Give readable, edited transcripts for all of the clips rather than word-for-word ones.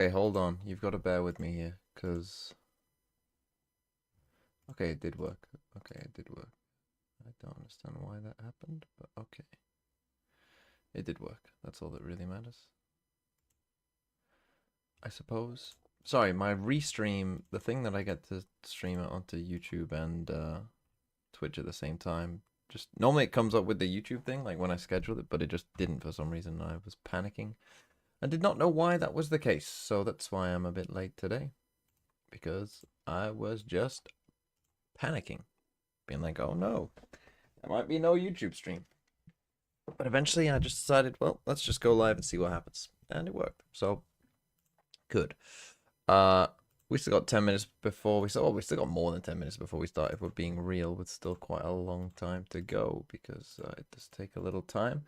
Okay, hold on. You've got to bear with me here, because... Okay, it did work. Okay, it did work. I don't understand why that happened, but okay. It did work. That's all that really matters. I suppose. Sorry, my restream, the thing that I get to stream it onto YouTube and Twitch at the same time, just normally it comes up with the YouTube thing, like when I scheduled it, but it just didn't for some reason. I was panicking. I did not know why that was the case, so that's why I'm a bit late today. Because I was just panicking. Being like, oh no, there might be no YouTube stream. But eventually I just decided, well, let's just go live and see what happens. And it worked. So, good. We still got 10 minutes before we start. Oh, we still got more than 10 minutes before we start, if we're being real, with still quite a long time to go, because it does take a little time.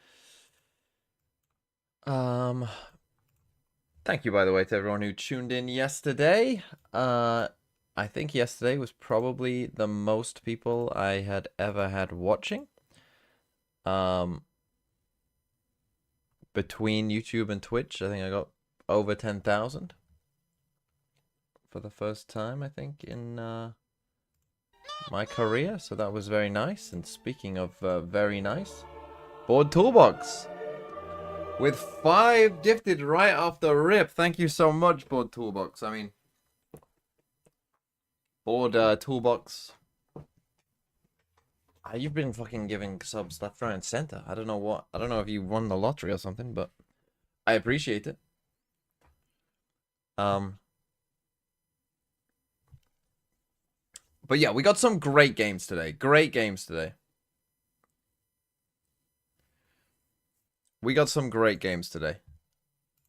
Thank you, by the way, to everyone who tuned in yesterday. I think yesterday was probably the most people I had ever had watching. Between YouTube and Twitch, I think I got over 10,000 for the first time, I think, in my career. So that was very nice. And speaking of very nice, Board Toolbox with 5 gifted right off the rip. Thank you so much, Board Toolbox. I mean, Board Toolbox. You've been fucking giving subs left, right, and center. I don't know what. I don't know if you won the lottery or something, but I appreciate it. But yeah, we got some great games today. Great games today. We got some great games today.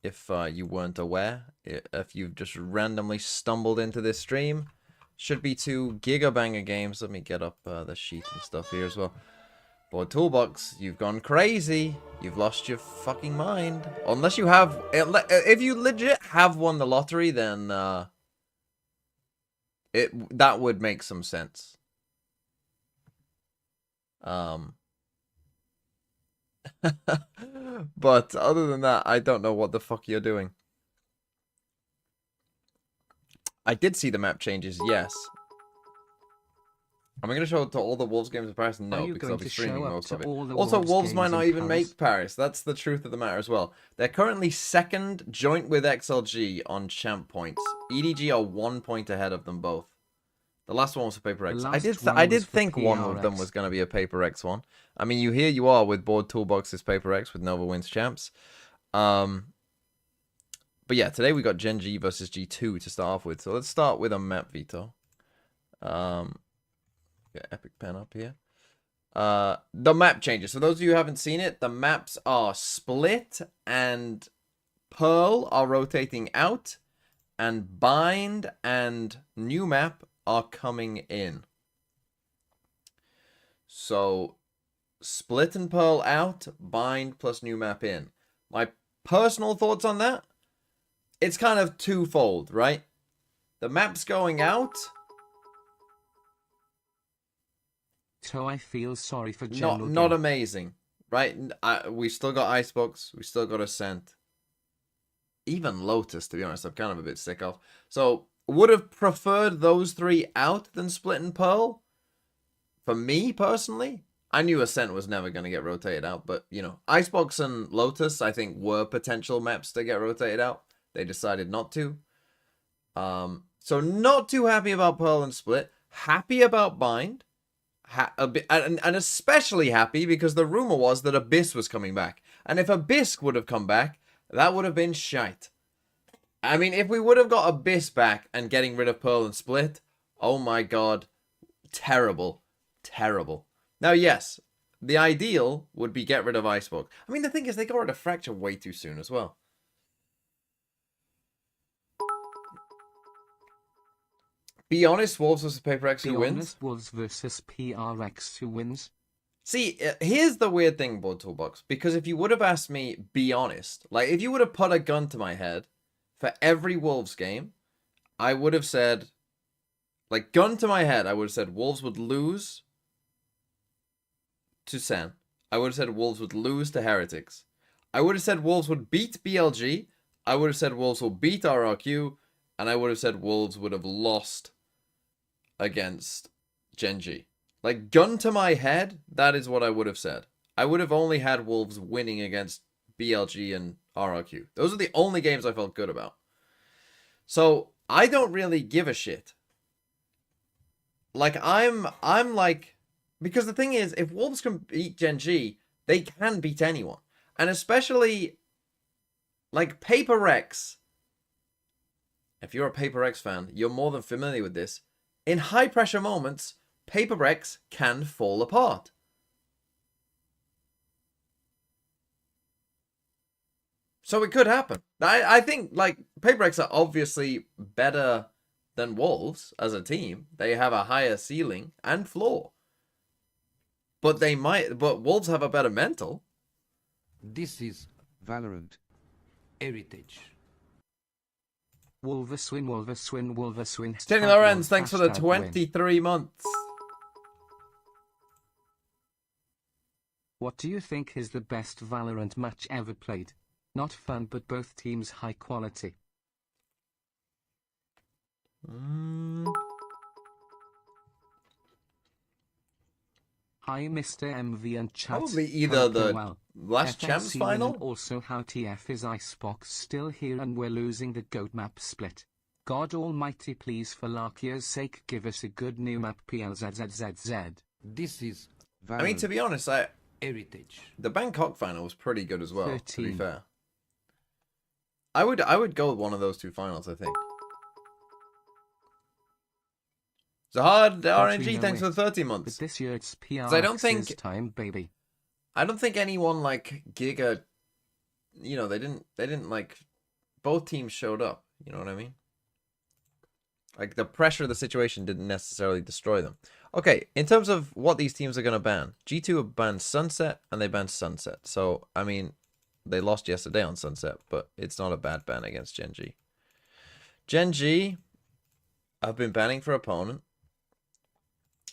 If you weren't aware, if you've just randomly stumbled into this stream, should be 2 gigabanger games. Let me get up the sheet and stuff here as well. Board Toolbox, you've gone crazy. You've lost your fucking mind. Unless you have... If you legit have won the lottery, then... that would make some sense. But other than that, I don't know what the fuck you're doing. I did see the map changes, yes. Am I going to show it to all the Wolves games in Paris? No, because I'll be streaming most of it. Also, Wolves might not even make Paris. That's the truth of the matter as well. They're currently 2nd, joint with XLG on champ points. EDG are 1 point ahead of them both. The last one was a Paper X. I did think one of them was going to be a Paper X one. I mean, here you are with Board Toolbox's Paper X with Nova Wins Champs. But yeah, today we got Gen G versus G2 to start off with. So let's start with a map, Veto. Get Epic Pen up here. The map changes. So those of you who haven't seen it, the maps are Split and Pearl are rotating out. And Bind and New Map are coming in. So Split and Pearl out, Bind plus New Map in. My personal thoughts on that? It's kind of twofold, right? The map's going out. So I feel sorry for General. Not amazing, right? We still got Icebox, we still got Ascent. Even Lotus, to be honest, I'm kind of a bit sick of. So, would have preferred those 3 out than Split and Pearl. For me, personally, I knew Ascent was never going to get rotated out. But, you know, Icebox and Lotus, I think, were potential maps to get rotated out. They decided not to. So, not too happy about Pearl and Split. Happy about Bind. And especially happy because the rumor was that Abyss was coming back. And if Abyss would have come back, that would have been shite. I mean, if we would have got Abyss back and getting rid of Pearl and Split, oh my god, terrible. Terrible. Now, yes, the ideal would be get rid of Icebox. I mean, the thing is, they got rid of Fracture way too soon as well. Be honest, Wolves versus Paper X who wins? Wolves versus PRX who wins? See, here's the weird thing, Board Toolbox. Because if you would have asked me, be honest, like if you would have put a gun to my head for every Wolves game, I would have said, like gun to my head, I would have said Wolves would lose to SEN. I would have said Wolves would lose to Heretics. I would have said Wolves would beat BLG, I would have said Wolves will beat RRQ, and I would have said Wolves would have lost against GENG. Like, gun to my head, that is what I would have said. I would have only had Wolves winning against BLG and RRQ. Those are the only games I felt good about. So, I don't really give a shit. Like, I'm like... Because the thing is, if Wolves can beat GENG, they can beat anyone. And especially, like, Paper Rex. If you're a Paper Rex fan, you're more than familiar with this. In high-pressure moments, Paper Rex can fall apart. So it could happen. I think, like, Paper Rex are obviously better than Wolves as a team. They have a higher ceiling and floor. But Wolves have a better mental. This is Valorant Heritage. Wolverswin, Wolverswin, Wolverswin. Stanley Lorenz, thanks for the 23 months. What do you think is the best Valorant match ever played? Not fun, but both teams high quality. Hi, Mr. MV and chat. Probably either the last Champs final. And also how TF is Icebox still here and we're losing the GOAT map split. God almighty, please for Larkia's sake give us a good new map PLZZZZ. This is Valorant I mean, to be honest, Heritage. The Bangkok final was pretty good as well, 13. to be fair. I would go with one of those two finals, I think. Zahard RNG, thanks for the 30 months. But this year it's PR I don't think time, baby. I don't think anyone like Giga, you know, they didn't like, both teams showed up, you know what I mean? Like, the pressure of the situation didn't necessarily destroy them. Okay, in terms of what these teams are going to ban, G2 have banned Sunset, and they banned Sunset. So, I mean, they lost yesterday on Sunset, but it's not a bad ban against GENG. GENG have been banning for opponent.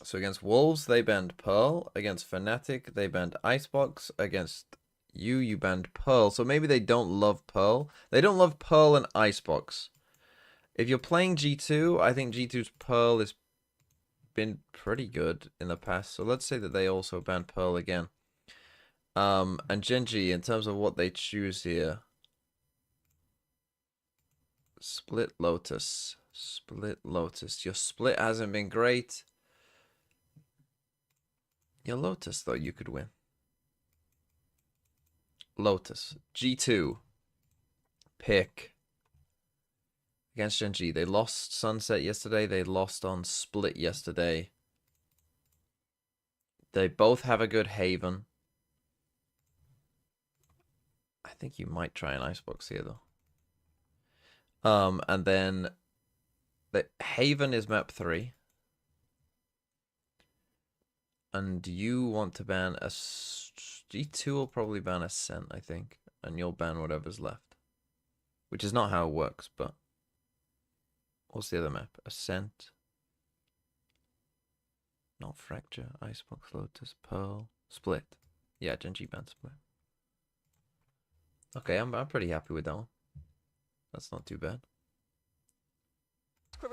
So against Wolves, they banned Pearl. Against Fnatic, they banned Icebox. Against you banned Pearl. So maybe they don't love Pearl. They don't love Pearl and Icebox. If you're playing G2, I think G2's Pearl has been pretty good in the past. So let's say that they also banned Pearl again. And GENG, in terms of what they choose here. Split Lotus. Split Lotus. Your split hasn't been great. Your Lotus, though, you could win. Lotus. G2. Pick. Against GENG. They lost Sunset yesterday. They lost on Split yesterday. They both have a good Haven. I think you might try an Icebox here, though. And then the Haven is map 3. And you want to ban a... G2 will probably ban Ascent, I think. And you'll ban whatever's left. Which is not how it works, but... What's the other map? Ascent. Not Fracture. Icebox, Lotus, Pearl. Split. Yeah, GENG ban Split. Okay, I'm pretty happy with that one. That's not too bad. All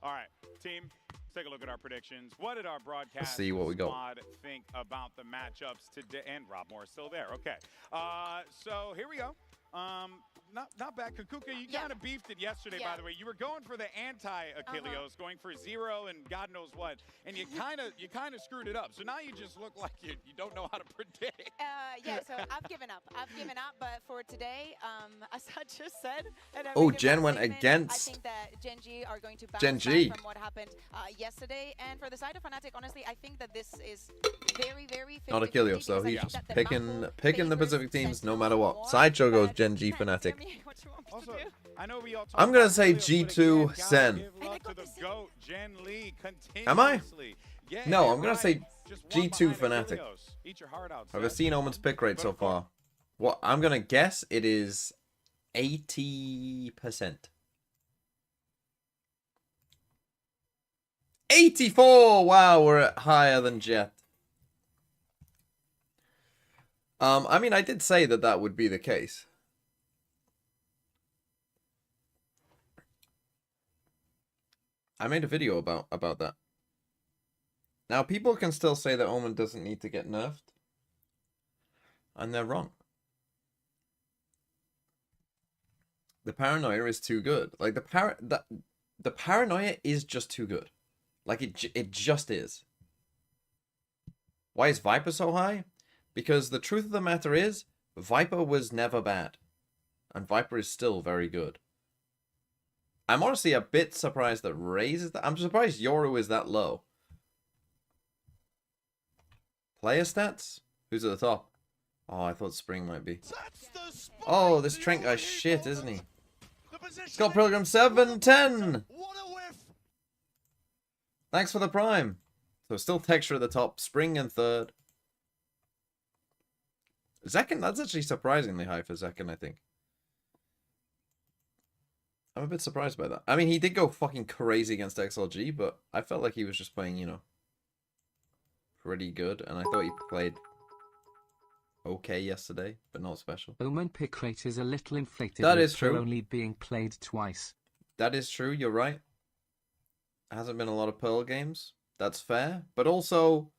right, team, let's take a look at our predictions. What did our broadcast see what we got. squad think about the matchups today? And Rob Moore's still there. Okay. So here we go. Not bad. Kukuka, you kind of beefed it yesterday, by the way. You were going for the anti-Achilleos, going for 0 and God knows what, and you kind of screwed it up. So now you just look like you don't know how to predict. Yeah, so I've given up. But for today, as I just said, and I Oh, made a Jen went statement, against I think that GENG are going to bounce GENG. back from what happened yesterday. And for the side of Fnatic, honestly, I think that this is very, very 50-50 Not Achilleos, so because I he's think just that the picking map the favors Pacific teams no Sentinel matter what. more, Sideshow goes but GENG depends. Fnatic. Tell me what you want me to Also, do. I know we all talk I'm gonna about say Achilleos, but G2 again, Sen. gotta give I love got to the the Sen. GOAT, Jen Lee, Am I? continuously. Yeah, No, you're I'm gonna right. say Just one G2 behind Fnatic. Achilleos. Eat your heart out, I've Seth. seen Omen's pick rate But so of course- far. What I'm gonna guess it is 80%. 84! Wow, we're at higher than Jet. I mean, I did say that would be the case. I made a video about that. Now, people can still say that Omen doesn't need to get nerfed. And they're wrong. The paranoia is too good. Like, the paranoia is just too good. Like, it just is. Why is Viper so high? Because the truth of the matter is, Viper was never bad. And Viper is still very good. I'm honestly a bit surprised that Raze is that. I'm surprised Yoru is that low. Player stats? Who's at the top? Oh, I thought Spring might be. Oh, this Trent guy's shit, isn't he? Scott Pilgrim 710! Thanks for the prime. So still Texture at the top, Spring in third. Zekken, that's actually surprisingly high for Zekken, I think. I'm a bit surprised by that. I mean, he did go fucking crazy against XLG, but I felt like he was just playing, you know, pretty good. And I thought he played okay yesterday, but not special. Omen pick rate is a little inflated. That with is true. Pearl only being played twice. That is true, you're right. Hasn't been a lot of Pearl games. That's fair. But also...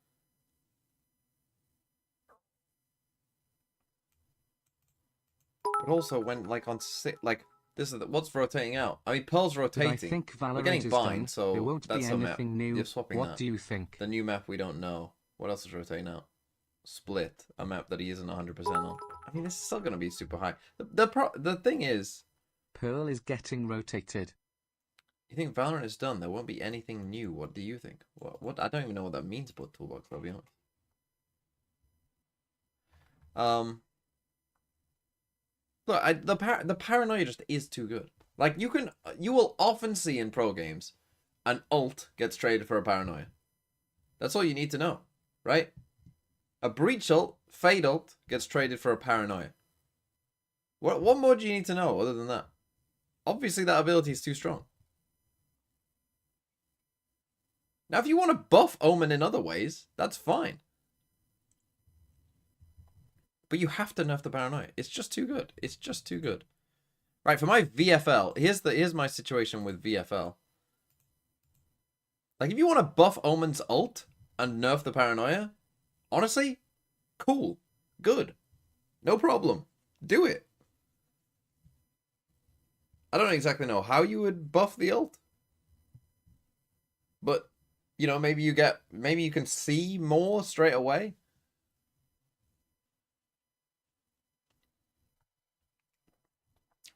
when, like, on six... Like, this is... What's rotating out? I mean, Pearl's rotating. I think Valorant We're getting is bind, done. so there won't that's be the map. anything new. You're swapping What that. do you think? The new map we don't know. What else is rotating out? Split. A map that he isn't 100% on. I mean, this is still going to be super high. The thing is... Pearl is getting rotated. You think Valorant is done? There won't be anything new. What do you think? What? I don't even know what that means about Toolbox, I'll be honest. Look, the paranoia just is too good. Like, you will often see in pro games an ult gets traded for a paranoia. That's all you need to know, right? A breach ult, fade ult gets traded for a paranoia. What more do you need to know other than that? Obviously, that ability is too strong. Now, if you want to buff Omen in other ways, that's fine. But you have to nerf the paranoia. It's just too good. It's just too good. Right, for my VFL, here's my situation with VFL. Like, if you want to buff Omen's ult and nerf the paranoia, honestly, cool. Good. No problem. Do it. I don't exactly know how you would buff the ult. But, you know, maybe you can see more straight away.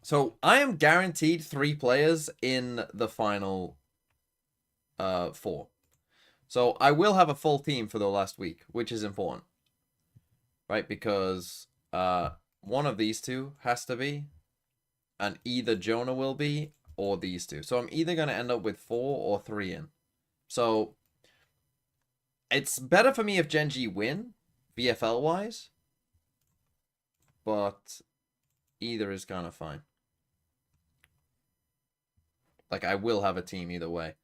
So, I am guaranteed 3 players in the final 4. So, I will have a full team for the last week, which is important. Right? Because one of these two has to be, and either Jonah will be, or these two. So, I'm either going to end up with 4 or 3 in. So, it's better for me if GENG win, VFL-wise. But either is kind of fine. Like, I will have a team either way.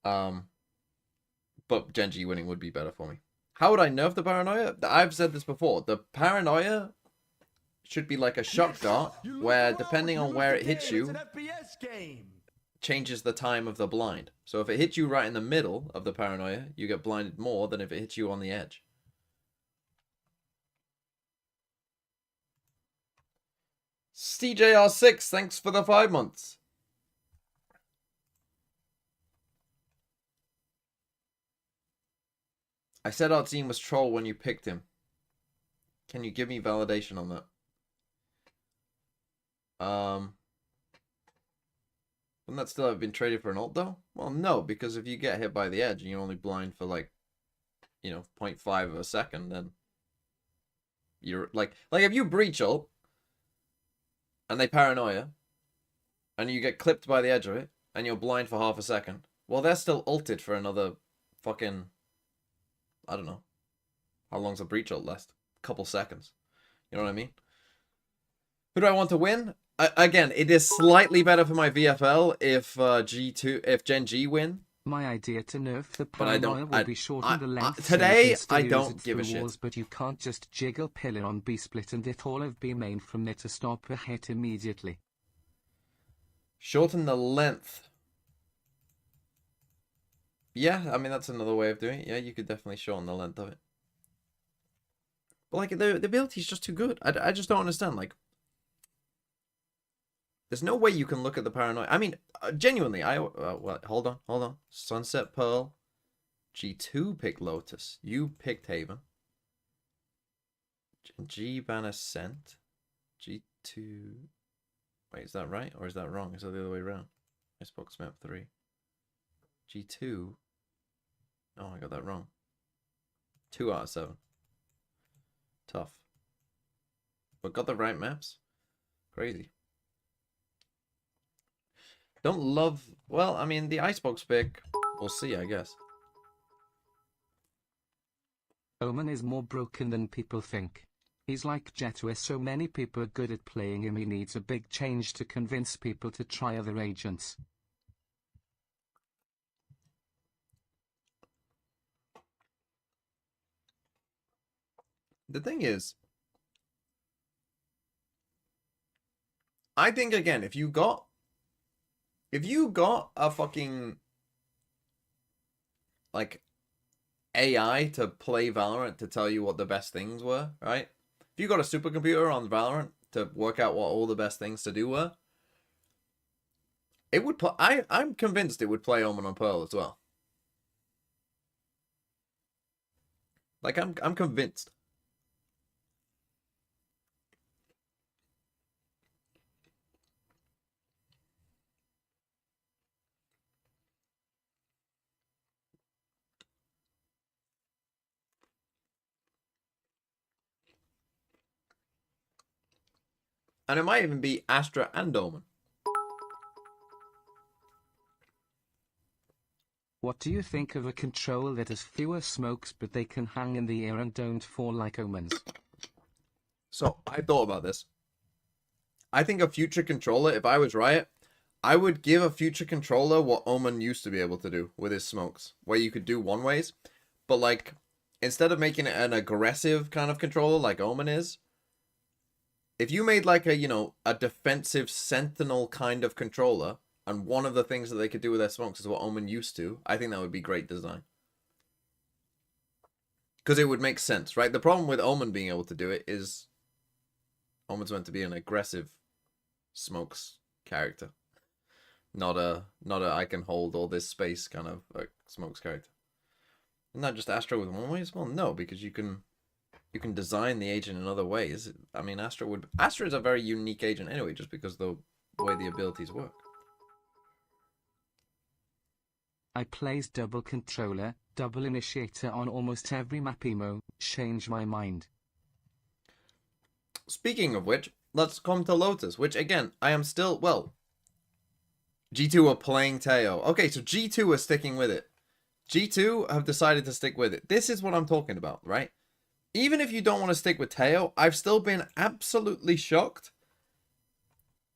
But GENG winning would be better for me. How would I nerf the paranoia? I've said this before. The paranoia should be like a shock dart, where depending on where it hits you, changes the time of the blind. So if it hits you right in the middle of the paranoia, you get blinded more than if it hits you on the edge. CJR6, thanks for the 5 months. I said our team was troll when you picked him. Can you give me validation on that? Wouldn't that still have been traded for an ult though? Well, no, because if you get hit by the edge and you're only blind for like, you know, 0.5 of a second, then you're like if you breach ult and they paranoia and you get clipped by the edge of it and you're blind for half a second, well, they're still ulted for another fucking, I don't know. How long's a breach ult last? A couple seconds. You know what I mean? Who do I want to win? Again, it is slightly better for my VFL if if GENG win. My idea to nerf the But I paranoia don't- will be shorten the length. today, so you can still I don't use it give a through shit. walls, but you can't just jiggle pillar on B split and it all of B main from there to stop a hit immediately. Shorten the length. Yeah, I mean, that's another way of doing it. Yeah, you could definitely shorten the length of it. But, like, the ability is just too good. I just don't understand. Like, there's no way you can look at the paranoia. I mean, genuinely, well, hold on. Sunset Pearl. G2 picked Lotus. You picked Haven. G ban Ascent. G2. Wait, is that right? Or is that wrong? Is that the other way around? Xbox map 3. G2. Oh, I got that wrong. 2 out of 7. Tough. But got the right maps. Crazy. Don't love... Well, I mean, the Icebox pick, we'll see, I guess. Omen is more broken than people think. He's like Jet, where so many people are good at playing him. He needs a big change to convince people to try other agents. The thing is, I think, again, if you got a fucking, like, AI to play Valorant to tell you what the best things were, right? If you got a supercomputer on Valorant to work out what all the best things to do were, it would play. I'm convinced it would play Omen on Pearl as well. Like, I'm convinced. And it might even be Astra and Omen. What do you think of a control that has fewer smokes but they can hang in the air and don't fall like Omen's? So, I thought about this. I think a future controller, if I was Riot, I would give a future controller what Omen used to be able to do with his smokes. Where you could do one-ways. But, like, instead of making it an aggressive kind of controller like Omen is, if you made, like, a, you know, a defensive sentinel kind of controller, and one of the things that they could do with their smokes is what Omen used to, I think that would be great design. Because it would make sense, right? The problem with Omen being able to do it is Omen's meant to be an aggressive smokes character. Not a I can hold all this space kind of like smokes character. Isn't that just Astra with one way as well? No, because you can design the agent in other ways. I mean, Astra is a very unique agent anyway, just because of the way the abilities work. I plays double controller, double initiator on almost every map emo. Change my mind. Speaking of which, let's come to Lotus, which again, I am still, well, G2 are playing Teo. Okay, so G2 are sticking with it. G2 have decided to stick with it. This is what I'm talking about, right? Even if you don't want to stick with Teo, I've still been absolutely shocked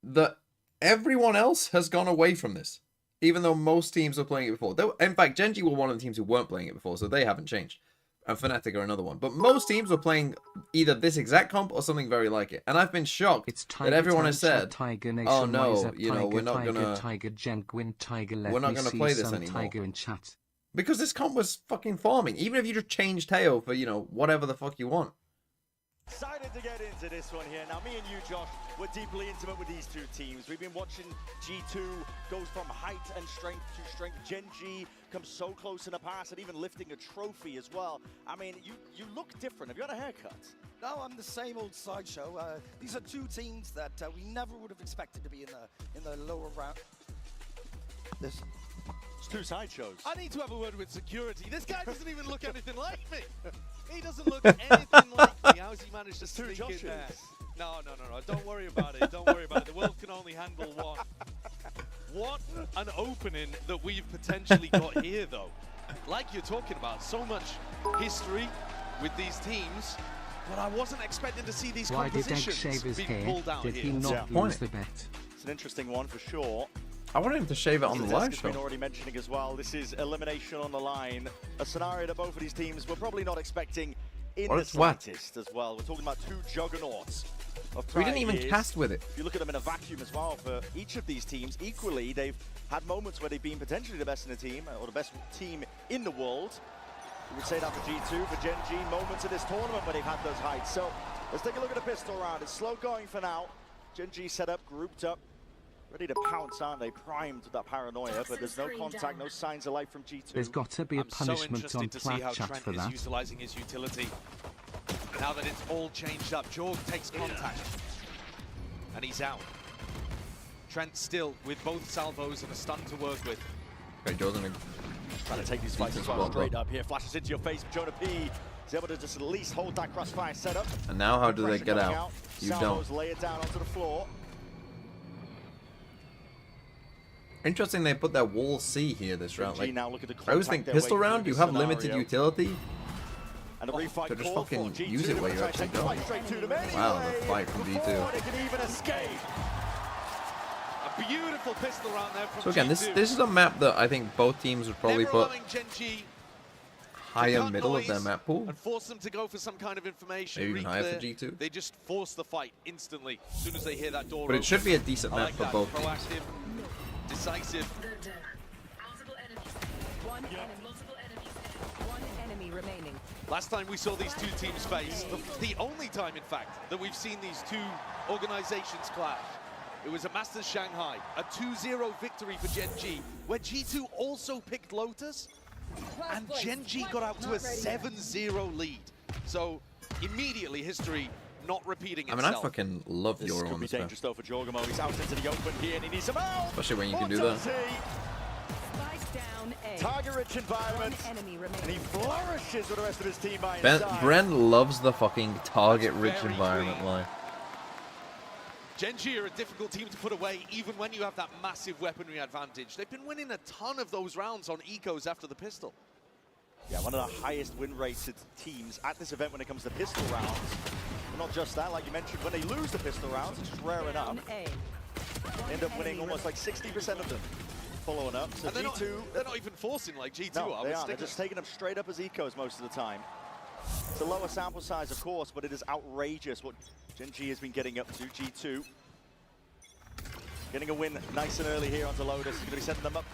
that everyone else has gone away from this. Even though most teams were playing it before. In fact, GENG were one of the teams who weren't playing it before, so they haven't changed. And Fnatic are another one. But most teams were playing either this exact comp or something very like it. And I've been shocked that everyone has said, oh no, you know, we're not gonna play this anymore. In chat. Because this comp was fucking farming. Even if you just change Teo for, you know, whatever the fuck you want. Excited to get into this one here. Now, me and you, Josh, we're deeply intimate with these two teams. We've been watching G2 goes from height and strength to strength. GENG comes so close in the past and even lifting a trophy as well. I mean, you look different. Have you had a haircut? No, I'm the same old sideshow. These are two teams that we never would have expected to be in the lower round. It's two sideshows. I need to have a word with security. This guy doesn't even look anything like me. He doesn't look anything like me. How's he managed to sneak in there? No. Don't worry about it. Don't worry about it. The world can only handle one. What an opening that we've potentially got here, though. Like you're talking about, so much history with these teams, but I wasn't expecting to see these compositions being pulled out here. Did he not lose the bet? It's an interesting one for sure. I wanted him to shave it on the live show. Been already mentioning as well, this is elimination on the line. A scenario that both of these teams were probably not expecting in What the is what? slightest as well. We're talking about two juggernauts of We prior didn't even years. cast with it. If you look at them in a vacuum as well, for each of these teams, equally, they've had moments where they've been potentially the best in the team, or the best team in the world. We would say that for G2, for Gen G, moments in this tournament where they've had those heights. So let's take a look at the pistol round. It's slow going for now. Gen G set up, grouped up, ready to pounce, aren't they? Primed with that paranoia, but there's no contact, no signs of life from G2. There's got to be a I'm so punishment on interested to see how Plat Chat Trent for is that. utilising his utility. Now that it's all changed up, Jorg takes contact. And he's out. Trent still with both salvos and a stun to work with. Okay, Joe's gonna Trying to take these fights as well straight up here. Flashes into your face. Jonah P is able to just at least hold that crossfire setup. And now how do they Pressure get coming out? You Salvos don't. lay it down onto the floor. Interesting they put that wall C here this round. G Like, now look at the I always contact think their pistol way through round, you this have limited scenario. utility. And a refight So just call for fucking G2. use it where you Try to actually take the go. fight straight to them Wow, the anyway, fight from before G2. they can even escape. A beautiful pistol round there from So again, G2. this is a map that I think both teams would probably Never put allowing Gen G higher cut middle of their noise map pool. and force them to go for some kind of information. Maybe even higher for Re-clear. G2. They just force the fight instantly as soon as they hear that door But it open. should be a decent I map like for that. both teams. Proactive, decisive. One enemy remaining. Last time we saw these two teams face, the only time, in fact, that we've seen these two organizations clash, it was at Masters Shanghai, a 2-0 victory for Gen G, where G2 also picked Lotus, and Gen G got out to a 7-0 lead. So immediately history not repeating I itself. mean, I fucking love This Euro could on be this map. dangerous though for Jorgamo. He's out into the open here and he needs some help. Especially when you can do Lotus, that. Spike down A. Target-rich environment. One enemy And he remaining. flourishes with the rest of his team by his side. Bren loves the fucking target-rich That's very environment clean. line. Gen G are a difficult team to put away, even when you have that massive weaponry advantage. They've been winning a ton of those rounds on ecos after the pistol. Yeah, one of the highest win rated teams at this event when it comes to pistol rounds. But not just that, like you mentioned, when they lose the pistol rounds, which is rare enough, Down A. they end up winning almost like 60% of them following up. So And they're G2, they're not even forcing like G2 no, are. they with aren't. They're Stickers. just taking them straight up as ecos most of the time. It's a lower sample size, of course, but it is outrageous what Gen G has been getting up to. G2 getting a win nice and early here onto Lotus. He's going to be setting them up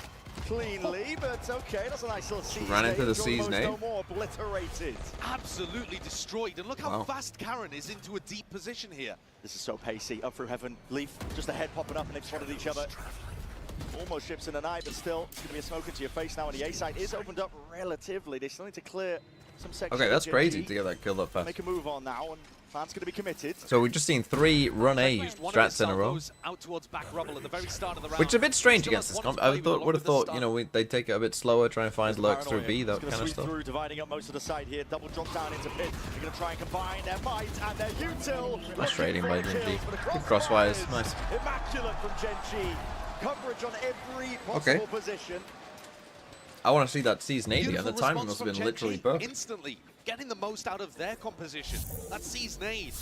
cleanly, but it's okay. That's a nice little C's Ran into nade. the C's Jorgamos nade. no more obliterated. Absolutely destroyed. And look how Wow. fast Karen is into a deep position here. This is so pacey. Up through heaven. Leaf, just a head popping up and they've spotted each other. Almost ships in the night, but still, it's going to be a smoke into your face now. And the A side is opened up relatively. They still need to clear some sections. Okay, of that's Gen crazy G. to get that kill up fast. Make a move on now, and Plan's going to be committed. So we've just seen 3 run A Used one of his strats in a row. salvos out towards back rubble at the very start of the round. Which is a bit strange Still against has this one comp. to I play with would have the thought, stun. you know, they'd take it a bit slower, try and find There's lurks through paranoia. B, He's that gonna kind of sweep stuff. through, dividing up most of the side here. Double drop down into pit. They're going to try and combine their might and their util. Nice trading by Gen G. Good Good crossfires, nice. Immaculate from Gen G. Coverage on every possible position. I want to see that C's nade again. The Beautiful timing response must have from been Gen literally G, perfect. Instantly getting the most out of their composition. That sees nade.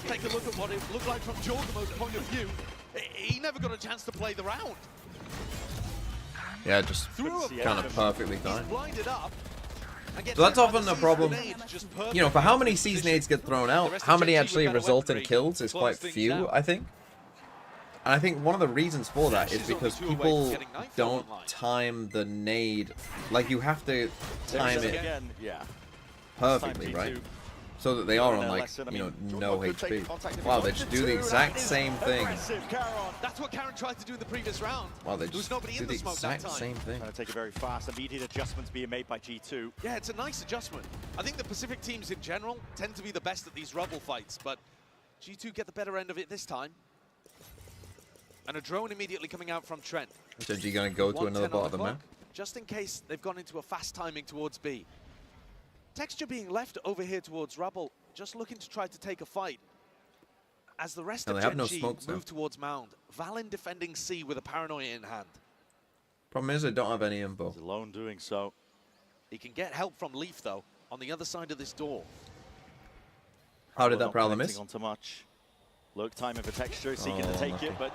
Take a look at what it looked like from Jorgamo's point of view. He never got a chance to play the round. Yeah, just Through a kind of perfectly He's timed. blinded up. And gets So that's hit by often the the C's problem. grenade, just You know, for how many perfectly C's positioned. nades get thrown The out, rest of how Gen many G with actually better result in weaponry kills is close quite things few, down. I think. And I think one of the reasons for that is She's only because 2 away from people getting Nightfall don't online. time the nade. Like, you have to time it Again, yeah. perfectly, right? So that they are on, like, Lesson. I you know, mean, no Jorgamo could take contact HP. if Wow, he they wanted just do the to. exact That is same thing. aggressive, Caron. That's what Karen tried to do in the previous round. Wow, they There was just nobody do in the the smoke that exact time. same thing. Trying to take a very fast, immediate adjustments being made by G2. Yeah, it's a nice adjustment. I think the Pacific teams in general tend to be the best at these rubble fights, but G2 get the better end of it this time. And a drone immediately coming out from Trent. So G gonna go to 1:10 another on part of the clock, map? just in case they've gone into a fast timing towards B. Texture being left over here towards rubble, just looking to try to take a fight. As the rest And of they have Gen no G smokes now. move towards Mound, Valen defending C with a paranoia in hand. Problem is, they don't have any info. He's alone doing so. He can get help from Leaf though, on the other side of this door. How did that Not Prowler connecting miss? onto much. Look, timing for Texture, seeking to Oh, take lucky. it, but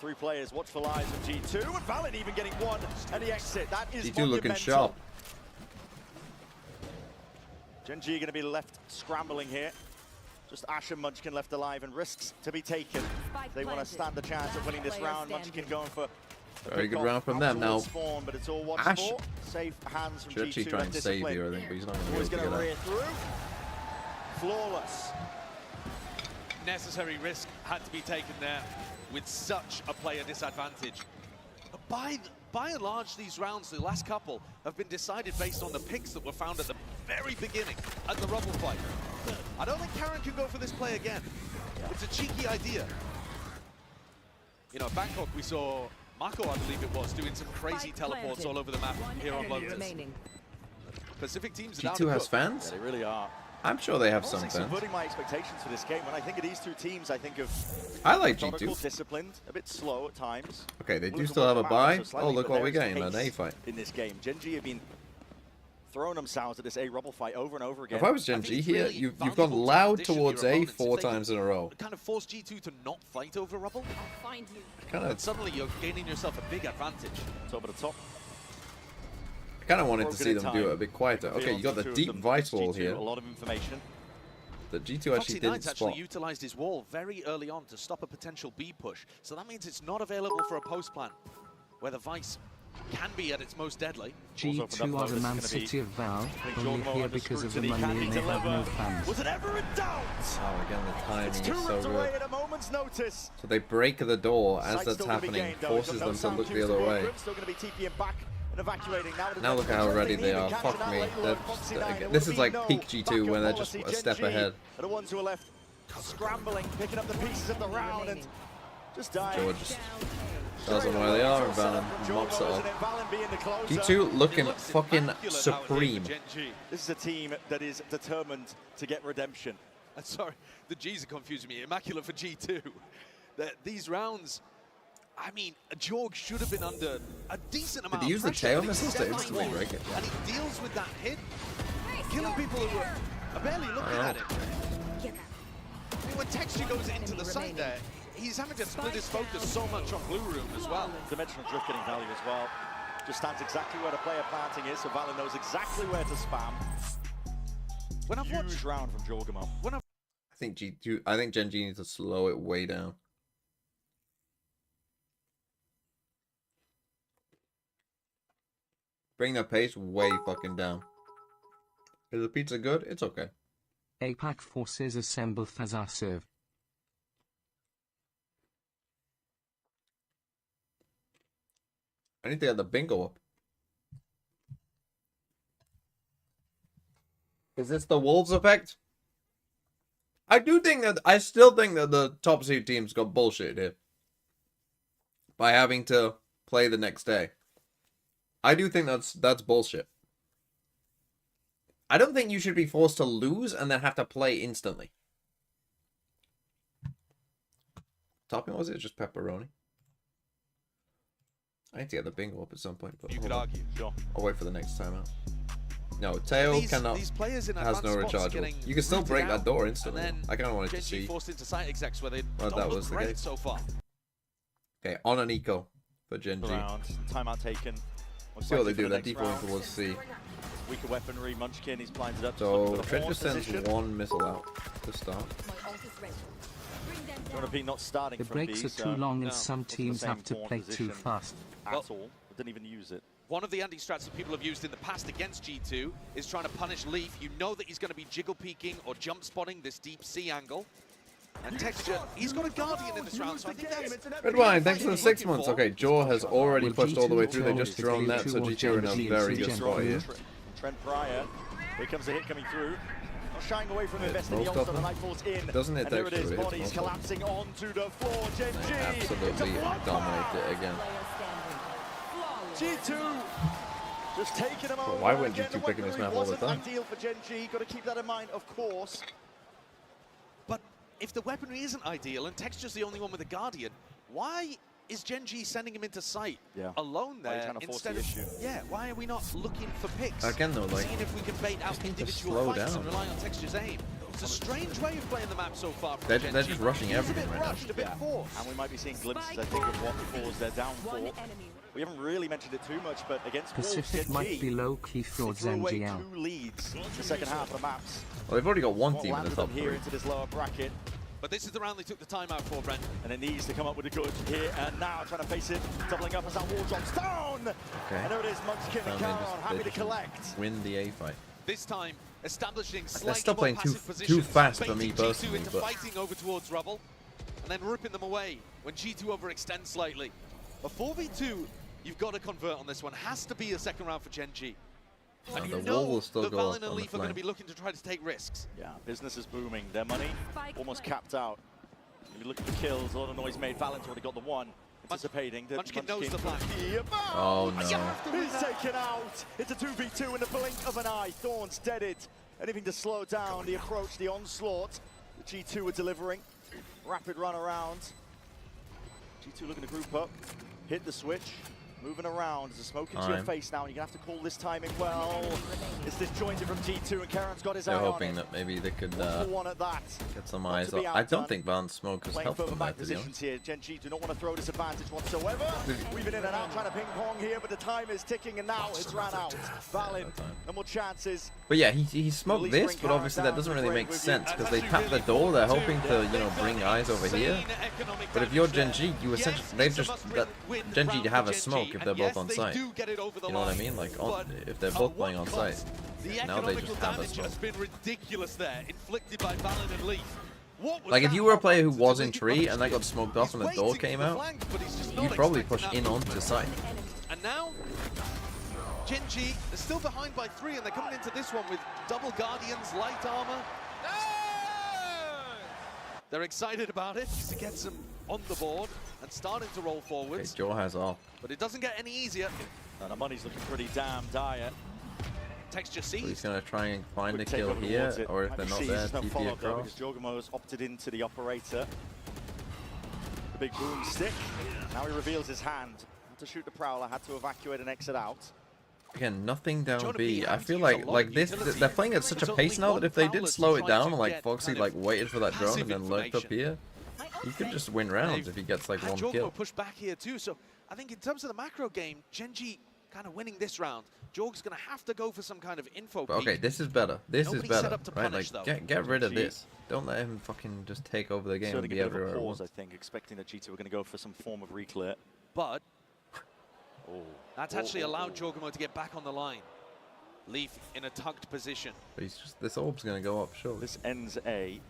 3 players, watchful eyes of G2, and Valen even getting 1, and the exit. That is G2 looking monumental. sharp. GENG going to be left scrambling here. Just Ash and Munchkin left alive and risks to be taken. They want to stand a chance of winning this round. Munchkin going for very good round from them. Now, spawn, but it's all Ash safe hands from should actually G2 try and save here, I think, but he's not going to be able to get through. Flawless. Necessary risk had to be taken there with such a player disadvantage. By and large, these rounds, the last couple, have been decided based on the picks that were found at the very beginning, at the rubble fight. I don't think Karen can go for this play again. It's a cheeky idea. You know, at Bangkok we saw Mako, I believe it was, doing some crazy teleports all over the map here on Lotus. Pacific teams are G2 has fans? Yeah, they really are. I'm sure they have some fans. Subverting my expectations for this game. When I think of these two teams, I think of I like G2. Disciplined, a bit slow at times. Okay, they do still have a bye. Oh, look what we're getting, an A fight. In this game, GENG have been throwing themselves at this A rubble fight over and over again. If I was GENG here, you've gone loud towards A 4 times in a row. Kind of force G2 to not fight over rubble. I'll find you. And suddenly you're gaining yourself a big advantage. Top of the top. I kind of wanted to see them do it a bit quieter. Okay, you got the deep Vital here. A lot of information. The G2 actually didn't spot. Actually utilized his wall very early on to stop a potential B push. So that means it's not available for a post plan, where the Vice can be at its most deadly. G2 are the Man City of Val, only here because of the money and they have no fans. Was it ever in doubt? Oh, again, the timing is so away good. at a moment's notice. So they break the door as that's happening, forces them to look the other way. Still going to be TPing back and evacuating. Now look at how ready they are. Fuck me. This is like peak G2 when they're just a step ahead. The ones who are left scrambling, picking up the pieces of the round and just dying. George just tells them where they are and Valen mops it up. G2 looking fucking supreme. This is a team that is determined to get redemption. Sorry, the G's are confusing me. Immaculate for G2. These rounds, I mean, Jorg should have been under a decent amount of pressure. Did he use the tail missiles to instantly break it? And he deals with that hit, killing people who are barely looking at him. I mean, when Texture goes into the site there, he's having to split his focus so much on Blue Room as well. Dimensional drift getting value as well. Just stands exactly where the player planting is, so Valen knows exactly where to spam. When I've watched round from Jorgamo. I think GENG needs to slow it way down. Bring the pace way fucking down. Is the pizza good? It's okay. APAC forces assemble Fazar serve. I need to get the bingo up. Is this the Wolves effect? I still think that the top seed teams got bullshit here. By having to play the next day. I do think that's bullshit. I don't think you should be forced to lose and then have to play instantly. Topping, was it just pepperoni? I need to get the bingo up at some point. But you could argue, sure. I'll wait for the next timeout. No, Teo cannot. These players in has no rechargeable. You can still break that door instantly. I kind of wanted to GENG see. Forced into site execs where they that was the case so far. Okay, on an eco for GENG. Timeout taken. Let's see what they do. They're defaulting towards C. Weaker weaponry, Munchkin, he's planted up. So Treasure sends one missile out to start. Not starting the breaks are too long and some teams have to play too fast. At all, didn't even use it. One of the anti-strats that people have used in the past against G2 is trying to punish Leaf. You know that he's going to be jiggle peeking or jump spotting this deep C angle. And Texture, he's got a Guardian in this round, so I think that's... Redwine, thanks for the 6 months. Okay, Jaw has already pushed all the way through. They just drone that, so G2 are in a very good spot here. Trent Pryor, here comes a hit coming through. Not shying away from investing the ult, so the knife falls in. Doesn't hit Texture, Texture, his body's collapsing onto the floor. GENG! Absolutely dominate it again. G2 just taking him over. Why weren't G2 picking this map all the time? Ideal for GENG. Got to keep that in mind, of course. But if the weaponry isn't ideal and Texture's the only one with a Guardian, why is GENG sending him into sight alone there instead of... Yeah, why are we not looking for picks? Again though, like... Seeing if we can bait out individual fights and rely on Texture's aim. It's a strange way of playing the map so far. From They're Gen just G. rushing It's everything a bit right now. rushed, a bit forced. And we might be seeing glimpses, I think, of what caused their downfall. We haven't really mentioned it too much, but against Pacific Wolves, might be low-key for they threw away GenG out. 2 leads in the second half of the maps. Well, they've already got one What team in the landed top them here 3. into this lower bracket, But this is the round they took the time out for, Brent. and it needs to come up with a good here and now, trying to face it, doubling up as that wall drops down. Okay. And there it is, Munchkin and Found Caron happy to collect. Win the A fight. This time, establishing They're slightly still more playing passive too positions, fast for baiting me G2 personally, into but fighting over towards Rubble, and then ripping them away when G2 overextends slightly. A 4v2, you've got to convert on this one. Has to be a second round for GenG. And the you wall know will still that go Valen up and on the Leaf are going to flank. be looking to try to take risks. Yeah, business is booming. Their money almost capped out. If you look at the kills, a lot of noise made. Valent's already got the one. Anticipating that Munchkin knows the plan. Oh, no. He's taken out. It's a 2v2 in the blink of an eye. Thorns deaded. Anything to slow down the approach, the onslaught. The G2 are delivering. Rapid run around. G2 looking to group up. Hit the switch. Moving around. There's a smoke into your face now, and you're going to have to call this timing well. It's disjointed from G2, and Karen's got his eye They're on hoping it. that maybe they could One at that. get some Not eyes to be up. I don't outdone. think Valen's smoke has Playing helped further them back that, to be honest. positions here. Gen G do not want to throw disadvantage whatsoever. We've been in and out trying to ping pong here, but the time is ticking, and now it's ran out. Valen, no more chances. But yeah, he smoked least this, bring but Karen obviously down that doesn't to really break make with sense you. because they tapped the door. They're hoping to, you know, bring eyes over here. But if you're Gen G, you essentially they've just Gen G have a smoke if they're both on site. You know what I mean? Like if they're both playing on site. The Now they economical just have a damage smoke. has been ridiculous there, inflicted by Valen and Leaf. What was Like if that you were a player who hard was to in do? tree and that got smoked off and the door came out, you'd probably push in onto site. And now, Gen G is still behind by 3, and they're coming into this one with double Guardians, light armor. They're excited about it to get some on the board and starting to roll Okay, forwards. Jaw has off. But it doesn't get any easier. And the money's looking pretty damn dire. Texture So he's seized. gonna try and find a Quick kill takeover here, towards it. or if Might they're be not seized, there, there's no TP follow-up though, across. because Jogamo's opted into the operator. The big boomstick. Now he reveals his hand. Had to shoot the Prowler, had to evacuate and exit out. Again, nothing down Jonah B. B I has feel used a like lot of this utility. they're playing at such a There's pace only now one that if they Prowler did to slow it try down, to like get Foxy kind like of waited for that drone passive and then lurked up information. here, he could just win rounds if he gets like one Jogo kill. pushed back here too, so I think in terms of the macro game, GenG kind of winning this round. Jorg's going to have to go for some kind of info But okay, peek. this is better. This Nobody's is set better, up to right? punish, Like though. get rid of Gee. this. Don't let him fucking just take over the game Certainly and a be bit of a everywhere. at pause, once. I think, expecting that G2 were going to go for some form of reclear. But Oh. that's actually allowed Jorgamo to get back on the line. Leaf in a tucked position. But he's just this orb's gonna go up surely. This ends A.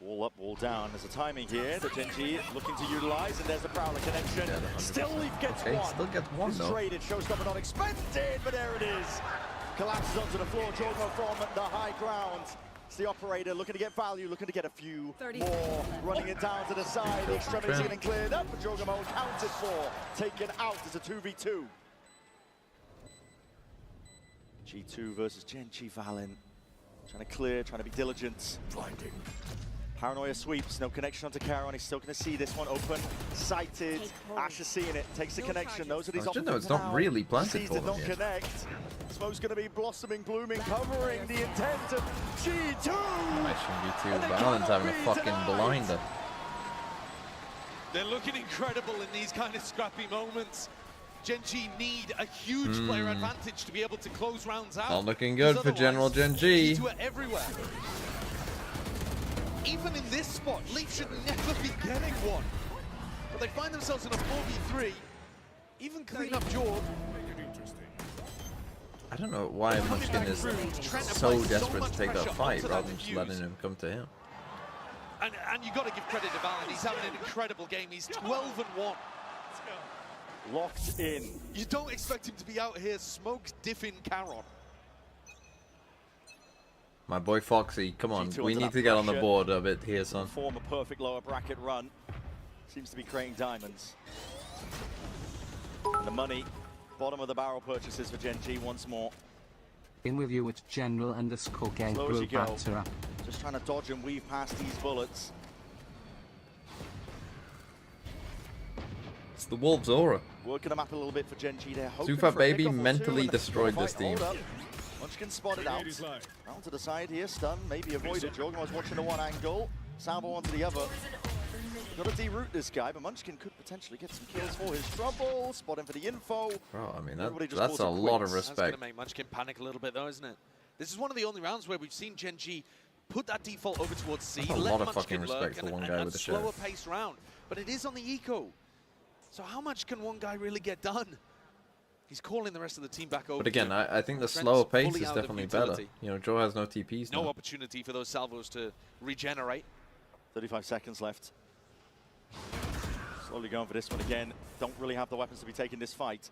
Wall up, wall down. There's a timing here that Gen G is looking to utilize, and there's the Prowler connection. Yeah, the 100%. Still Leaf gets Okay, one. still gets one It's though. traded, showstopper not expected, but there it is. Collapses onto the floor. Jorgo from the high ground. It's the operator looking to get value, looking to get a few 30 more. Running it down to the side. The extremities Trent. getting cleared up, but Jorgo accounted for. Taken out as a 2v2. G2 versus Gen G Valen. Trying to clear, trying to be diligent. Paranoia sweeps, no connection onto Caron. He's still going to see this one open, sighted. Ash is seeing it, takes the connection. Those are these Oh, shit, no, options it's not now. really planted Sees for did them not yet. connect. Smoke's going to be blossoming, blooming, covering the intent of G2. Mission B2. And they Valen's cannot having a be fucking denied. blinder. They're looking incredible in these kind of scrappy moments. GenG need a huge player advantage to be able to close rounds out. Not looking good for General Gen G. G2 are everywhere. Even in this spot, Leaf should never be getting one. But they find themselves in a 4v3. Even clean up Jorg. I don't know why Munchkin is so desperate to take that fight rather than just letting him come to him. And you got to give credit to Valen. He's having an incredible game. He's 12-1. Locked in. You don't expect him to be out here smoke diffing Caron. My boy Foxy, come on, G2 we under need that to get on the pressure. board a bit here, son. Form a perfect lower bracket run. Seems to be creating diamonds. And the money, bottom of the barrel purchases for Gen G once more. In with you at General_Game Slow as you go. Batter up. Just trying to dodge and weave past these bullets. It's the Wolves aura. Working the map a little bit for Gen G there. hoping Sufa for a Baby pickup or two, mentally and destroyed fight, this team. hold up. Munchkin spotted out. Round to the side here, stun, maybe avoided. Jorgen was watching the one angle. Salvo onto the other. Got to deroot this guy, but Munchkin could potentially get some kills for his trouble. Spot him for the info. Bro, I mean, Everybody just that's calls a it lot of quits. That's going respect. to make Munchkin panic a little bit, though, isn't it? This is one of the only rounds where we've seen GENG put that default over towards C. That's a let lot of Munchkin fucking respect lurk for one and guy with a slower sheriff. paced round. But it is on the eco. So how much can one guy really get done? He's calling the rest of the team back over. But again, I think the Trent's slower pace fully is out of definitely better. utility. You know, Joe has no TPs No now. opportunity for those salvos to regenerate. 35 seconds left. Slowly going for this one again. Don't really have the weapons to be taking this fight.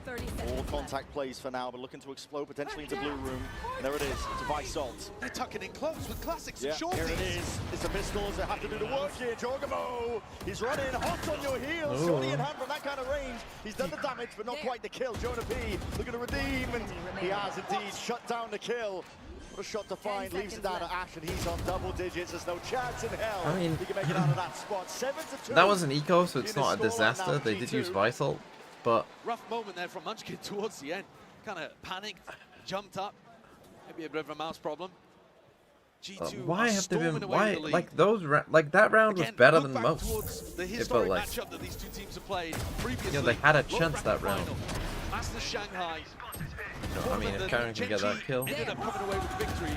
30 All seconds contact plays for now, but looking to explode potentially into blue room. And there it is, it's a Visalt. They're tucking in close with classics Yeah, and shorties. here it is. It's the pistols that have to do the work here. Jorgamo, he's running hot on your heels. Shorty in hand from that kind of range. He's done the damage, but not quite the kill. Jonah P looking to redeem, and he has indeed shut down the kill. What a shot to find, leaves it down to Ash, and he's on double digits. There's no chance in hell I mean, he can make it out of that spot. 7-2. That was an eco, so it's in not a the scoreline now, disaster. They did G2. use Vital, but Rough moment there from Munchkin towards the end. Kind of panicked, jumped up. Maybe a bit of a mouse problem. G2 why are have they storming been? away Why with the lead. like those? Like that round was Again, better look than back most. towards the It historic felt like. matchup that these two teams have played previously. You know, they had a Low chance that bracket round. final. Master Shanghai. I mean, if Karen can get that kill. Ended up coming away with the victory.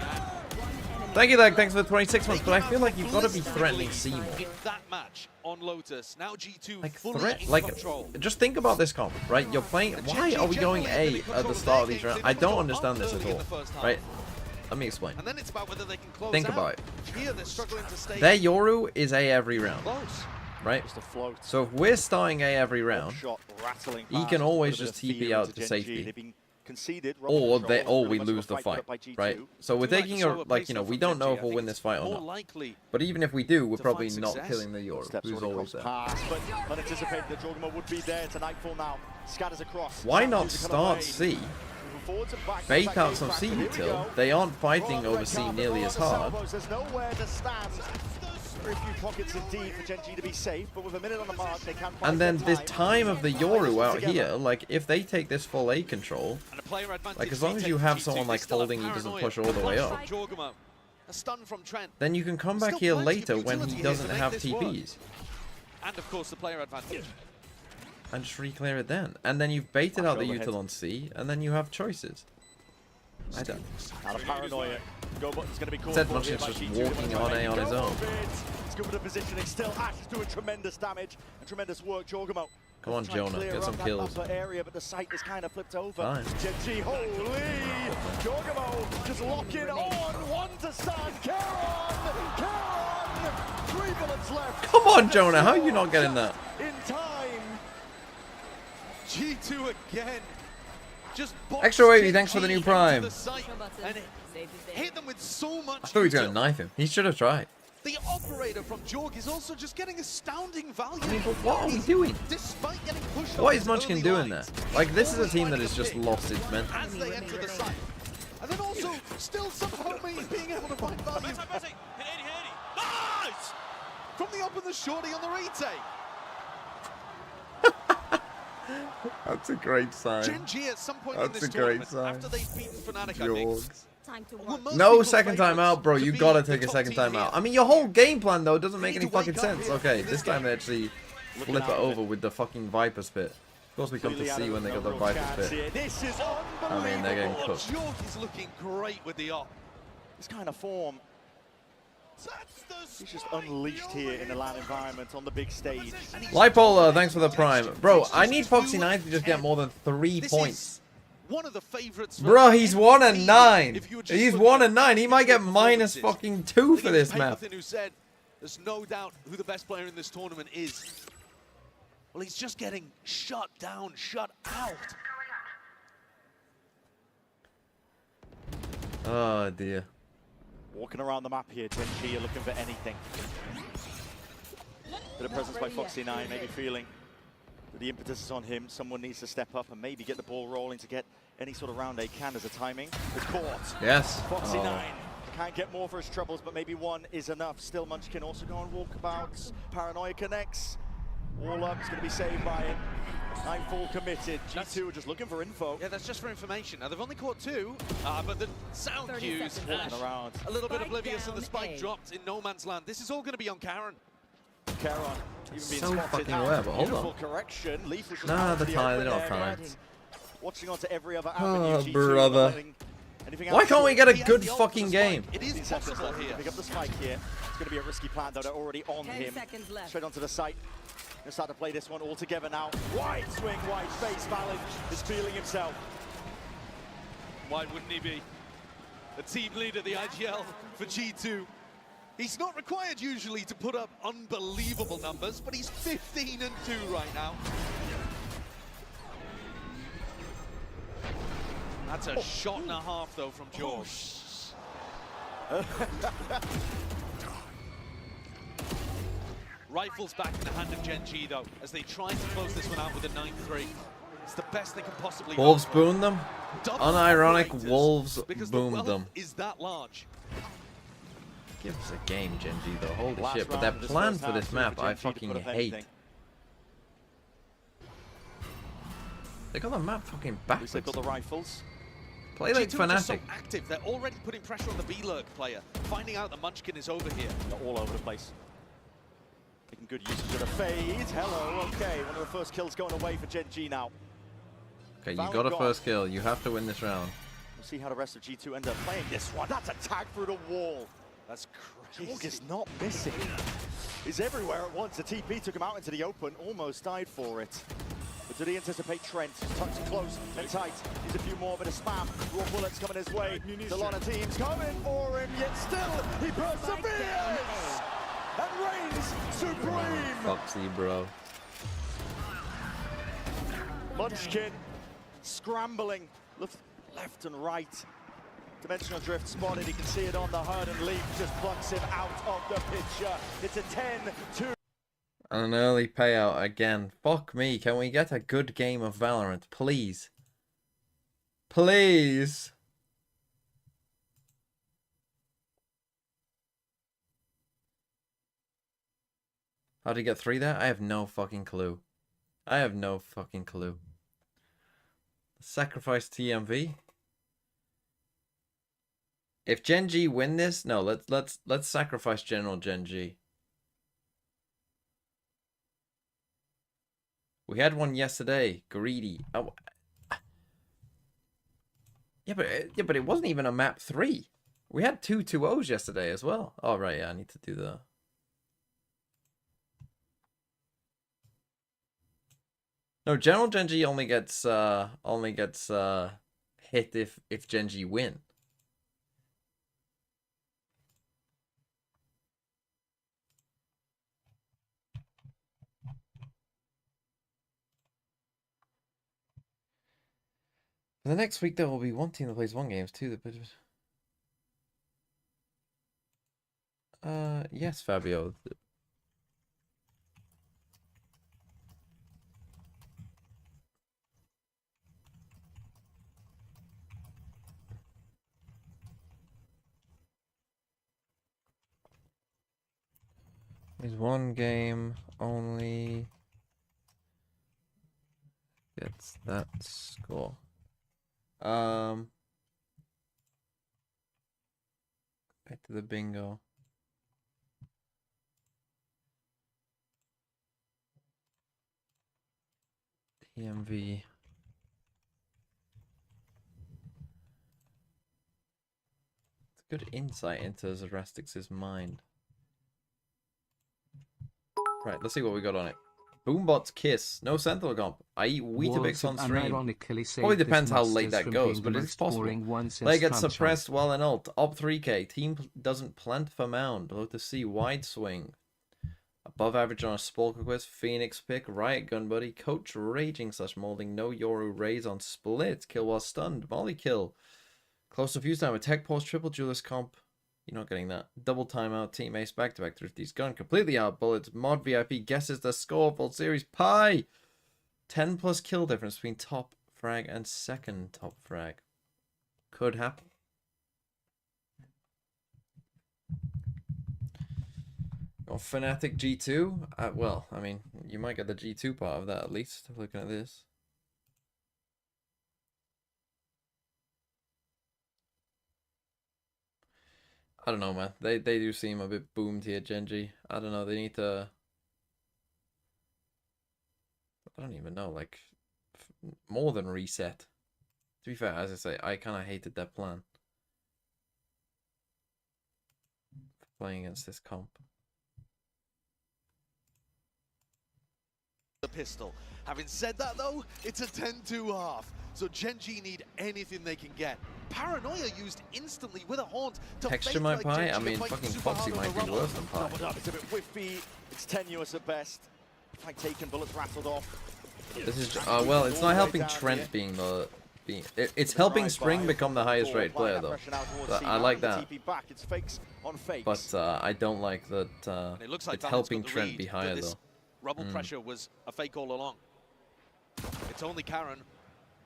Thank you, Leg. Thanks for the 26 months. But I feel like you've got to be threatening C more. In that match on Lotus, now G2 Like fully in like control. just think about this comp, right? You're playing. Why are we going A at the start of these rounds? I don't understand this at all. Right? Let me explain. And then it's about whether they can close Think out. about it. Here they're struggling to stay Their Yoru is A every round, close. right? Just a float. So if we're starting A every round, Shot rattling he past, can always put a bit just of TP fear out into to GENG. safety. They've been conceded, or Robert they control, or we very much of a lose the fight fight, put up by G2. right? So we're Do like taking the a slower like pace you know though we from don't know GENG. if I we'll think win this fight or more not. likely But even if we do, we're to probably find not success. killing the Yoru, Steps who's already always crossed there. past, but unanticipated that Jorgamo would be there to Nightfall now. Scatters across. Why Sound not music start away. C? Moving forwards and back, Bait back out game some back, C but here we util. go. They aren't fighting Right, over red C carpet, nearly all as the hard. salvos. There's nowhere to stand. Very few pockets indeed for GENG to be safe, but with a minute on the mark, they can find And then their this time of the Find Yoru this out together. here, like if they take this full A control, and a player advantage. like as long as you have someone like still have holding, he doesn't paranoia. push all the way Flash up. from Jorgamo. A stun from Trent. Then you can come back Still here plenty of later when utility he here to doesn't make have this work. TPs. And of course the player advantage. And just reclear it then. And then you've baited out the overhead. util on C, and then you have choices. I don't. Out of paranoia. Go button's going to be called. Said for Munchkin's here by just G2. walking They're on making A on his go own. of it. It's good with the positioning. Still, Ash is doing tremendous damage and tremendous work. Jorgamo. Come on, trying to Jonah, clear get up some that kills. upper area, but the site is kind of flipped over. Fine. GENG, holy! Jorgamo just locking on. One to stand. Caron! 3 bullets left. Come on, Jonah, how are you not getting that? In time. G2 again. Just Extra wavy, boxed thanks for the new GENG Prime. into the site and it hit them with so much. I thought he was going to util. knife him. He should have tried. The operator from Jorg is also just getting astounding value. I mean, but what are we doing? Despite getting pushed What off is his Munchkin early doing there? lines, Like, this is a always team that finding has a just pick lost its mental. as they enter the site. And then also still somehow being able to find value. Nice! From the up and the shorty on the retake. That's a great sign. GENG at some point That's in this a great tournament, sign. after they've beaten Fnatic, I think, Jorgs. Time to were work. most No people's second time favourites out, bro. to You be gotta the take a top second team time here. out. I mean, your whole game plan, though, doesn't make Need any to wake fucking up sense. here Okay, in this this time game. they actually Looking flip it out of over with the fucking Viper Spit. Of course, we come to Completely out see of when they no got the real Viper chance Spit. here. This is I mean, they're getting unbelievable. cooked. Jorg is looking great with the op. This kind of form. He's just unleashed here in the LAN environment on the big stage. Lipola, thanks for the Prime. Bro, I need Foxy 9 to just get more than 3 This points. is one of the favorites. Bro, he's 1 and 9. If you were just He's looking 1 at and 9. He might get individual minus performances. fucking 2 for I think this it was map. Paperthin who said there's no doubt who the best player in this tournament is. Well, he's just getting shut down, shut out. Oh, dear. Walking around the map here, GENG are looking for anything. Bit of presence by Foxy9, maybe feeling that the impetus is on him. Someone needs to step up and maybe get the ball rolling to get any sort of round they can as a timing. It's caught. Yes. Foxy9 can't get more for his troubles, but maybe one is enough. Still, Munchkin also going walkabouts. Paranoia connects. All up, it's going to be saved by him. Nightfall committed. G2 are just looking for info. Yeah, that's just for information. Now, they've only caught 2, but the sound 30 cues, seconds Ash, left. Around. a little bit Spike oblivious, and the down spike A. dropped in no man's land. This is all going to be on Karen. Caron even being So spotted fucking out. aware, but hold Beautiful on. correction. Leaf was just Nah, out the in the time, open they don't there, time. but watching onto every other Oh, avenue. G2 brother. letting anything Why else can't we slip. get a He has good the ult fucking for the spike. game? It is 15 seconds possible left. here. Pick up the spike here. It's going to be a risky plan, though. They're already on 10 him. seconds left. Straight onto the site. Gonna start to play this one all together now. Wide swing, wide face. Valen is feeling himself. Why wouldn't he be? The team leader, the IGL for G2. He's not required usually to put up unbelievable numbers, but he's 15-2 right now. That's a shot and a half, though, from George. Rifles back in the hand of GENG, though, as they try to close this one out with a 9-3. It's the best they can possibly go Wolves for. boon them. Double Unironic, operators, Wolves because boomed the wealth them. is that large. Give us a game, Gen G, though. Holy Last shit. But round that of this plan first for this half, map, for I Gen G to fucking put up hate. anything. They got the map fucking At least backwards. they've got the rifles. Play like G2 are just so Fnatic. active. They're already putting pressure on the B-Lurk player, finding out the Munchkin is over here. They're all over the place. Making good usage of the fade. Hello, okay. One of the first kills going away for Gen G now. Okay, you Valor got a gone. first kill. You have to win this round. We'll see how the rest of G2 end up playing this one. That's a tag through the wall. That's crazy. Jorg is not missing. He's everywhere at once. The TP took him out into the open, almost died for it. But did he anticipate Trent? Tucked close and tight. Needs a few more, bit of spam. Raw bullets coming his way. There's a lot of teams coming for him, yet still he perseveres and reigns supreme. Foxy, bro. Munchkin scrambling left and right. Dimensional drift spotted. He can see it on the HUD, and Leaf just plucks him out of the picture. It's a 10-2. An early payout again. Fuck me. Can we get a good game of Valorant, please? Please. How'd he get 3 there? I have no fucking clue. I have no fucking clue. Sacrifice TMV. If Gen G win this, no, let's sacrifice General Gen G. We had one yesterday, greedy. Oh. Yeah, but it wasn't even a map 3. We had 2 2-0s yesterday as well. Oh right, yeah, I need to do the. No, General Gen G only gets hit if Gen G win. The next week there will be one team that plays 1 games, 2 that. Yes, Fabio. Is 1 game only gets that score. Back to the bingo. TMV. It's good insight into Zerastix's mind. Right, let's see what we got on it. Boombot's Kiss. No Sentinel comp. I eat Weetabix on stream. Probably depends how late that goes, but it's possible. They get suppressed while in ult. Op 3k. Team doesn't plant for mound. Lotus C. Wide swing. Above average on a Spolker quiz. Phoenix pick. Riot gun buddy. Coach raging / molding. No Yoru raise on split. Kill while stunned. Molly kill. Close to fuse time. A tech pause. Triple duelist comp. You're not getting that. Double timeout, team ace, back-to-back Thrifty's gun, completely out bullets. Mod VIP guesses the score, full series, pie! 10 plus kill difference between top frag and second top frag. Could happen. Or Fnatic G2? Well, I mean, you might get the G2 part of that at least, looking at this. I don't know, man. They do seem a bit boomed here, GENG. I don't know, they need to... I don't even know, like, more than reset. To be fair, as I say, I kind of hated that plan. Playing against this comp. The pistol. Having said that though, it's a 10-2 half. So GENG need anything they can get. Paranoia used instantly with a haunt to Texture fake my like pie? GENG I to mean, fight fucking super Foxy hard on might the be run. worse than pie. Doubled up, it's a bit whiffy, it's tenuous at best. Like taking bullets rattled off. This is well, it's not helping Trent being the it's helping Spring become the highest rated player though. But I like that. But I don't like that It looks like it's Valent's helping got the Trent read be that higher this though. Rubble pressure was a fake all along. It's only Karen.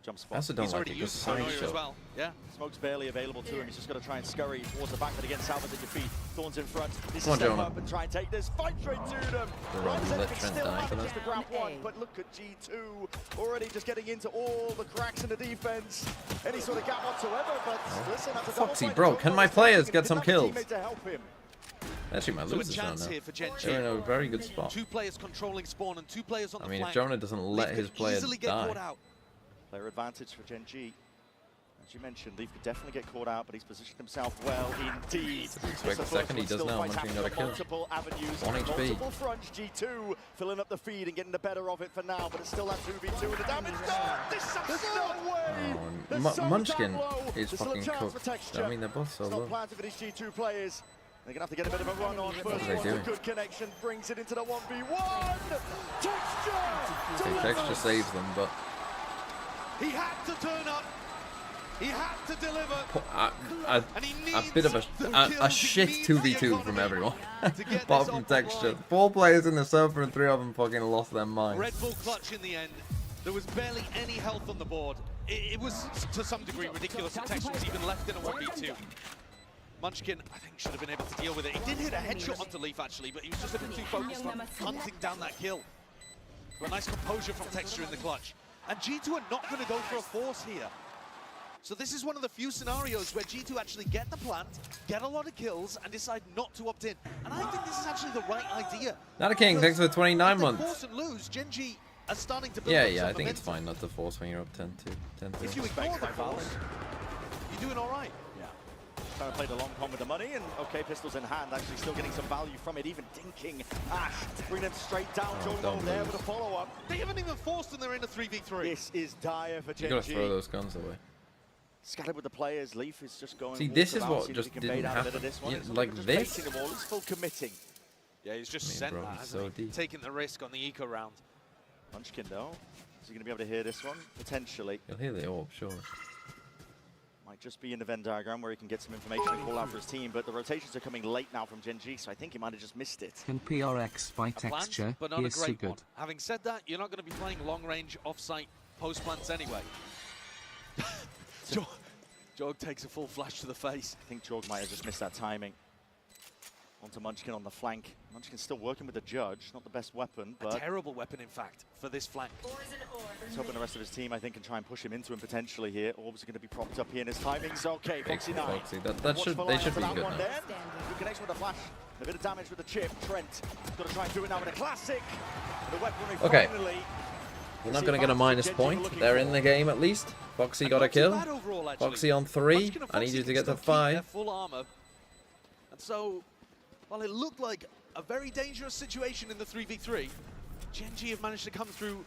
Jump I spot. also don't He's like already it used because Paranoia as Sideshow. well. Yeah. Smoke's barely available to him. He's just got to try and scurry towards the back, but again, Salvador at your feet. Thorns in front. Needs Come on, to step Jonah. up and try and take this. Fight straight to them. Let Ryzen Trent still die for manages that. to grab one, but look at G2 already just getting into all the cracks in the defense. Any sort of gap whatsoever, but listen, that's a double Foxy, fight. bro, Jonah can my is players taking, get some didn't have a kills? teammate to help him. Actually, might So a lose this round chance now. here for GENG. They're in a very good spot. Two players controlling spawn and two players on I the mean, if flank. Jonah doesn't let Leaf his could player easily get die. caught out. Player advantage for GENG. As you mentioned, Leaf could definitely get caught out, but he's positioned himself well indeed. Expect a second, he does now. Munchkin got a kill. Multiple avenues, 1 HP. multiple fronts. G2 filling up the feed and getting the better of it for now, but it's still that 2v2 and the damage done. There's no way. Oh, They're so Munchkin down low. is There's still a fucking chance for cooked. Texture. I mean, they're both so It's not low. planted for these G2 players. They're going to have to get a bit of a run on. First are they one's a doing? good connection, brings it into the 1v1. Texture! Okay, Texture delivers. saves them, but He had to turn up. He had to deliver. And he a needs bit of the a kills. shit He needs the 2v2 from economy everyone. to get Apart this from off the Texture. line. 4 players in the server and 3 of them fucking lost their minds. Red Bull clutch in the end. There was barely any health on the board. It was to some degree ridiculous that Texture was even left in a 1v2. Munchkin, I think, should have been able to deal with it. He did hit a headshot onto Leaf, actually, but he was just a bit too focused on hunting down that kill. But nice composure from Texture in the clutch. And G2 are not going to go for a force here. So this is one of the few scenarios where G2 actually get the plant, get a lot of kills, and decide not to opt in. And I think this is actually the right idea. Not a king, thanks for 29 months. If they force and lose, GENG are starting to build Yeah, up yeah, some I think it's momentum. fine not to force when you're up 10-2. If you ignore the force, you're doing all right. Yeah. Trying to play the long con with the money, and okay, pistols in hand, actually still getting some value from it, even dinking Ash, bringing them straight down. Oh, Joe don't there lose. with a follow-up. They haven't even forced and they're in a 3v3. This is dire for You gotta throw GENG. those guns away. Scattered with the players, Leaf is just going. See, this is walkabout, what seeing if just he can didn't bait out a bit happen. of this one. Yeah, It's not like just this. baiting them all, he's full committing. Yeah, he's just I mean, sent bro, that, he's hasn't so he? deep. Taking the risk on the eco round. Munchkin though, is he going to be able to hear this one? Potentially. You'll hear the orb, sure. Might just be in the Venn diagram where he can get some information and call out for his team, but the rotations are coming late now from GENG, so I think he might have just missed it. Can PRX by A plant, Texture but not a is so great good. one. Having said that, you're not going to be playing long-range off-site post plants anyway. Jog takes a full flash to the face. I think Jorg might have just missed that timing. Onto Munchkin on the flank. Munchkin's still working with the Judge, not the best weapon, A but terrible weapon, in fact, for this flank. he's hoping the rest of his team, I think, can try and push him into him potentially here. Orbs are going to be propped up here, and his timing's okay. Foxy 9. Foxy. That should, they should be good now. Good connection with the flash. A bit of damage with the chip. Trent got to try and do it now with a classic. The weaponry Okay. finally. They're not gonna get a minus point. They're in the game at least. Foxy got a kill. Overall, actually. Foxy on 3. Munchkin and I need Foxy you to can get to still keep their 5. full armor. And so, while it looked like a very dangerous situation in the 3v3, GENG have managed to come through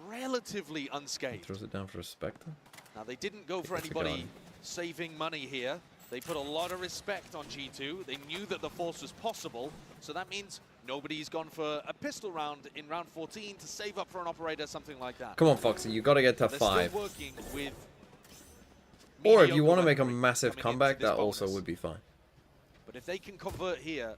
relatively unscathed. Throws it down for a Spectre. Now, they didn't go for That's a anybody gun. saving money here. They put a lot of respect on G2. They knew that the force was possible, so that means nobody's gone for a pistol round in round 14 to save up for an operator, something like that. Come on, Foxy, you gotta get to They're 5. still working with Or if you mediocre want to make a weaponry massive coming into comeback, this that also bonus. would be fine. But if they can convert here,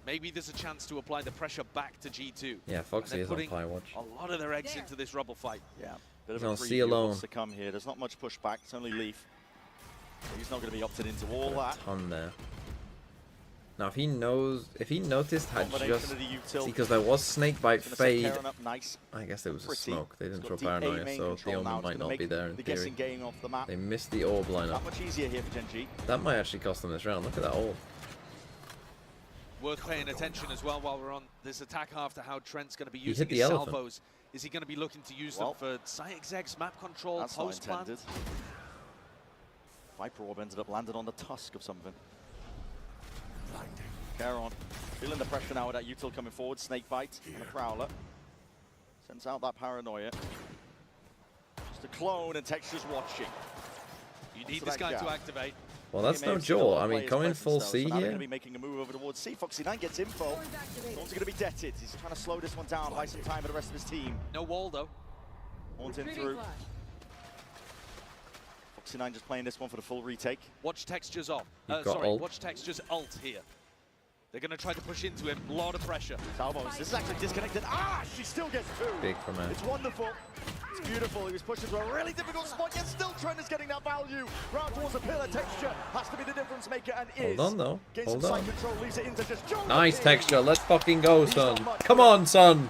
maybe there's a chance to apply the pressure back to G2. Yeah, Foxy And is they're on putting Pie Watch. a lot of their eggs into this rubble fight. Yeah, bit He's of a on preview C of alone. what's to come here. There's not much pushback. It's only Leaf. He's not going to be opted into all A that. ton there. Now, if he noticed, had Combination just of the util. see, because there was snakebite Gonna set fade. Karen up nice. I guess there was a Pretty. smoke. They didn't He's throw got deep paranoia, aiming so the control now. Omen It's might gonna not make be there in the theory. guessing game off the map. They missed the orb That lineup. much easier here for Gen G. That might actually cost them this round. Look at that orb. Worth paying attention as well while we're on this attack half to how Trent's going to be He using hit the his elephant. salvos. Is he going to be looking to use Well, them for site execs, map control, That's not post plan? intended. Viper Orb ended up landing on the tusk of something. Charon feeling the pressure now with that util coming forward. Snakebite and a Prowler. Sends out that paranoia. Just a clone and Texture's watching. You need So this that guy gap. to activate. Well, that's They may no have seen a lot jaw. of I mean, players coming presence full though, so C now they're here. going to be making a move over towards C. Foxy9 gets info. One's going to be deaded. He's trying to slow this one down, buy some time for the rest of his team. No wall though. One's in through. Foxy9 just playing this one for the full retake. Watch Texture's ult. You've got Sorry, ult. watch Texture's ult here. They're going to try to push into him. A lot of pressure. Salvos, this is actually disconnected. Ah, she still gets two. Big from her. It's wonderful. It's beautiful. He was pushed into a really difficult spot, yet still Trent is getting that value. Round towards the pillar. Texture has to be the difference maker and is. Hold on, though. Gains Hold some on. side control, leaves it into just Joe Nice Lapine. Texture. Let's fucking go, He's son. not much Come for on, son.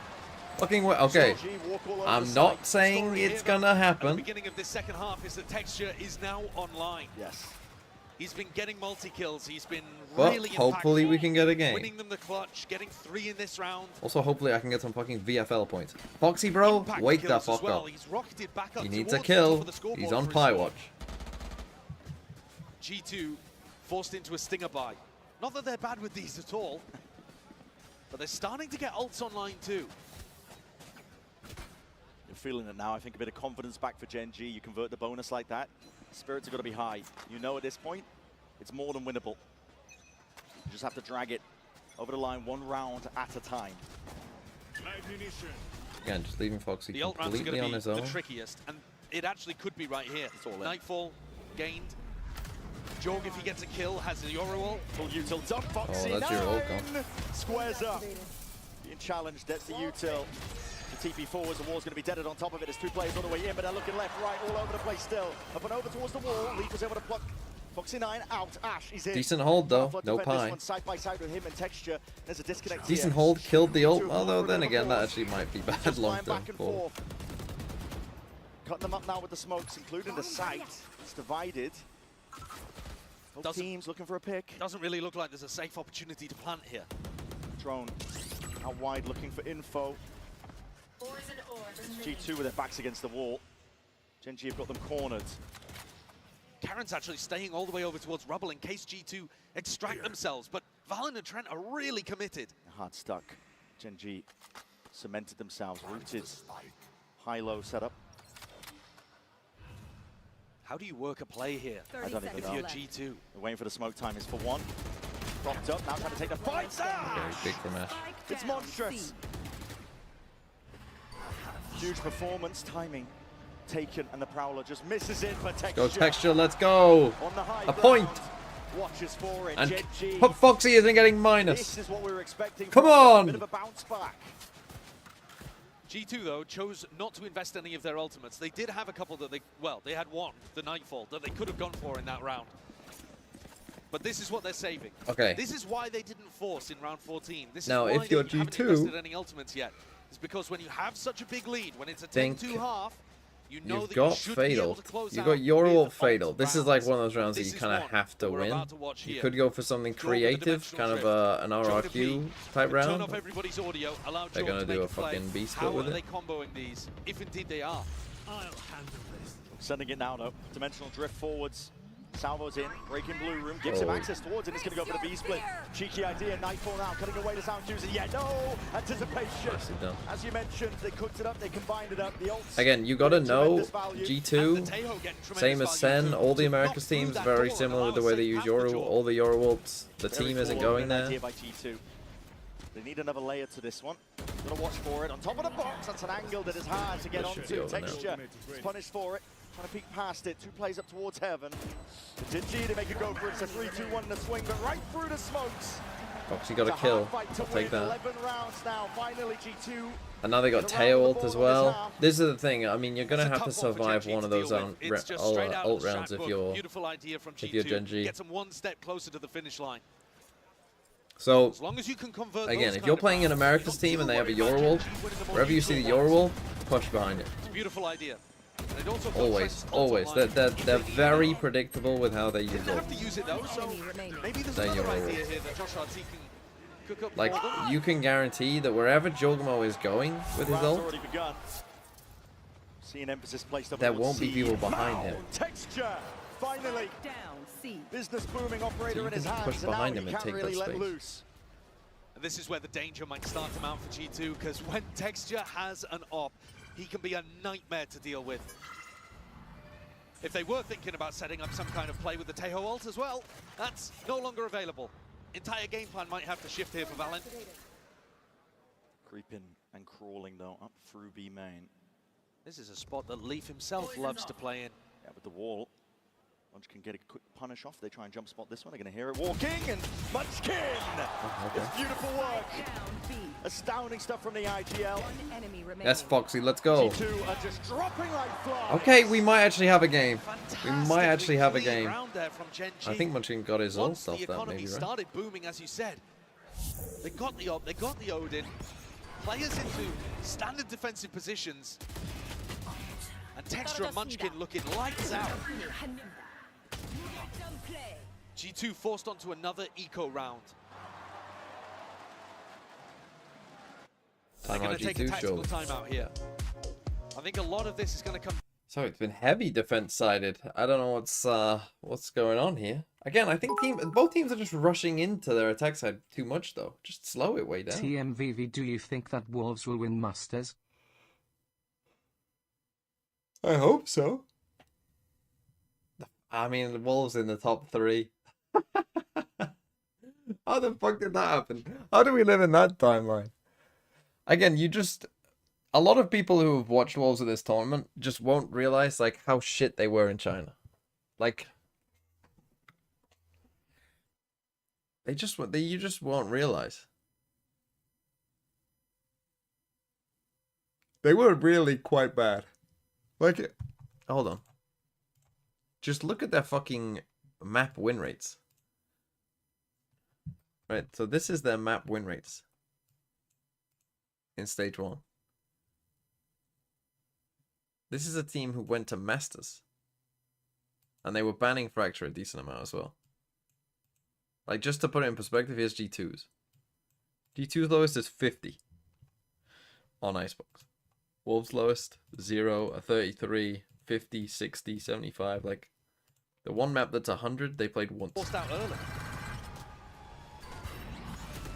Fucking okay. SLG walk all over I'm the not site. saying Story it's here, gonna At the happen. beginning of this second half is that Texture is now online. Yes. He's been getting multi-kills. He's been But really hopefully impactful, we can get a game. winning them the clutch, getting 3 in this round. Also, hopefully I can get some fucking VFL points. Foxy, bro, Impact wake the kills as fuck well. up. He's rocketed back up He needs towards a the top kill. of the scoreboard He's on for his pie squad. watch. G2 forced into a stinger buy. Not that they're bad with these at all, but they're starting to get ults online too. You're feeling it now. I think a bit of confidence back for Gen G. You convert the bonus like that. Spirits are going to be high. You know at this point, it's more than winnable. You just have to drag it over the line 1 round at a time. Again, just leaving Foxy The ult rounds are completely going on to his be the own. trickiest, and it actually could be right here. It's all in. Nightfall gained. Jog, if he gets a kill, has the Yoru ult. Full util dump, Foxy. Oh, that's your ult, Con. Squares up. Being challenged, that's the util. The TP forwards, the wall's going to be deaded on top of it. There's 2 players on the way in, but they're looking left, right, all over the place still. Up and over towards the wall. Leaf was able to pluck Foxy9 out. Ash is in. Decent hold though, Flood no defend this pie. one side by side with him and Texture. There's a disconnect Decent here. hold, killed the ult. Two Although for then the again, that fourth. actually might be bad Just long flying term back and for. forth. Cutting them up now with the smokes, including the site. It's divided. Both Doesn't- teams looking for a pick. Doesn't really look like there's a safe opportunity to plant here. Drone out wide looking for info. G2 with their backs against the wall. Gen G have got them cornered. Karen's actually staying all the way over towards Rubble in case G2 extract themselves, but Valen and Trent are really committed. Hard stuck. Gen G cemented themselves, rooted. High-low setup. How do you work a play here I don't even if know. you're G2? They're waiting for the smoke time is for 1. Propped up, now trying to take the fight. Very big from Ash. It's monstrous. Huge performance, timing taken, and the Prowler just misses in for Texture. Go Texture, let's go. On the high A point. ground. Watches for it. And Gen G. Foxy isn't getting This minus. is what we were expecting. Come from them. on. A bit of a bounce back. G2 though chose not to invest any of their ultimates. They did have a couple that they had one, the Nightfall, that they could have gone for in that round. But this is what they're saving. Okay. This is why they didn't force in round 14. This Now, is why if you're they haven't G2, invested any ultimates yet. It's because when you have such a big lead, when it's a 10-2 half, you know You've that got you should be able Fatal. to close You've out got your with ult Fatal. ult This is like rounds. one of those rounds that This you is kind of one have to we're win. about to watch You here. could go for something Jordan, the creative, dimensional kind of drift. an Jordan RRQ P, type turn round. off everybody's audio, allow They're Jordan gonna to do make a a play. fucking beast How with are it. they comboing these, if indeed they are? Sending it now though. Dimensional drift forwards. Salvo's in, breaking blue room, gives him Oh. access towards it. He's going to go for the B-split. Cheeky idea, Nightfall now, cutting away the sound cues. Yeah, no! Anticipation. Nicely done. As you mentioned, they cooked it up, they combined it up. The ults. Again, you gotta getting know tremendous value. G2, And the Tejo getting tremendous same as value SEN, too. all the To Americas knock through teams that very door and similar with the allow way a they safe use path Yoru, for all the Yoru ults. The Very team isn't cool going opening there. idea by G2. They need another layer to this one. Gonna watch for it. On top of the box, that's an angle that is hard to get That should be onto. over now. Texture is punished for it. Trying to peek past it. 2 plays up towards heaven. Gen G to make a go for it. It's a 3-2-1 in the swing, but right through the smokes. Foxy got a It's kill. hard fight to I'll take win. that. 11 rounds now. Finally, G2. And now they got Get around Tail with the ult as ball on his well. half. This is the thing. I mean, you're gonna It's a have to tough one for survive Gen G one to of those deal with. It's just straight out of ult the rounds strat if book. you're Beautiful idea from G2. Gen G. Gets them one step closer to the finish line. So, As long as you can convert again, those if kind you're of playing an rounds, America's not team too and they have a worried about Eurowolf, GG winning the more wherever you see the neutral ones. Eurowolf, push behind it. It's a beautiful idea. And it also got Always, Trent's thoughts always. online. They're very predictable with how they use Didn't have it. to use it though, so Enemy remaining. maybe there's Then another you're idea here that Josh RT can cook up Like, for them. you can guarantee that wherever Jogmo is going with his Round's ult, already begun. Seeing emphasis placed on there the won't be C. people behind him. Texture, finally. Down C. Business booming operator So you in his can hands, push and now behind he him and can't take that really let space. loose. And this is where the danger might start to mount for G2, because when Texture has an op, he can be a nightmare to deal with. If they were thinking about setting up some kind of play with the Teho ult as well, that's no longer available. Entire game plan might have to shift here for Valent. Creeping and crawling though up through B main. This is a spot that Leaf himself loves to play in. Yeah, with the wall. Munch can get a quick punish off. They try and jump spot this one. They're going to hear it walking, and Munchkin! It's beautiful work. Down B. Astounding stuff from the IGL. One enemy remaining. That's Foxy, let's go. G2 are just dropping like flies. Okay, we might actually have a game. We Fantastically might actually have a clean game. round there from Gen G. I think Munchkin got his ult Once the off that economy maybe, right? started booming, as you said, they got the op, they got the Odin, players into standard defensive positions, and Texture and Munchkin looking lights out. G2 forced onto another eco round. They're going Timeout to take a G2 tactical show. timeout here. I think a lot of this is going to come. So it's been heavy defense sided. I don't know what's going on here. Again, I think both teams are just rushing into their attack side too much though. Just slow it way down. TMVV, do you think that Wolves will win Masters? I hope so. I mean, the Wolves in the top 3. How the fuck did that happen? How do we live in that timeline? Again, a lot of people who have watched Wolves at this tournament just won't realize like how shit they were in China. Like, you just won't realize. They were really quite bad. Like, hold on. Just look at their fucking map win rates. Right, so this is their map win rates in stage 1. This is a team who went to Masters. And they were banning Fracture a decent amount as well. Like, just to put it in perspective, here's G2's. G2's lowest is 50 on Icebox. Wolves lowest, 0, a 33, 50, 60, 75. Like, the one map that's 100, they played once. Forced out early.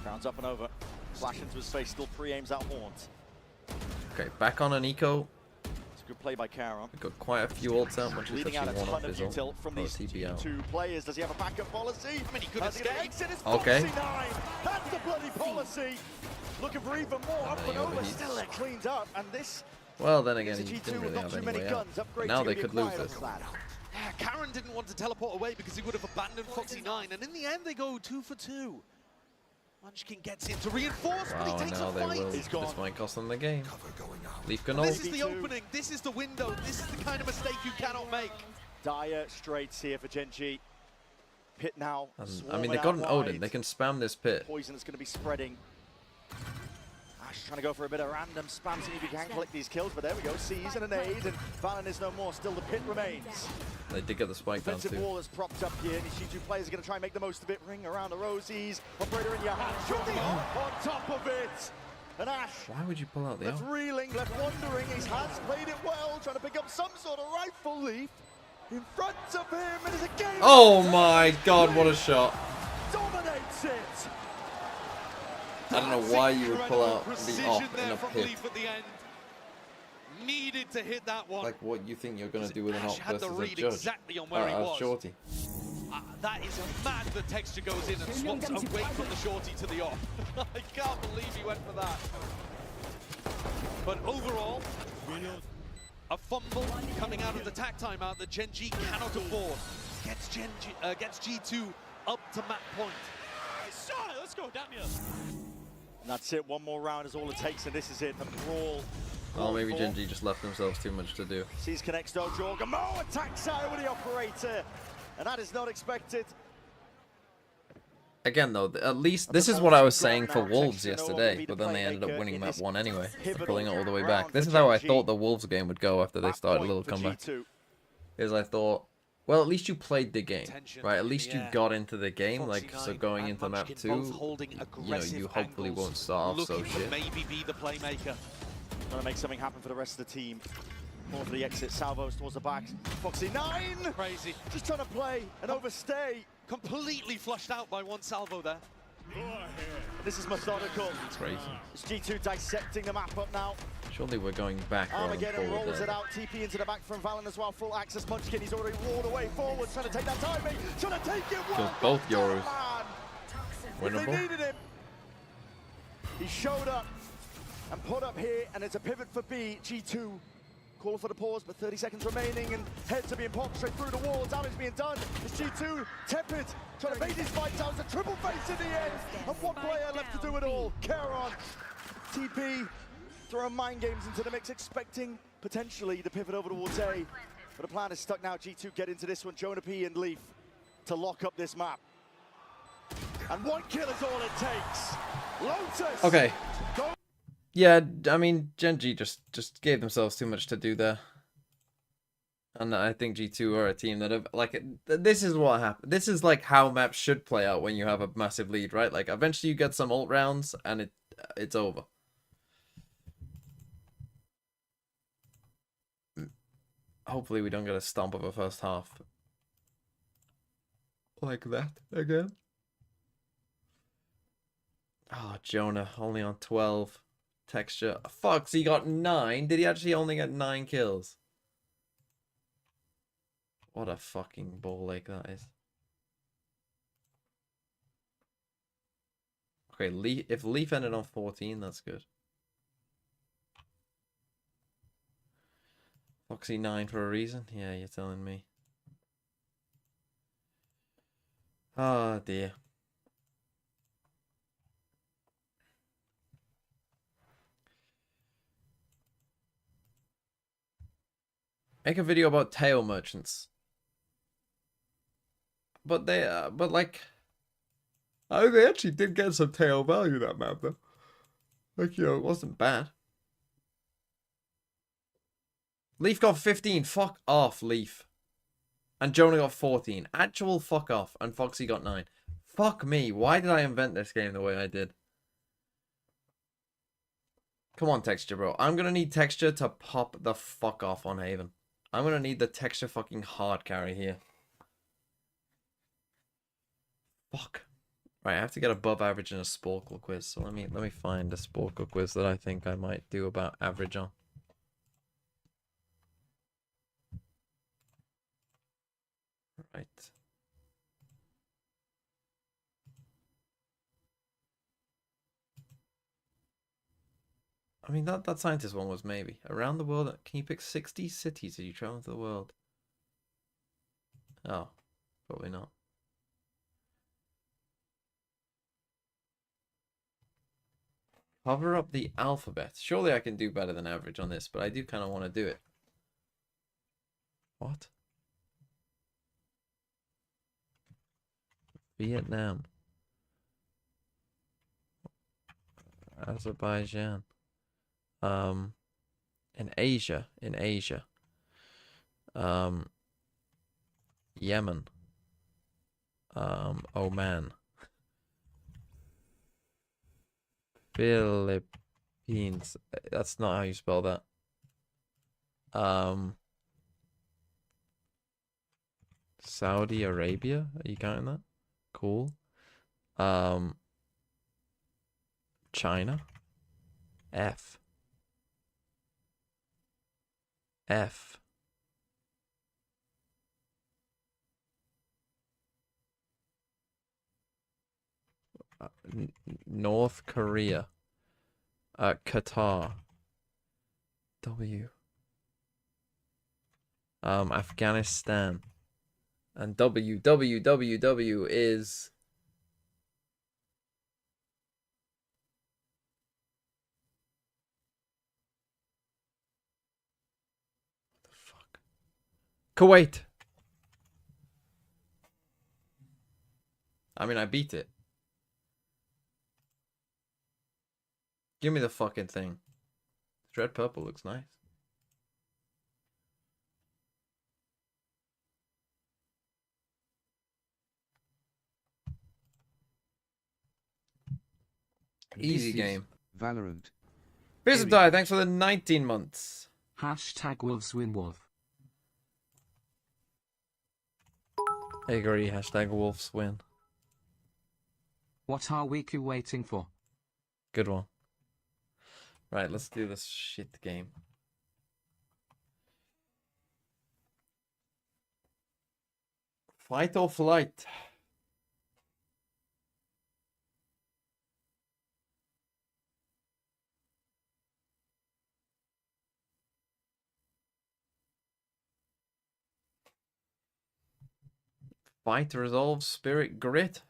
Rounds up and over. Flash into his face, still pre-aims out Haunt. Okay, back on an eco. It's a good play by Kara. We got quite a few ults out, which is Leading out actually a one off ton of his util ult. from Oh, these TP out. two players. Does he have a backup policy? I mean, he could How's he gonna escape. exit? It's Okay. Foxy 9. That's the bloody policy. Looking for even more. Up and over. overheats. Still they're cleaned up. And this Well, then is again, a he G2 didn't with really not have too any many way out. guns. But Upgrades now to they be could lose acquired this. on that. Yeah, Karen didn't want to teleport away because he would have abandoned Foxy 9, and in the end they go 2 for 2. Munchkin gets in to reinforce, but Wow, he and takes now a they fight. will. He's gone. This might cost them the game. Leaf can This ult. is the B2. opening, this is the window, this is the kind of mistake you cannot make. Dire straights here for Gen G. Pit now. And, I swarming mean, they out got an Odin. wide. They can spam this pit. Poison is going to be spreading. Ash trying to go for a bit of random spam, see if he can collect these kills, but there we go. Sees and a nade, and Valen is no more. Still the pit remains. They did get the spike down Defensive too. wall is propped up here. These G2 players are going to try and make the most of it. Ring around the rosies. Operator in your hand. Shot on top of it. And Ash Why would you pull out the left ult? reeling, left wandering. His hands played it well, trying to pick up some sort of rifle leaf. In front of him, it is a game. Oh my god, what a shot. Dominates it. I don't know why you would pull out the Precision off in there a from pit. Leaf at the end. Needed to hit that one. Like what you think you're going to do with an Ash off had versus the a read judge. exactly on where he was. Shorty. That is a mad the Texture goes in and swaps away from the shorty to the off. I can't believe he went for that. But overall, a fumble coming out of the tack timeout that Gen G cannot afford. Gets G2 up to map point. Let's go, damn you. And that's it. One more round is all it takes, and this is it. The brawl. Oh, maybe Gen G just left themselves too much to do. Sees connects Dojo. Gamo attacks out with the operator. And that is not expected. Again, though, at least this is what I was saying for Wolves yesterday, but then they ended up winning map 1 anyway, pulling it all the way back. This is how I thought the Wolves game would go after they started a little comeback. Because I thought, well, at least you played the game, right? At least you got into the game, like, so going into map 2, you know, you hopefully won't start off so shit. Maybe be the playmaker. Trying to make something happen for the rest of the team. More for the exit, Salvos towards the back. Foxy 9! Crazy. Just trying to play and overstay. Completely flushed out by one salvo there. This is methodical. It's crazy. It's G2 dissecting the map up now. Surely we're going back rather than Armageddon forward rolls it there. out. TP into the back from Valen as well. Full access Munchkin. He's already roared away forward, trying to take that timing. Trying to take it. Kills both Euros. If they Winnable. needed him. He showed up and put up here, and it's a pivot for B. G2 call for the pause, but 30 seconds remaining, and heads are being popped straight through the wall. Damage being done. It's G2 tepid, trying to bait his fight down. It's a triple face in the end, and one player left to do it all. Charon, TP, throwing mind games into the mix, expecting potentially the pivot over towards A. But the plan is stuck now. G2 get into this one. Jonah P and Leaf to lock up this map. And one kill is all it takes. Lotus. Okay. Yeah, I mean, GENG just gave themselves too much to do there. And I think G2 are a team that have, like, this is what happened. This is, like, how maps should play out when you have a massive lead, right? Like, eventually you get some ult rounds, and it's over. Hopefully we don't get a stomp of a first half. Like that again. Oh, Jonah, only on 12. Texture. Fuck, so he got 9? Did he actually only get 9 kills? What a fucking ball like that is. Okay, if Leaf ended on 14, that's good. Foxy 9 for a reason? Yeah, you're telling me. Oh dear. Make a video about tail merchants. But they, like, oh, they actually did get some tail value that map though. Like, you know, it wasn't bad. Leaf got 15. Fuck off, Leaf. And Jonah got 14. Actual fuck off. And Foxy got 9. Fuck me. Why did I invent this game the way I did? Come on, Texture, bro. I'm gonna need Texture to pop the fuck off on Haven. I'm gonna need the Texture fucking hard carry here. Fuck. Right, I have to get above average in a Sporkle quiz. So let me find a Sporkle quiz that I think I might do about average on. Right. I mean, that scientist one was maybe. Around the world, can you pick 60 cities as you travel to the world? Oh, probably not. Cover up the alphabet. Surely I can do better than average on this, but I do kind of want to do it. What? Vietnam. Azerbaijan. In Asia. Yemen. Oman. Philippines. That's not how you spell that. Saudi Arabia. Are you counting that? Cool. China. F. North Korea. Qatar. W. Afghanistan. And W is what the fuck? Kuwait. I mean, I beat it. Give me the fucking thing. Red purple looks nice. Easy game. Valorant. Fearsome Die, thanks for the 19 months. Hashtag wolves win wolf. I agree. Hashtag wolves win. What are we waiting for? Good one. Right, let's do this shit game. Fight or flight? Fight, resolve, spirit, grit.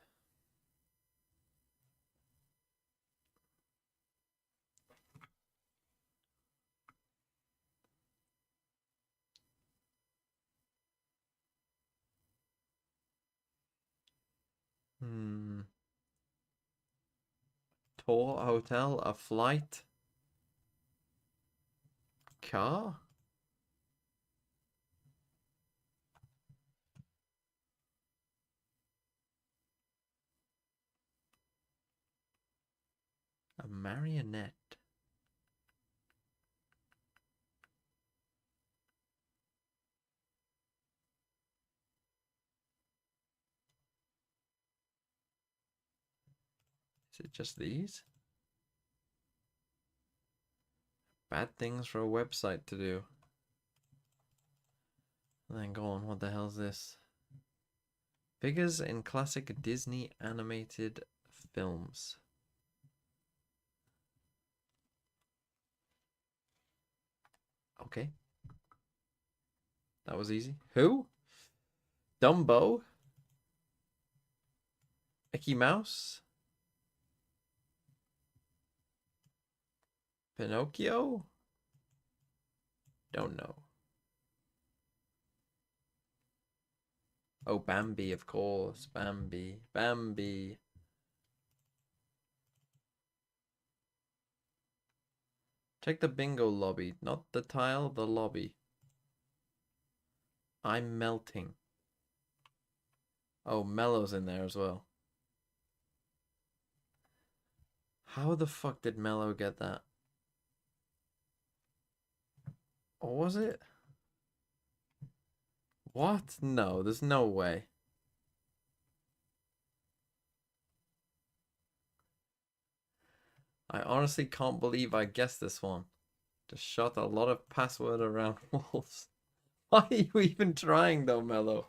Tour, a hotel, a flight, car. A marionette. Is it just these? Bad things for a website to do. And then go on, what the hell's this? Figures in classic Disney animated films. Okay. That was easy. Who? Dumbo? Mickey Mouse? Pinocchio? Don't know. Oh, Bambi, of course. Bambi. Bambi. Check the bingo lobby. Not the tile, the lobby. I'm melting. Oh, Mello's in there as well. How the fuck did Mello get that? Or was it? What? No, there's no way. I honestly can't believe I guessed this one. Just shot a lot of password around walls. Why are you even trying though, Mello?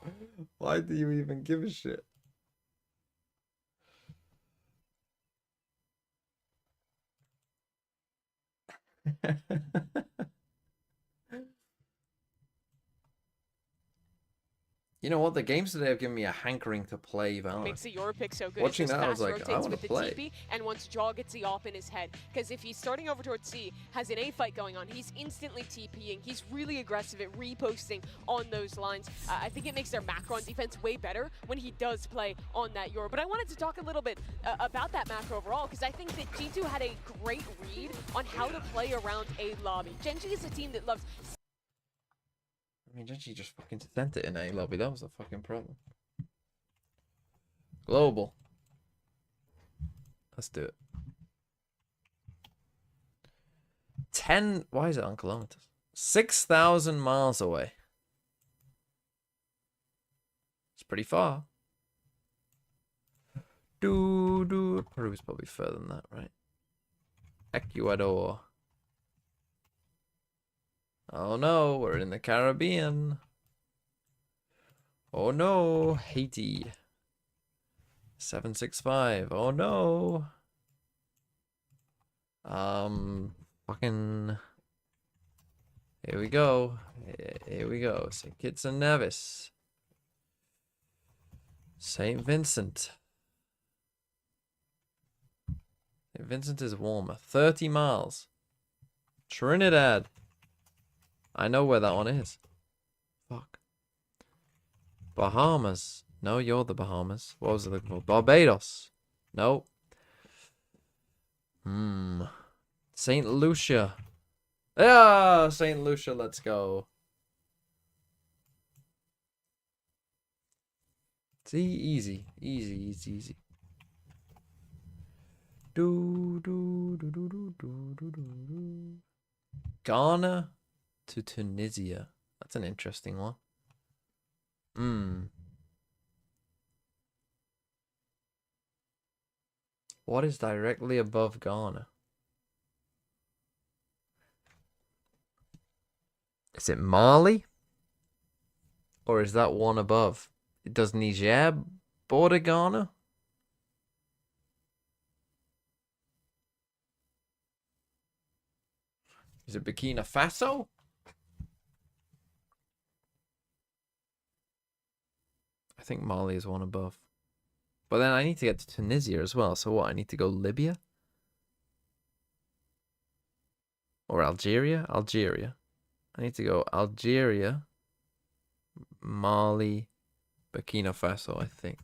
Why do you even give a shit? You know what? The games today have given me a hankering to play Valorant. Makes the Euro pick so good. Watching It's just that, I was fast like, I rotates want with to the play. TP, and once Jaw gets the op in his head, because if he's starting over towards C, has an A fight going on, he's instantly TPing. He's really aggressive at reposting on those lines. I think it makes their macro on defense way better when he does play on that Euro. But I wanted to talk a little bit about that macro overall, because I think that G2 had a great read on how to play around a lobby. GENG is a team that loves... I mean, Genji just fucking sent it in A lobby. That was the fucking problem. Global. Let's do it. 10. Why is it on kilometers? 6,000 miles away. It's pretty far. Peru's probably further than that, right? Ecuador. Oh no, we're in the Caribbean. Oh no, Haiti. 765. Oh no. Fucking. Here we go. Here we go. St. Kitts and Nevis. St. Vincent. St. Vincent is warmer. 30 miles. Trinidad. I know where that one is. Fuck. Bahamas. No, you're the Bahamas. What was it looking for? Barbados. No. St. Lucia. Ah, St. Lucia, let's go. See, easy. Easy. Ghana to Tunisia. That's an interesting one. What is directly above Ghana? Is it Mali? Or is that one above? Does Niger border Ghana? Is it Burkina Faso? I think Mali is one above. But then I need to get to Tunisia as well. So what? I need to go Libya? Or Algeria? Algeria. I need to go Algeria, Mali, Burkina Faso, I think.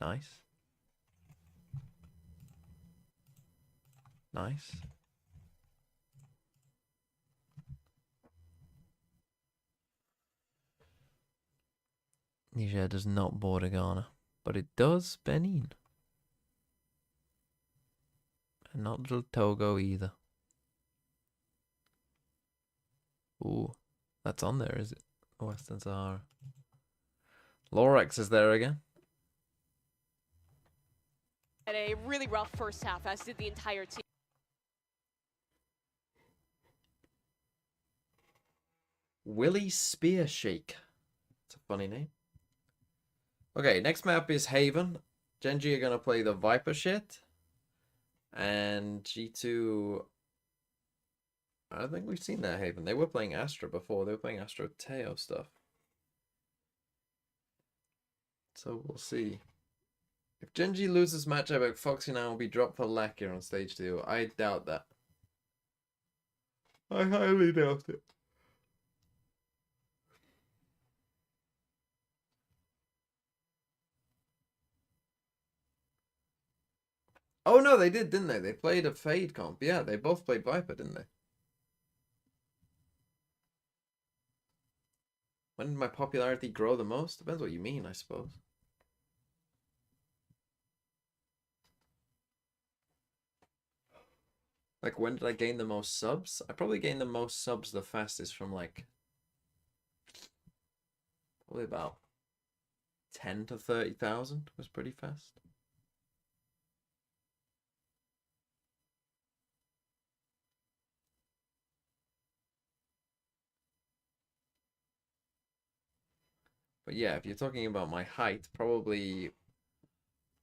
Nice. Niger does not border Ghana, but it does Benin. And not little Togo either. Ooh, that's on there, is it? Western Sahara. Lorex is there again. Had a really rough first half, as did the entire team. Willie Spearshake. It's a funny name. Okay, next map is Haven. GENG are going to play the Viper shit. And G2... I don't think we've seen that Haven. They were playing Astra before. They were playing Astra Teo stuff. So we'll see. If GENG loses match, I bet Foxy now will be dropped for Lacquer on stage 2. I doubt that. I highly doubt it. Oh no, they did, didn't they? They played a Fade comp. Yeah, they both played Viper, didn't they? When did my popularity grow the most? Depends what you mean, I suppose. Like, when did I gain the most subs? I probably gained the most subs the fastest from, like, probably about 10 to 30,000 was pretty fast. But yeah, if you're talking about my height, probably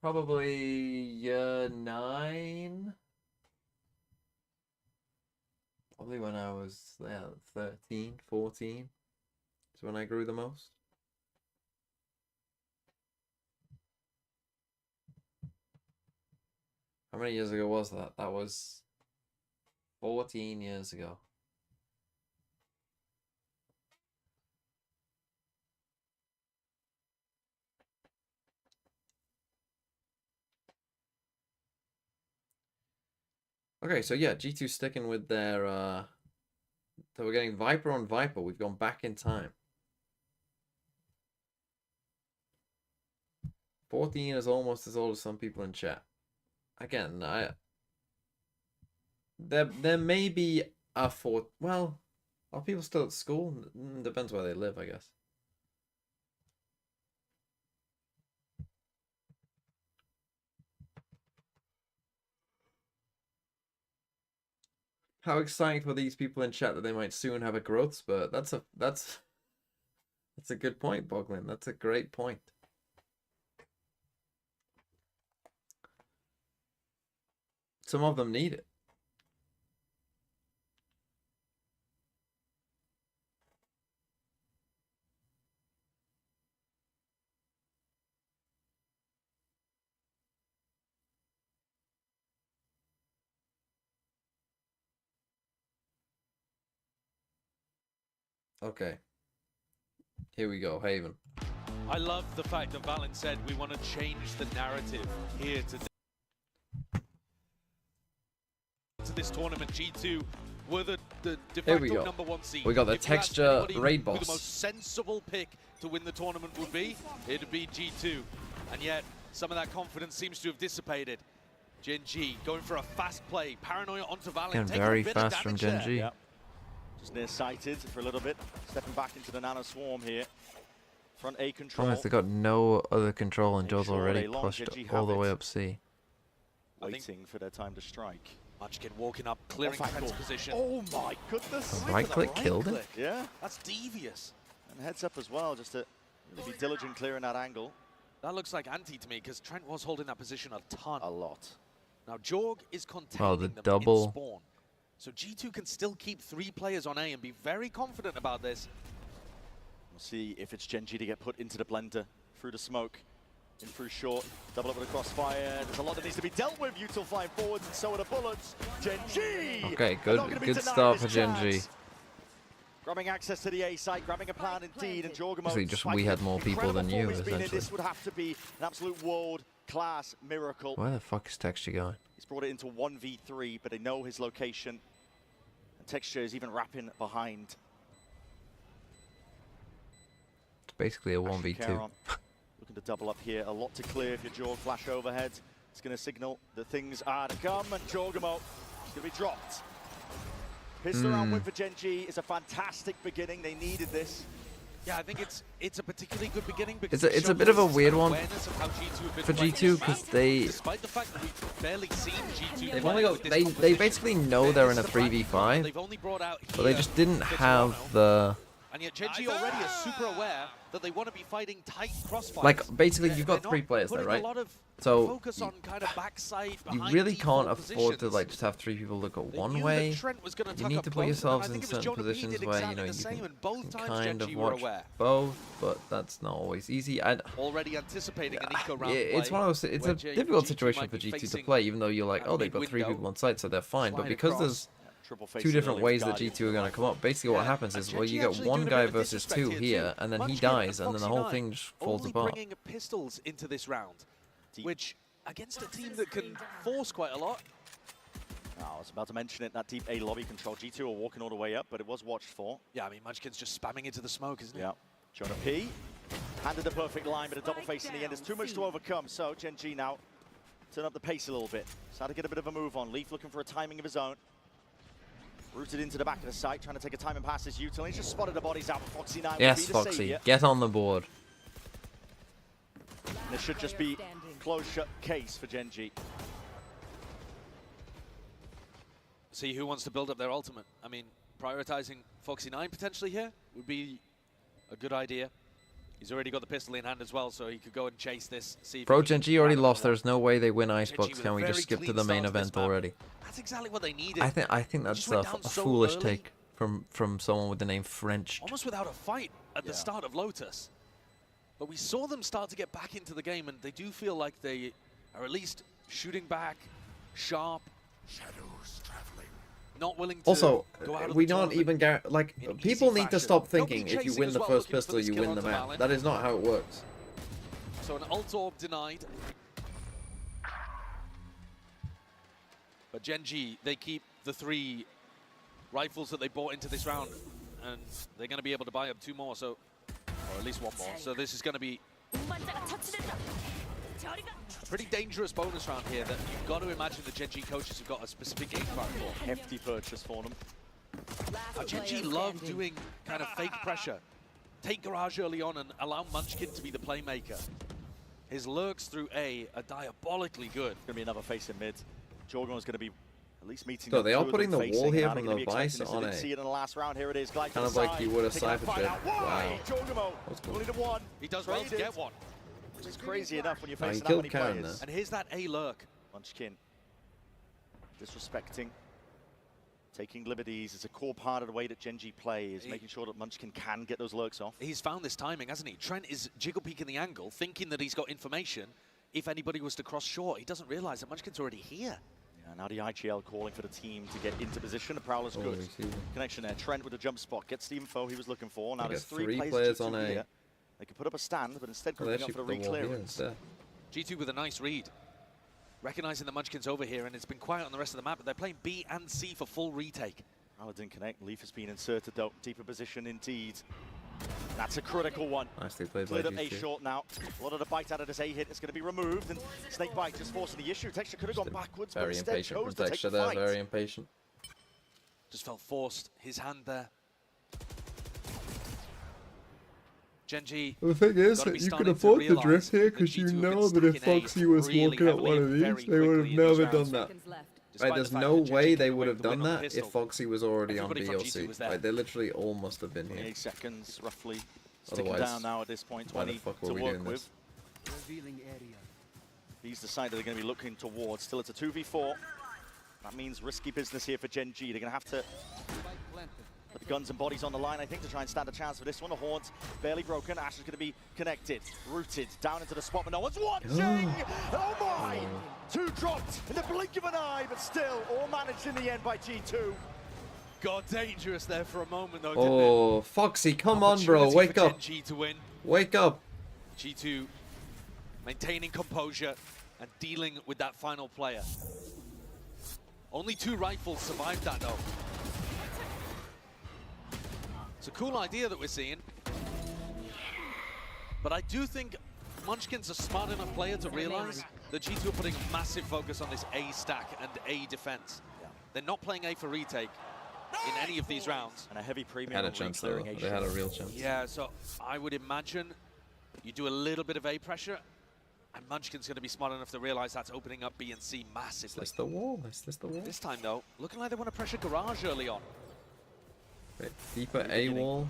year 9. Probably when I was 13, 14 is when I grew the most. How many years ago was that? That was 14 years ago. Okay, so yeah, G2 sticking with their so we're getting Viper on Viper. We've gone back in time. 14 is almost as old as some people in chat. Again, there may be a well, are people still at school? Depends where they live, I guess. How exciting for these people in chat that they might soon have a growth spurt. That's a good point, Boglin. That's a great point. Some of them need it. Okay. Here we go, Haven. I love the fact that Valen said we want to change the narrative here today. into this tournament, G2 were the de Here we facto go. #1 seed. We got the If you asked texture anybody raid who boss. the most sensible pick to win the tournament would be, it'd be G2. And yet, some of that confidence seems to have dissipated. GENG going for a fast play, paranoia onto Valen. Again, taking very a bit of fast from damage there. GENG. Yep. Just near-sighted for a little bit. Stepping back into the Nano Swarm here. Front A control. Promise, they got no other control, and Make Joe's sure already they long pushed GENG all the have way it. up C. Waiting for their time to strike. Munchkin walking up, clearing Off Trent's angle. position. Oh my goodness. A right click killed him? Yeah. That's devious. And heads up as well, just to really be diligent clearing that angle. That looks like anti to me, because Trent was holding that position a ton. A lot. Now Jorg is containing Wow, the them double. in spawn. So G2 can still keep 3 players on A and be very confident about this. We'll see if it's GENG to get put into the blender through the smoke. In through short, double up with a crossfire. There's a lot that needs to be dealt with. Util flying forwards, and so are the bullets. GENG! Okay, They're not gonna be good denied start this for GENG. chance. Grabbing access to the A site, grabbing a plan indeed, and Jorgamo. Actually, just we had more people than you, essentially. This would have to be an absolute world-class miracle. Where the fuck is Texture going? He's brought it into 1v3, but they know his location. And Texture is even wrapping behind. It's basically a Ashley 1v2. Caron looking to double up here. A lot to clear if your Jorg flash overhead. It's going to signal that things are to come, and Jorgamo is going to be dropped. Pistol round win for GENG is a fantastic beginning. They needed this. Yeah, I think it's a particularly good beginning because It's a bit of a showcases weird an one awareness of how G2 have been for playing G2 this because map, they despite the fact that we've barely seen G2 they've play only got with this they composition, basically know they're in a fairness to the fact 3v5, they've only brought out but they here just didn't for have Toronto, the and yet GENG already is super aware that they want to be fighting tight crossfires. like basically They're- you've got they're 3 not players there, putting right? A lot of So focus on kind of backside you behind really default can't afford to positions. like just have 3 people that go They one knew that way. Trent was gonna You tuck need up to put close, and yourselves I in think it was certain Jonah B positions did where exactly you know the you same, can and both times kind of GENG were watch aware. both, but that's not always easy. Already anticipating an eco round It's play one of those. It's where a G2 difficult situation might for be G2 to facing play, even though you're like, a oh, they've got 3 mid-window, people on site, so they're fine. But slide because across. there's Triple face 2 different early ways with that Guardian. G2 are going to come up, basically what Yeah, happens is, and well, you GENG get actually one doing a guy bit of a versus 2 disrespect here, too. and then he Munchkin dies, and then the whole Foxy9 thing just falls only apart. bringing pistols into this round, Deep. which against a team that can force quite a lot. I was about to mention it, that deep A lobby control. G2 are walking all the way up, but it was watched for. Yeah, I mean, Munchkin's just spamming into the smoke, isn't it? Yeah. Jonah P. Handed the perfect line, but a double face in the end. There's too much to overcome, so GENG now turn up the pace a little bit. Started to get a bit of a move on. Leaf looking for a timing of his own. Rooted into the back of the site, trying to take a timing past his Util. He's just spotted the bodies out. Foxy9 Yes, will be the Foxy, savior. get on the board. And this should just be closed shut case for GENG. See who wants to build up their ultimate. I mean, prioritizing Foxy9 potentially here would be a good idea. He's already got the pistol in hand as well, so he could go and chase this. See if Bro, he can GENG already grab lost. another There's no way they win GENG Icebox. with Can a we just very skip to clean the main start to this event map. already? That's exactly what they needed. I think They that's just went a down so foolish early, take from someone with the name French. almost without a fight at the start of Lotus. But we saw them start to get back into the game, and they do feel like they are at least shooting back, sharp. Shadows traveling. Not willing to Also, go out of we the don't tournament even like in people easy need to fashion. stop Nobody thinking if you chasing win as the well, first looking for pistol, this you kill win the onto map. Valen. That is not how it works. So an ult orb denied. But GENG, they keep the 3 rifles that they bought into this round, and they're going to be able to buy up 2 more, so, or at least 1 more. So this is going to be a pretty dangerous bonus round here that you've got to imagine the GENG coaches have got a specific game plan for. Hefty purchase for them. Now, GENG love doing kind of fake pressure. Take Garage early on and allow Munchkin to be the playmaker. His lurks through A are diabolically good. Going to be another face in mid. Jorgon is going to be at least meeting. So they are two of putting them the facing, wall here and from they're the gonna be expecting Vice this. on They didn't A. see it in the last round. Here it is. Glide Kind to of the like side, you would a taking that Cypher fight chip. out. Why? Wow. Jorgamo That's cool. only to 1. He does well to Traded, get one. which is crazy enough when you're No, he facing that killed many Karen players. there. And here's that A lurk. Munchkin disrespecting, taking liberties. It's a core part of the way that GENG plays, making sure that Munchkin can get those lurks off. He's found this timing, hasn't he? Trent is jiggle peeking the angle, thinking that he's got information. If anybody was to cross short, he doesn't realize that Munchkin's already here. Yeah, now the IGL calling for the team to get into position. The Prowler's Oh, good. receiver. Connection there. Trent with the jump spot. Gets the info he was looking for. Now They there's got 3 three players players on A. here. They could put up a stand, but instead Well, they grouping up actually for the put the wall here re-clearance. instead. G2 with a nice read. recognizing the Munchkins over here, and it's been quiet on the rest of the map, but they're playing B and C for full retake. Oh, didn't connect. Leaf has been inserted though. Deeper position indeed. That's a critical one. Nicely played by Cleared up A G2. short now. A lot of the bite out of this A hit is going to be removed, and Snakebite just forcing the issue. Texture could have gone backwards, but Very instead impatient chose from to take Texture the there, fight. very impatient. Just felt forced. His hand there. GENG. The thing is gotta that be you can starting to afford the realise drift here that because you G2 have been know that if stuck in A Foxy was really walking at heavily one of and these, very they would have quickly in never these done rounds. that. Seconds left. Despite Right, the there's fact no that GENG way came they away would with have the win done on the that if pistol. Foxy was already on Everybody from G2 BLC. was there. Like, they literally all must have been here. 28 seconds roughly. Sticking Otherwise, down now at this point. why the 20 fuck were to we work doing with. this? Revealing area. These decided they're going to be looking towards. Still, it's a 2v4. That means risky business here for GENG. They're going to have to put the guns and bodies on the line, I think, to try and stand a chance for this one. The horns barely broken. Ash is going to be connected, rooted down into the spot, but no one's watching. Oh my! Two dropped in the blink of an eye, but still all managed in the end by G2. Got dangerous there for a moment, though, didn't it? Oh, Foxy, come on, bro. Opportunity Wake for up. GENG to win. Wake up. G2 maintaining composure and dealing with that final player. Only 2 rifles survived that, though. It's a cool idea that we're seeing. But I do think Munchkin's a smart enough player to realize that G2 are putting massive focus on this A stack and A defense. They're not playing A for retake in any of these rounds. And a heavy premium Had a on chance, though. re-clearing A They had a shot. real chance. Yeah, so I would imagine you do a little bit of A pressure, and Munchkin's going to be smart enough to realize that's opening up B and C massively. Is this the wall? Is this the wall? This time, though, looking like they want to pressure Garage early on. Bit deeper A wall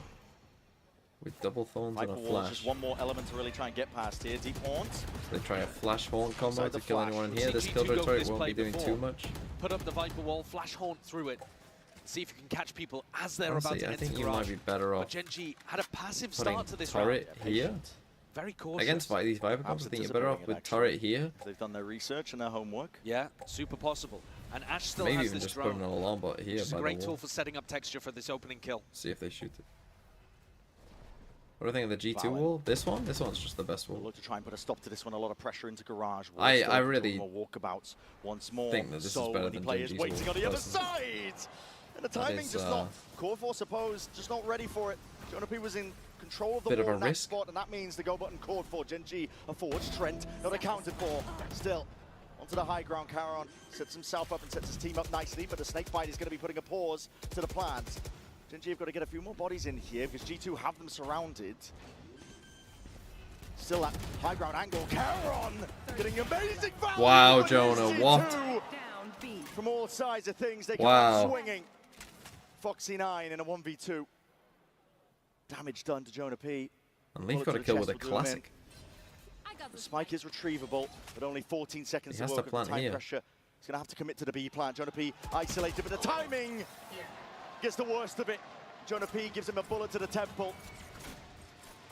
with double thorns and Viper a Wall's flash. just one more element to really try and get past here. Deep horns. They try a flash horn combo Inside to the kill flash. anyone in We've here. seen This G2 killjoy go for turret this won't play be doing before. too much. Put up the Viper Wall, flash haunt through it. See if you can catch people as they're Honestly, about to I enter think you Garage. might be better But off GENG had a passive putting start to this turret round. here. Very cautious. Against these Viper Cops, I think you're better off anticipating it, with actually. turret here. If they've done their research and their homework. Yeah, super possible. And Ash still Maybe has even this just putting drone, an alarm bot here which is a by great the tool wall. for setting up texture for this opening kill. See if they shoot it. What do I think of the G2 Valid. wall? This one? This one's just the best We'll wall. look to try and put a stop to this one. A lot of pressure into Garage. I really more walkabouts once more. think that this is so better many than players GEG's waiting wall, on the other personally. side. And the That timing is, just not. Core Force opposed, just not ready for it. Jonah P was in control of the Bit of wall a in that risk. spot, and that means the go button called for. GENG are forged. Trent not accounted for. Still onto the high ground. Caron sets himself up and sets his team up nicely, but the Snakebite is going to be putting a pause to the plans. GENG have got to get a few more bodies in here because G2 have them surrounded. Still at high ground angle. Caron getting amazing value. Wow, but Jonah, it's what? G2 Down B. from all sides of things, they come Wow. out swinging. Foxy 9 in a 1v2. Damage done to Jonah P. And Leaf Bullet got to a the kill chest with a will do him in. classic. The spike is retrievable, but only 14 seconds He to has to work with the plant time here. pressure. He's going to have to commit to the B plant. Jonah P isolated, but the timing gets the worst of it. Jonah P gives him a bullet to the temple.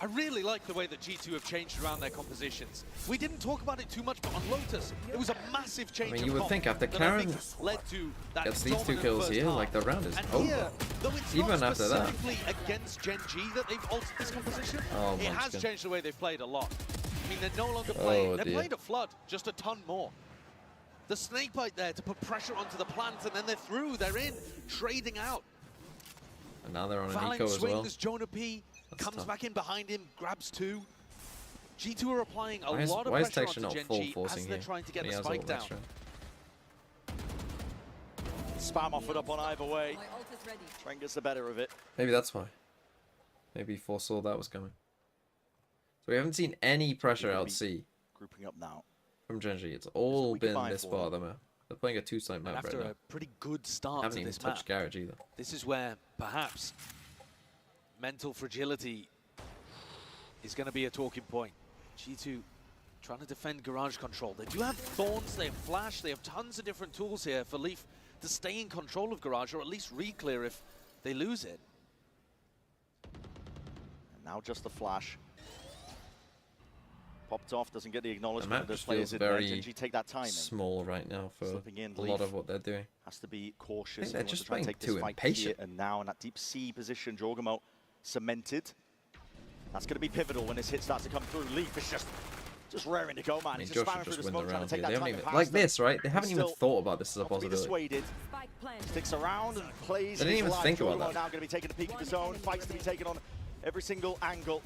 I really like the way that G2 have changed around their compositions. We didn't talk about it too much, but on Lotus, it was a massive change. I mean, of you would comp think after that I think Karen led to that gets these two dominant kills first here, half. like the round is And over. here, though it's Even not after that. specifically against GENG that they've altered this composition, Oh, it has Munchkin. changed the way they've played a lot. I mean, they're no longer playing. Oh, They're dear. playing a flood, just a ton more. The Snakebite there to put pressure onto the plant, and then they're through. They're in, trading out. And now they're on an Valen eco as well. swings, Jonah P That's comes tough. back in behind him, grabs 2. G2 are applying a Why is lot of Texture pressure not onto full GENG forcing as they're here? trying to get He the has spike ult down. extra. Spam offered up on either way. My ult is ready. Trent gets the better of it. Maybe that's why. Maybe he foresaw that was coming. So we haven't seen any pressure out C Grouping up now. from GENG. It's all we can been find this for part of them. the map. They're playing a two-site And map right after now. a pretty good start Haven't to even this map, touched Garage either. this is where perhaps mental fragility is going to be a talking point. G2 trying to defend Garage control. They do have Thorns, they have Flash, they have tons of different tools here for Leaf to stay in control of Garage, or at least re-clear if they lose it. And now just the flash. Popped off, doesn't get the The acknowledgement map of those just players feels in there. very GENG take that timing. small right now for Slipping in, a lot Leaf. of what they're doing. Has to be cautious. they're if he wants just to try and playing take this too fight impatient. here and now in that deep C position. Jorgamo cemented. That's going to be pivotal when this hit starts to come through. Leaf is just Just raring to go, man. I mean, He's just Josh firing should through just the win the smoke, trying round to here. take They that haven't time even, past like them. this, right? They haven't even Still thought about this as a not to be possibility. dissuaded. Spike planted. Sticks around and plays. They didn't his even life. think about Jordan that. now going to be taking a peek of his own. Fights to be taken on every single angle.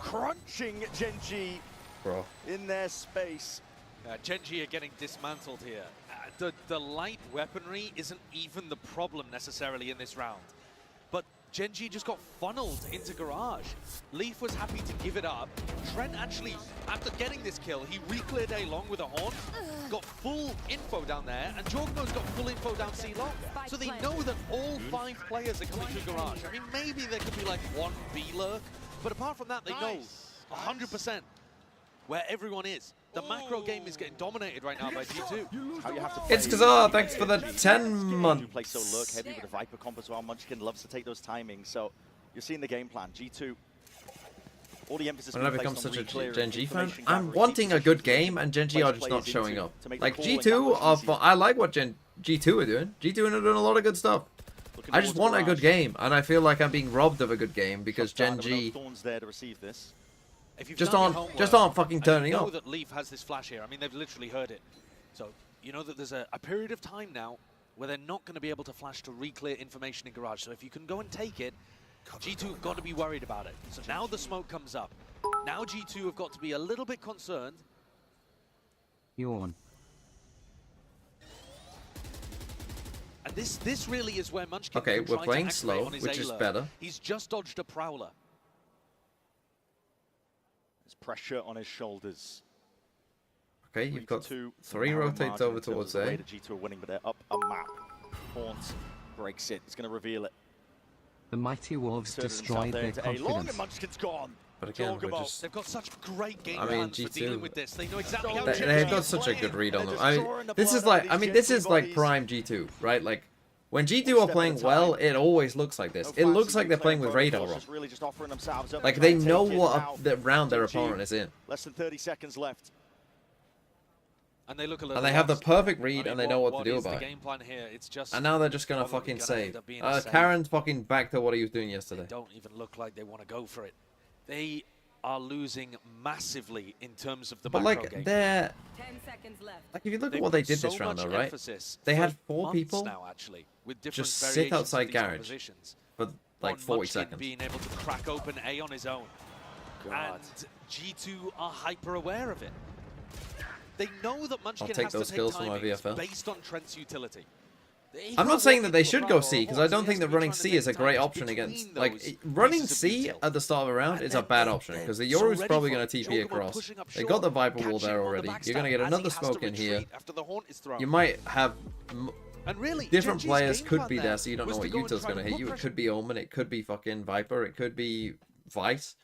Crunching GENG Bro. in their space. GENG are getting dismantled here. The light weaponry isn't even the problem necessarily in this round. But GENG just got funneled into Garage. Leaf was happy to give it up. Trent actually, after getting this kill, he re-cleared A long with a horn, got full info down there, and Jorgmo's got full info down C long. So they know that all 5 players are coming through Garage. I mean, maybe there could be like one B lurk, but apart from that, they know 100% where everyone is. The macro game is getting dominated right now by G2. How you have to play. It's Kazar, thanks for the 10 You months. play so lurk heavy with the Viper comp as well. Munchkin loves to take those timings, so you're seeing the game plan. G2, all the emphasis. When I become such a re-clearing, GENG fan, information I'm gathering, wanting a good game, and GENG are just not showing up. Like G2 are, I like what G2 are doing. G2 are doing a lot of good stuff. I just want a good game, and I feel like I'm being robbed of a good game because GENG Thorns there to receive this. If you've just done your aren't homework, fucking and turning you know up. that Leaf has this flash here. I mean, they've literally heard it. So you know that there's a period of time now where they're not going to be able to flash to re-clear information in Garage. So if you can go and take it, G2 have got to be worried about it. So now the smoke comes up. Now G2 have got to be a little bit concerned. Yawn. And this really is where Munchkin Okay, can we're try to playing activate slow, on his which is A-lurk. better. He's just dodged a Prowler. There's pressure on his shoulders. Okay, you've got 3-2. 3 Narrow rotates margin over in terms towards of the way A. that G2 are winning, but they're up a map. Horns breaks it. It's going to reveal it. The mighty wolves Inserted destroyed himself there their into A long, and confidence. Munchkin's gone. But again, we're Jorgmo. just... They've got such great game I mean, plans for dealing G2, with this. They know exactly how they've got GENG such a good read on them. They're destroying the This is blood out like, of I these mean, this GENG is like bodies. prime G2, right? Like, when G2 One are step playing at a well, time. it always looks like this. No It looks fancy like they're playing with playing radar protocols, on. just really just offering themselves up Like, to they try and know take it what now. the round their GENG, opponent is in. Less than 30 seconds left. And they look a little And they have the lost. perfect I read, mean, and they know what to do is the about it. game plan here? It's just And now they're just gonna probably fucking gonna save. end up being a save. Karen's fucking back to what he was doing They yesterday. don't even look like they want to go for it. They are losing massively in terms of the But macro like, game. they're... 10 seconds left. Like, if you look They've at what they put did so this round, much though, right? emphasis They for had 4 months people now, actually, with different just sit variations of outside these garage compositions. for like on 40 Munchkin seconds. being able to crack open A on his own. God. And G2 are hyper aware of it. They know that Munchkin take has those to skills take for my timings VFL. based on Trent's utility. He I'm can't not saying walk that they into a should Prowler go or C, a because Horn, I so don't he think has that to be running trying to C take is a great timings option against... between Like, those running pieces of C detail. at the start of a round And is a then bad option, because the Yoru's ready probably for going to it. TP Jorgmo across. pushing up They got the short, Viper wall catching there him on the already. You're going to backstab get as he another has to smoke in here. retreat after the horn is thrown. You might have... And really, different GENG's players game could plan be there, so you don't was know to what go and Utah's try going to to hit put you. It pressure. could be Omen, it could be fucking Viper, it could be Vice,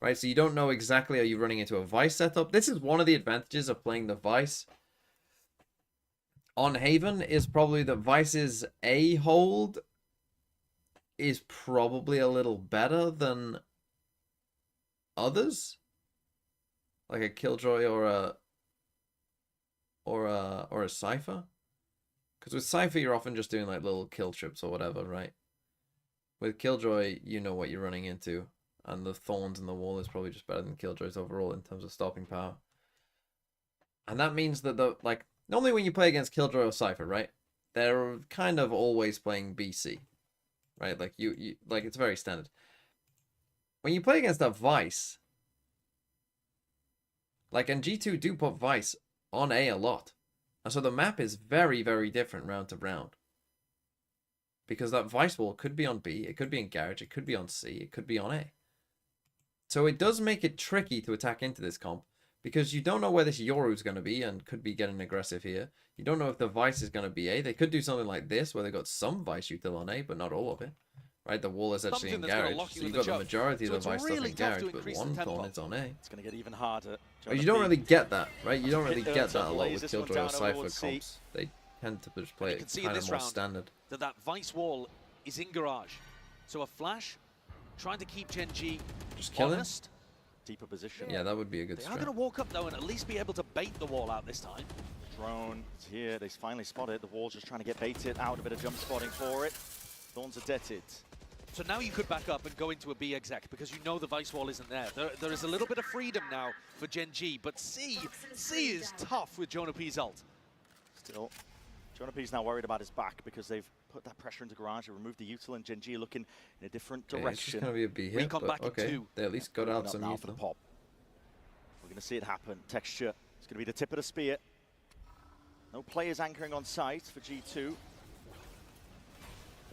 right? So you don't know exactly, are you running into a Vice setup? This is one of the advantages of playing the Vice on Haven, is probably that Vice's A hold is probably a little better than others, like a Killjoy or a Cypher. Because with Cypher, you're often just doing like little kill trips or whatever, right? With Killjoy, you know what you're running into. And the Thorns and the wall is probably just better than Killjoy's overall in terms of stopping power. And that means that normally when you play against Killjoy or Cypher, right? They're kind of always playing BC. Right? Like like it's very standard. When you play against a Vice, like, and G2 do put Vice on A a lot. And so the map is very, very different round to round. Because that Vice wall could be on B, it could be in Garage, it could be on C, it could be on A. So it does make it tricky to attack into this comp, because you don't know where this Yoru's going to be and could be getting aggressive here. You don't know if the Vice is going to be A. They could do something like this, where they got some Vice util on A, but not all of it. Right, the wall is actually Something in that's gonna Garage, lock you so in you've the got the choke. majority So of it's the Vice really stuff in tough Garage, to but increase the one tempo. Thorn is on A. It's going to get even harder. But you don't really get that, right? You don't really Hit get that a Ursa, lot lays with this one Killjoy down or Cypher towards C. comps. They tend to just play You it can see in kind of this more round standard. that Vice wall is in Garage. So a flash, trying to keep GENG Just kill him? honest. Deeper position. Yeah, that would be a good They are going to strat. walk up though and at least be able to bait the wall out this time. Drone is here. They finally spot it. The wall's just trying to get baited out. A bit of jump spotting for it. Thorns are deaded. So now you could back up and go into a B exec because you know the Vice Wall isn't there. There is a little bit of freedom now for GENG, but C is tough with Jonah P's ult. Still, Jonah P's now worried about his back because they've put that pressure into Garage and removed the util, and GENG looking in a different direction. It's just going to be a B hit, Recon but back in okay. 2. They at least got out some now for the util. pop. We're going to see it happen. Texture. It's going to be the tip of the spear. No players anchoring on site for G2.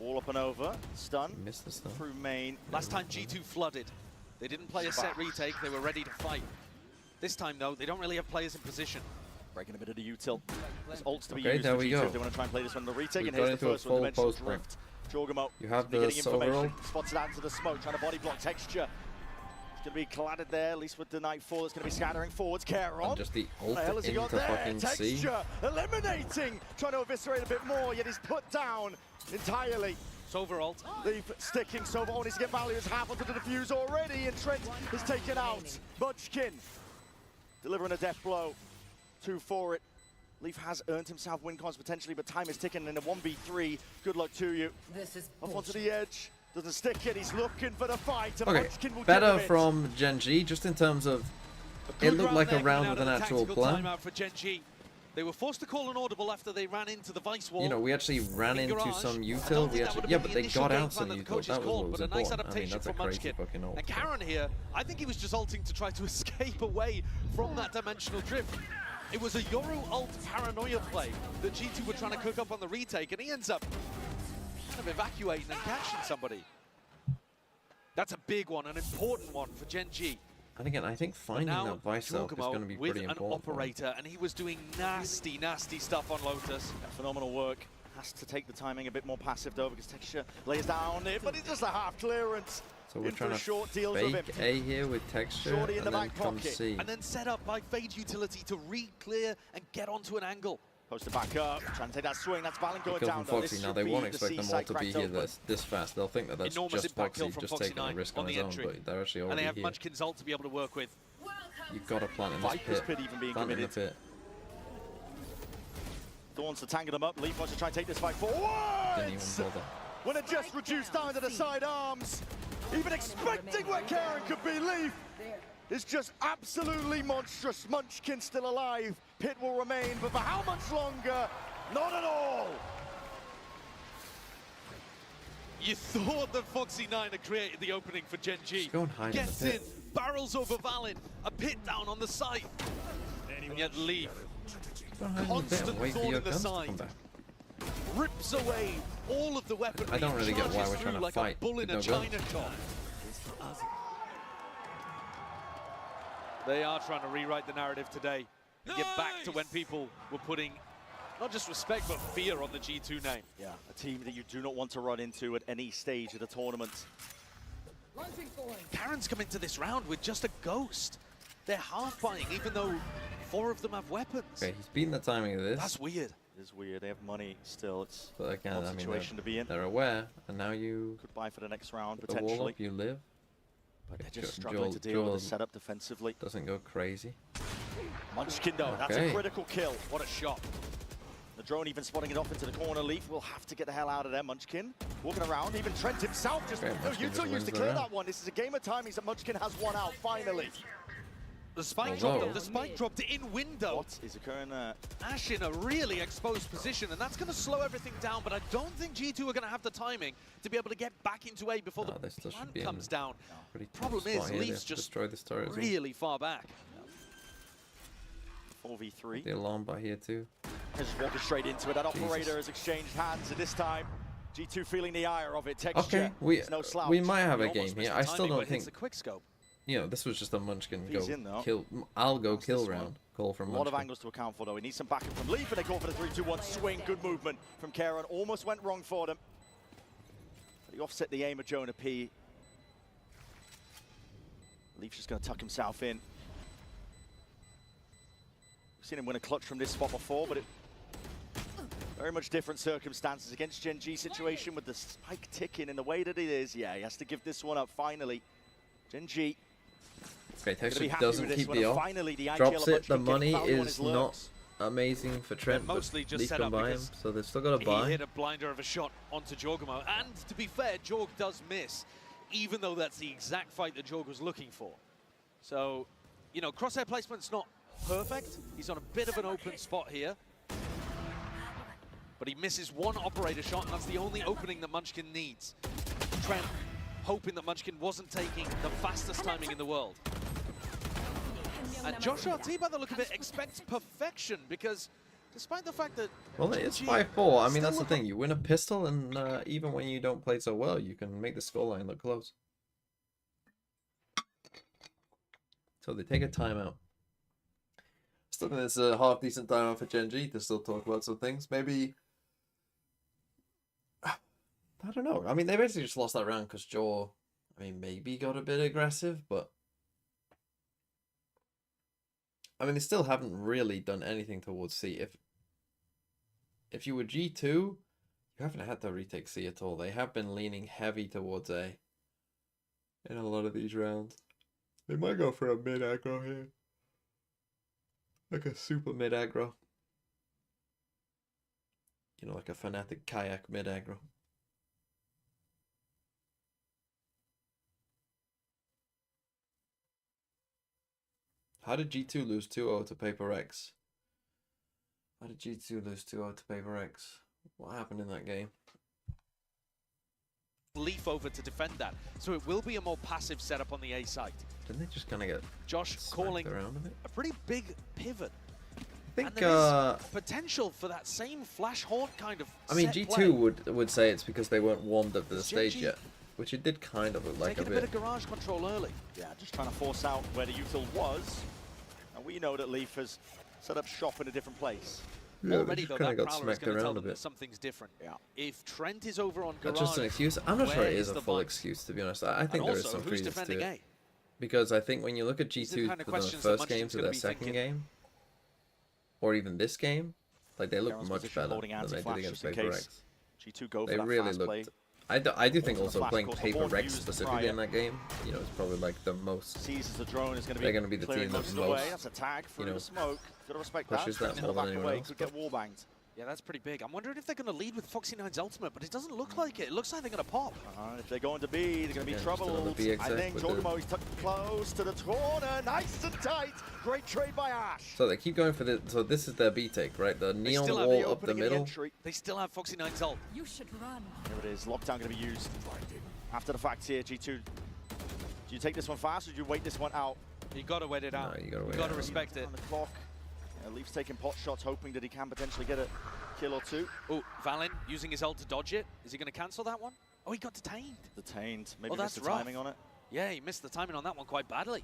All up and over. Stun. Missed the stun. Through main. Last time G2 flooded. They didn't play a set retake, they were ready to fight. This time though, they don't really have players in position. Breaking a bit of the util. There's ults to be Okay, used there for we G2 go. if they want to try and play this one in the retake. We've And got here's the into a first one, full Dimensional post plan. Drift. Jorgamo. You have getting the information. overall. Spots it out into the smoke, trying to body block Texture. It's going to be collided there, at least with the Nightfall. It's going to be scattering forwards. Caron. And just the What the hell has he ult got into there? fucking C. Texture eliminating, trying to eviscerate a bit more, yet he's put down entirely. Sova ult. Leaf sticking, Sova only to get value is half onto the defuse already, and Trent is taken out. Munchkin delivering a death blow. 2 for it. Leaf has earned himself win cons potentially, but time is ticking in a 1v3. Good luck to you. This is Off onto the edge. Doesn't stick it. He's looking for the fight. And Okay, Munchkin will better give him it. from GENG, just in terms of it looked like a round with an actual plan. Timeout for GENG. They were forced to call an audible after they ran into the Vice Wall. You know, we actually ran in into Garage. some I util. don't think We that actually, would yeah, have but been they the initial got game out plan some that the util. coaches That was called, what was but a nice important. I mean, adaptation that's a from crazy Munchkin. fucking ult. And Karon here, I think he was just ulting to try to escape away from that dimensional drift. It was a Yoru ult paranoia play that G2 were trying to cook up on the retake, and he ends up kind of evacuating and catching somebody. That's a big one, an important one for GENG. And again, I think finding that Vice ult is going to be with pretty an important. operator, and he was doing nasty, nasty stuff on Lotus. Yeah, phenomenal work. Has to take the timing a bit more passive though, because Texture lays down it, but it's just a half clearance. So we're in for trying the to short deals with him. fake A here with Texture, Shorty in and the then back come pocket. C. And then set up by Fade Utility to re-clear and get onto an angle. Post to back up, trying to take that swing. That's Valen going Kill down from though. Foxy. This Now should they be won't the expect them all C-side to be cracked here open. this fast. They'll think that that's Enormous just impact Foxy kill from just Foxy taking a 9 risk on on the his own, entry. but they're actually And already they have here. Munchkin's ult to be able to work with. You've got to plant in this Viper's pit. pit even being Plant in the committed. pit. Thorns to tangle them up. Leaf wants to try and take this fight forward. Didn't even bother. When it just reduced down to the side arms. Even expecting where Karon could be. Leaf is just absolutely monstrous. Munchkin still alive. Pit will remain, but for how much longer? Not at all. You thought that Foxy 9 had created the opening for GENG. Just go and hide in the Gets pit. in, barrels over Valid, a pit down on the side. And yet Leaf, Go and hide in the pit constant and wait for thorn your in the guns to side. come back. rips away all of the weaponry. I don't really get why charges we're trying through to like fight a bull with in a no china guns. shop. They are trying to rewrite the narrative today and get back to when people were putting not just respect but fear on the G2 name. Yeah, a team that you do not want to run into at any stage of the tournament. Karen's come into this round with just a ghost. They're half buying even though 4 of them have weapons. Okay, he's beaten the timing of this. That's weird. It is weird. They have money still. It's But again, odd I mean, situation to be in. they're aware, and now you Could buy for the next round put the wall potentially. up, you live. But they're Jo- just struggling to Joel- deal with Joel the setup defensively. Doesn't go crazy. Munchkin though, that's a Okay. critical kill. What a shot. The drone even spotting it off into the corner. Leaf will have to get the hell out of there. Munchkin walking around. Even Trent himself just... Okay, no, Munchkin Yuto just used wins to the clear round. that one. This is a game of timings that Munchkin has one out, finally. The spike Although- dropped, the spike dropped in window. What is occurring there? Ash in a really exposed position, and that's going to slow everything down, but I don't think G2 are going to have the timing to be able to get back into A before No, the they still plant should be in comes down. Pretty tough Problem spot is, here. They Leaf's have to just destroy this turret as well. really far back. 4v3. The alarm by here too. Just walking straight into it. That operator Jesus. has exchanged hands, and this time G2 feeling the ire of it. Texture. Okay, we It's no slouch. we might have a He almost game missed here. the I still timing, don't but hits think the quick scope. you know this was just a Munchkin He's go in, though. kill. I'll go That's kill this one. round. Call from A lot of Munchkin. angles to account for, though. He needs some backing from Leaf, and they go for the 3-2-1 swing. Good movement from Karon. Almost went wrong for them. But he offset the aim of Jonah P. Leaf's just going to tuck himself in. We've seen him win a clutch from this spot before, but it very much different circumstances against GENG situation with the spike ticking in the way that it is. Yeah, he has to give this one up finally. GENG. Okay, Gonna be Texture happy doesn't with this keep one, the and off. finally the Drops IGL it. The Munchkin getting money value on is his not lurks. amazing for Trent, but mostly just Leaf set can up buy him, because so they've still got to he buy. hit a blinder of a shot onto Jorgamo, and to be fair, Jorg does miss, even though that's the exact fight that Jorg was looking for. So, you know, crosshair placement's not perfect. He's on a bit of an open spot here. But he misses one operator shot, and that's the only opening that Munchkin needs. Trent hoping that Munchkin wasn't taking the fastest timing in the world. And Josh RT, by the look of it, expects perfection, because despite the fact that... Well, it's 5-4. I mean, that's the thing. You win a pistol, and even when you don't play so well, you can make the scoreline look close. So they take a timeout. Still think it's a half-decent timeout for GENG to still talk about some things. Maybe... I don't know. I mean, they basically just lost that round because Jaw, I mean, maybe got a bit aggressive, but... I mean, they still haven't really done anything towards C. If you were G2, you haven't had to retake C at all. They have been leaning heavy towards A in a lot of these rounds. They might go for a mid-aggro here. Like a super mid-aggro. You know, like a Fnatic kayak mid-aggro. How did G2 lose 2-0 to Paper X? How did G2 lose 2-0 to Paper X? What happened in that game? Leaf over to defend that, so it will be a more passive setup on the A side. Didn't they just kind of get Josh calling around a bit? A pretty big pivot. I think and there is potential for that same Flash Haunt kind of I mean, set G2 play. would say it's because they weren't warmed up to the stage GENG yet, which it did kind of look like taking a bit of garage control early. Yeah, just trying to force out where the util was. And we know that Leaf has set up shop in a different place. Yeah, Already, though, that got Prowler is smacked going to tell around a them that bit. something's different. Yeah. If Trent is over on garage, That's just an excuse. I'm not sure where it is a the full vibe? excuse, to be honest. I think And there is also, some who's credence to defending it. A? Because I think when you look at These are the G2 kind of for their questions that first game Munchkin's to gonna their be second thinking. game, or even this game, like they look Karen's much position better holding than they did anti-flash against just in Paper case. X. G2 go for They that really fast play. looked... I do think Also also the playing flash, of course, the Paper Horn Rex used specifically prior. in that game, you know, is probably like the most... Sees as the drone is going to be They're gonna be the clearing team that most of the way. most, That's a tag through you know, the smoke. Got to respect pushes that. that Trent in the more back than anyone away, else, could but- get wallbanged. Yeah, that's pretty big. I'm wondering if they're going to lead with Foxy9's ultimate, but it doesn't look like it. It looks like they're going to pop. If they're going to be, they're going to be Yeah, just another troubled. B I exec think with the- Jorgamo is tucked close to the corner. Nice and tight. Great trade by Ash. So they keep going for the... So this is their B take, right? The They neon still have wall the up the opening in middle. entry. They still have Foxy9's ult. You should run. Here it is. Lockdown going to be used. After the fact here, G2. Do you take this one fast or do you wait this one out? You got to wait it out. No, you gotta wait got to out. respect it. On the clock. Leaf's taking pot shots, hoping that he can potentially get a kill or two. Oh, Valen using his ult to dodge it. Is he going to cancel that one? Oh, he got detained. Detained. Maybe Oh, missed that's the rough. timing on it. Yeah, he missed the timing on that one quite badly.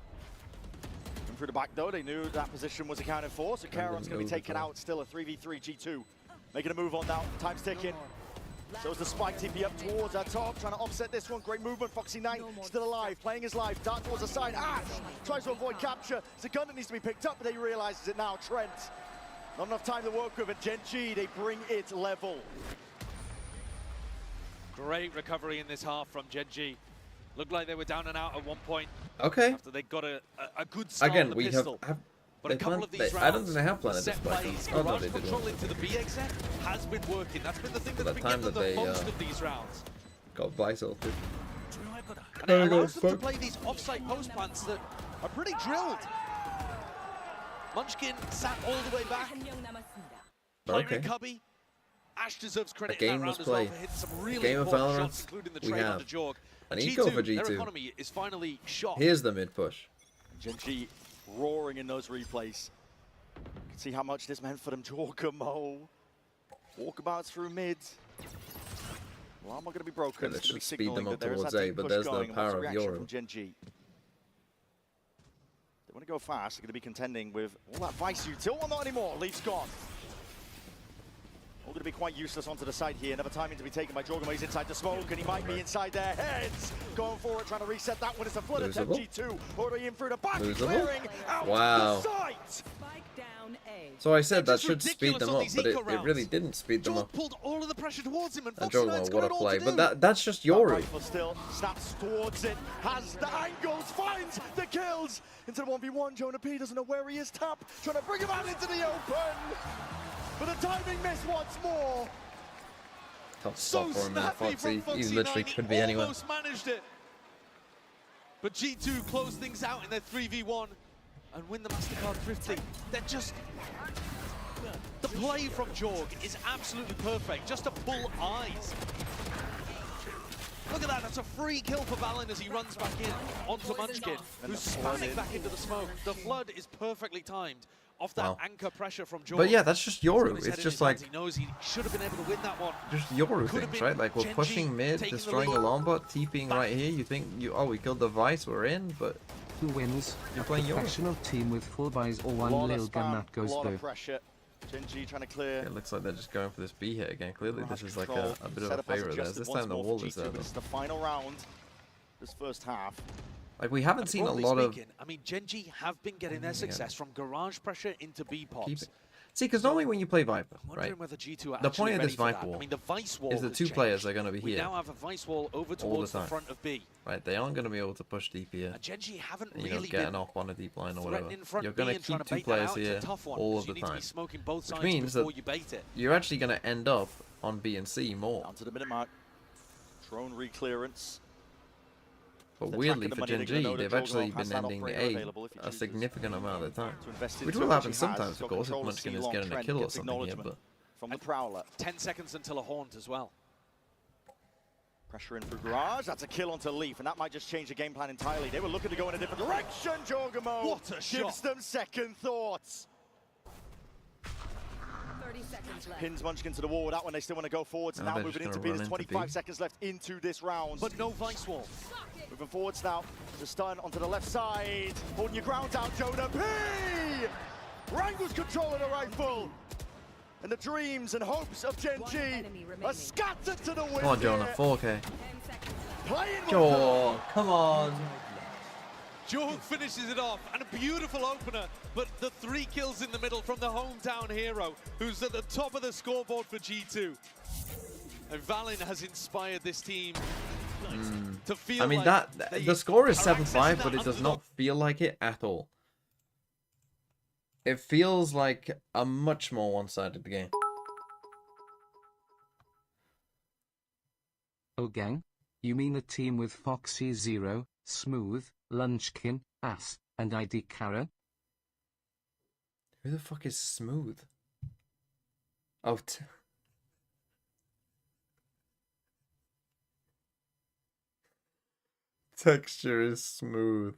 And through the back though, they knew that position was accounted for, so Karon's going to be taken out. Still a 3v3 G2. Making a move on now. Time's ticking. So is the Spike TP up towards our top, trying to offset this one. Great movement. Foxy9 still alive, playing his life. Dart towards the side. Ash tries to avoid capture. It's a gun that needs to be picked up, but he realizes it now. Trent. Not enough time to work with it. GENG, they bring it level. Great recovery in this half from GENG. Looked like they were down and out at one point. Okay. After they got a good start Again, on the we pistol. have But a they couple of these I don't rounds, think they have the planted this set spike. plays, Oh no, garage they did control one. into the B exec has been working. That's been the thing For that's that been time getting them that the they, most of these rounds. Got Vice ulted. And it allows them to play these off-site post plants that are pretty drilled. Munchkin sat all the way back. Playing Okay. Cubby. Ash deserves credit A in game that was round as well played. for hitting some really Game of important Valorant shots, including the we trade have. onto Jorg. An eco for Their G2. economy is finally shot. Here's the mid push. GENG roaring in those replays. You can see how much this meant for them. Jorgamo. Walkabouts through mid. Well, I'm not going to be broken. Okay, let's It's gonna be just speed signaling them up that there is towards that A, deep but push there's the going, and what's power the of reaction Euro. from GENG? They want to go fast. They're going to be contending with all that Vice util. Well, not anymore. Leaf's gone. All going to be quite useless onto the side here. Another timing to be taken by Jorgamo. He's inside the smoke, and he might be inside their heads. Going forward, trying to reset that one. It's a flood attempt. Losable. G2 already in through the back. Losable. Clearing out Wow. the site. Spike down down A. So I said that It's should speed ridiculous them on up, these but eco it really rounds. didn't speed them Jorg up. pulled all of the pressure towards him, and And Foxy Jogo, Knight's what got a it all play. to But do. that's just Yoru. Rifle still snaps towards it, has the angles, finds the kills into the 1v1. Jonah P doesn't know where he is. Tap trying to bring him out into the open, but the timing miss once more. Tough So spot for him in snappy Foxy. from He Foxy literally Knight, could be he anywhere. almost managed it. But G2 close things out in their 3v1 and win the MasterCard Thrifty. They're just... The play from Jorg is absolutely perfect, just to pull eyes. Look at that, that's a free kill for Valen as he runs back in onto Munchkin, who's spamming back into the smoke. The flood is perfectly timed off that Wow. anchor pressure from Jorg. But yeah, that's just He's got Yoru. his head It's in just his like hands. He knows he should have been able to win that one. just Yoru Could have things, been right? Like we're Gen G pushing mid, taking the destroying lead. alarm bot, TPing right here. You think we killed the Vice, we're in, but Who wins? You're A playing Yoru. professional team with full buys or A one lot little of gun spam, that goes a lot through. of pressure. GENG trying to clear. it looks like they're just going for this B hit again. Clearly, this is like Control. a bit of a Setup has favorite of theirs. adjusted This once time the more for wall is G2, there. but Though. it's the final round. This first half. Like we haven't And seen a broadly lot of. speaking, I mean, GENG have been getting their success from garage pressure into B Keep pops. it. See, because normally when you play Viper, I'm wondering right? whether G2 are The actually point of ready this for Viper that. wall I mean, the Vice wall is the has two changed. players are going to be We here, now have a Vice wall over towards the time. front of B. right? They aren't going to be able to push deep here. And GENG haven't You know, really getting been off on a deep line or whatever. threatening front You're B going to and trying keep to two bait that players out. here It's a tough one, all 'cause of you the need to time. be smoking both sides means before that you bait it. You're actually going to end up on B and C more. Down to the minute mark. Drone reclearance. But They're weirdly tracking the for money, they're Gen gonna G, know that they've Jorg actually has been that ending operator A available if he a chooses significant amount of the time. to invest Which into will it, happen which he has. sometimes, He's of got course, if control of Munchkin is C-Long, getting a Trent kill or gets something here, acknowledgement but from the Prowler. 10 seconds until a haunt as well. Pressure in through garage. That's a kill onto Leaf, and that might just change the game plan entirely. They were looking to go in a different direction. Jorgamo What a gives shot. them second thoughts. 30 seconds left. Pins Munchkin to the wall with that one. They still want to go forwards. Now Now they're moving just into gonna B. run There's into 25 B. seconds left into this round. But no Vice wall. Moving forwards now. The stun onto the left side. Holding your ground out, Jonah P! Wrangles controlling the rifle. And the dreams and hopes of Gen One G enemy are remaining. scattered to the wind. come on, Jonah, here. 4K. 10 seconds left. Playing with Oh, come on. Jorg finishes it off, and a beautiful opener, but the 3 kills in the middle from the hometown hero, who's at the top of the scoreboard for G2. And Valen has inspired this team to feel I mean, like that they the score is are accessing 7-5, but that it does underdog not feel like it at all. It feels like a much more one-sided game. Oh gang? You mean a team with Foxy Zero, Smooth, Lunchkin, Ass, and ID Karen? Who the fuck is Smooth? Oh, texture is smooth.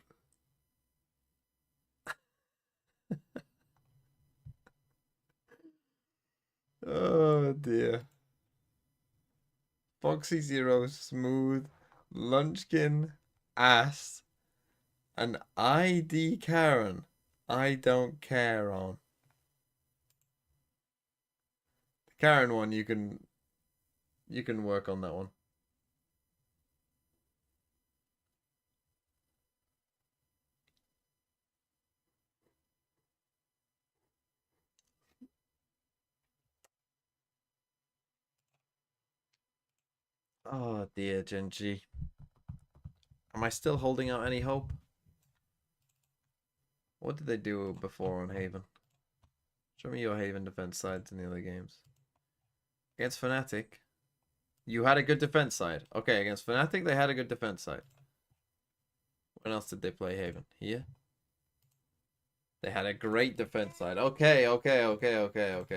Oh dear. Foxy Zero, Smooth, Lunchkin, Ass, and ID Karen. I don't care on. The Karen one you can work on that one. Oh dear, Gen G. Am I still holding out any hope? What did they do before on Haven? Show me your Haven defense sides in the other games. Against Fnatic, you had a good defense side. Okay, against Fnatic, they had a good defense side. When else did they play Haven? Here? They had a great defense side. Okay.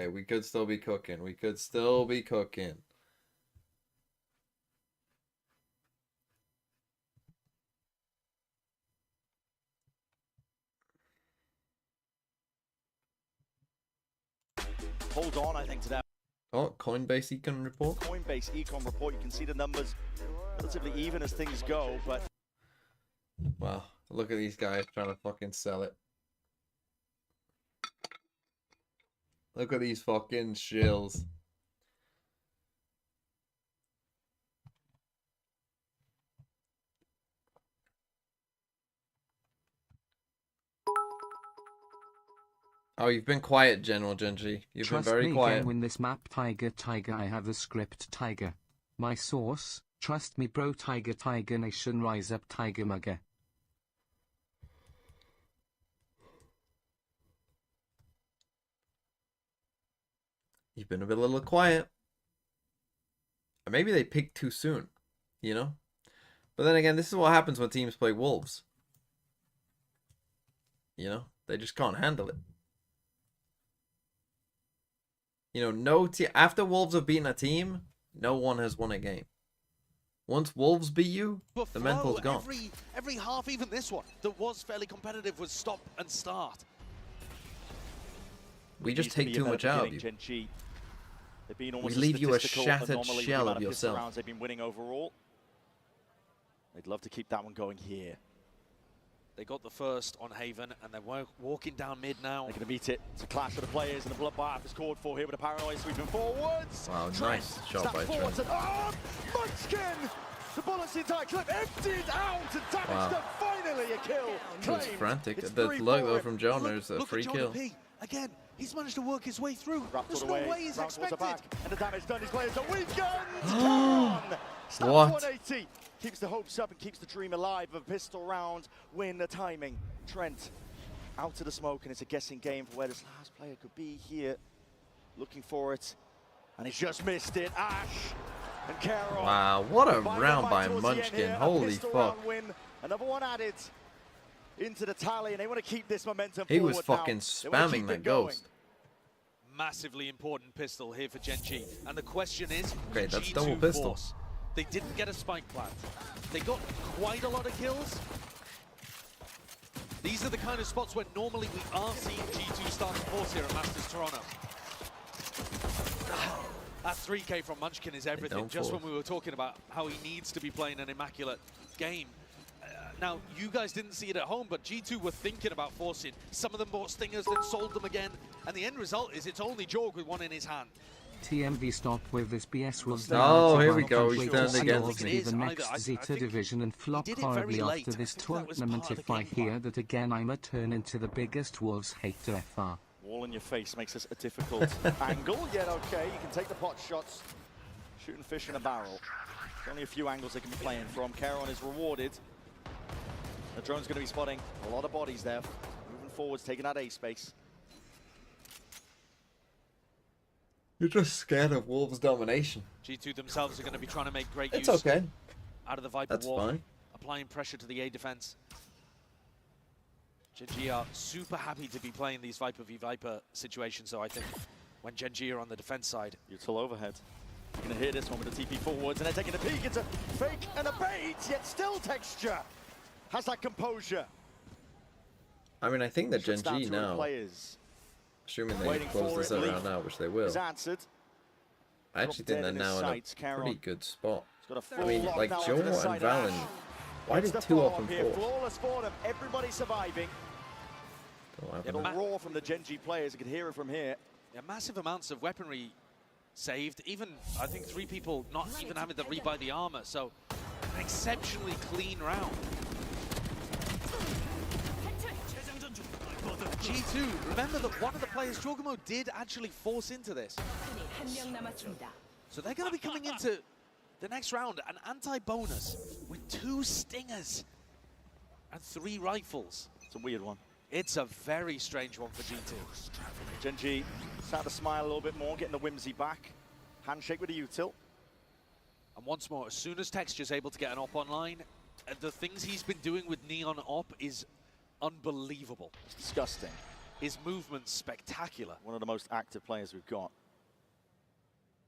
We could still be cooking. We could still be cooking. Hold on, I think, to that Oh, Coinbase Econ report. Coinbase Econ report. You can see the numbers relatively even as things go, but Wow, look at these guys trying to fucking sell it. Look at these fucking shills. Oh, you've been quiet, General Genji. You've Trust been very me, quiet. Again win this map, Tiger. I have the script, Tiger. My source, trust me, bro, Tiger Nation, rise up, Tiger Mugger. You've been a little quiet. Or maybe they picked too soon, you know? But then again, this is what happens when teams play Wolves. You know? They just can't handle it. You know, after Wolves have beaten a team, no one has won a game. Once Wolves beat you, But the Flo, mental's gone. Every half, even this one, that was fairly competitive, was stop and start. We just take too much out of you. Genji. They've been We almost leave you a statistical shattered anomaly with the shell amount of pistol yourself. rounds they've been winning overall. They'd love to keep that one going here. They got the first on Haven, and they're walking down mid now. They're going to meet it. It's a clash of the players, and the bloodbath is called for here with a paranoid sweeping forwards. Wow, Trent nice shot steps by forwards Trent. and Munchkin! The bullets entire clip emptied out, and damage finally a kill. It was Claimed. frantic. It's The 3 look for though him. from Jonas, a Look free at John kill. P. Again, he's managed to work his way through. Wrapped There's all no the way. way he's Rounds towards the expected. back, and the damage done. His players are weakened. Cameron! Stab What? 180. Keeps the hopes up and keeps the dream alive of a pistol round. Win the timing. Trent out to the smoke, and it's a guessing game for where this last player could be here. Looking for it, and he's just missed it. Ash and Carol. Wow, what a Combine round them by towards the end Munchkin. here. A Holy pistol fuck. round win. Another one added into the tally, and they want to keep this momentum He was forward now. fucking They wanna spamming keep that it going. ghost. Massively important pistol here for Genji. And the question is, Okay, that's G2 double pistol. force. They didn't get a spike plant. They got quite a lot of kills. These are the kind of spots where normally we aren't seeing G2 start to force here at Masters Toronto. That 3K from Munchkin is everything. don't Just force. when we were talking about how he needs to be playing an immaculate game. Now, you guys didn't see it at home, but G2 were thinking about forcing. Some of them bought Stingers, then sold them again. And the end result is it's only Jorg with one in his hand. TMV stop with this BS was Oh, here we go. He's He's turned turned against against me. the next Zeta division and flop did it very horribly late. after this I think that was tournament. part of If the I game plan. hear that again, I'ma turn into the biggest Wolves hater FR. Wall in your face makes this a difficult angle, yet okay, you can take the pot shots. Shooting fish in a barrel. There's only a few angles they can be playing from. Caron is rewarded. The drone's going to be spotting a lot of bodies there. Moving forwards, taking that A space. You're just scared of Wolves' domination. G2 themselves are going to be trying to make great It's use okay. out of the Viper That's wall, fine. applying pressure to the A defense. Genji are super happy to be playing these Viper v Viper situations, so I think when Genji are on the defense side. Util overhead. You're going to hear this one with the TP forwards, and they're taking a peek. It's a fake and a bait, yet still Texture has that composure. I mean, I think that Shuts down Gen G 2 of the now, players. assuming they Waiting close for this it, around Leaf now, which they will, Is answered. I actually Dead think they're in his now in a sights, Caron. pretty good spot. He's got a full I mean, lock like now Joe onto the and side. Valen, Ash why gets did the 2 up follow-up and here. 4? Flawless for them. Everybody surviving. Don't have It'll enough. roar from the Genji players. You can hear it from here. Yeah, massive amounts of weaponry saved. Even, I think, 3 people not even having to rebuy the armor. So, an exceptionally clean round. G2, remember that one of the players, Jorgamo, did actually force into this. So they're going to be coming into the next round, an anti-bonus with 2 Stingers and 3 rifles. It's a weird one. It's a very strange one for G2. Genji starting to smile a little bit more, getting the whimsy back. Handshake with the util. And once more, as soon as Texture's able to get an op online, the things he's been doing with Neon op is unbelievable. It's disgusting. His movement's spectacular. One of the most active players we've got.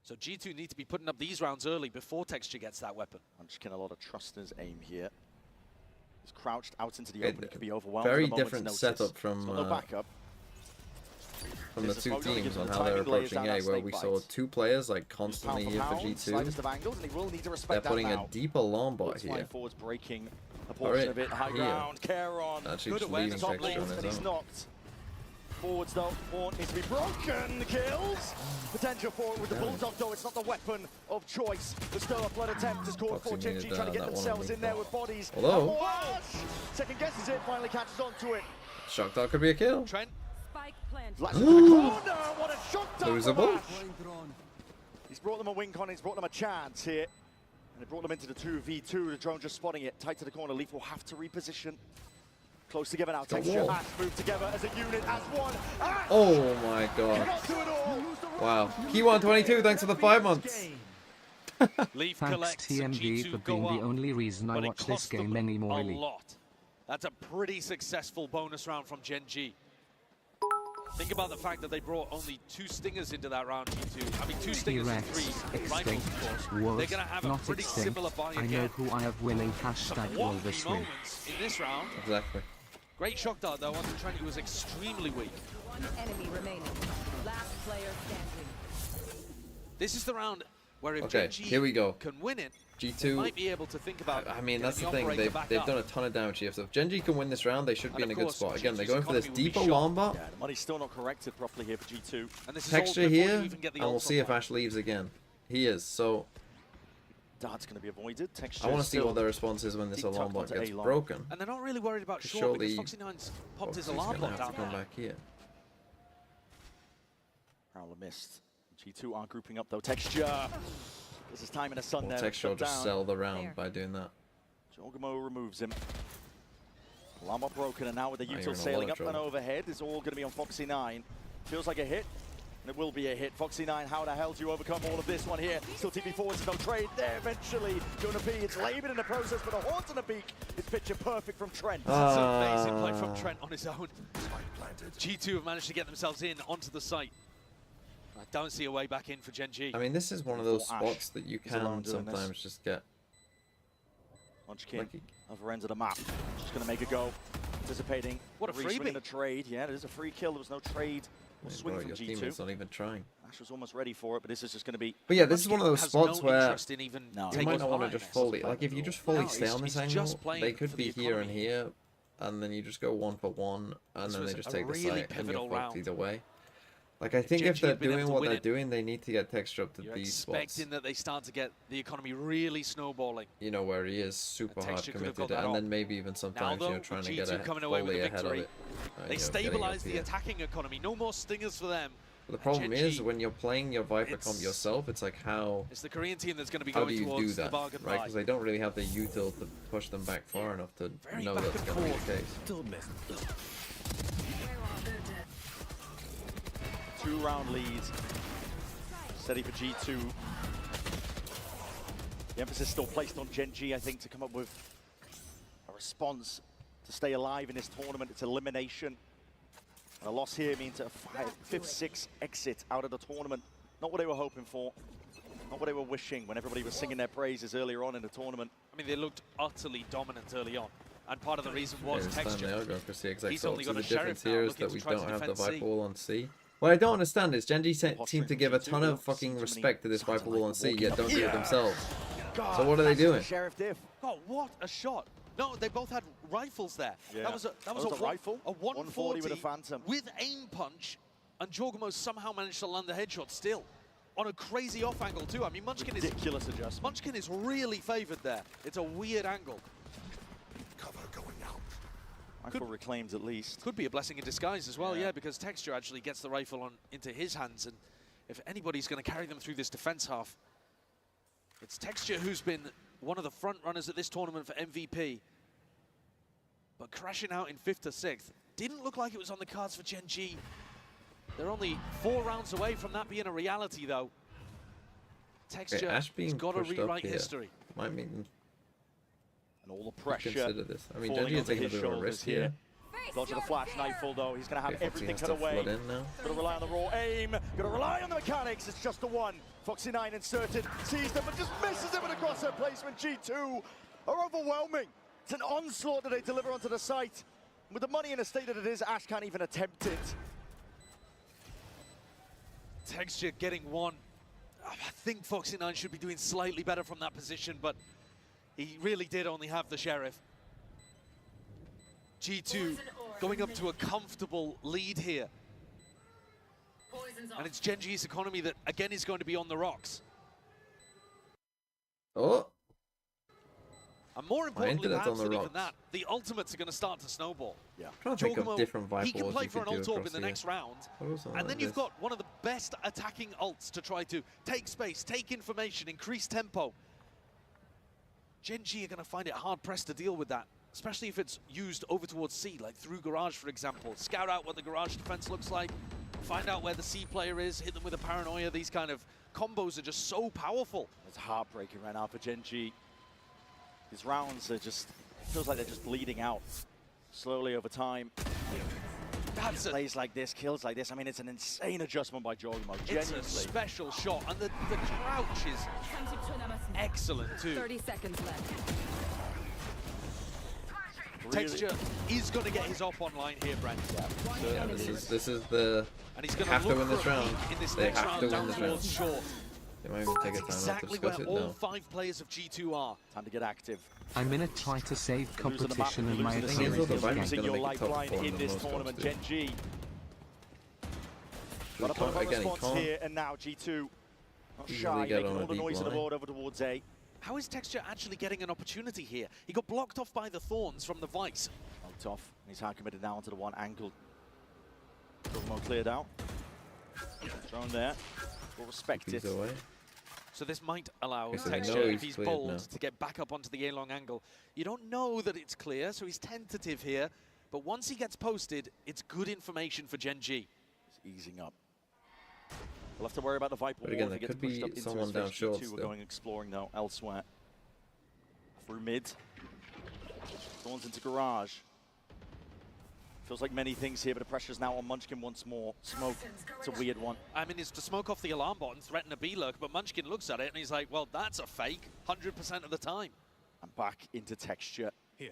So G2 need to be putting up these rounds early before Texture gets that weapon. Munchkin a lot of trust in his aim here. He's crouched out into the open. He could be overwhelmed. Very at a moment's different notice. setup from So no backup. the There's a 2 smoke that teams gives on him how the they're timing layers approaching down A, that where snake we bite. saw 2 players like Pound constantly for here for pound, slightest G2. of angles, and he will need to They're respect that putting now. a deeper long bot Bullets flying here. forwards, breaking a portion of it. High here. ground, Caron. Actually Good just awareness, leaving top Texture lanes, on and his he's own. knocked. Forwards though, Horn needs to be broken. Kills. Potential for it with the Bulldog though, it's not the weapon of choice. But still a blood attempt is called for. Foxy Genji needed trying to get that one on themselves me. in there with bodies. Although- Ash second guesses it, finally catches on to it. Shock dart could be a kill. Trent, Spike planted. Flash into the corner. What a shot down from Losable. Ash. He's brought them a win con, he's brought them a chance here. And it brought them into the 2v2. The drone just spotting it. Tight to the corner. Leaf will have to reposition. Close together now. Texture. Ash move together as a unit, as one. Ash! Oh my god. Cannot do it all. Wow. Key122, thanks for the 5 months. Leaf Thanks collects and TMG G2 for go being up, the only reason I but it watch this cost them game anymore. a lot. That's a pretty successful bonus round from GENG. Think about the fact that they brought only 2 stingers into that round, G2. I mean, 2 stingers and 3 rifles, of course. They're going to have a pretty similar buy I know again. who I have winning Some hashtag will wonky this win. moments in this round. Exactly. Great shock dart, though, onto Trent, who was extremely weak. One enemy remaining. Last player standing. This is the round where if Okay, GENG here we go. can win it, G2. might be able to think about. I mean, that's the getting thing. operator They've back they've up. done a ton of damage here. So if GENG can win this round, they should be And in of a good course, spot. Again, they're G2's going for this economy will be deeper shot. alarm bar. Yeah, the money's still not corrected properly here for G2. And this is all Texture before you here, even get the and we'll ult see if from Ash leaves again. He is. So Dart's going to be avoided. Texture I want to see still what their response is when this deep alarm tucked bot onto gets A-long. broken. And they're not really worried about short Surely because Foxy Nine's popped his Foxy's alarm gonna bot have to down come there. back here. Prowler missed. G2 are grouping up though. Texture. This is time in the sun Well, there. Texture will Shut just down. sell the round by doing that. Jogamo removes him. Alarm bot broken, and now with the you're in a util lot sailing of up and trouble. overhead, it's all going to be on Foxy 9. Feels like a hit, and it will be a hit. Foxy 9, how the hell do you overcome all of this one here? Still TP forwards, no trade there eventually. Gonna be, it's laboured in the process, but a horns on the beak is picture perfect from Trent. That's an amazing play from Trent on his own. G2 have managed to get themselves in onto the site. I don't see a way back in for GENG. I mean, this is one of those Ash spots that you is alone can doing this. sometimes just get. Munchkin, Lucky. other end of the map. Just going to make a go. Anticipating. What a freebie. In a trade. Yeah, it is a free kill. There was no trade or Wait, swing bro, from your G2. teammate's not even trying. Ash was almost ready for it, but this is just going to be... But yeah, this is one of those has spots no where interest in even No, you taking might not want to on just this. fully, like if you just fully No, stay on this he's angle, just playing they for could the be here and economy. here, and then you just go 1 for 1, and This then was they just a take the really site, and pivotal you're fucked round. either way. Like, I think if GENG they're had been able doing to what win they're it, doing, they need to get Texture up to You're these spots. expecting that they start to get the economy really snowballing. You know, where he is super hard Texture could have committed, got that and off. then maybe even sometimes, though, you know, trying to G2 get coming away with fully the ahead of victory. it. They you know, getting up stabilize the here. attacking economy. No more stingers for them. But the problem GENG, is, when you're playing your Viper comp it's- yourself, it's like, how It's the Korean team that's going to be do going you do towards the that, bargain right? buy. Because they don't really have the util to push them back far enough to Very know back that's and going to be forth. the case. Two-round lead. Steady for G2. The emphasis still placed on GENG, I think, to come up with a response to stay alive in this tournament. It's elimination. And a loss here means a 5th, 6th exit out of the tournament. Not what they were hoping for. Not what they were wishing when everybody was singing their praises earlier on in the tournament. I mean, they looked utterly dominant early on. And part of the reason Yeah, was this time they Texture. are going for C exact He's salt. only So got the a difference Sheriff now, here is looking that we to try to don't have the defend C. Viper wall on C. What I don't understand is GENG seem Posturing to give a G2, ton we of don't see fucking too respect to many this Viper signs of wall on like C, walking yet up. don't do it Yeah. themselves. God, So what are they that's the doing? Sheriff diff. God, what a shot! No, they both had rifles there. Yeah. That was a That was a rifle? a 140 with a Phantom. with aim punch, and Jorgamo somehow managed to land the headshot still on a crazy off angle too. I mean, Munchkin Ridiculous adjustment. Munchkin is really favoured there. It's a weird angle. Rifle reclaimed at least. Could be a blessing in disguise as well, Yeah. yeah, because Texture actually gets the rifle on into his hands, and if anybody's going to carry them through this defense half, it's Texture, who's been one of the front runners at this tournament for MVP, but crashing out in 5th or 6th. Didn't look like it was on the cards for GENG. They're only 4 rounds away from that being a reality, though. Texture Ash has being got to pushed up rewrite here history. might mean And all the pressure. consider this. I mean, falling GENG is onto taking a his bit of a shoulders risk here. Dodge of the flash nightfall though. He's going to have Okay, Foxy everything has cut to away. flood in now. Got to rely on the raw aim. Got to rely on the mechanics. It's just the one. Foxy 9 inserted, sees them, but just misses him with a crosshair placement. G2 are overwhelming. It's an onslaught that they deliver onto the site. With the money in the state that it is, Ash can't even attempt it. Texture getting one. I think Foxy 9 should be doing slightly better from that position, but he really did only have the Sheriff. G2 going up to a comfortable lead here. And it's GENG's economy that, again, is going to be on the rocks. Oh, And more importantly, internet's on perhaps the than even rocks. that, the ultimates are going to start to snowball. Yeah. Trying to think of Jorgamo, different Viper he can wars play you for an could do ult orb in across the here. next round, What was something and then like you've this? got one of the best attacking ults to try to take space, take information, increase tempo. GENG are going to find it hard-pressed to deal with that, especially if it's used over towards C, like through Garage, for example. Scout out what the Garage defense looks like, find out where the C player is, hit them with a paranoia. These kind of combos are just so powerful. It's heartbreaking right now for GENG. His rounds are just, feels like they're just bleeding out slowly over time. That's Plays like this, kills like this. I mean, it's an insane adjustment by Jorgamo. It's Genuinely. a special shot, and the crouch is excellent too. 30 seconds left. Texture is going to get his op online here, Brent. Yeah, this is the. And he's going have to look win this for a round. peek in this They next have round to down win this towards round. short. They might even take a time out to Exactly where discuss it all now. 5 players of G2 are. Time to get active. I'm in a try to save Losing the map, competition and my losing the thing is, series, the opponent is Viper's gang. losing gonna your make it top lifeline four in in the this most tournament, comps, GENG. Got to put can't- up a again, he response can't here, and now G2 not easily shy, get making on a all the deep noise in the line. board over towards A. How is Texture actually getting an opportunity here? He got blocked off by the Thorns from the Vice. Knocked off, and he's hard committed now onto the one angle. Jorgamo cleared out. Thrown there. We'll respect it. He's away. So this might allow Okay, so they Texture, know if he's he's cleared bold, now. to get back up onto the A-long angle. You don't know that it's clear, so he's tentative here. But once he gets posted, it's good information for GENG. He's easing up. We'll have to worry about the Viper But again, wall if there he gets could be pushed up into someone his down face. short G2 are still. going exploring now elsewhere. Through mid. Thorns into garage. Feels like many things here, but the pressure's now on Munchkin once more. Smoke, it's a weird one. I mean, it's to smoke off the alarm bot and threaten a B-lurk, but Munchkin looks at it and he's like, well, that's a fake, 100% of the time. And back into Texture. Here.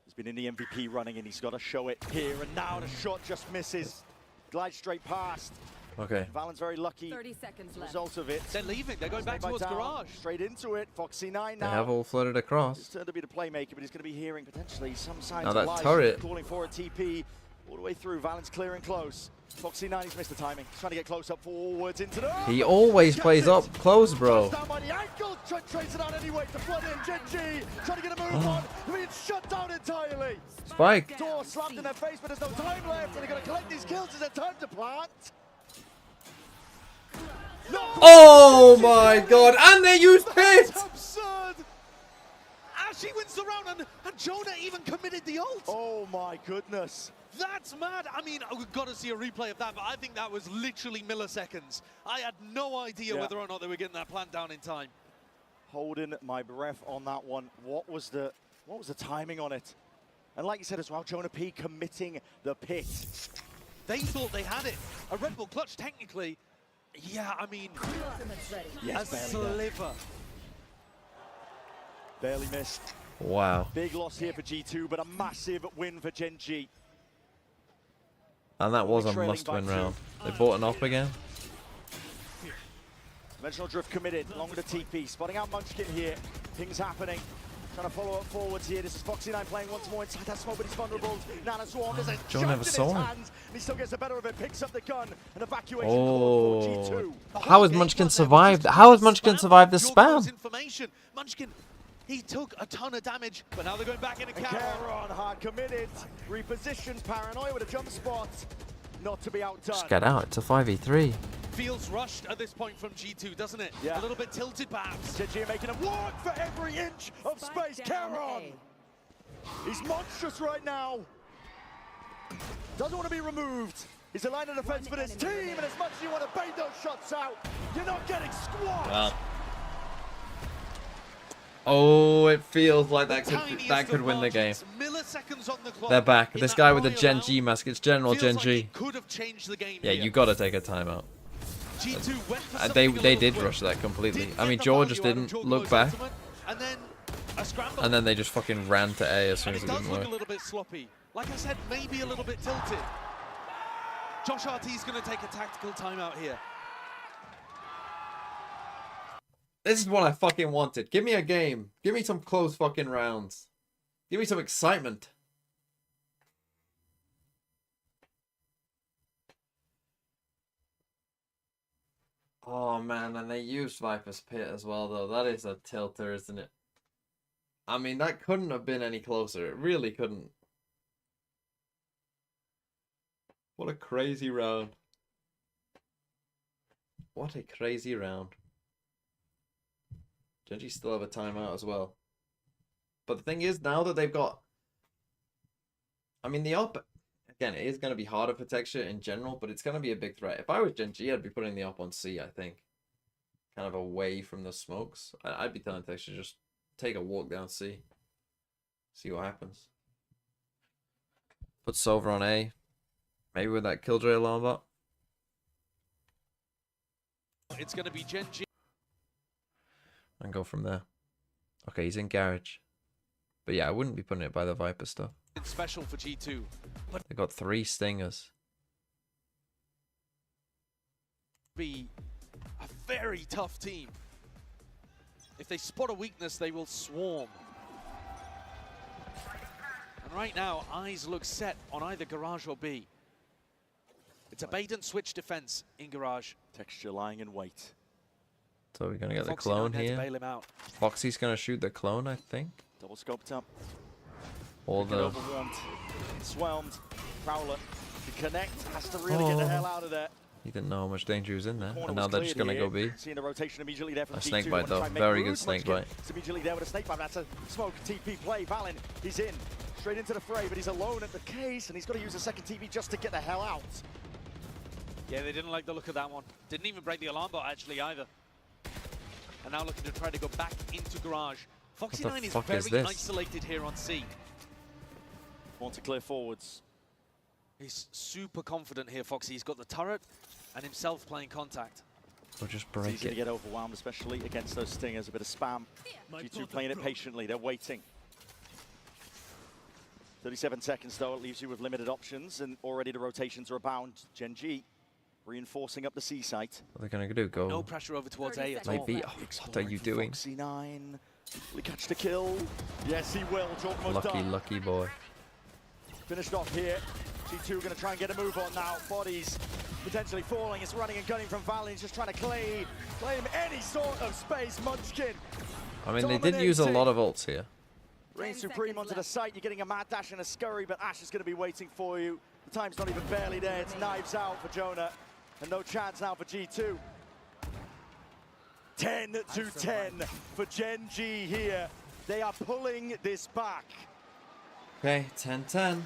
He's been in the MVP running and he's got to show it here. And now the shot just misses. Glides straight past. Okay. Valen's very lucky. 30 seconds As a left. result of it. They're leaving, they're going back Stay towards down, Garage. Straight into it. Foxy 9 They now. have all floated across. He's turned to be the playmaker, but he's going to be hearing potentially some signs Now of that life. turret. Calling for a TP all the way through. Valen's clear and close. Foxy 9, he's missed the timing. He's trying to get close up forwards into the... He always Gets plays it. up close, bro. Down by the ankle. Traces it out anyway to flood in. GENG trying to get a move on. Being shut down entirely. Spike. Door slapped in their face, but there's no time left. And they're going to collect these kills. Is there time to plant? No! Oh my god, and they used Pit! That's absurd! Ashy wins the round and Jonah even committed the ult. Oh my goodness. That's mad. I mean, we've got to see a replay of that, but I think that was literally milliseconds. I had no idea whether or not they were getting that plant down in time. Holding my breath on that one. What was the timing on it? And like you said as well, Jonah P committing the pit. They thought they had it. A Red Bull clutch, technically. Yeah, I mean, Yes, a barely there. sliver. Barely missed. Wow. Big loss here for G2, but a massive win for GENG. And that was a Trailing must-win by two. round. They bought an op again. Dimensional Drift committed, along with the TP. Spotting out Munchkin here. Things happening. Trying to follow up forwards here. This is Foxy 9 playing once more inside that smoke, but he's vulnerable. Nana Swarm, there's a Joe shot never in his saw him. hands. And he still gets the better of it, picks up the gun, and evacuation Oh. called for G2. How has Munchkin survived? How has Munchkin survived the spam? Information. Munchkin, he took a ton of damage, but now they're going back into And Caron hard committed. Repositions Paranoia with a jump spot. Not to be outdone. Just get out. It's a 5v3. Feels rushed at this point from G2, doesn't it? Yeah. A little bit tilted, perhaps. GENG making him work for every inch of space. Caron! He's monstrous right now. Doesn't want to be removed. He's a line of defense for this team, and as much as you want to bait those shots out, you're not getting squat. Wow. Oh, it feels like that could win the game. Milliseconds on the clock. They're back. In This that guy with the Royal GENG round mask. It's General feels like he GENG. could have changed the game Yeah, here. you gotta take a timeout. G2 went for They something a they little did quick. rush that completely. Didn't I mean, get the George just value out of didn't Jorgmo's look back, ultimate, and then a scramble. and then they just fucking ran to A as soon And as it it does didn't look work. a little bit sloppy. Like I said, maybe a little bit tilted. Josh RT's going to take a tactical timeout here. This is what I fucking wanted. Give me a game. Give me some close fucking rounds. Give me some excitement. Oh man, and they used Viper's Pit as well though. That is a tilter, isn't it? I mean, that couldn't have been any closer. It really couldn't. What a crazy round. What a crazy round. Genji still have a timeout as well. But the thing is, now that they've got... I mean, the op... Again, it is going to be harder for Texture in general, but it's going to be a big threat. If I was Genji, I'd be putting the op on C, I think. Kind of away from the smokes. I'd be telling Texture, just take a walk down C. See what happens. Put Silver on A. Maybe with that Killjoy alarm bot. It's going to be GENG. And go from there. Okay, he's in garage. But yeah, I wouldn't be putting it by the Viper stuff. It's special for G2. But They got 3 stingers. be a very tough team. If they spot a weakness, they will swarm. And right now, eyes look set on either Garage or B. It's a bait and switch defense in Garage. Texture lying in wait. So we're going to get the Foxy clone down there to here. bail him out. Foxy's going to shoot the clone, I think. Double scoped up. Or Get the... overwhelmed. Swarmed. Prowler. To connect. Has to really get the hell out of there. He didn't know how much danger was in there. Corner And now was they're just going to cleared go here. B. Seeing a rotation immediately there from A G2. snake bite Wanna try though. and make Very good moves. snake Munchkin bite. is immediately there with a snake bite. That's a smoke TP play. Valen, he's in. Straight into the fray, but he's alone at the case, and he's got to use a second TP just to get the hell out. Yeah, they didn't like the look of that one. Didn't even break the alarm bot actually either. And now looking to try to go back into Garage. Foxy9 is very isolated here on C. Want to clear forwards. He's super confident here, Foxy. He's got the turret and himself playing contact. Or just It's break easy to it. get overwhelmed, especially against those stingers. A bit of spam. G2 playing it patiently. They're waiting. 37 seconds though. It leaves you with limited options, and already the rotations are abound. GENG reinforcing up the C site. What are they going to do? Go... No pressure over towards A at all. Maybe. Oh, what are you doing? Foxy9. Will he catch the kill? Yes, he will. It's almost Lucky, done. lucky boy. Finished off here. G2 going to try and get a move on now. Bodies potentially falling. It's running and gunning from Valen. He's just trying to claim any sort of space. Munchkin. I mean, they did use a lot of ults here. Reign Supreme onto the site. You're getting a mad dash and a scurry, but Ash is going to be waiting for you. The time's not even barely there. It's knives out for Jonah. And no chance now for G2. 10 to 10 for GENG here. They are pulling this back. Okay, 10-10.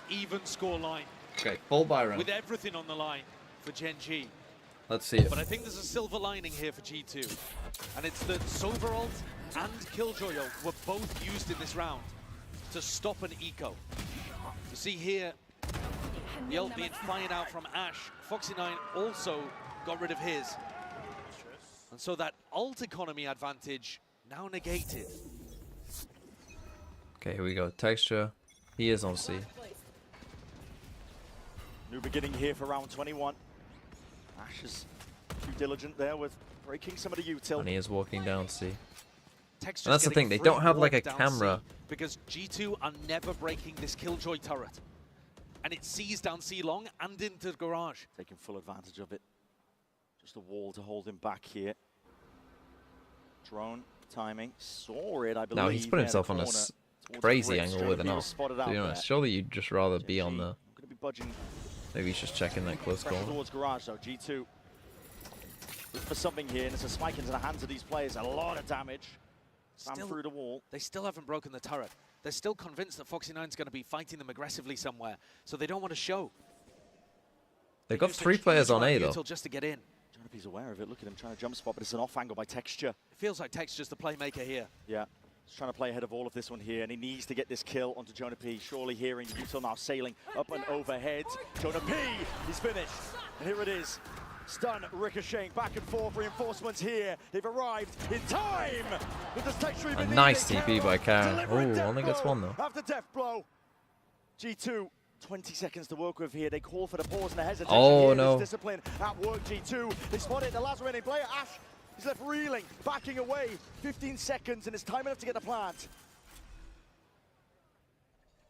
Even score line. Okay, full Byron. With everything on the line for GENG. Let's see it. But I think there's a silver lining here for G2. And it's that Sover ult and Killjoy ult were both used in this round to stop an eco. You see here, the ult being fired out from Ash. Foxy9 also got rid of his. And so that ult economy advantage now negated. Okay, here we go. Texture. He is on C. New beginning here for round 21. Ash is too diligent there with breaking some of the util. And he is walking down C. Texture's And that's the getting thing, they free don't have like a walk down camera. C because G2 are never breaking this Killjoy turret. And it sees down C long and into the Garage. Taking full advantage of it. Just a wall to hold him back here. Drone timing. Saw it, I believe. Now he's put himself on a crazy angle with an ult. To be honest, surely you'd just rather be on the... Going to be budging. Maybe he's just checking that close Pressure corner. towards Garage though. G2 look for something here, and it's a spike into the hands of these players. A lot of damage. Spam through the wall. They still haven't broken the turret. They're still convinced that Foxy9's going to be fighting them aggressively somewhere, so they don't want to show. They've got 3 players on A though. Just to get in. Jonathan's aware of it. Look at him trying to jump spot, but it's an off angle by Texture. It feels like Texture's the playmaker here. Yeah. He's trying to play ahead of all of this one here, and he needs to get this kill onto Jonah P. Surely hearing the util now sailing up and overhead. Jonah P. He's finished. And here it is. Stun ricocheting back and forth. Reinforcements here. They've arrived in time. With this Texture A nice TP by Karen. Oh, only gets 1 though. After death blow. G2. 20 seconds to work with here. They call for the pause and the hesitation. Oh, here. no. There's discipline at work. G2. They spot it. The last remaining player, Ash. He's left reeling, backing away. 15 seconds, and it's time enough to get the plant.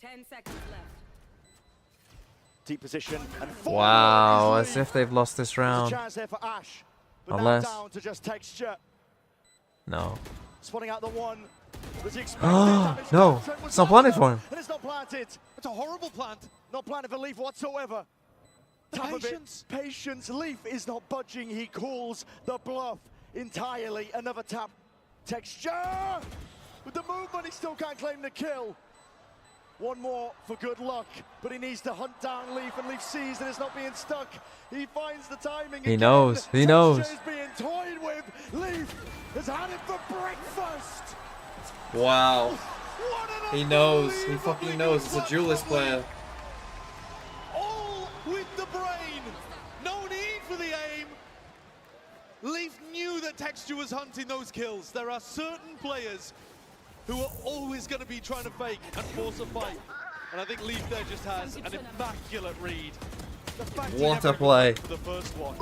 10 seconds left. Deep position and Wow, as if they've lost this There's round. a chance there for Ash, but Unless... now down to just Texture. No. Spotting out the one. Was he expecting damage? No, Trent was it's not planted under, for him. And it's not planted. It's a horrible plant. Not planted for Leaf whatsoever. Top of it, Patience. patience. Leaf is not budging. He calls the bluff entirely. Another tap. Texture! With the movement, he still can't claim the kill. One more for good luck, but he needs to hunt down Leaf, and Leaf sees that it's not being stuck. He finds the timing. He again. knows. He knows. Texture is being toyed with. Leaf has had it for breakfast. Wow. What an He knows. He unbelievably fucking knows. It's a good duelist play. player. All with the brain. No need for the aim. Leaf knew that Texture was hunting those kills. There are certain players who are always going to be trying to fake and force a fight. And I think Leaf there just has an immaculate read. The fact he What never a play. got for the first one.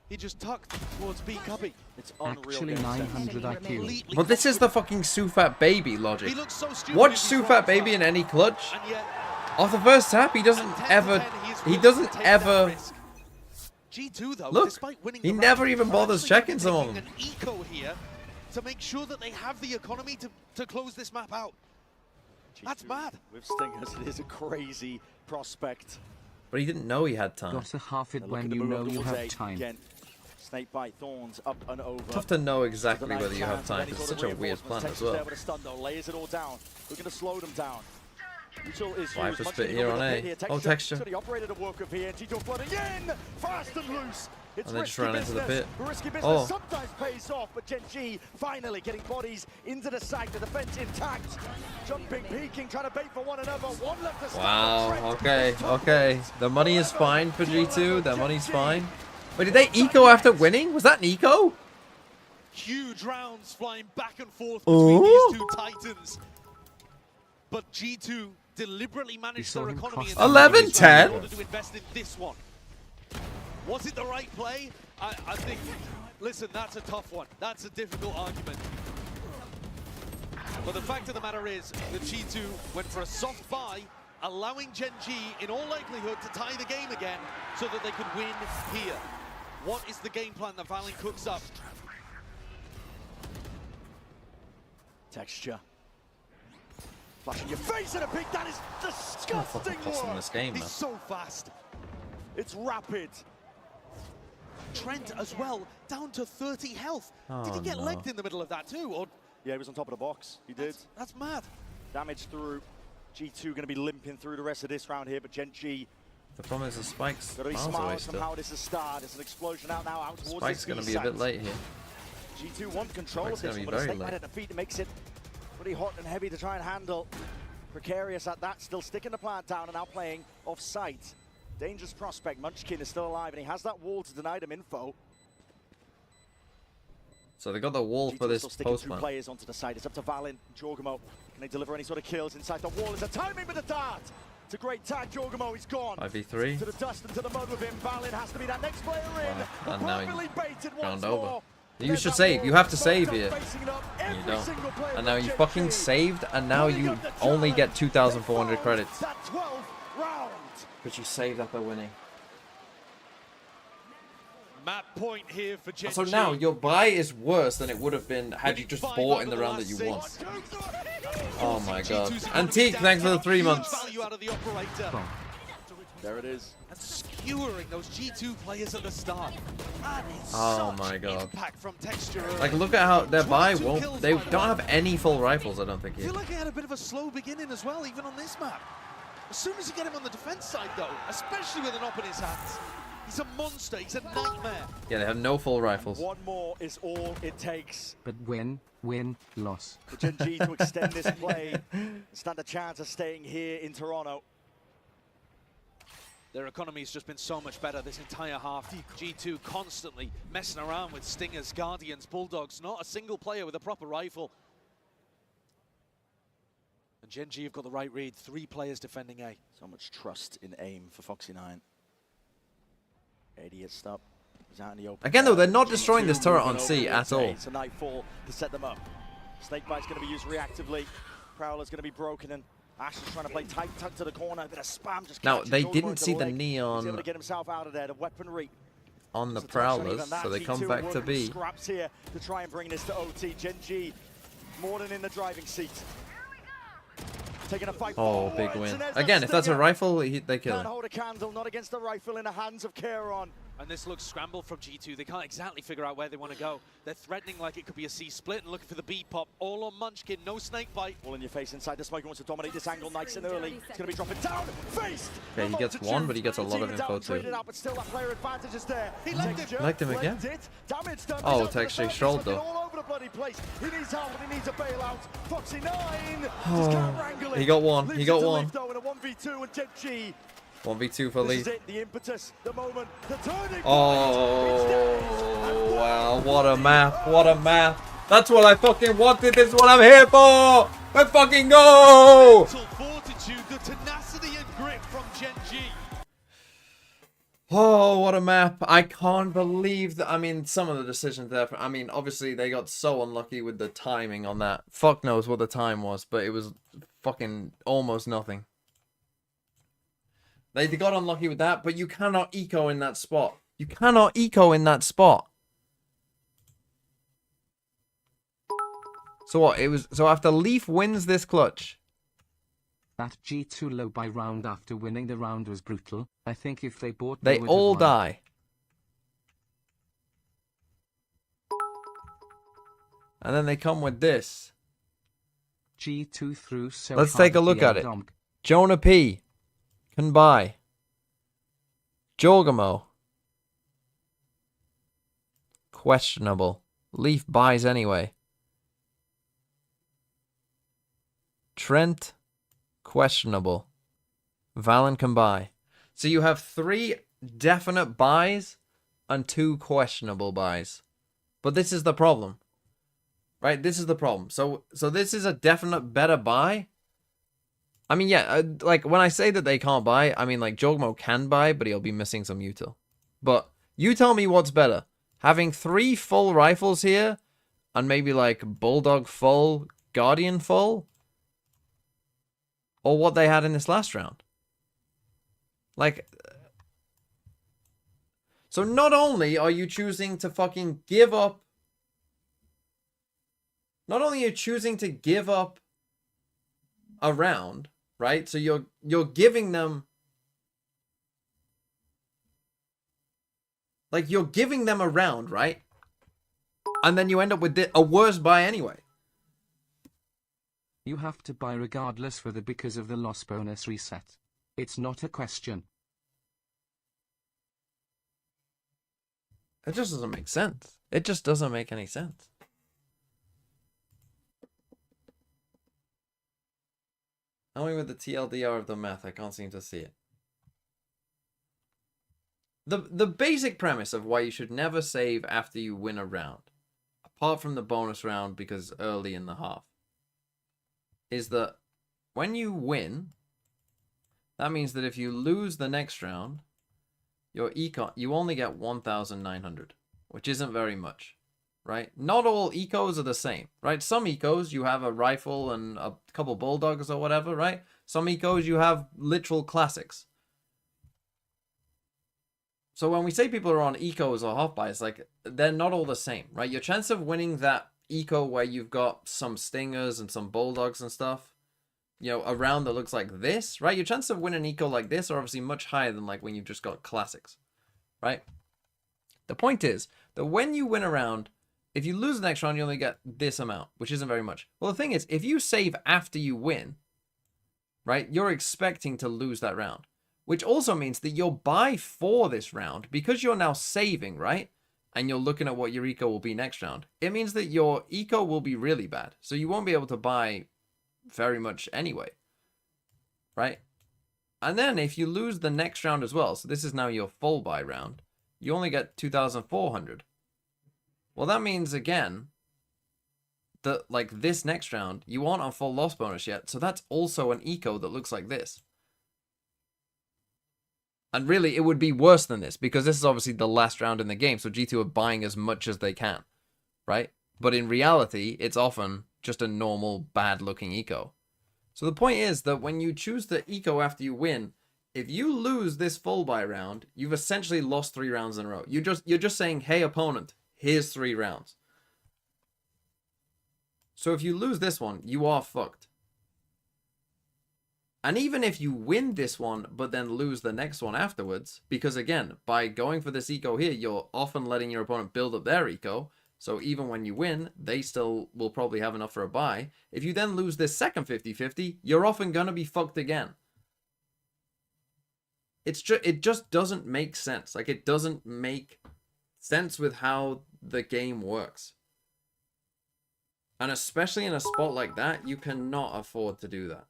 He just tucked towards B cubby. It's unreal. Actually game 900 IQ. Completely But this is the fucking Sufat Baby logic. He looks so stupid Watch if he Sufat throws Baby that. in any clutch. And yet, Off the first tap, he doesn't at 10 to ever. 10, he is He willing doesn't to take that ever. risk. G2 though, Look, despite winning he the never round, even are bothers actually checking some of taking them. an eco here to make sure that they have the economy to close this map out. That's mad. With Stingers, it is a crazy prospect. But he didn't know he had time. Gotta half it They're when looking to you move know up you towards have A. time. Again, Snake bite thorns up and over. Tough to know To exactly the whether ninth you have chance, time. any It's sort of such a weird reinforcements. plan as Texas there well. with a stun though, layers it all down. Looking to slow them down. Util is Viper used, much spit needed here with on the A. pit here. Oh, Texture. So the operator to work with here. G2 flooding in, fast and loose. It's And they just risky ran into the business. pit. Risky business Oh. sometimes pays off, but GENG finally getting bodies into the site. The defense intact. Jumping, peeking, trying to bait for one another. One left to stop. Wow. Trent Okay. is top Okay. points. The money is fine for Two G2. level The money's GENG. fine. Wait, did they eco after winning? Was that an eco? Huge rounds flying back and forth between Ooh. these two titans. But G2 deliberately managed saw their him economy cross in the this 11-10. in order to invest in this one. Was it the right play? I think, listen, that's a tough one. That's a difficult argument. But the fact of the matter is that G2 went for a soft buy, allowing GENG, in all likelihood, to tie the game again so that they could win here. What is the game plan that Valen cooks up? Texture. Flash in your face in a peek. That is disgusting Costing work. this game, He's man. so fast. It's rapid. Trent as well, down to 30 health. Did he Oh, get no. legged in the middle of that too? Or Yeah, he was on top of the box. He did. that's mad. Damage through. G2 going to be limping through the rest of this round here, but GENG The problem is the Spike's got to be miles smart away somehow. still. This is a start. It's an explosion out now, out towards Spike's the going to be a bit site. late here. G2 want control Spike's of this gonna one, be but a very snake bite late. at the feet makes it pretty hot and heavy to try and handle. Precarious at that, still sticking the plant down and now playing off site. Dangerous prospect. Munchkin is still alive and he has that wall to deny them info. So they got the wall G2 for this still sticking post two man. players onto the side. It's up to Valen, Jorgamo. Can they deliver any sort of kills inside the wall? It's a timing with the dart. It's a great tag. Jorgamo, he's gone. 5v3. To the dust and to the mud with him. Valen has to be that next player in. Wow. And now he Perfectly baited once round over. more. You There's should that save. wall. You have to Both save done here. facing it up. And you Every don't. single player And now from you GENG. fucking saved, and now Pulling you up the only challenge. get 2,400 They credits. found That 12th round. But you saved after winning. Map point here for GENG. So now your buy is worse than it would have been had you just Winning bought 5 in the out of round that last you won. 6. Oh my god. G2's Antique, down, thanks for the 3 huge months. value out of the operator. There it is. And skewering those G2 players at the start. That is Oh such my god. impact from Texture. Like look at how their buy 22 won't. kills, They by the don't way. have any full rifles. I don't think I here. feel like he had a bit of a slow beginning as well, even on this map. As soon as you get him on the defense side, though, especially with an op in his hands, he's a monster. He's a nightmare. Yeah, they have no full rifles. One more is all it takes But win, loss. for GENG to extend this play. Stand a chance of staying here in Toronto. Their economy's just been so much better this entire half. G2 constantly messing around with Stingers, Guardians, Bulldogs. Not a single player with a proper rifle. And GENG have got the right read. 3 players defending A. So much trust in aim for Foxy9. 80 stop. He's out in the open. Again, though, they're not destroying G2 this turret moving on C over at into all. A. It's a nightfall to set them up. Snakebite's going to be used reactively. Prowler's going to be broken and Ash is trying to play tight, tuck to the corner. A bit of spam just Now catches they Jorgamo didn't into see the leg. He's able neon to get himself out of there. The weaponry. on the Just a touch on prowlers, even that. so they come G2 back to working B. Scraps here to try and bring this to OT. GENG more than in the driving seat. Taking a fight Oh, forwards, big and win. there's that Again, if that's a stinger. rifle, they kill Can't it. hold a candle, not against the rifle in the hands of Kieran. And this looks scrambled from G2. They can't exactly figure out where they want to go. They're threatening like it could be a C split and looking for the B pop. All on Munchkin, no snake bite. All in your face inside the smoke. He wants to dominate this angle nice and early. It's going to be dropping down. Faced. Okay, he gets one, but he gets a lot of info too. Out, but still that player advantage is there. He left him. Liked him again? Damage done. Oh, He's it's out actually to the Strolled surface, looking though. all over the bloody place. He needs help and he needs a bailout. Foxy 9. Oh, he got one. He got one. In a 1v2 and GENG. 1v2 for This Lee. is it, the impetus, the moment, the turning point. Oh, wow. What a map. What a map. That's what I fucking wanted. This is what I'm here for. Let's fucking go. Mental fortitude, the tenacity and grit from GENG. Oh, what a map. I can't believe that. I mean, some of the decisions there. I mean, obviously, they got so unlucky with the timing on that. Fuck knows what the time was, but it was fucking almost nothing. They got unlucky with that, but you cannot eco in that spot. You cannot eco in that spot. So what? It was so after Leaf wins this clutch. That G2 low by round after winning the round was brutal. I think if they bought, They would all have won. die. And then they come with this. G2 threw so Let's hard take a look the at it. Donk. Jonah P. Can buy. Jorgamo. Questionable. Leaf buys anyway. Trent. Questionable. Valen can buy. So you have 3 definite buys and 2 questionable buys. But this is the problem. Right? This is the problem. So this is a definite better buy. I mean, yeah, like, when I say that they can't buy, I mean, like, Jogmo can buy, but he'll be missing some util. But you tell me what's better. Having 3 full rifles here, and maybe, like, Bulldog full, Guardian full, or what they had in this last round. Like, so not only are you choosing to fucking give up, not only are you choosing to give up a round, right? So you're giving them, like, you're giving them a round, right? And then you end up with a worse buy anyway. You have to buy regardless whether because of the loss bonus reset. It's not a question. It just doesn't make sense. It just doesn't make any sense. Only with the TLDR of the math, I can't seem to see it. The basic premise of why you should never save after you win a round, apart from the bonus round because early in the half, is that when you win, that means that if you lose the next round, your econ, you only get 1,900, which isn't very much, right? Not all ecos are the same, right? Some ecos, you have a rifle and a couple bulldogs or whatever, right? Some ecos, you have literal classics. So when we say people are on ecos or half buys, like, they're not all the same, right? Your chance of winning that eco where you've got some stingers and some bulldogs and stuff, you know, a round that looks like this, right? Your chance of winning eco like this are obviously much higher than like when you've just got classics, right? The point is that when you win a round, if you lose the next round, you only get this amount, which isn't very much. Well, the thing is, if you save after you win, right, you're expecting to lose that round, which also means that your buy for this round, because you're now saving, right, and you're looking at what your eco will be next round, it means that your eco will be really bad. So you won't be able to buy very much anyway, right? And then if you lose the next round as well, so this is now your full buy round, you only get 2,400. Well, that means again that, like, this next round, you aren't on full loss bonus yet, so that's also an eco that looks like this. And really, it would be worse than this, because this is obviously the last round in the game, so G2 are buying as much as they can, right? But in reality, it's often just a normal, bad-looking eco. So the point is that when you choose the eco after you win, if you lose this full buy round, you've essentially lost 3 rounds in a row. You're just saying, hey, opponent, here's 3 rounds. So if you lose this one, you are fucked. And even if you win this one, but then lose the next one afterwards, because again, by going for this eco here, you're often letting your opponent build up their eco. So even when you win, they still will probably have enough for a buy. If you then lose this second 50-50, you're often going to be fucked again. It just doesn't make sense. Like, it doesn't make sense with how the game works. And especially in a spot like that, you cannot afford to do that.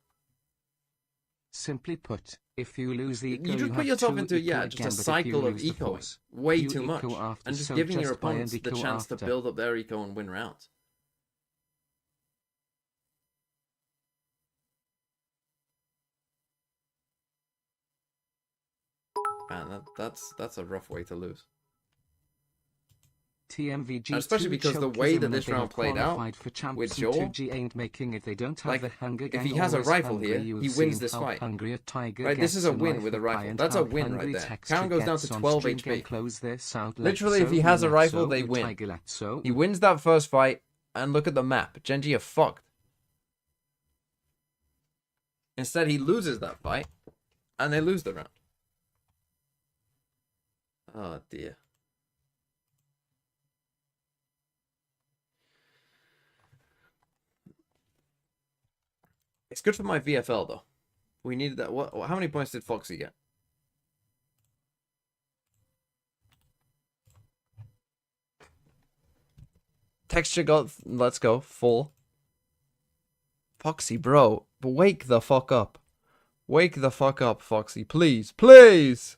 Simply put, if you lose the eco, You just put have yourself to into, eco just again, a but if you cycle of lose the eco force, way you too much. eco after, And just so giving your just buy and opponents the eco chance to after. build up their eco and win rounds. Man, that's a rough way to lose. TMVG And especially because the way that this round played out with Jaw, ain't making it. They don't have like, the hunger if he gang, has a always rifle hungry. here, You he have wins seen this how fight. hungry a tiger Right, this gets is a in win life with a of rifle. pie and That's a how win hungry right there. Texture Count goes down gets to on 12 stream. HP. Close this out. Literally, if he has a rifle, they win. He wins that first fight, and look at the map. Genji are fucked. Instead, he loses that fight, and they lose the round. Oh, dear. It's good for my VFL, though. We needed that. How many points did Foxy get? Texture got, let's go, full. Foxy, bro, wake the fuck up. Wake the fuck up, Foxy, please, please!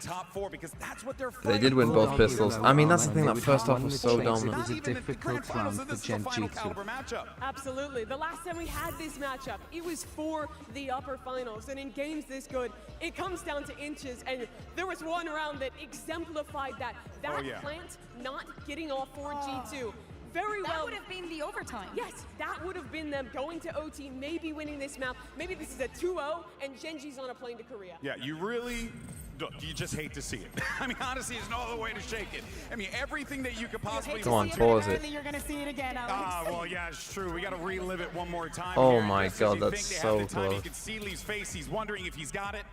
Top four, because that's what they're They fighting did win for. both pistols. I mean, that's the thing, that first off was so It dominant. was a difficult round for Gen G2. Matchup. Absolutely. The last time we had this matchup, it was for the upper finals. And in games this good, it comes down to inches. And there was one round that exemplified that. That plant not getting off for G2. Very well. That would have been the overtime. Yes, that would have been them going to OT, maybe winning this map. Maybe this is a 2-0, and Genji's on a plane to Korea. Yeah, you really, you just hate to see it. I mean, honestly, there's no other way to shake it. I mean, everything that you could possibly Come on, pause it. You're gonna see it again, Alex. Ah, well, yeah, it's true. We got to relive it one more time. Oh here. my Just as God, you that's think they have so the time, close. You can see Lee's face. He's wondering if he's got it.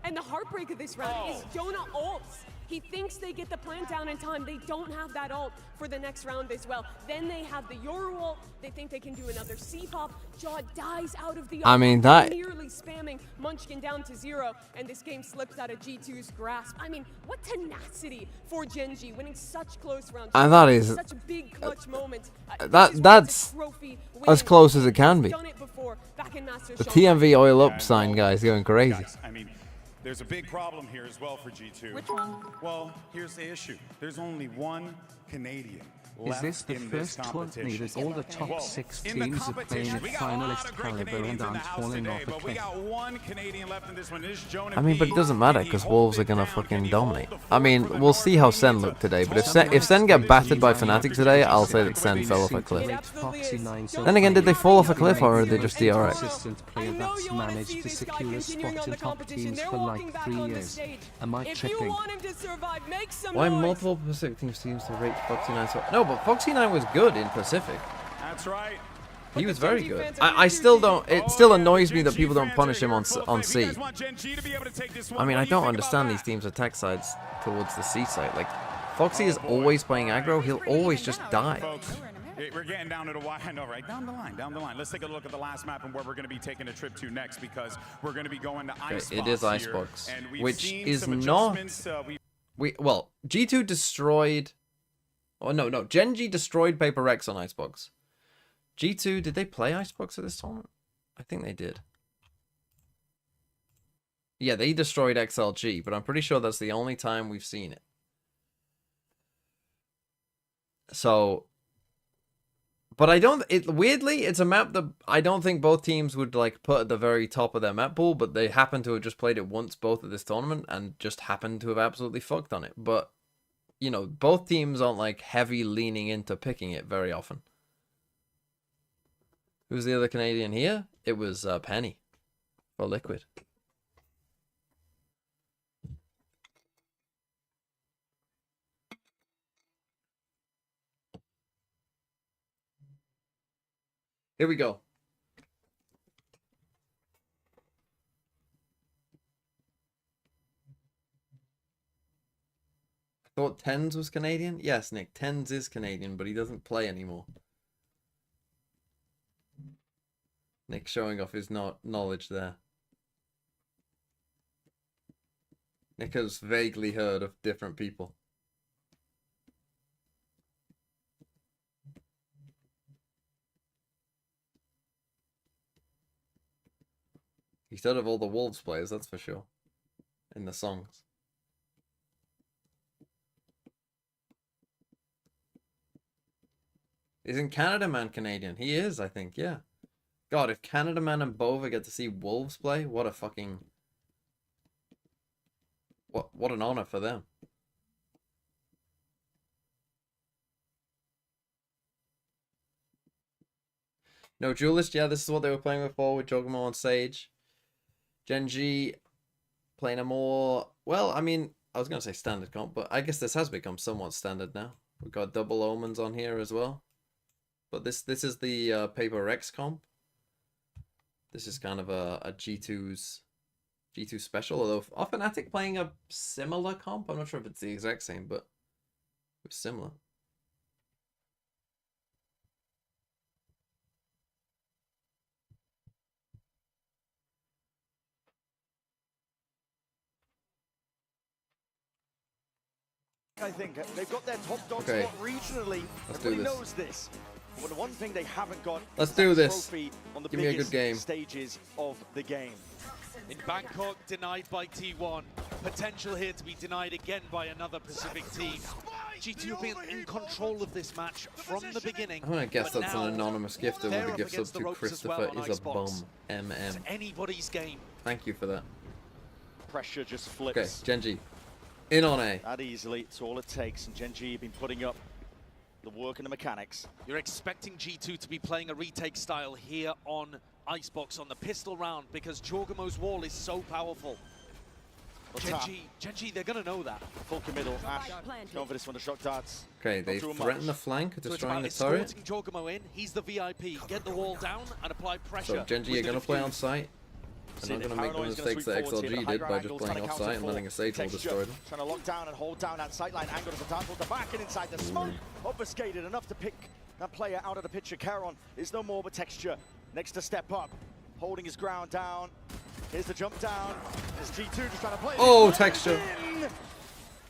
And the heartbreak of this round is Jonah ults. He thinks they get the plant down in time. They don't have that ult for the next round as well. Then they have the Yoru ult. They think they can do another C-pop. Jaw dies out of the ult. I mean, that... nearly spamming Munchkin down to 0, and this game slips out of G2's grasp. I mean, what tenacity for Genji, winning such close rounds. And that is... such a big clutch moment. That's as close as it can be. The TMV oil up sign, guys, going crazy. Guys, I mean, there's a big problem here as well for G2. Which one? Well, here's the issue. There's only one Canadian Is left this the in this first tournament competition. that all the top 6 In the teams are playing competition, at we got a lot finalist of great caliber Canadians and in aren't the house falling today, off a but we cliff? got one Canadian left in this one. This is Jonah I mean, but it doesn't matter because Wolves are gonna fucking dominate. I mean, we'll see how Sen look today, but if Sen get battered by Fnatic today, I'll say that Sen fell off a cliff. Then again, did they fall off a cliff or are they just DRX? Consistent player that's managed to secure a spot in top teams for like 3 years. Am I tripping? Why multiple Pacific teams seems to rate Foxy 9 so... No, but Foxy 9 was good in Pacific. That's right. He was very good. I still don't... It still annoys me that people don't punish him on C. I mean, I don't understand these teams' attack sides towards the C side. Like, Foxy is always playing aggro. He'll always just die. Folks, we're getting down to the wire. I know, right? Down the line. Let's take a look at the last map and where we're going to be taking a trip to next, because we're going to be going to Icebox. It is here, Icebox, and we've which seen is some not... adjustments, Well, G2 destroyed... Oh, no. Genji destroyed Paper Rex on Icebox. G2, did they play Icebox at this tournament? I think they did. Yeah, they destroyed XLG, but I'm pretty sure that's the only time we've seen it. So... But I don't... Weirdly, it's a map that I don't think both teams would like put at the very top of their map pool, but they happen to have just played it once both at this tournament and just happen to have absolutely fucked on it. But, you know, both teams aren't like heavy leaning into picking it very often. Who's the other Canadian here? It was Penny for Liquid. Here we go. I thought Tens was Canadian. Yes, Nick. Tens is Canadian, but he doesn't play anymore. Nick showing off his knowledge there. Nick has vaguely heard of different people. He's heard of all the Wolves players, that's for sure. In the songs. Isn't Canada Man Canadian? He is, I think, yeah. God, if Canada Man and Bova get to see Wolves play, what a fucking... What an honor for them. No Duelist, yeah, this is what they were playing before with Jogamo and Sage. GENG playing a more... Well, I mean, I was going to say standard comp, but I guess this has become somewhat standard now. We've got double Omens on here as well. But this is the Paper Rex comp. This is kind of a G2 special, although Fnatic playing a similar comp. I'm not sure if it's the exact same, but it's similar. I think they've got their top dog Okay. spot regionally. Let's do Everybody this. knows this. But the one thing they haven't got Let's is do that this. trophy on the Give me a good biggest game. stages of the game. In Bangkok, denied by T1. Potential here to be denied again by another Pacific team. G2 have been in control of this match from the beginning. I'm gonna guess but that's now an anonymous gifter they're with a up gift sub against the to ropes as well Christopher on is a bum. Icebox. It's MM. anybody's game. Thank you for that. Pressure just Okay, flips GENG. In on A. that easily. It's all it takes. And GENG have been putting up the work and the mechanics. You're expecting G2 to be playing a retake style here on Icebox on the pistol round because Jorgamo's wall is so powerful. GENG, they're going to know that. Full committal. Ash going for this one, the shock darts. Okay, they doing threaten much. the flank, So it's destroying about the turret. escorting Jorgamo in. He's the VIP. Get the wall down and apply pressure. So GENG with are the going to play on defuse. site. They're not going to make the Paranoid's gonna mistakes sweep that forwards here, XLG but did high by ground just angles playing trying to off counter site and for letting a Sage all Texture. destroy them. Trying to lock down and hold down that sightline. Angle does a dart towards the back and inside the smoke. Obfuscated enough to pick that player out of the picture. Caron is no more but Texture. Next to step up. Holding his ground down. Here's the jump down. There's G2 just trying to play. Oh, Texture.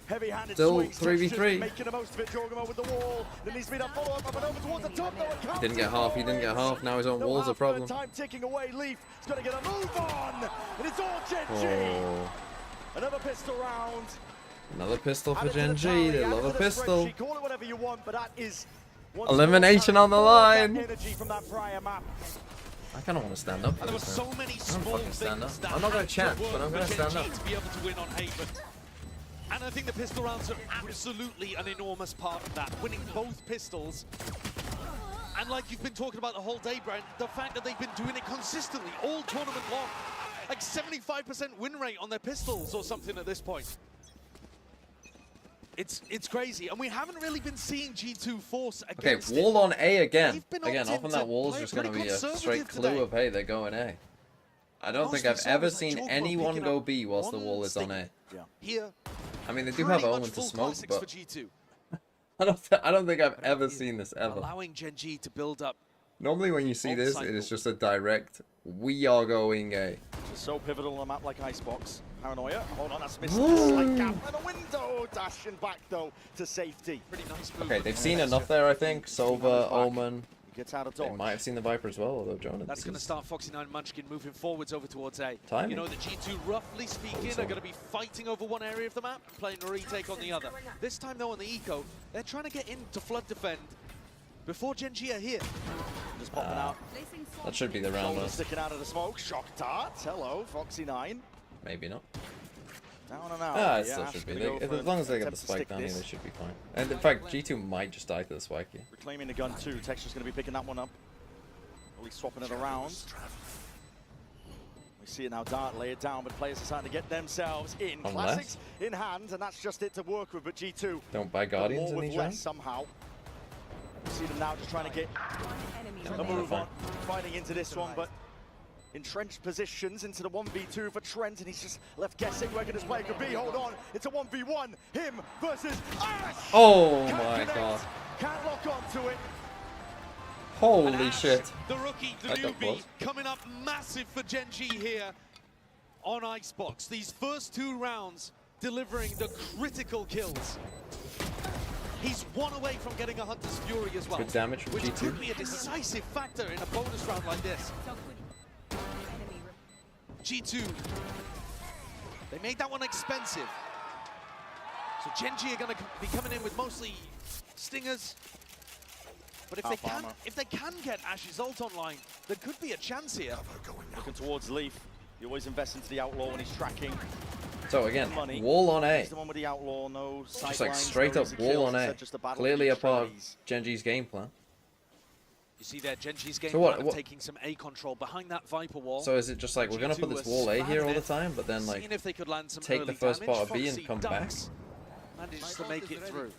Heavy-handed Still swings. 3v3. Texture's making the most of it. Jorgamo with the wall. There needs to be that follow-up up and over towards the top. No, it Didn't get half, he didn't get half. Now his own wall's a problem. Time ticking away. Leaf is going to get a move on. And it's all GENG. Oh, Another pistol round. another pistol for Add it to the GENG. tally, They add love it a to the pistol. spreadsheet. Call it whatever you want, but that is once Elimination more on the all that line. Energy from that prior map. I kind of want to stand up for And there were this so now. many I don't small fucking stand things up. that I'm not going had to chant, work but I'm for going to stand GENG up. to be able to win on Haven. And I think the pistol rounds are absolutely an enormous part of that. Winning both pistols. And like you've been talking about the whole day, Brent, the fact that they've been doing it consistently all tournament long. Like 75% win rate on their pistols or something at this point. It's crazy, and we haven't really been seeing G2 force Okay, against wall on A again. They've been Again, opting often to that wall is play just going to pretty be a straight conservative clue today. of, hey, they're going A. I don't think Mostly I've so ever it's like seen Jorgamo anyone picking go up B whilst the one wall is on A. stick. Here, I mean, they do pretty have much Omen to full smoke, classics for but G2. I don't think I've ever seen this ever. Allowing GENG to build up. Normally when you see this, it is just a direct, we are going A. So pivotal on a map like Icebox. Paranoia. Hold on, that's missed. Slight gap in the window. Dashing back though to safety. Pretty nice move. Okay, they've seen enough there, I think. Sova, Omen. He gets out of They dodge. might have seen the Viper as well, although Jonah. That's going to start Foxy9 Munchkin moving forwards over towards A. Timing. You know, the G2, roughly speaking, are going to be fighting over one area of the map, playing a retake on the other. This time, though, on the eco, they're trying to get into flood defend before GENG are here. Just popping out. That should be the round, Shoulder though. sticking out of the smoke. Shock dart. Hello, Foxy9. Maybe not. Down and out. Ah, it Yeah, still Ash should be. gonna go for As long as they get the attempt to spike stick down here, this. they should be fine. And in fact, G2 might just die to the spike here. Reclaiming the gun too. Texture's going to be picking that one up. At least swapping it around. We see it now, Dart lay it down, but players are starting to get themselves in. On Classics in hand, and that's just it to work with, but G2 Don't buy Guardians more in with these less rounds. somehow. We see them now just trying to get A move on, fighting into this one, but entrenched positions into the 1v2 for Trent, and he's just left guessing where his play could be. Hold on, it's a 1v1, him versus Ash! Oh Can't my connect, god. Can't lock onto it. Holy shit. The rookie, the That got newbie, close. coming up massive for GENG here on Icebox. These first 2 rounds delivering the critical kills. He's 1 away from getting a Hunter's Fury as well. Good damage from which G2. could be a decisive factor in a bonus round like this. G2, they made that one expensive. So GENG are going to be coming in with mostly stingers. But if they can get Ash's ult online, there could be a chance here. Looking towards Leaf. He always invests into the Outlaw when he's tracking. So again, Money. wall on A. He's the one with the Outlaw, no Just like sidelines, straight no up easy wall kills, on A. instead just a battle Clearly a of part of strategies. GENG's game plan. You see there, GENG's game So what- plan of what- taking some A control behind that Viper wall. So is it just like we're gonna put this wall A here all the time, but then like Seeing if they could land some take the early first damage. part of B and Foxy come back? ducks, manages to make it through.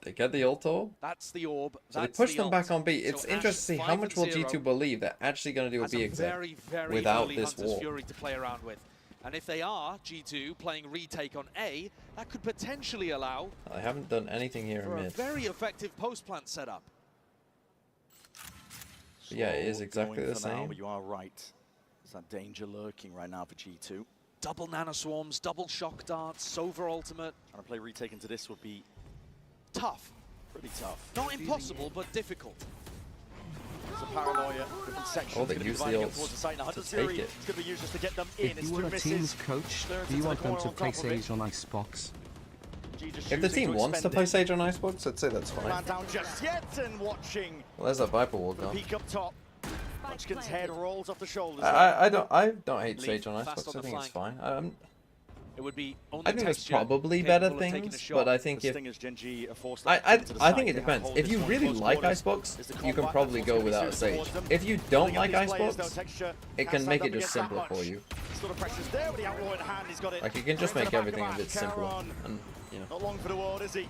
they get the ult orb? That's the orb. So they that's push the them ult. back on B. So It's Ash, interesting to see how 5 much and will 0, G2 believe they're actually going to do a has B a exec very, very without early this Hunter's wall. Fury to play around with. And if they are, G2, playing retake on A, that could potentially allow I haven't done anything here for in a mid. very effective post-plant setup. But yeah, it is Slow exactly going the for now, same. but you are right. There's that danger lurking right now for G2. Double nanoswarms, double shock darts, Sova ultimate. Trying to play retake into this would be Tough. pretty tough. Not impossible, but difficult. There's a paranoia, different sections. Oh, they gonna be use the dividing up ults towards the site. Now, to Hunter's take Fury it. is going to be used just to get them in. If It's you were 2 a misses. team's coach, Clearance do you into want the them corner to on play top of it. Sage on Icebox? G just If the choosing team wants to expend play it. Sage on Icebox, I'd say that's Man fine. down just yet and watching Well, there's that Viper wall the gone. peak up top. Munchkin's head rolls off the shoulders. I don't hate Leaf Sage on fast Icebox. on I the think it's flank. fine. It would be only I think there's Texture probably capable better of taking a things, shot. but I think The if Stingers, Gen.G are forced I into the I side. think it They have depends. hold If this you one really close like quarters. Icebox, Is the you combat, can probably that's go what's without gonna be Sage. towards them. If you don't Pulling up like these players, Icebox, though, Texture it can't can stand make up it just against that simpler much. for you. Sort of pressure's there with the Outlaw in hand. He's got it. Like you can just Straight make to the back everything a of bit Ash. simpler, Caron, and you know. not long for the world, is he?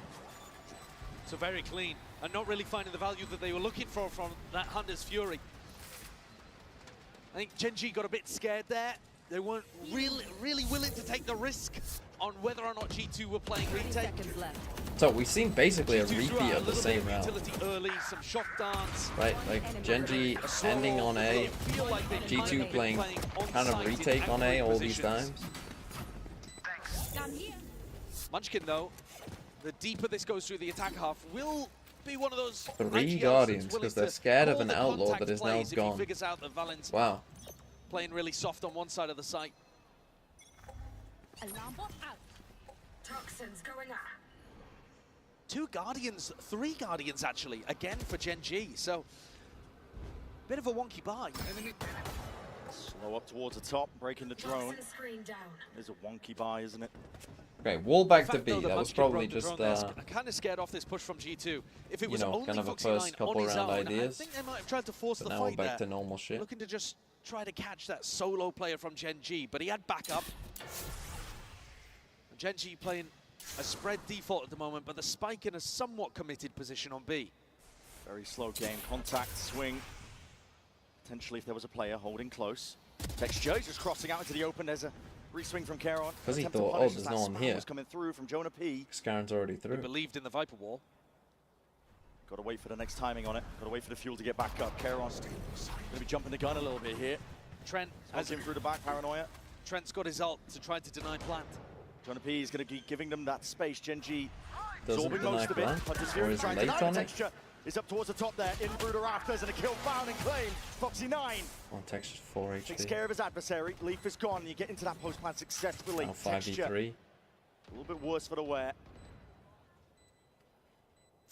So very clean, and not really finding the value that they were looking for from that Hunter's Fury. I think GENG got a bit scared there. They weren't really willing to take the risk on whether or not G2 were playing 30 retake. seconds left. So we've seen basically a G2 threw out repeat a of the little same bit of round, utility early, some shock dance. right? Like GENG ending on A, Feel like they might G2 have been playing on kind of site in retake on A accurate all these positions. times. Munchkin, though, the deeper this goes through the attack half, will be one of those 3 IGLs Guardians, that's willing 'cause they're to scared of call an the outlaw contact that is now plays if gone. he figures out that Valen's Wow. playing really soft on one side of the site. Alarm bot out. Toxins going up. 2 Guardians, 3 Guardians actually, again for GENG. So, bit of a wonky buy. Slow up towards the top, breaking the drone. Toxin screen down. There's a wonky buy, isn't it? Okay, wall back In to fact, B. though, That was Munchkin probably broke the just drone there. kind of scared off this push from G2. If it was know, only kind of a Foxy9 first couple on his round own, ideas. I think they might have tried to force but the now we're fight back there. to normal shit. Looking to just try to catch that solo player from GENG, but he had backup. GENG playing a spread default at the moment, but the Spike in a somewhat committed position on B. Very slow game. Contact, swing. Potentially, if there was a player holding close. Texture just crossing out into the open. There's a re-swing from Caron. 'Cause he Attempt to thought, punish oh, as there's no that one spam here. was coming through from Jonah P. Scaren's already He through. believed in the Viper wall. Got to wait for the next timing on it. Got to wait for the fuel to get back up. Caron's going to be jumping the gun a little bit here. Trent Has him through the back, paranoia. Trent's got his ult to try to deny plant. Jonah P is going to be giving them that space. GENG Doesn't absorbing deny most of it. plant, Hunter's or Fury is trying to late deny the on it. Texture. Is up towards the top there, in through the rafters, and a kill found and claimed. Foxy9 On Texture's 4 takes HP. care of his adversary. Leaf is gone, and you get into that post plant successfully. Now Texture, 5v3. a little bit worse for the wear.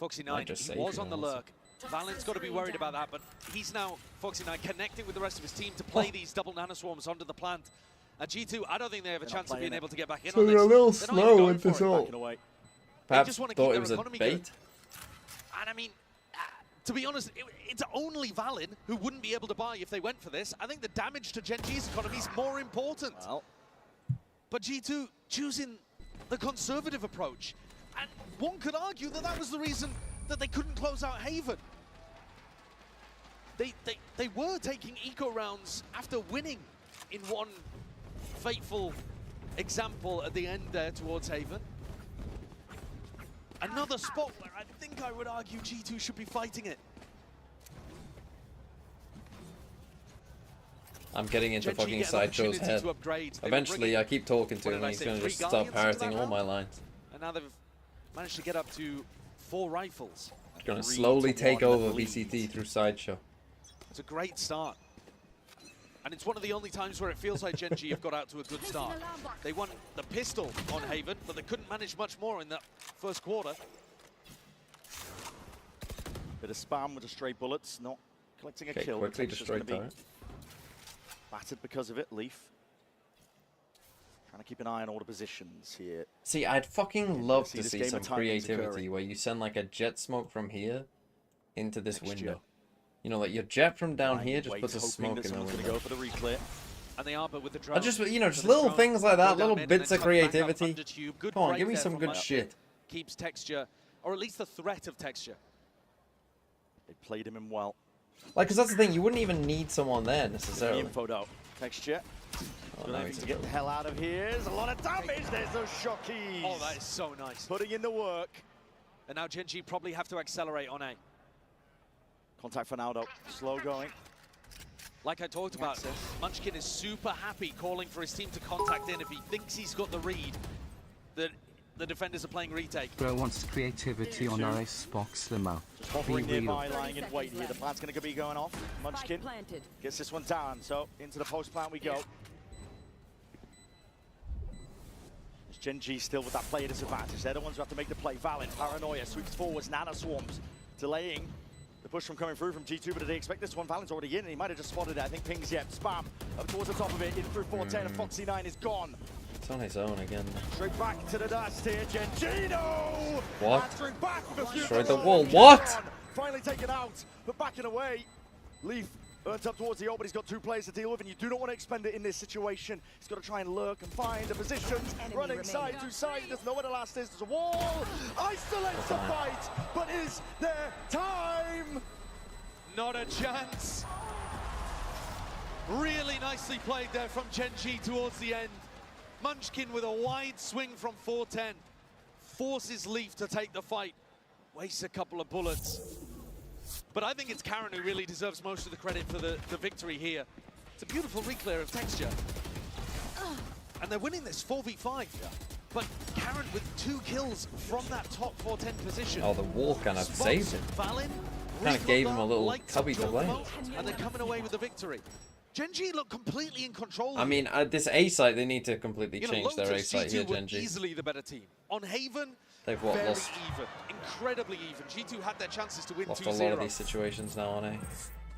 Foxy9 just he save was him on the also. lurk. Valen's got to be worried about that, but he's now, Foxy9, connecting with the rest of his team to play these double nanoswarms onto the plant. And G2, I don't think they have a They're not chance of being playing it. able to get back in So on this. they're a little They're not even slow going with this for it. ult. Backing away. Perhaps just wanna keep thought their it was a economy good. bait. And I mean, to be honest, it's only Valen who wouldn't be able to buy if they went for this. I think the damage to GENG's economy is more important. Well, But G2 choosing the conservative approach. And one could argue that that was the reason that they couldn't close out Haven. they were taking eco rounds after winning in one fateful example at the end there towards Haven. Another spot where I think I would argue G2 should be fighting it. I'm getting into Genji fucking get an Sideshow's opportunity head. to upgrade. They were Eventually, bringing- I keep talking to what him did I and he's say, going to 3 just start Guardians into that parroting all round? my lines. And now they've managed to get up to 4 rifles. He's going to 3 slowly to take 1 over lead. VCT through Sideshow. It's a great start. And it's one of the only times where it feels like Genji have got out to a good start. They won the pistol on Haven, but they couldn't manage much more in that first quarter. Bit of spam with the stray bullets, not collecting a Okay, kill. quickly Texture's destroyed gonna be turret. battered because of it. Leaf trying to keep an eye on all the positions here. See, I'd fucking Yeah, love see to this see game some of timing's creativity occurring. where you send like a jet smoke from here into this Texture. window. You know, like your jet from down Lying here in just wait, puts a hoping smoke that in the someone's window. gonna go for the reclear. And they are, but with the drone. I just, you know, just So little this drone things like that, go down little mid and bits then of tuck back up creativity. under tube. Good Come on, break give me there some from good Munchkin. shit. Keeps Texture, or at least the threat of Texture. They played him in well. Like, because that's the thing, you wouldn't even need someone there The necessarily. info out. Texture. Oh, Doing now everything he's to get the hell out of here. There's a lot of damage. There's those shock keys. Oh, that is so nice. Putting in the work. And now Genji probably have to accelerate on A. Contact for Naldo. Slow going. Like I talked about, Munchkin is super happy calling for his team to contact in if he thinks he's got the read that the defenders are playing retake. Bro wants creativity on our Xbox Limo. Just hovering Be real. nearby, lying in wait here. The plan's going to be going off. Munchkin gets this one down. So into the post plant we go. There's Genji still with that player disadvantage. They're the ones who have to make the play. Valen, Paranoia, sweeps forwards, Nana swarms, delaying the push from coming through from G2, but did they expect this one? Valen's already in, and he might have just spotted it. I think Ping's yet. Spam up towards the top of it, in through 410, and Foxy9 is gone. It's on his own again. Straight back to the dust here, Gengino! What? Answering back with a few Destroyed the bullets. wall. Kept What? on. Finally taken out, but backing away. Leaf earns up towards the ult, but he's got 2 players to deal with, and you do not want to expend it in this situation. He's got to try and lurk and find the positions, running side to side. He doesn't know where the last is. There's a wall. Isolates the fight, but is there time? Not a chance. Really nicely played there from Genji towards the end. Munchkin with a wide swing from 410. Forces Leaf to take the fight. Wastes a couple of bullets. But I think it's Karen who really deserves most of the credit for the victory here. It's a beautiful reclear of Texture. And they're winning this 4v5. But Karen with 2 kills from that top 410 position. Oh, the wall kind of saved him. Valen, Kind of gave him a little lights up cubby to Jordan play. Moat, and they're coming away with the victory. Genji look completely in control. I mean, at this A site, they need to completely You know, change their A Lotus, site here, G2 were Genji. easily the better team. On Haven, They've what, very lost even, incredibly even. G2 had their chances to win 2-0. a lot of these situations now on A.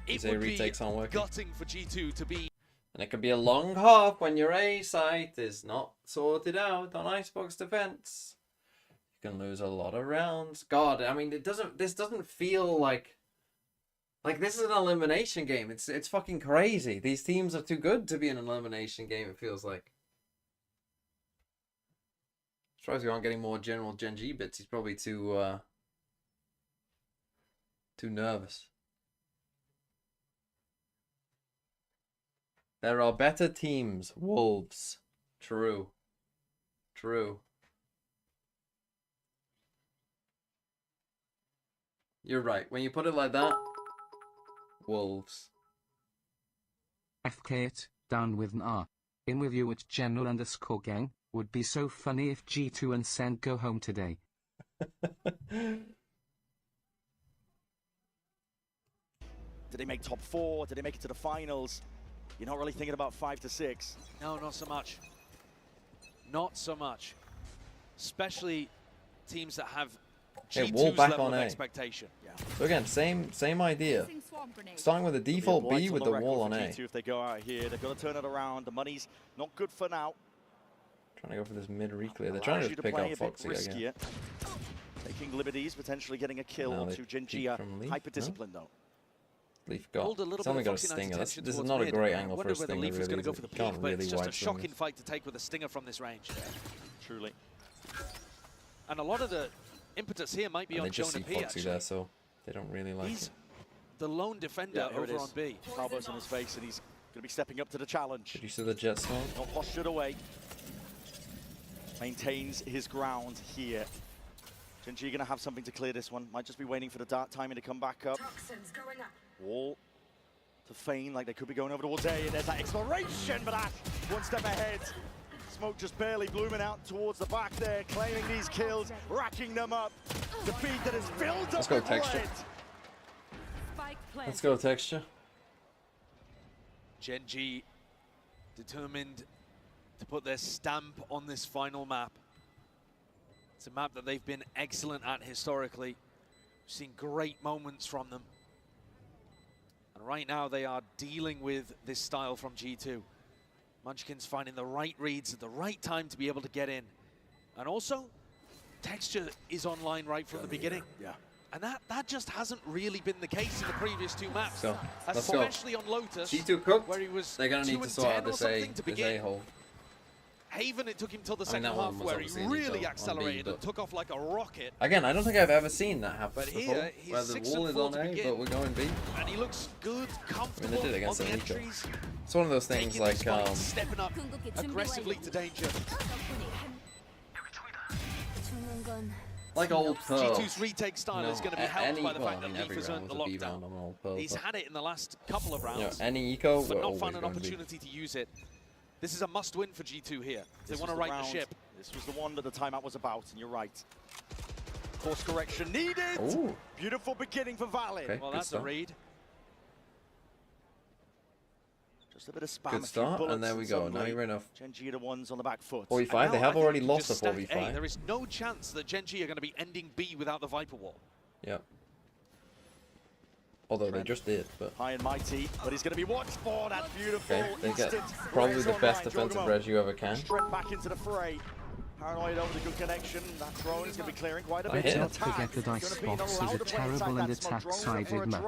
These It A would be retakes aren't working. gutting for G2 to be. And it can be a long half when your A site is not sorted out on Icebox defense. You can lose a lot of rounds. God, I mean, this doesn't feel like this is an elimination game. It's fucking crazy. These teams are too good to be an elimination game, it feels like. Surprised we aren't getting more general Genji bits. He's probably too nervous. There are better teams. Wolves. True. True. You're right. When you put it like that, Wolves. FK it, down with an R. In with you at general_gang. Would be so funny if G2 and SEN go home today. Did they make top 4? Did they make it to the finals? You're not really thinking about 5 to 6. No, not so much. Not so much. Especially teams that have Hey, G2's wall back level on of A. expectation. So again, same idea. Starting with the default B with the wall on A. If they go out here, they've got to turn it around. The money's not good for now. Trying to go for this mid reclear. They're trying to just pick up Foxy again. Taking liberties, potentially getting a kill No, to they Genji. peek from Leaf, Hyper no? disciplined though. Leaf got. Pulled a little It's bit only of got a Foxy Knight's stinger. attention This is towards not a mid. great I angle for wonder a whether stinger, Leaf is really. going to go is for it? the You can't peak, but really it's just a wide shocking swing fight to take with a stinger from this range. Truly. And a lot of the impetus here might be and on they just Jonah see P, Foxy actually. there, so they don't really like He's it. the lone defender over on B. Cowboys on his face, and he's going to be stepping up to the challenge. Did you see the jet smoke? Not postured away. Maintains his ground here. GENG going to have something to clear this one. Might just be waiting for the dark timing to come back up. Toxins going up. Wall to feign like they could be going over towards A, and there's that exploration, but Ash one step ahead. Smoke just barely blooming out towards the back there, claiming these kills, racking them up. The feed that is filled up. Let's go with texture. blood. Let's go texture. GENG determined to put their stamp on this final map. It's a map that they've been excellent at historically. We've seen great moments from them. And right now they are dealing with this style from G2. Munchkin's finding the right reads at the right time to be able to get in. And also, texture is online right from the beginning. Yeah. And that just hasn't really been the case in the previous two maps. So, let's especially go. on Lotus, G2 cooked. where he was They're going to need to sort out this A hole. Haven, it took him till the second half where he really accelerated and took off like a rocket. Again, I don't think I've ever seen that happen But before, here, he's where the 6 wall and is 4 on to A, begin. but we're going B. And he looks good, comfortable I mean, they did against on the Nico. entries. It's one of those things like, stepping up aggressively to danger. like old Pearl. G2's retake style is going to be helped by the fact that Leaf has earned the lockdown. Pearl, He's had it in the last couple of rounds, any eco, but we're not always found an going B. opportunity to use it. This is a must-win for G2 here. They This want to was right the round. ship. This was the one that the timeout was about, and you're right. Course correction needed. Ooh. Beautiful beginning for Valid. Okay, Well, good that's start. a read. Just a bit of spam. Good start, and there we go. Now you're enough. GENG the ones on the back foot. 45. They Now, have I already think you lost the just stack 4v5. A. There is no chance that GENG are going to be ending B without the Viper Wall. Yep. Although they just did, but High and mighty, but he's going to be watched for that beautiful okay, they get instant probably res the best online. defensive Jorgamo res you ever can. straight back into the fray. Paranoid over the good connection. That drone is going to be clearing quite a I bit. hit. Don't forget that Icebox is a terrible and attack-sided map.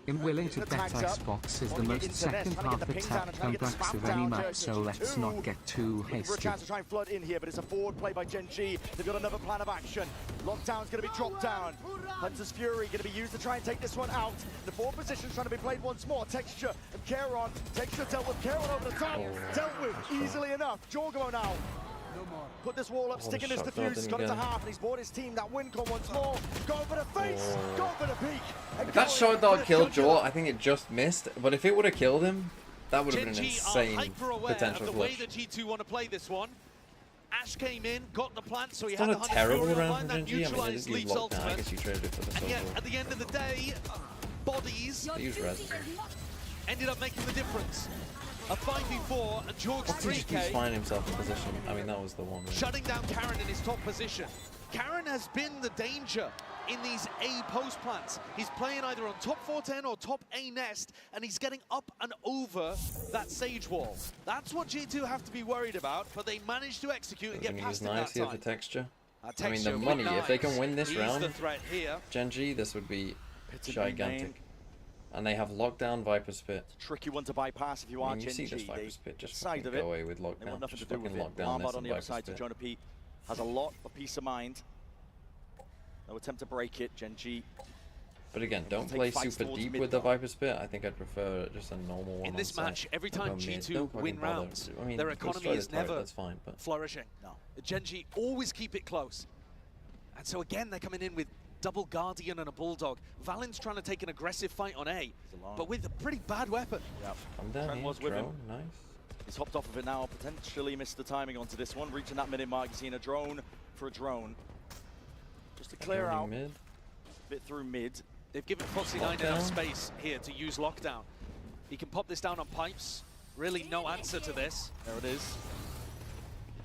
I'm willing to bet Icebox is the most second-half attack comebacks of any map, so let's not get too For a hasty. chance to try and flood in here, but it's a forward play by GENG. They've got another plan of action. Lockdown's going to be dropped down. Hunter's Fury going to be used to try and take this one out. The forward position's trying to be played once more. Texture and Charon. Texture dealt with Charon over the top. Dealt with easily enough. Jorgamo now. Put this wall up, sticking this defuse, got it to half, and he's bought his team that win con once more. Going for the face, going for the peak. If that shot dog killed Jaw, I think it just missed. But if it would have killed him, that would have been an GENG insane are hyper-aware potential of the way flush. that G2 want to play this one. Ash came in, got the plant, so he It's had not the a Hunter terrible Fury round online, for that GENG. I mean, they neutralized just used Leaf's lockdown. I ultimate. guess you traded it for the And yet, social. at the end of the day, bodies They use res. ended up making the difference. A 5v4 and Jorg's He just keeps 3k, finding himself in position. I mean, that was the one. Really. shutting down Karen in his top position. Karen has been the danger in these A post plants. He's playing either on top 410 or top A nest, and he's getting up and over that Sage wall. That's what G2 have to be worried about, but they managed to execute and get Use past it that nice here for time. texture. I mean, Texture the with money. If they can knives. win this He's round, the threat here. GENG, this would be It's a gigantic. main. And they have lockdown Viper's Pit. Tricky one to bypass if you I are mean, you see GENG. this They Viper's Pit just side fucking of it. go away with They want lockdown. nothing Just to do with fucking it. lock down Armbard this on and the other Viper's side, so Pit. Jonah Pete has a lot of peace of mind. No attempt to break it. GENG. But again, don't Take play fights super towards deep mid with the now. Viper's Pit. I think I'd prefer just a normal one. In this on match, site. every Don't time go mid. G2 Don't fucking win bother. rounds, I mean, their go economy straight is at target, never that's fine, but flourishing. No. GENG always keep it close. And so again, they're coming in with double Guardian and a Bulldog. Valen's trying to take an aggressive fight on A, but with a pretty bad weapon. Yep. I'm down Trent here, was with him. drone, nice. He's hopped off of it now, potentially missed the timing onto this one. Reaching that minute mark, he's seen a drone for a drone. Just to clear Droning out, mid. bit through mid. They've given Foxy 9 Lockdown. enough space here to use lockdown. He can pop this down on pipes. Really no answer to this. There it is.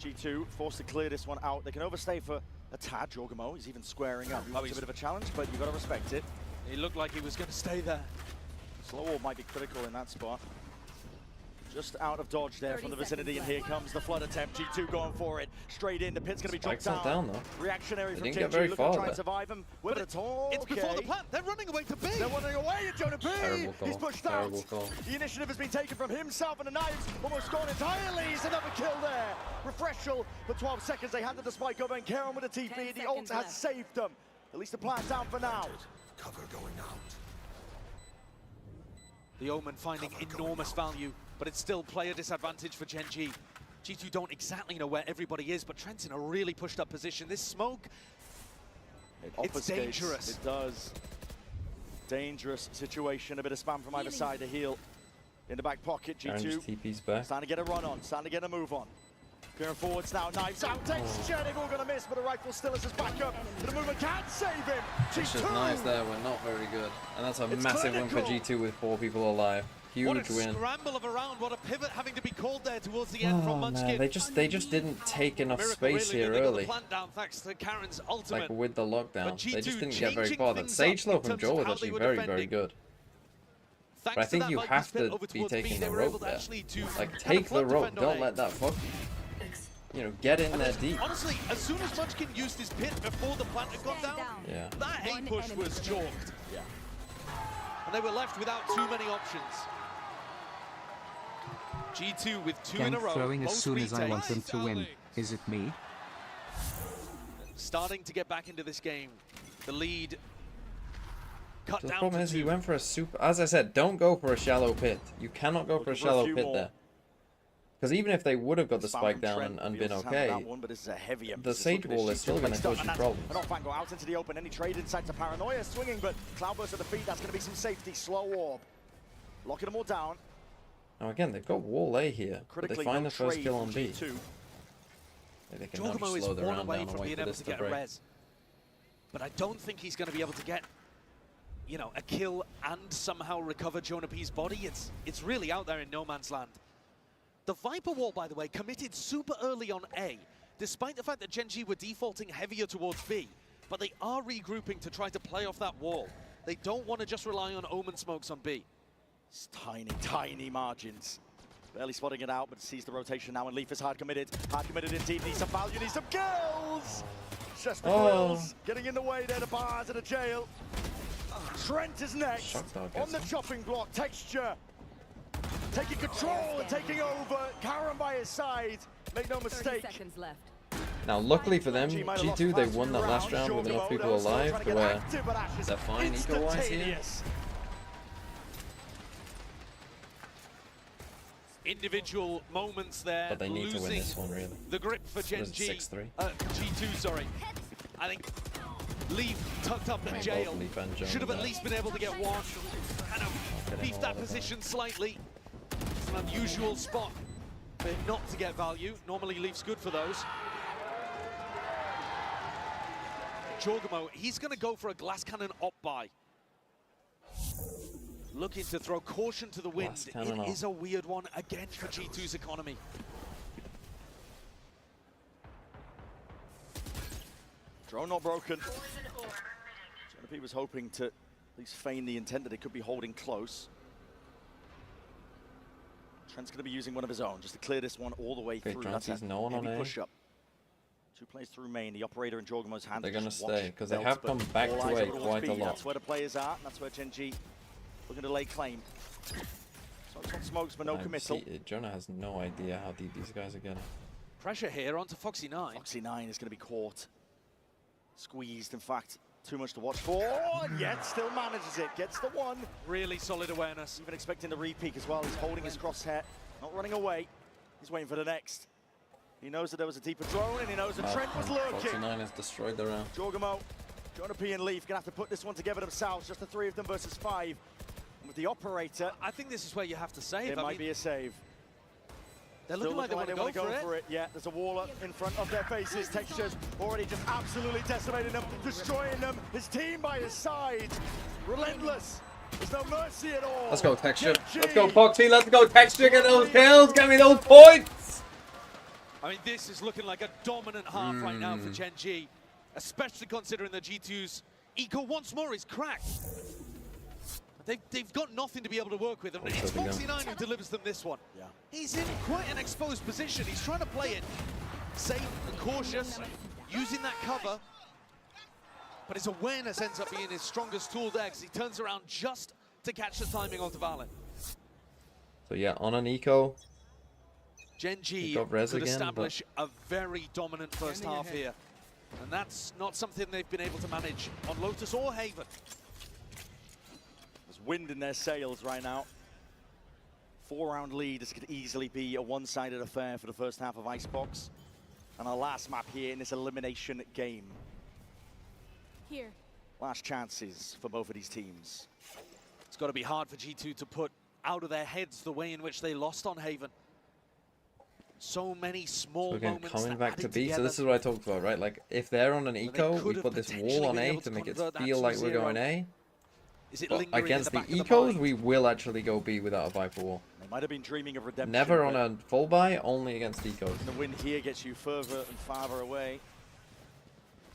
G2 forced to clear this one out. They can overstay for a tad. Jorgamo, he's even squaring up. It's a bit of a challenge, but you've got to respect it. He looked like he was going to stay there. Slow wall might be critical in that spot. Just out of dodge there from the vicinity, and here comes the flood attempt. G2 going for it. Straight in, the pit's going to be dropped Spike's not down. down, though. Reactionary They from didn't GENG, get very looking far to try and there. survive him. With But it all. It's before the plant. They're running away to B. They're running away at Jonah B. Terrible call. He's pushed Terrible out. call. The initiative has been taken from himself, and the knives almost gone entirely. He's another kill there. Refreshal for 12 seconds. They handed the spike over, and Karen with a TP. The ult has saved them. At least the plan's down for now. Cover going out. The Omen finding enormous value, but it's still player disadvantage for GENG. G2 don't exactly know where everybody is, but Trent's in a really pushed up position. This smoke, it's dangerous. It does. Dangerous situation. A bit of spam from either side to heal. In the back pocket, G2. TP's back. Starting to get a run on, starting to get a move on. Going forwards now, knives out, takes They're all going to miss, but a rifle still as his backup. The movement can't save him. G2. Knives there were not very good. And that's a massive win for G2 with 4 people alive. Huge what a win. Scramble of a round, what a pivot having to be called there towards the end from Munchkin. Man, they just didn't take enough space here early. Thanks to Karen's ultimate. Like with the lockdown, they just didn't get very far. That Sage slow from Joel was actually very good. But I think you have to be taking the rope there. Like take the rope, don't let that fuck. You know, get in there deep. Honestly, as soon as Munchkin used his pit before the plant had gone down, that A push was chalked. Yeah. And they were left without too many options. G2 with 2 in a row. Throwing as soon as I want them to win. Is it me? Starting to get back into this game. The lead cut down. The problem to is 2. he went for a super. As I said, don't go for a shallow pit. You cannot go for a shallow pit there. Because even if they would have got the spike down and been okay, the Sage wall is still going to cause you problems. And off go out into the open. Any trade inside to Paranoia swinging, but Cloudburst at the feet. That's going to be some safety. Slow orb. Locking them all down. Now again, they've got wall A here. But they find the first kill on B. They can now just slow the round down and wait for this to break. But I don't think he's going to be able to get, you know, a kill and somehow recover Jonah P's body. It's really out there in no man's land. The Viper wall, by the way, committed super early on A, despite the fact that GENG were defaulting heavier towards B. But they are regrouping to try to play off that wall. They don't want to just rely on Omen smokes on B. It's tiny, tiny margins. Barely spotting it out, but sees the rotation now, and Leaf is hard committed. Hard committed indeed. Needs some value, needs some kills! Just the kills, getting in the way there, the bars and the jail. Trent is next, on the chopping block, Texture. Taking control and taking over. Karen by his side. Make no mistake. 30 seconds left. Now, luckily for them, G2, they won that last round with enough people alive to where they're fine eco-wise here. Individual moments there. But they need to win this one, really. The grip for GENG. G2, sorry. I think Leaf tucked up in jail. Should have at least been able to get one. Kind of beefed that position slightly. It's an unusual spot for him not to get value. Normally Leaf's good for those. Jorgamo, he's going to go for a glass cannon op buy. Looking to throw caution to the wind. It is a weird one again for G2's economy. Drone not broken. Jonah P was hoping to at least feign the intent that it could be holding close. Trent's going to be using one of his own just to clear this one all the way through. That's a heavy push-up. 2 plays through main. The operator in Jorgamo's hand. They're going to stay because they have come back to A quite a lot. That's where the players are, and that's where GENG looking to lay claim. So on smokes, but no committal. Jonah has no idea how deep these guys are getting. Pressure here onto Foxy9. Foxy9 is going to be caught. Squeezed, in fact. Too much to watch for, and yet still manages it. Gets the one. Really solid awareness. Even expecting the re-peek as well. He's holding his crosshair, not running away. He's waiting for the next. He knows that there was a deeper drone, and he knows that Trent was lurking. Foxy9 has destroyed the round. Jorgamo, Jonah P and Leaf gonna have to put this one together themselves. Just the 3 of them versus 5. And with the operator, I think this is where you have to save. It might be a save. They're looking like they want to go for it. Yeah, there's a wall up in front of their faces. Textures already just absolutely decimating them, destroying them. His team by his side. Relentless. There's no mercy at all. Let's go, Texture. Let's go, Foxy. Let's go, Texture. Get those kills. Get me those points. I mean, this is looking like a dominant half right now for GENG, especially considering the G2's eco once more is cracked. They've got nothing to be able to work with, and it's Foxy9 who delivers them this one. Yeah. He's in quite an exposed position. He's trying to play it safe and cautious, using that cover, but his awareness ends up being his strongest tool there because he turns around just to catch the timing onto Valen. So yeah, on an eco, GENG could establish a very dominant first half here, and that's not something they've been able to manage on Lotus or Haven. There's wind in their sails right now. 4-round lead. This could easily be a one-sided affair for the first half of Icebox. And our last map here in this elimination game. Here. Last chances for both of these teams. It's got to be hard for G2 to put out of their heads the way in which they lost on Haven. So many small So again, moments coming that back to added B, so together. this is what I talked about, right? Like, if they're on an eco, we could have put this potentially wall on been A able to to make it convert that feel to like we're 0. going A. Is it But lingering against in the the back of ecos, mind? we will actually go B without a Viper wall. They might have been dreaming of redemption. Never on but a full buy, only against ecos. the win here gets you further and farther away.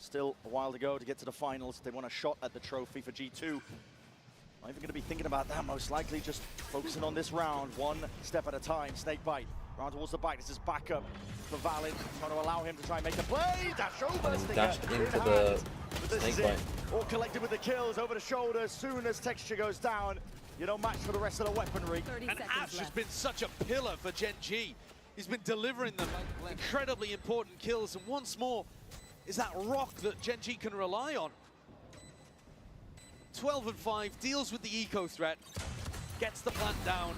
Still a while to go to get to the finals. They want a shot at the trophy for G2. Not even going to be thinking about that, most likely just focusing on this round, one step at a time. Snake bite, round towards the bite. This is back up for Valid, trying to allow him to try and make the play. Dash over, And Stinger dashed in into hand. the But this snake is it. bite. All collected with the kills over the shoulder. As soon as texture goes down, you don't match for the rest of the weaponry. 30 And seconds Ash has left. been such a pillar for Gen G. He's been delivering them incredibly important kills, and once more is that rock that Gen G can rely on. 12 and 5, deals with the eco threat, gets the plant down.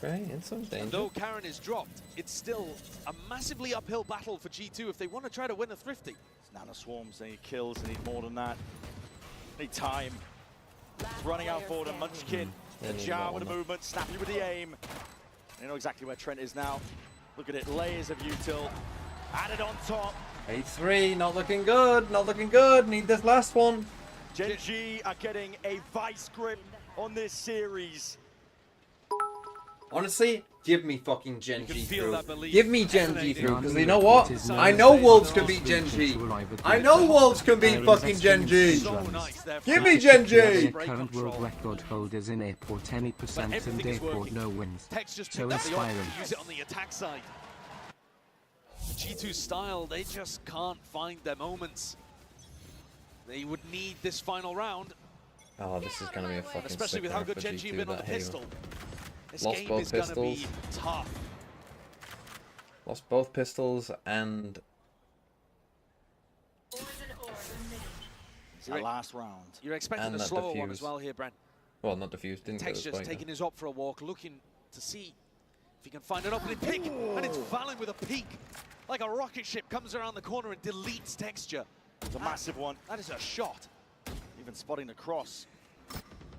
Okay, in some And danger. though Karen is dropped, it's still a massively uphill battle for G2 if they want to try to win a Thrifty. Nano swarms, they need kills, they need more than that. Need time. It's running out for them. Munchkin, They the need jar more with the than that. movement, snappy with the aim. They know exactly where Trent is now. Look at it, layers of util. Added on top. A3, not looking good, not looking good. Need this last one. Gen G are getting a vice grip on this series. Honestly, give me fucking Gen can G feel through. that belief Give me Gen G emanating. through, because you know what? I know Wolves can beat Gen G. I know Wolves can beat fucking Gen G. So nice there. Give me Gen G. Their current world record holders in airport any percent and everything is airport working. no wins. Tex just So picked up is the op, Spyro. use it on the attack side. The G2 style, they just can't find their moments. They would need this final round, Oh, this is gonna be a fucking especially sick with how round good for Gen G G2, have been on the that Haven. pistol. This Lost game both is going to be pistols. tough. Lost both pistols and It's our last round. You're expecting And a that slower one defuse. as well here, Brent. well, not defused. Didn't get Tex the just spike. taking his op for a walk, looking to see if he can find an opening pick, and it's Valen with a peek. Like a rocket ship comes around the corner and deletes texture. It's a massive one. That is a shot. Even spotting the cross.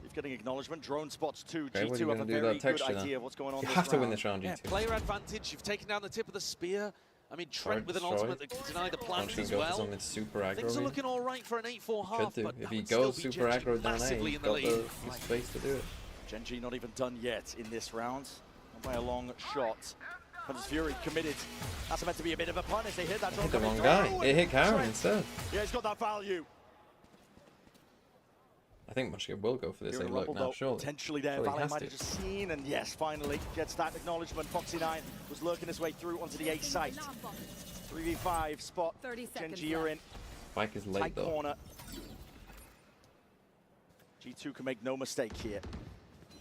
He's getting acknowledgement. Drone spots too. Okay, what are you G2 have a gonna do very that good texture then? idea of what's going on You this have to win round. this round, Yeah, G2. player advantage. You've taken down the tip of the spear. I mean, Trent with an destroyed. ultimate that can deny the plant Munchkin as go for well. something super aggro. Things are here. looking all right for an 8-4 half, Should do. but If that he would still goes be super Gen G aggro down A, massively he's in the got lead. the space to do it. Gen G not even done yet in this round. Not by a long shot. Hunter's Fury committed. That's meant to be a bit of a pun as they hit that drone Hit the coming wrong guy. through. It hit Karen Trent. instead. Yeah, he's got that value. I think Munchkin will go for this. Here They in look Rumble, now, though, surely. potentially there. Surely he Valen has might to. have just seen, and yes, finally gets that acknowledgement. Foxy9 was lurking his way through onto the A site. 3v5 spot. 30 Gen seconds G are in. Spike is late Tight though. corner. G2 can make no mistake here.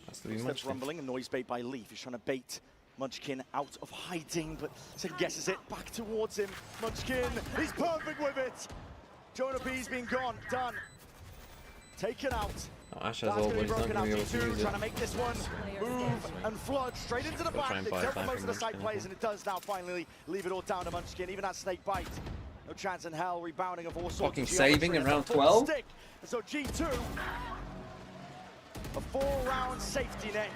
Has to be Steps Munchkin. rumbling and noise bait by Leaf. He's trying to bait Munchkin out of hiding, but second guesses it back towards him. Munchkin, he's perfect with it. Jonah B's been gone, done. Taken out. Oh, Ash has That's all, gonna but be he's not broken going out. to be able to G2 use it. trying to make this one move and flood straight into the They'll try back. and They buy jerk time most from of the side Munchkin, I plays, think. and it does now finally leave it all down to Munchkin. Even that snake bite. No chance in hell, rebounding of all sorts Fucking of saving in geometry. round Full 12? stick. And so G2, a 4-round safety net.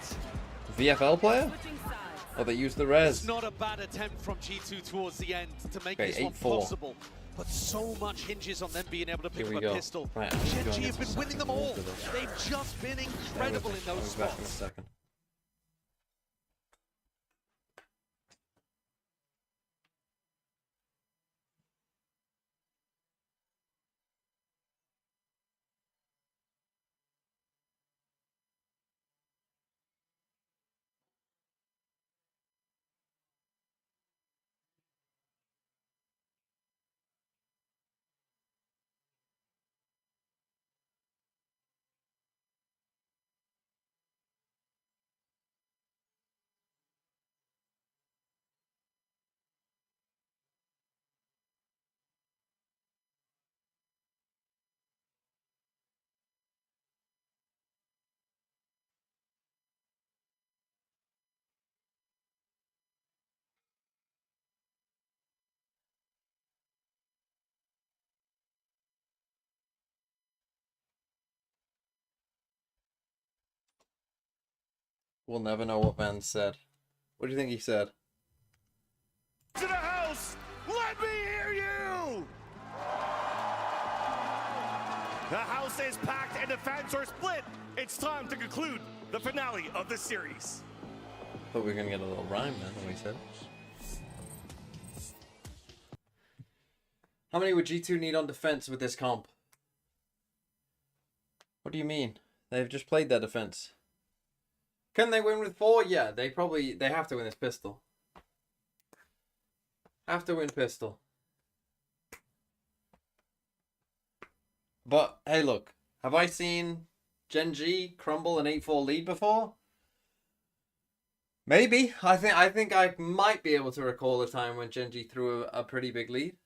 VFL player? Switching sides. Oh, they used the res. It's not a bad attempt from G2 towards the end to make Okay, this one 8-4. possible. But so much hinges on them being able to pick Here up we a go. pistol. Right, I'm Gen going G to have been get winning them some all. for this. They've just been Bear with incredible me. in those I'll be back in a spots. second. We'll never know what Van said. What do you think he said? To the house! Let me hear you! The house is packed and the fans are split. It's time to conclude the finale of the series. Thought we were gonna get a little rhyme then, what he said. How many would G2 need on defense with this comp? What do you mean? They've just played their defense. Can they win with 4? Yeah, they have to win this pistol. Have to win pistol. But hey, look, have I seen GENG crumble an 8-4 lead before? Maybe. I think I might be able to recall a time when GENG threw a pretty big lead.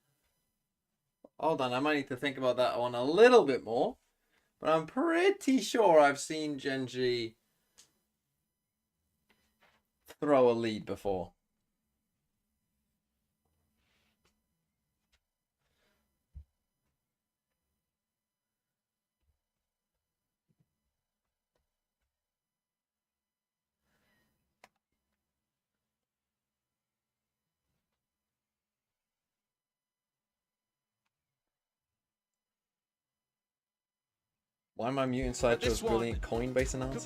Hold on, I might need to think about that one a little bit more. But I'm pretty sure I've seen GENG throw a lead before. Why am I muting Sideshow's brilliant Coinbase analysis?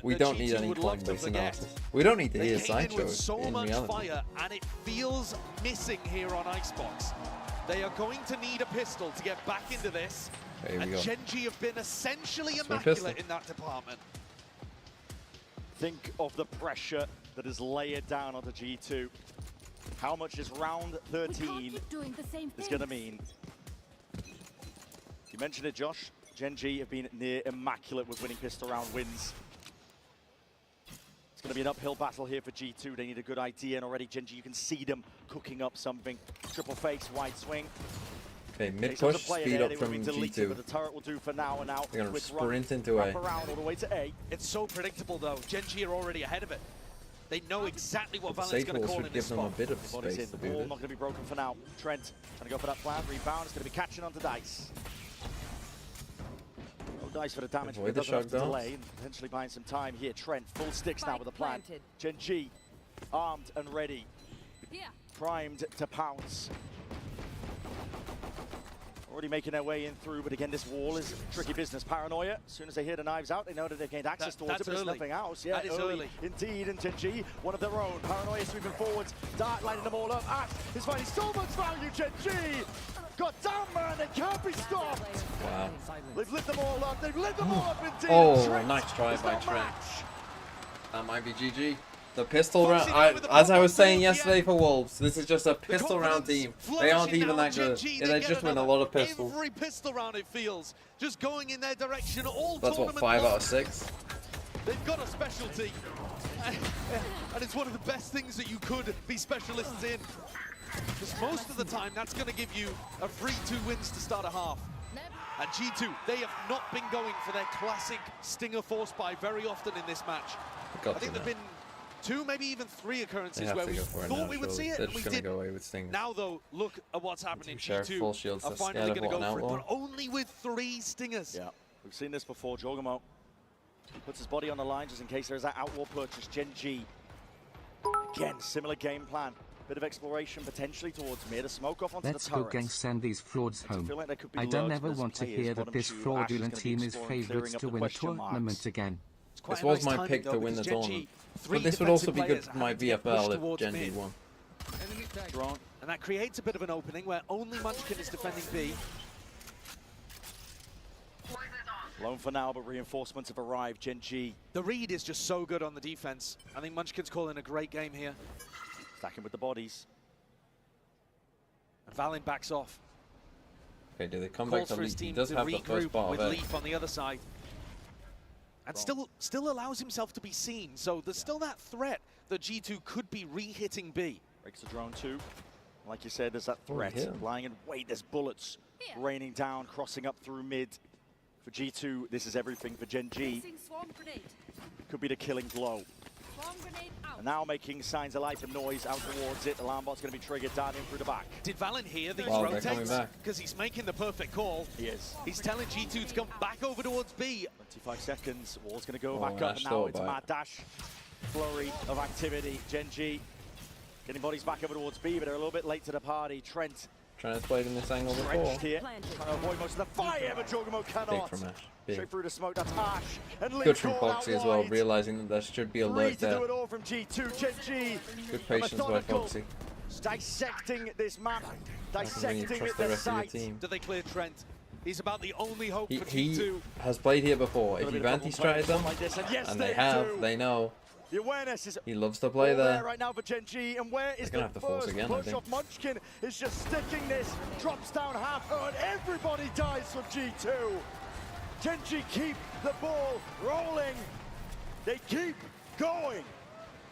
We don't need any Coinbase analysis. We don't need to hear Sideshow in reality. Fire, and it feels missing here on Icebox. They are going to need a pistol to get back into this. There we and go. GENG have been essentially immaculate in that department. Think of the pressure that is layered down onto G2. How much is round 13 is going to mean? You mentioned it, Josh. GENG have been near immaculate with winning pistol round wins. It's going to be an uphill battle here for G2. They need a good idea, and already GENG, you can see them cooking up something. Triple face, wide swing. Okay, mid push, speed up from G2. But the turret will do for now, and now they're going to sprint into A. Around all the way to A. It's so predictable though. GENG are already ahead of it. They know exactly what Valen's going to call in this give them a bit of space to do Ball this. not going to be broken for now. Trent trying to go for that plan. Rebound. It's going to be catching onto Dice. Dice for the damage, but doesn't have to delay, and potentially buying some time here. Trent, full sticks now with the plan. GENG, armed and ready. Primed to pounce. Already making their way in through, but again, this wall is tricky business. Paranoia, as soon as they hear the knives out, they know that they've gained access towards it, but there's nothing else. Yeah, that is early. Indeed, and GENG, one of their own. Paranoia sweeping forwards, Dart lining them all up. Ash is finding so much value, GENG! God damn, man, they can't be stopped! Wow. They've lit them all up, they've lit them all up indeed! Oh, Trent nice try by Trent. match. That might be GG. The pistol round, as I was saying yesterday for Wolves, this is just a pistol round team. They aren't even that good. Yeah, they just win a lot of pistols. Every pistol round it feels, just going in their direction all That's what, 5 out of 6? They've got a specialty, and it's one of the best things that you could be specialists in. Because most of the time, that's going to give you a free 2 wins to start a half. And G2, they have not been going for their classic Stinger force buy very often in this match. I think there have been 2, maybe even 3 occurrences where we thought we would see it, and we didn't. Go away with Stingers. Now, though, look at what's happening. G2 full shields are finally going to go for it, but only with 3 Stingers. Yeah, we've seen this before. Jogamo puts his body on the line just in case there's that outlaw purchase. GENG, again, similar game plan. Bit of exploration potentially towards mid, a smoke off onto Let's the turret. go GENG send these frauds home. Like I don't ever want to hear that this fraudulent team is favourites to win a tournament again. This was my pick to win the tournament. But this would also be good for my VFL if GENG won. And that creates a bit of an opening where only Munchkin is defending B. Alone for now, but reinforcements have arrived. GENG. The read is just so good on the defense. I think Munchkin's calling a great game here. Stacking with the bodies. And Valen backs off. Okay, do they come back to Leaf? He does have the first part of it. With Leaf on the other side. And still allows himself to be seen. So there's still that threat that G2 could be re-hitting B. Breaks the drone too. Like you said, there's that threat lying in wait. There's bullets raining down, crossing up through mid. For G2, this is everything for GENG. Could be the killing blow. And now making signs of life and noise out towards it. Alarm bot's going to be triggered down in through the back. Did Valen hear these rotates? Because he's making the perfect call. He is. He's telling G2 to come back over towards B. 25 seconds. Wall's going to go back up. And now it's a mad dash. flurry of activity. GENG getting bodies back over towards B, but they're a little bit late to the party. Trent Trying to play in this angle before. drenched here, trying to avoid most of the fire, but Jorgamo Big cannot. from Ash. Big. Straight through the smoke, that's Ash. And Good from Lincoln Foxy out as well, wide. realizing that there should be a Three lurk to there. do it all from G2. GENG. Good patience by methodical. Foxy. Dissecting this map, When you dissecting trust it, the the rest of your site. team. Do they clear Trent? He's about the only hope for He G2. has played here before. If Gonna be you've the problem anti-stratted playing them, like this, and yes, and they they have, do. they know. The awareness is He loves to play all there. right now for GENG, and where is They're gonna the have to force first again, I push think. off? Munchkin is just sticking this, drops down half, and everybody dies from G2. GENG keep the ball rolling. They keep going.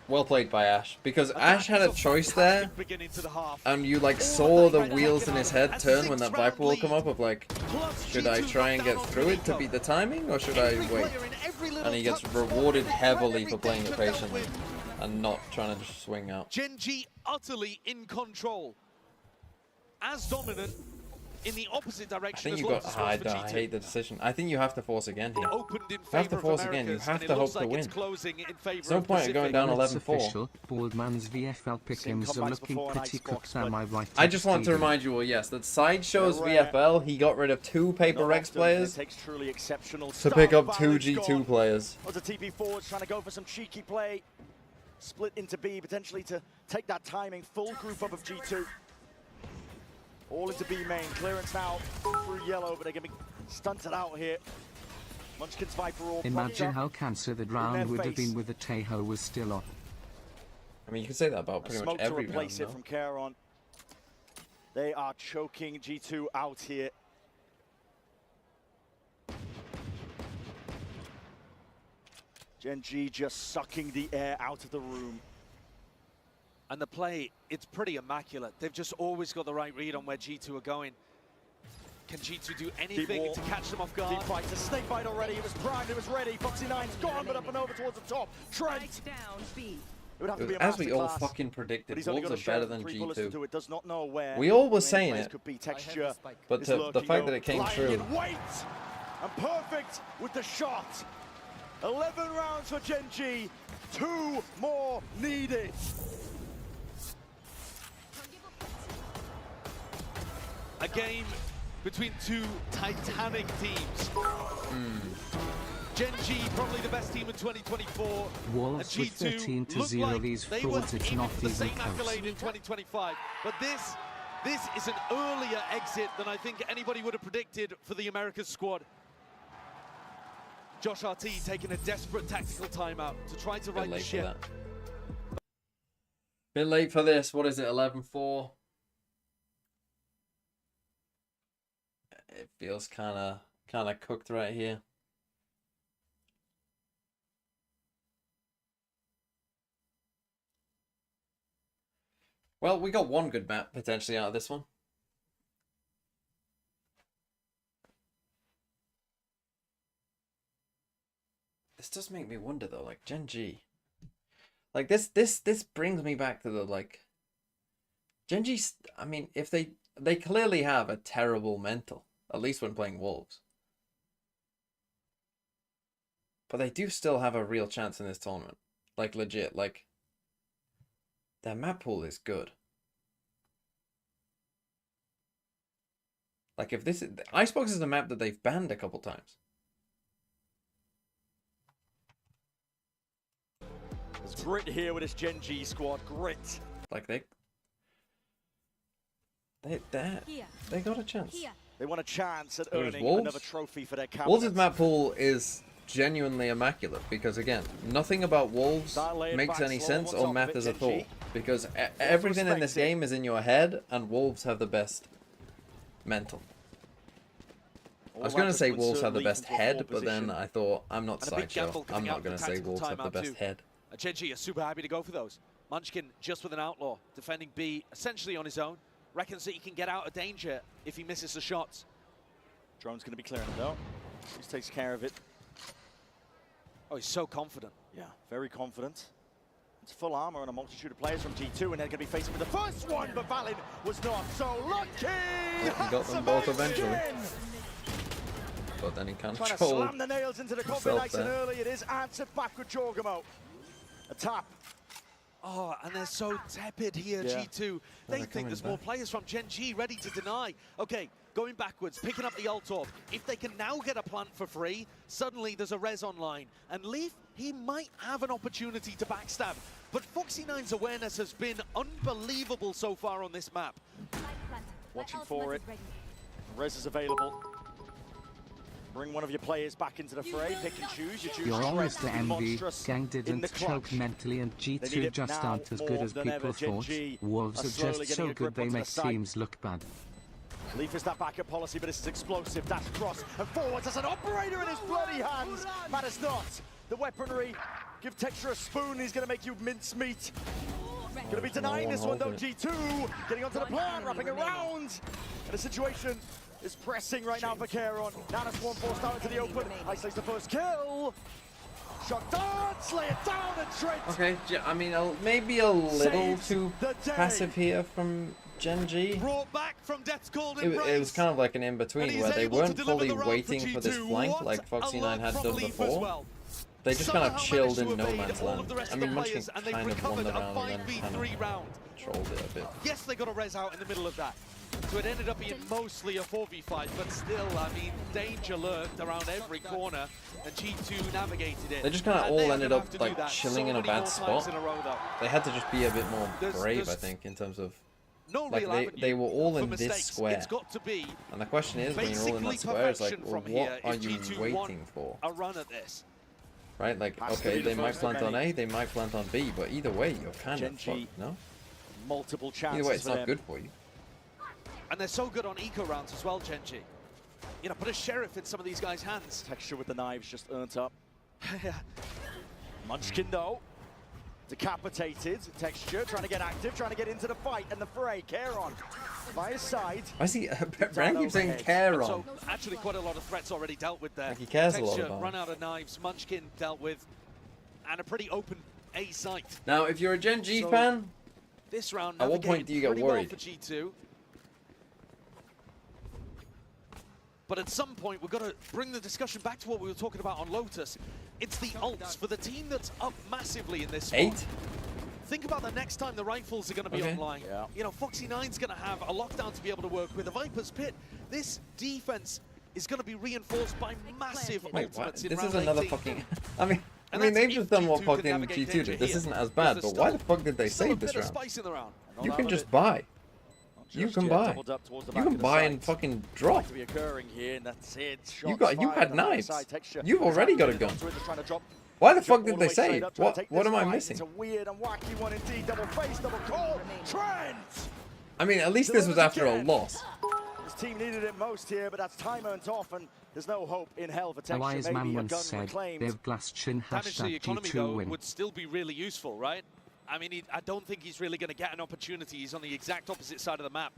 Well played by Ash, because Ash had a choice there, Beginning to the half. and you like saw the wheels in his head turn when that Viper will come up of like, should I try and get through it to beat the timing, or should I wait? And he gets rewarded heavily for playing it patiently and not trying to just swing out. GENG utterly in control. As dominant in the opposite I direction think as you got. Lotus I was for G2. hate the decision. I think you have to force again here. Opened in You have to favor of force again. You Americas, have and to it hope looks to like win. it's closing in favor There's no of point in going down Pacific. 11-4. Official, Baldman's VFL pickings are comebacks looking before an pretty Icebox, cooked, am I right? I just want to Steven? remind you all, yes, that Sideshow's They're rare. VFL, he got rid of 2 Paper Not Rex often, players it takes truly exceptional to pick stuff. up 2 Balance G2 gone. players. Was a TP forwards trying to go for some cheeky play. Split into B, potentially to take that timing. Full group up of G2. All into B main. Clearance now through yellow, but they're going to be stunted out here. Munchkin's Viper all Imagine propped how up. cancer that their round would have face. been with the Tejo was still on. I mean, you could say that about A pretty much smoke to every round, replace it no? from Caron. They are choking G2 out here. GENG just sucking the air out of the room. And the play, it's pretty immaculate. They've just always got the right read on where G2 are going. Can G2 do anything wall. to catch them off guard? Deep fight, a snake bite already. It was primed, it was ready. Foxy 9's gone, but up and over towards the top. Trent. Down B. It would have to be a As we all masterclass, fucking but predicted, he's only Wolves got are a share better of than 3 bullets to do G2. it. Does not know where. We all were the main saying players it, could be. Texture but is the lurking, fact though. that it came Flying true. in wait, and perfect with the shot. 11 rounds for GENG. 2 more needed. A game between 2 titanic teams. GENG, probably the best team in 2024. Wolves and with G2 13-0 look like these they frauds, were it's aiming not for the even same close. accolade in 2025. But this is an earlier exit than I think anybody would have predicted for the Americas squad. Josh RT taking a desperate tactical timeout to try to Bit right the late for ship. that. Bit late for this. What is it? 11-4. It feels kind of cooked right here. Well, we got one good map potentially out of this one. This does make me wonder though, like GENG. Like this brings me back to the like GENG. I mean, if they clearly have a terrible mental, at least when playing Wolves. But they do still have a real chance in this tournament. Like legit, like their map pool is good. Like if this is Icebox is a map that they've banned a couple times. There's grit here with this GENG squad. Grit. Like they got a chance. They want a chance at Whereas earning Wolves? another trophy for their cabinet. Wolves' map pool is genuinely immaculate because again, nothing about Wolves Start makes back, any slow sense on or top of matters it, at all GENG. because everything in this respect it. game is in your head, and Wolves have the best mental. I was going to say Wolves have the best head, but then I thought, I'm not And a big Sideshow. gamble I'm coming not out going to for say tactical Wolves have the timeout best too. head. GENG are super happy to go for those. Munchkin just with an outlaw, defending B essentially on his own. Reckons that he can get out of danger if he misses the shots. Drone's going to be clearing it though. He takes care of it. Oh, he's so confident. Yeah, very confident. It's full armor and a multitude of players from G2, and they're going to be facing with the first one, but Valin was not so lucky. He got them both eventually. But then he can't Trying to control slam the nails into the coffin himself nice and there. early. It is answered back with Jorgamo. A tap. Oh, and they're so tepid here, Yeah. G2. They think there's more players from GENG ready to deny. Okay, going backwards, picking up the ult orb. If they can now get a plant for free, suddenly there's a res online. And Leaf, he might have an opportunity to backstab. But Foxy9's awareness has been unbelievable so far on this map. Watching for it. Res is available. Bring one of your players back into the fray. Pick and choose. You choose You're always Shred the to be envy. monstrous Gang in the didn't choke clutch. mentally, and They need G2 it just now aren't as good more as than people ever. thought. GENG Wolves are are slowly just getting so a good grip they onto the make site. teams look bad. Leaf is that backup policy, but this is explosive. Dash across and forwards as an operator in his bloody hands. Matters not. The weaponry. Give Texture a spoon. He's going to make you mince meat. Going to be denying this one though. G2 getting onto the plan, wrapping around. And the situation is pressing right now for Kairon. Nana Swarm forced out into the open. Isolates the first kill. Shot dance, lay it down and Trent. Okay, I mean, maybe a little too passive here from GENG. Brought back from Death's Cold It was kind of like an in-between where they weren't fully waiting for this flank like Foxy9 had done before. They just kind of chilled in no man's land. I mean, Munchkin kind of won the round and then kind of trolled it a bit. Yes, they got a res out in the middle of that. So it ended up being mostly a 4v5, but still, I mean, danger lurked around every corner, and G2 navigated it. They just kind of all ended up like chilling in a bad spot. They had to just be a bit more brave, I think, in terms of like they were all in this square. And the question is, when you're all in that square, it's like, well, what are you waiting for? A run at this. Right, like, okay, they might plant on A, they might plant on B, but either way, you're kind of fucked, no? Multiple chances. Either way, it's not good for you. And they're so good on eco rounds as well, GENG. You know, put a sheriff in some of these guys' hands. Texture with the knives just earned up. Munchkin though, decapitated. Texture trying to get active, trying to get into the fight and the fray. Kairon by his side. I see. Brand keeps saying Kairon. So actually, quite a lot of threats already dealt with there. Like he cares Texture, a lot about run out of knives. Munchkin dealt with, and a pretty open A site. Now, if you're a GENG fan, this round at what point do you get worried? Well for G2. But at some point, we've got to bring the discussion back to what we were talking about on Lotus. It's the ults for the team that's up massively in this spot. 8? Think about the next time the rifles are going to be online. Yeah. You know, Foxy9's going to have a lockdown to be able to work with. A Viper's Pit. This defense is going to be reinforced by massive ultimates in this round is another 18. fucking... I mean, they've just done what fucking G2 did. This isn't as bad, but why the fuck did they save this round? You can just buy. You can buy. You can buy and fucking drop. You had knives. You've already got a gun. Why the fuck did they save? What am I missing? It's a weird and wacky one indeed. Double face, double call. Trent! I mean, at least this was after a loss. His team needed it most here, but that's time earned off, and there's no hope in hell for A Texture. wise man once said, they've glassed chin Damage to the economy, #G2 though, win. would still be really useful, right? I mean, I don't think he's really going to get an opportunity. He's on the exact opposite side of the map.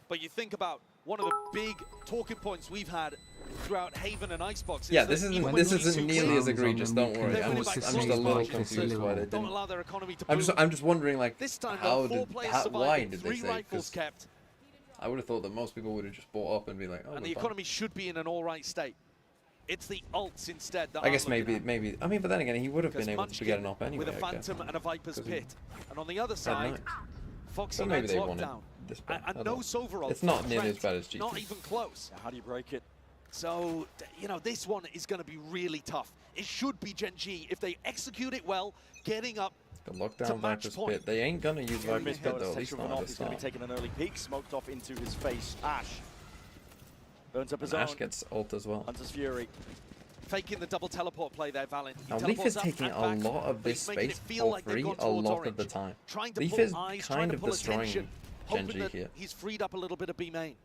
But you think about one of the big talking points we've had throughout Haven and Icebox. Yeah, this isn't nearly as egregious. Don't worry. I'm just a little confused why they didn't. Don't allow their economy to I'm just wondering, like, this time, why did they three say? rifles kept, I would have thought that most people would have just bought up and be like, oh. and the economy should be in an all right state. It's the ults instead. That I guess maybe. I mean, but then again, he would have been able to get an op anyway. With a Phantom and a Viper's Pit, and on the other side, so maybe Foxy9's they wanted lockdown. this bad. And no Sovereign. It's not nearly as bad as G2. Not even close. How do you break it? So, you know, this one is going to be really tough. It should be GENG if they execute it well, getting up. The lockdown Viper's Pit. They ain't gonna use Viper's Pit though. At least not at the He's going to be taking an early peek, smoked off into his face. Ash burns up his own. Ash gets ult as well. Hunter's Fury. Faking the double teleport play there, Valen. Now, Leaf is taking a lot of this space for free a lot of the time. Leaf is kind of destroying GENG here. He's freed up a little bit of B main.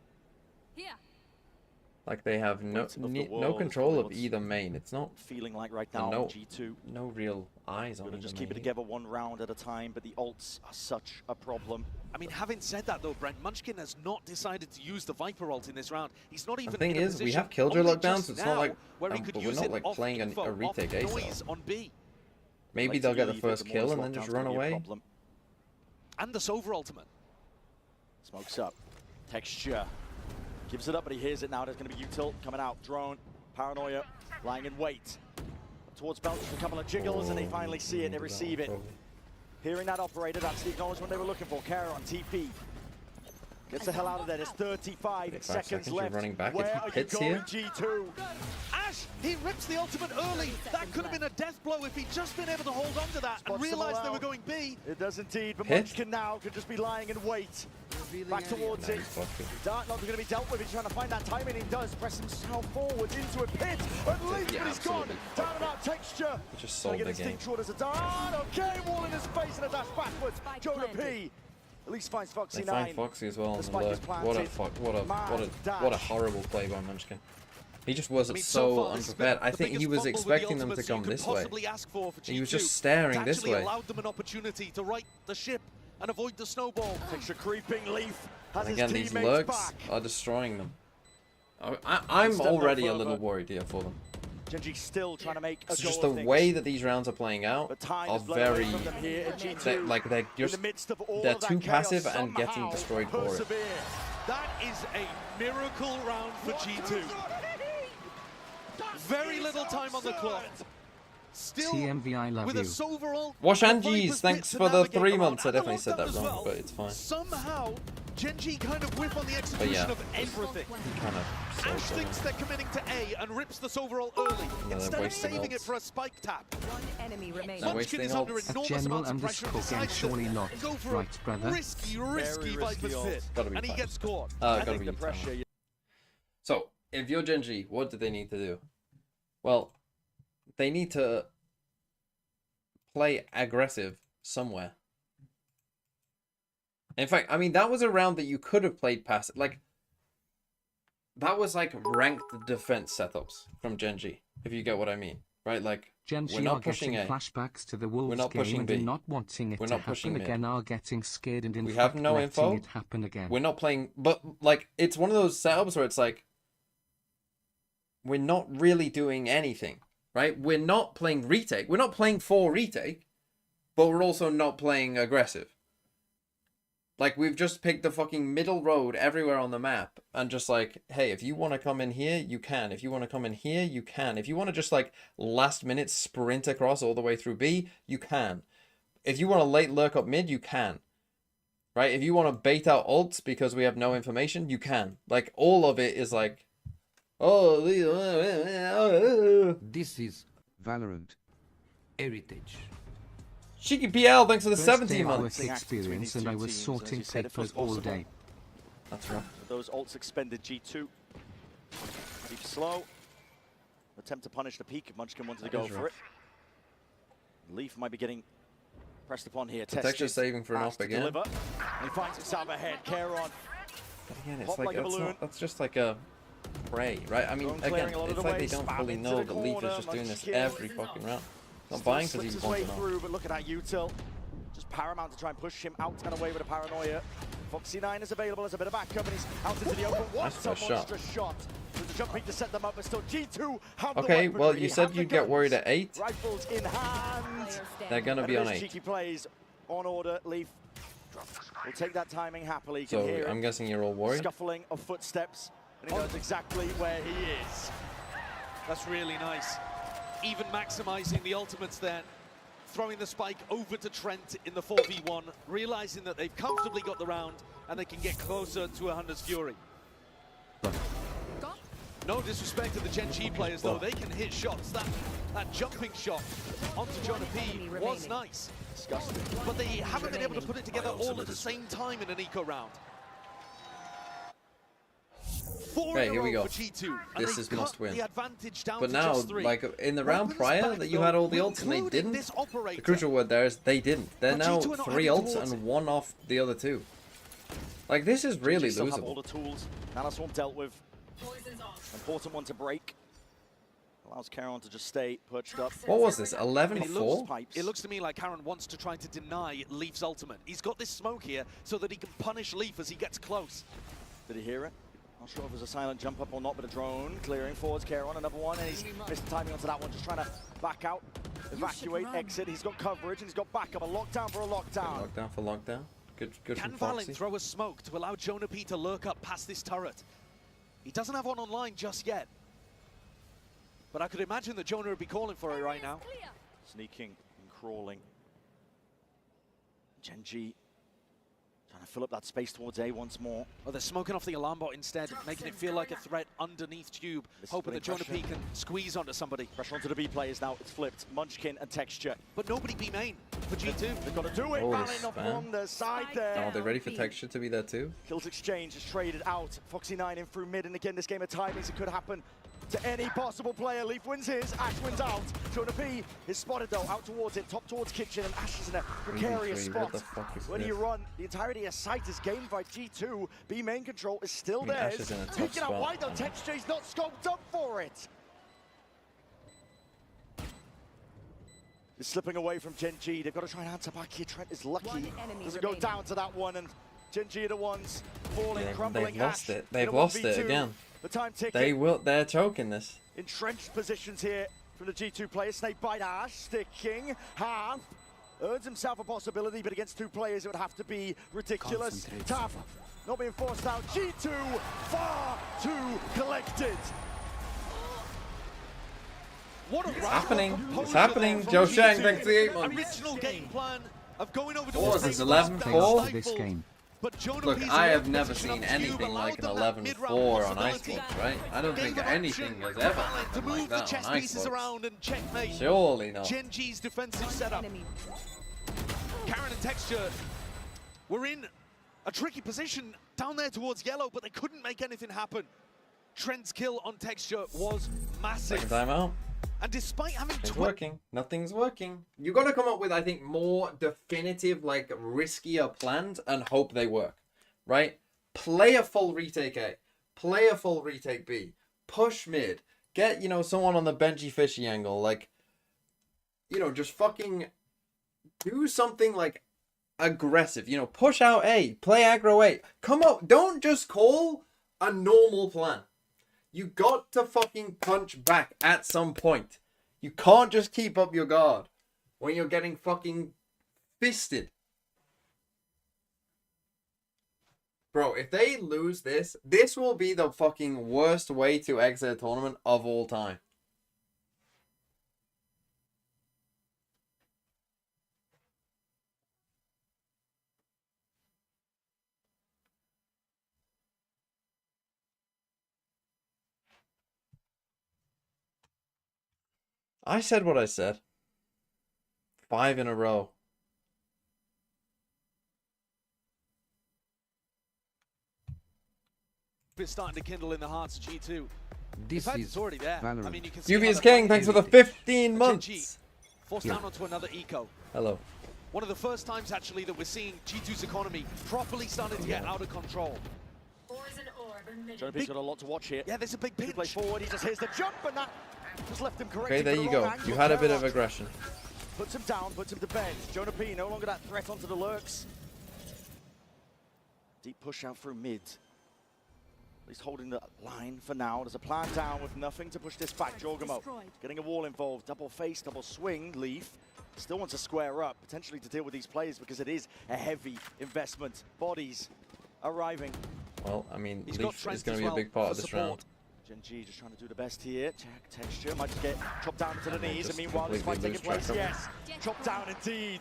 Like they have no control of either main. It's not feeling like right now G2. No real eyes on it. Just keep it together one round at a time, but the ults are such a problem. I mean, having said that though, Brent, Munchkin has not decided to use the Viper ult in this round. He's not even. The thing in a is, we position, have Killjoy only lockdowns. just It's not like where he could we're use not it like off playing info, a retake A noise cell. on B. Maybe they'll get the first kill and then just run away. And the Sover ultimate. Smokes up. Texture. Gives it up, but he hears it now. There's going to be util coming out. Drone. Paranoia. Lying in wait. towards Belch, a couple of jiggles, and they finally see it, they receive it. Hearing that operator, that's the acknowledgement they were looking for. Kara on TP. Gets the hell out of there. There's 35 seconds left. You're running back. Where If are he pits you going, here, G2? Ash, he rips the ultimate early. That could have been a death blow if he'd just been able to hold on to that and realized they were going B. It does indeed, but Hit. Munchkin now could just be lying in wait. Back towards it. Dart not going to be dealt with. He's trying to find that timing. He does press himself forward into a pit. At least, but he's gone. Down and out texture. Just sold the game. Short as a dart. Okay, wall in his face and a dash backwards. Jonah P. At least finds Foxy 9. They find Foxy as well on the lurk. What a horrible play by Munchkin. He just was so unprepared. I think he was expecting them to come this way. He was just staring this way. Allowed them an opportunity to right the ship and avoid the snowball. Picture creeping Leaf. And again, these lurks are destroying them. I'm already a little worried here for them. GENG still trying to make a It's goal just the way that these rounds are playing out are very, they're too passive and getting destroyed for it. That is a miracle round for G2. Very little time on the clock. Still TMV, I love with you. a Sovereign. Wash Angie's, thanks for the 3 months. I definitely said that wrong, but it's fine. Somehow, GENG kind of whip on the execution of everything. Kind of Ash thinks they're committing to A and rips the Sovereign early, instead of saving it for a spike tap. One enemy remaining. Munchkin is under enormous General amounts of pressure and game decides surely to not. go for Right, brother. risky Viper's Pit, and he gets caught. Gotta be pressure. So, if you're GENG, what do they need to do? Well, they need to play aggressive somewhere. In fact, I mean, that was a round that you could have played passive. Like, that was like ranked defense setups from GENG, if you get what I mean. Right? Like, GENG we're not pushing A. Flashbacks to the Wolves We're not pushing game B. and not wanting it We're to not pushing happen mid. again, are getting scared and in We fact have no letting info. it happen again. We're not playing, but like, it's one of those setups where it's like, we're not really doing anything, right? We're not playing retake. We're not playing for retake, but we're also not playing aggressive. Like, we've just picked the fucking middle road everywhere on the map and just like, hey, if you want to come in here, you can. If you want to come in here, you can. If you want to just like last minute sprint across all the way through B, you can. If you want to late lurk up mid, you can. Right? If you want to bait out ults because we have no information, you can. Like, all of it is like, oh, This is Valorant Heritage. Cheeky PL, thanks for the First 17 day months. work experience and I was sorting papers all day. That's rough. Those ults expended G2. Deep slow. Attempt to punish the peak. Munchkin wanted to go for it. Leaf might be getting pressed upon here. Texture saving for an off again. And he finds himself ahead. Caron. But again, it's like, that's just like a prey, right? I mean, again, it's like they don't fully know that Leaf is just doing this every fucking round. Not buying because he wants to know. But look at that util. Just paramount to try and push him out and away with a paranoia. Foxy 9 is available as a bit of backup, and he's out into the open. What a monstrous shot. There's a jump peak to set them up, but still G2 have the Okay, well, weaponry, you said you'd get worried at 8. Rifles in hand. They're going to be on 8. Cheeky plays on order. Leaf will take that timing happily. So I'm guessing you're all worried. Scuffling of footsteps, and he knows exactly where he is. That's really nice. Even maximizing the ultimates there. Throwing the spike over to Trent in the 4v1, realizing that they've comfortably got the round and they can get closer to a Hunter's Fury. No disrespect to the GENG players though, they can hit shots. That jumping shot onto Jonah P was nice. Disgusting. But they haven't been able to put it together all at the same time in an eco round. Okay, here we go. G2, this is must win. But now, like in the round prior that you had all the ults and they didn't, the crucial word there is they didn't. They're now 3 ults and 1 off the other 2. Like, this is really still have all losable. the tools. Nanoswarm dealt with. Important one to break. Allows Caron to just stay perched up. What was this, 11-4? It looks to me like Caron wants to try to deny Leaf's ultimate. He's got this smoke here so that he can punish Leaf as he gets close. Did he hear it? Not sure if it was a silent jump up or not, but a drone clearing forwards. Caron, another one, and he's missed the timing onto that one. Just trying to back out, evacuate, exit. He's got coverage and he's got backup. A lockdown for a lockdown. Lockdown for lockdown. Good Can from Valen Foxy. throw a smoke to allow Jonah P to lurk up past this turret? He doesn't have one online just yet. But I could imagine that Jonah would be calling for it right now. Sneaking and crawling. GENG trying to fill up that space towards A once more. Oh, they're smoking off the alarm bot instead, making it feel like a threat underneath Tube, hoping that Jonah P can squeeze onto somebody. Pressure onto the B players now. It's flipped. Munchkin and Texture. But nobody B main for G2. They've got to do it. Valin up on the side there. Oh, they're ready for Texture to be there too? Kills exchange is traded out. Foxy9 in through mid, and again, this game of timings, it could happen to any possible player. Leaf wins his, Ash wins out. Jonah P is spotted though, out towards it, top towards Kitchen, and Ash is in a precarious spot. Where do you run? The entirety of site is gained by G2. B main control is still theirs. Taking out wide though, Texture's not scoped up for it. He's slipping away from GENG. They've got to try and answer back here. Trent is lucky. Doesn't go down to that one, and GENG are the ones falling, crumbling. They've lost it. They've lost it again. The time ticking. They're choking this. Entrenched positions here from the G2 players. Snake bite Ash, sticking, half. Earns himself a possibility, but against two players it would have to be ridiculous. Tough, not being forced out. G2 far too collected. What a It's happening. It's happening. Joe Shang, thanks to the 8 months. Original game plan of going over to What was this, 11-4? This game. Look, I have never seen anything like an 11-4 on Icebox, right? I don't think anything has ever happened like that on Icebox. Surely not. GENG's defensive setup. Karen and Texture were in a tricky position down there towards yellow, but they couldn't make anything happen. Trent's kill on Texture was massive. Second time out. And despite having It's working. Nothing's working. You got to come up with, I think, more definitive, like, riskier plans and hope they work, right? Play a full retake A. Play a full retake B. Push mid. Get, you know, someone on the Benji Fishy angle. Like, you know, just fucking do something, like, aggressive. You know, push out A. Play aggro A. Come up. Don't just call a normal plan. You got to fucking punch back at some point. You can't just keep up your guard when you're getting fucking fisted. Bro, if they lose this, this will be the fucking worst way to exit a tournament of all time. I said what I said. 5 in a row. It's starting to kindle in the hearts of G2. This is already there. Valorant. I mean, you can see Yuvi's King, thanks for the 15 months. Forced down onto another eco. Hello. One of the first times, actually, that we're seeing G2's economy properly starting to get out of control. Jonah P's got a lot to watch here. Yeah, there's a big pinch. Play forward, he just hears the jump, and that just left him correct. Okay, there you go. You had a bit of aggression. Puts him down, puts him to bed. Jonah P no longer that threat onto the lurks. Deep push out through mid. He's holding the line for now. There's a plan down with nothing to push this back. Jorgamo getting a wall involved. Double face, double swing. Leaf still wants to square up, potentially to deal with these players because it is a heavy investment. Bodies arriving. Well, I mean, Leaf is going to be a big part of this round. GENG just trying to do the best here. Check Texture, might just get chopped down to the knees. And meanwhile, this fight taking place. Yes, chopped down indeed.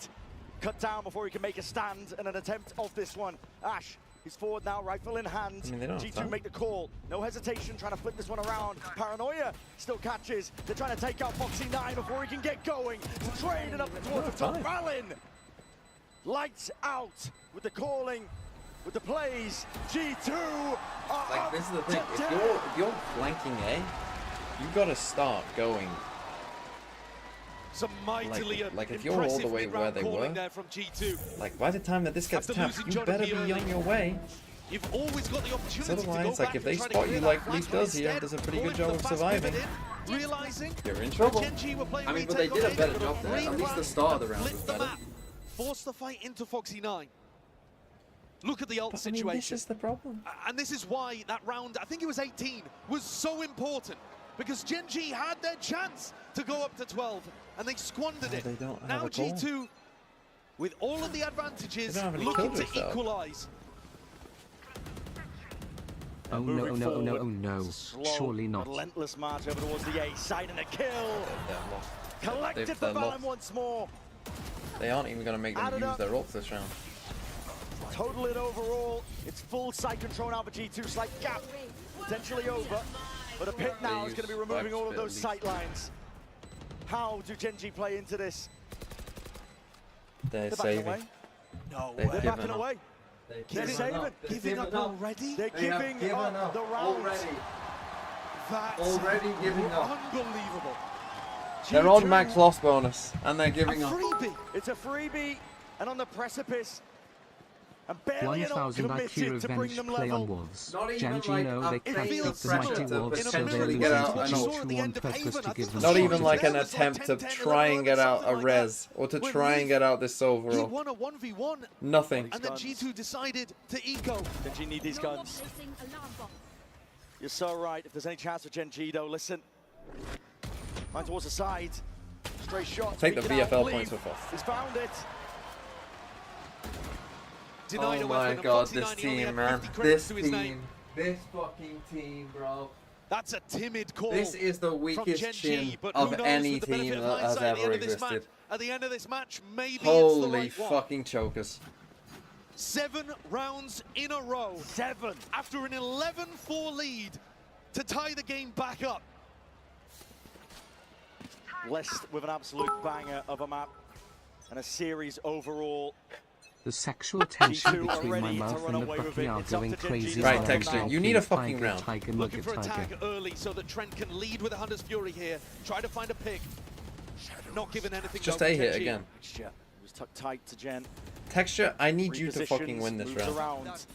Cut down before he can make a stand and an attempt of this one. Ash, he's forward now, rifle in hand. I mean, G2 make the call. No hesitation, trying to flip this one around. Paranoia still catches. They're trying to take out Foxy9 before he can get going. To trade it up towards the top. Valin, lights out with the calling. With the plays, G2 are like, this is the thing. If you're flanking A, you've got to start going. Some mightily like if you're all the way where they were, there from G2. Like by the time that this gets tapped, you better be on your way. You've always got the opportunity. So otherwise, like if they spot you like Leaf does here, does a pretty good job of surviving. You're in trouble. I mean, but they did a better job there. At least the start of the round was better. Force the fight into Foxy9. Look at the ult situation. I mean, this is the problem. And this is why that round, I think it was 18, was so important. Because GENG had their chance to go up to 12, and they squandered it. They don't now have a G2, with all of the advantages, looking to equalize. Oh no, Moving no, no, forward. no. It's a slow, Surely not. relentless march over towards the A side and a kill. Collected They've- for they're Valen lost. once more. They aren't even going to make them Added use up. their ults this round. Total it overall. It's full side control now for G2. Slight gap potentially over. But a pit now is going to be removing all of those sight lines. How do GENG play into this? They're Backing saving. away. No They've way. They're given backing up. away. They're saving. Giving up already? They're giving up the round. That's Already giving up. unbelievable. They're on G2, max loss bonus, and they're A giving up. freebie. It's a freebie and on the precipice. And barely enough 1000 IQ committed to bring revenge them play on level. Wolves. Not even Genji like know a they big can't beat the pressure mighty to Wolves, so potentially they're get losing out to an ult. G2 on purpose to give them Not a even chance. like an It was like attempt to 10, try and get out a something like that. res, or to When try and get out this He overall. won a 1v1, Nothing. and then G2 decided to eco. GENG need these guns. You're so right. If there's any chance for GENG, though, listen. Right towards the side. Straight shot. Take the peeking out, VFL lead. points with us. He's found it. Denied Oh a my weapon, and god, Foxy this 90 only team, had man. 50 credits This to his name. team. This fucking team, bro. That's a timid call. This is the from weakest GENG, chin but of who knows, any with the benefit team of that has hindsight, at the ever end of this match- existed. At the end of this match, maybe it's the Holy right one. fucking chokers. 7 rounds in a row. 7. After an 11-4 lead to tie the game back up. Blessed with an absolute banger of a map and a series overall. The sexual tension G2 are between my ready to mouth run and the away with puppy it. are It's up going to GENG crazy. to Right, stop Texture, them. you need a fucking Tiger, round. Tiger, Looking nugget, for a tiger. tag early so that Trent can lead with a Hunter's Fury here. Try to find a pick. Not given anything. Just though A from hit GENG. again. He was tucked tight to Gen. Texture, I need you to Repositions, fucking win this moves round. around.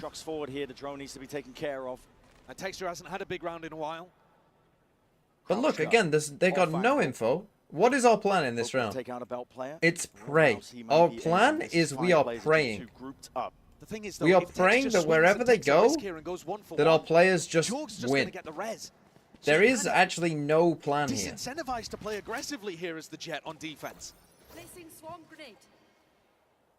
Shocks forward here. The drone needs to be taken care of. And Texture hasn't had a big round in a while. But look, again, they got no info. What is our plan in this round? Take out a belt player. It's pray. Our plan is we are praying. Grouped up. The thing is, though, We are if praying Texture that wherever swings they and takes a go, risk here and goes 1 for that our 1, players just Jorg's just win. gonna get the res. There is actually no plan here. Disincentivized to play aggressively here as the Jet on defense. Placing swarm grenade.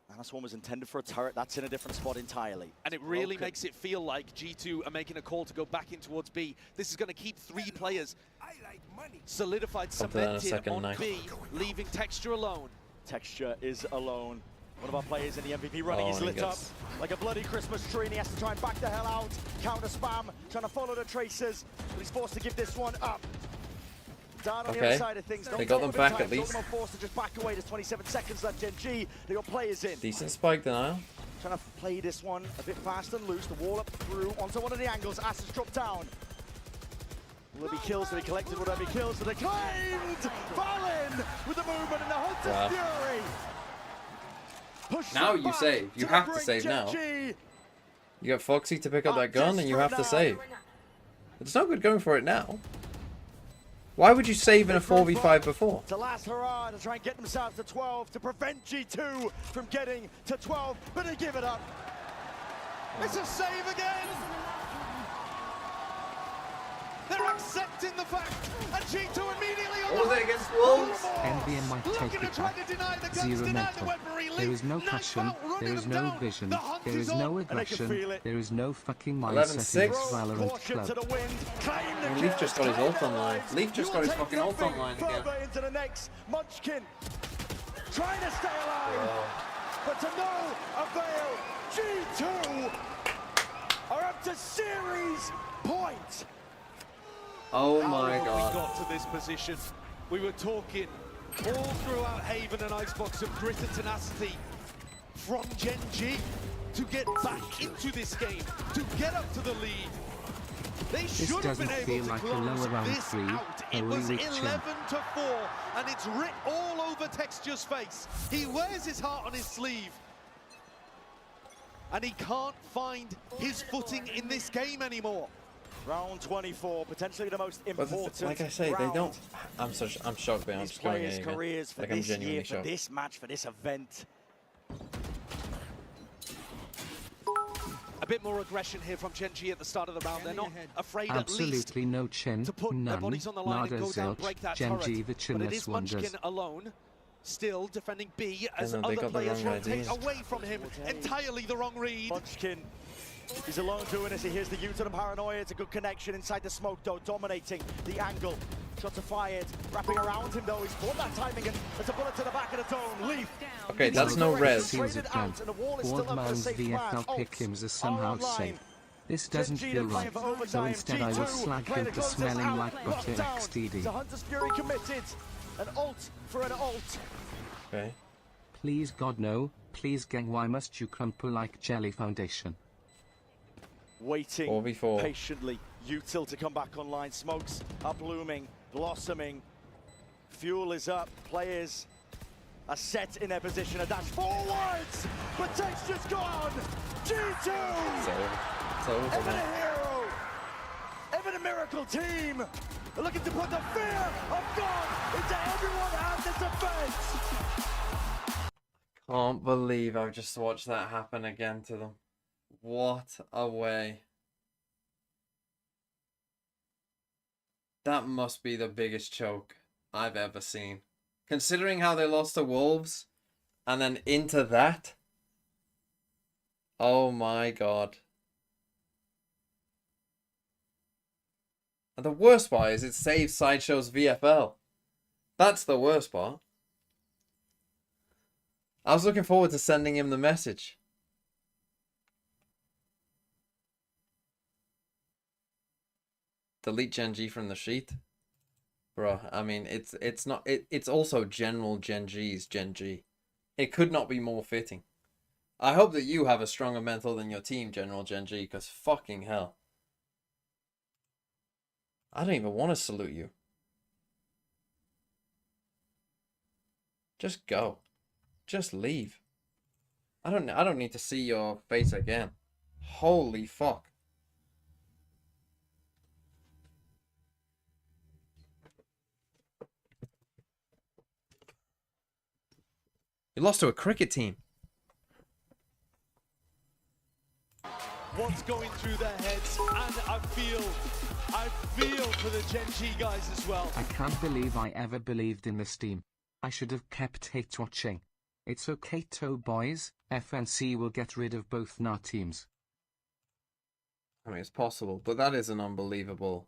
And this one was intended for a turret. That's in a different spot entirely. And it really makes it feel like G2 are making a call to go back in towards B. This is going to keep 3 players solidified, Come to that in a cemented second, on Knight. B, leaving Texture alone. Texture is alone. One of our players in the MVP running Oh, is and he lit up gets- like a bloody Christmas tree, and he has to try and back the hell out. Counter spam, trying to follow the tracers, but he's forced to give this one up. Down on the Okay. other side of things. They got them back at least. Forced to just back away. There's 27 seconds left. GENG, they got players in. Decent spike denial. Trying to play this one a bit fast and loose. The wall up through onto one of the angles. Ass is dropped down. Will there be kills to be collected? Will there be kills to be claimed? Valen with the movement and the Hunter's Fury. Push Now them you back save. You have to bring save now. GENG. You got Foxy to pick up that gun, and you have to save. It's no good going for it now. Why would you save in a 4v5 before? It's a last hurrah to try and get themselves to 12 to prevent G2 from getting to 12, but they give it up. It's a save again! They're accepting the fact, and G2 immediately on What was it against Wolves? NBM might take it back. Zero mental. There is no passion, there is no vision, there is no aggression, there is no fucking mindset in 11-6. this Valorant Caution to club. the wind. Claim the And Leaf just got his kill. ult online. Leaf just got his fucking ult online again. Further into the next. Munchkin trying to stay alive, but to no avail. G2 are up to series point. Oh How my have god. we got to this position? We were talking all throughout Haven and Icebox of grit and tenacity from GENG to get back into this game, to get up to the lead. They should have been doesn't able feel to like a close lower round this 3, out. It only was with Chin. 11-4, and it's writ all over Texture's face. He wears his heart on his sleeve, and he can't find his footing in this game anymore. Round 24, potentially the most But important. like I say, they round. don't. I'm shocked, man. I'm These just going players' A again. careers for Like I'm this genuinely year, for shocked. this match, for this event. A bit more aggression here from GENG at the start of the round. They're not afraid at least Absolutely no chin, to put their none, bodies on the line nada and go down, zilch, break that Genji turret. the But it chinless is wonders. Munchkin alone, still defending B as know, they other got the players wrong rotate ideas. away from him. Entirely the wrong read. Munchkin He's alone doing this. He hears the U-turn and paranoia. It's a good connection inside the smoke, though, dominating the angle. Shots are fired. Wrapping around him, though. He's caught that timing, and there's a bullet to the back of the dome. Leaf. Okay, that's no res. Seems it done. Old man's VFL pickums are somehow safe. This doesn't feel right, so instead I will slag him for smelling like butter XTD. The Hunter's Fury committed. An ult for an ult. Okay. Please God no, please gang, why must you crumple like jelly foundation? Waiting 4v4. patiently. Util to come back online. Smokes are blooming, blossoming. Fuel is up. Players are set in their position. A dash forwards. But texture's gone. G2. Evan a hero. Evan a miracle team. They're looking to put the fear of God into everyone at the defense. Can't believe I've just watched that happen again to them. What a way. That must be the biggest choke I've ever seen. Considering how they lost to Wolves and then into that. Oh my god. And the worst part is it saves Sideshow's VFL. That's the worst part. I was looking forward to sending him the message. Delete GenG from the sheet. Bro, I mean, it's also General GenG's GenG. It could not be more fitting. I hope that you have a stronger mental than your team, General GenG, because fucking hell. I don't even want to salute you. Just go. Just leave. I don't need to see your face again. Holy fuck. You lost to a cricket team. What's going through their heads, and I feel for the Gen G guys as well. I can't believe I ever believed in this team. I should have kept hate watching. It's okay to boys, FNC will get rid of both our teams. I mean, it's possible, but that is an unbelievable...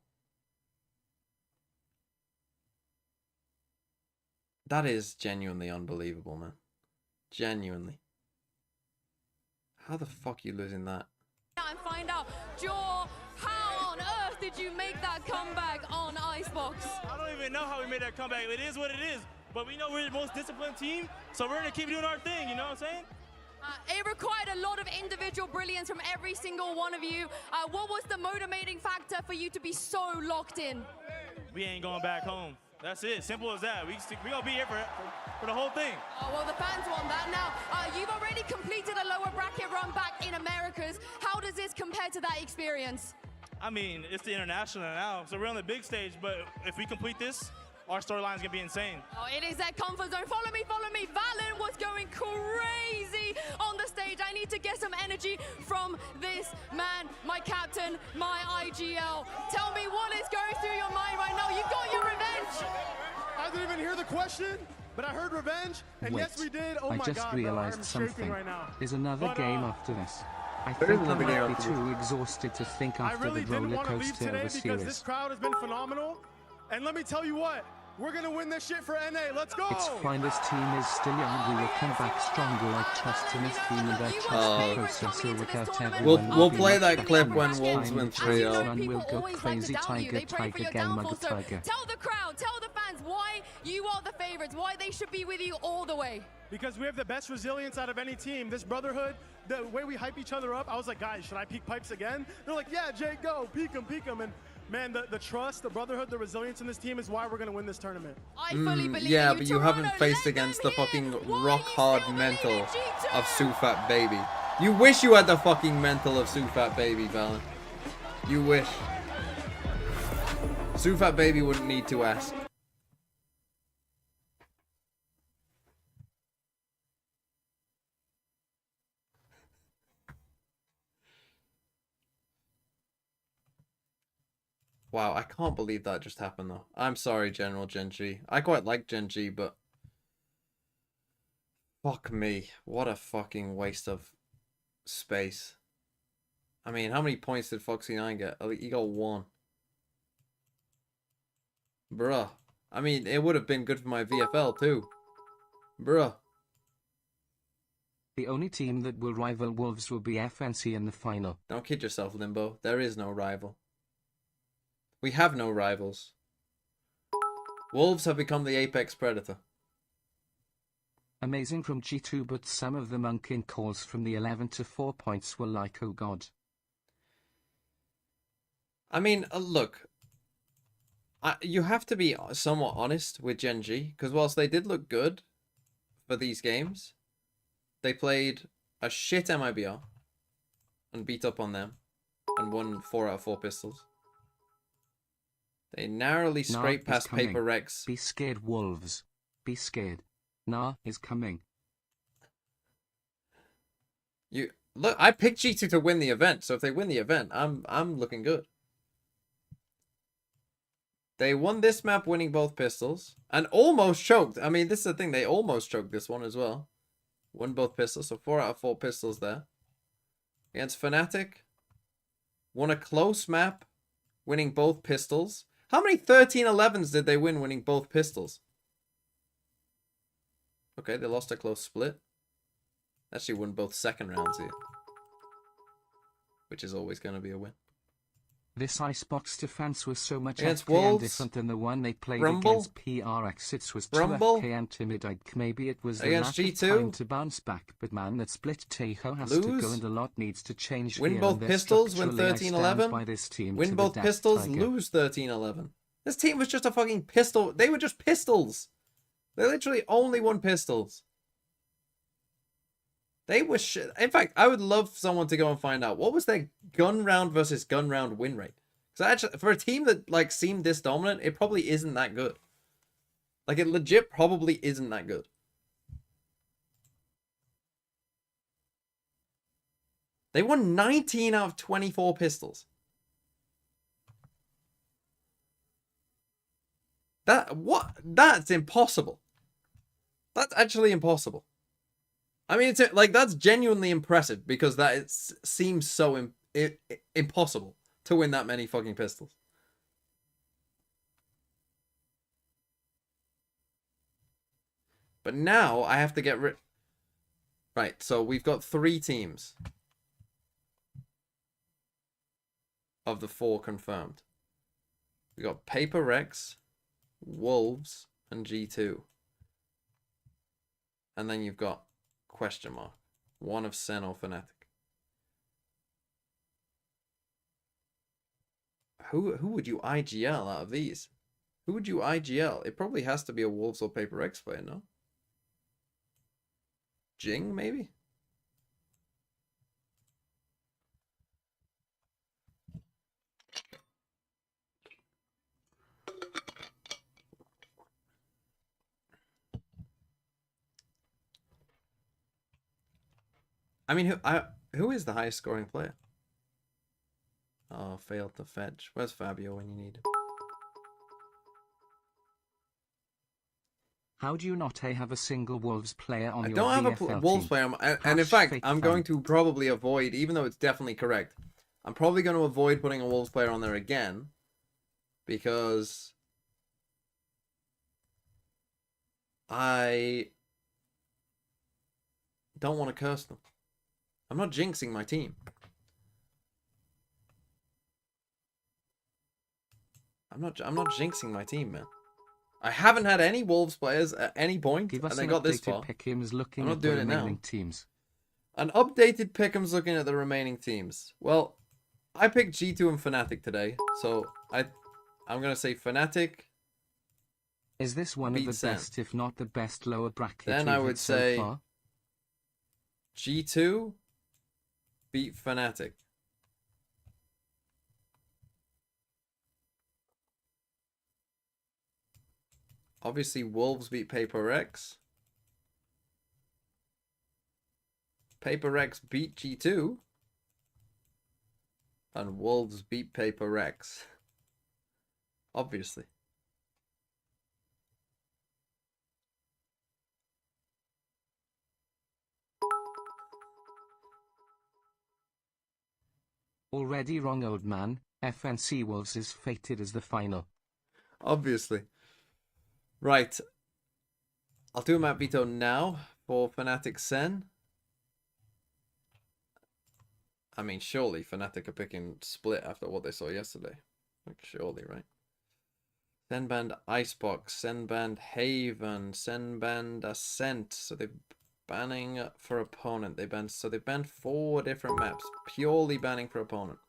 That is genuinely unbelievable, man. Genuinely. How the fuck are you losing that? And find out, Jaw, how on earth did you make that comeback on Icebox? I don't even know how we made that comeback. It is what it is. But we know we're the most disciplined team, so we're going to keep doing our thing, you know what I'm saying? It required a lot of individual brilliance from every single one of you. What was the motivating factor for you to be so locked in? We ain't going back home. That's it. Simple as that. We going to be here for the whole thing. Oh, well, the fans want that. Now, you've already completed a lower bracket run back in Americas. How does this compare to that experience? I mean, it's the international now, so we're on the big stage, but if we complete this, our storyline's gonna be insane. Oh, it is that comfort zone. Follow me, follow me. Valen was going crazy on the stage. I need to get some energy from this man, my captain, my IGL. Tell me what is going through your mind right now. You got your revenge. I didn't even hear the question, but I heard revenge, and Wait, yes, we did. Oh I my just God, realized I'm something. shaking right now. There's another game after this. I There is think I another game might be after too exhausted to think I after really the didn't roller want to leave coaster today of a because series. this crowd has been phenomenal. And let me tell you what, we're going to win this shit for NA. Let's go. It's fine, this team is still young. We will come back stronger like trust in this team and their trust processor without everyone. We'll play that clip when Wolves win 3-0. Run will go crazy, tiger, gang, mother, tiger. Tell the crowd, tell the fans why you are the favorites, why they should be with you all the way. Because we have the best resilience out of any team. This brotherhood, the way we hype each other up, I was like, guys, should I peek pipes again? They're like, yeah, Jay, go, peek them. And man, the trust, the brotherhood, the resilience in this team is why we're going to win this tournament. I fully believe yeah, you. but you haven't faced against the fucking rock-hard mental of Sufat Baby. You wish you had the fucking mental of Sufat Baby, Valen. You wish. Sufat Baby wouldn't need to ask. Wow, I can't believe that just happened though. I'm sorry, General GenG. I quite like GenG, but fuck me. What a fucking waste of space. I mean, how many points did Foxy9 get? He got 1. Bruh. I mean, it would have been good for my VFL too. Bruh. The only team that will rival Wolves will be FNC in the final. Don't kid yourself, Limbo. There is no rival. We have no rivals. Wolves have become the apex predator. Amazing from G2, but some of the Monkin calls from the 11 to 4 points were like, oh god. I mean, look. You have to be somewhat honest with GENG, because whilst they did look good for these games, they played a shit MIBR and beat up on them and won 4 out of 4 pistols. They narrowly scraped past Paper Rex. Be scared, Wolves. Be scared. Nah is coming. Look, I picked G2 to win the event, so if they win the event, I'm looking good. They won this map winning both pistols and almost choked. I mean, this is the thing, they almost choked this one as well. Won both pistols, so 4 out of 4 pistols there. Against Fnatic, won a close map winning both pistols. How many 13-11s did they win winning both pistols? Okay, they lost a close split. Actually won both second rounds here. Which is always going to be a win. This Icebox defense was so much against FKM Wolves, different than the one they played Rumble, against PRX. It was too Rumble, FKM timid. Maybe it was the against lack of G2, time to bounce back, but man, that split Tejo has lose, to go and a lot needs to change. Win here, both pistols, win 13-11, by this team win both pistols, lose 13-11. This team was just a fucking pistol. They were just pistols. They literally only won pistols. They were shit. In fact, I would love someone to go and find out what was their gun round versus gun round win rate. Because actually, for a team that like seemed this dominant, it probably isn't that good. Like, it legit probably isn't that good. They won 19 out of 24 pistols. That's impossible. That's actually impossible. I mean, it's like, that's genuinely impressive because that seems so impossible to win that many fucking pistols. But now I have to get rid. Right, so we've got 3 teams of the 4 confirmed. We got Paper Rex, Wolves, and G2. And then you've got question mark. One of SEN or Fnatic. Who would you IGL out of these? Who would you IGL? It probably has to be a Wolves or Paper Rex player, no? GENG, maybe? I mean, who is the highest scoring player? Oh, failed to fetch. Where's Fabio when you need him? How do you not have a single Wolves player on your I don't have VFL a Wolves team? player, and in fact, I'm going to probably avoid, even though it's definitely correct, I'm probably going to avoid putting a Wolves player on there again, because I don't want to curse them. I'm not jinxing my team. I'm not jinxing my team, man. I haven't had any Wolves players at any point, and they got this far. Looking I'm not at doing the it now. remaining teams. An updated pick'em's looking at the remaining teams. Well, I picked G2 and Fnatic today, so I'm gonna say Fnatic. Is this one of the SEN. best, if not the best, lower bracket? Then we've I had would so say far? G2 beat Fnatic. Obviously, Wolves beat Paper Rex. Paper Rex beat G2. And Wolves beat Paper Rex. Obviously. Already wrong, old man. FNC Wolves is fated as the final. Obviously. Right. I'll do a map veto now for Fnatic SEN. I mean, surely Fnatic are picking Split after what they saw yesterday. Like, surely, right? SEN banned Icebox, SEN banned Haven, SEN banned Ascent. So they're banning for opponent. They banned 4 different maps, purely banning for opponent.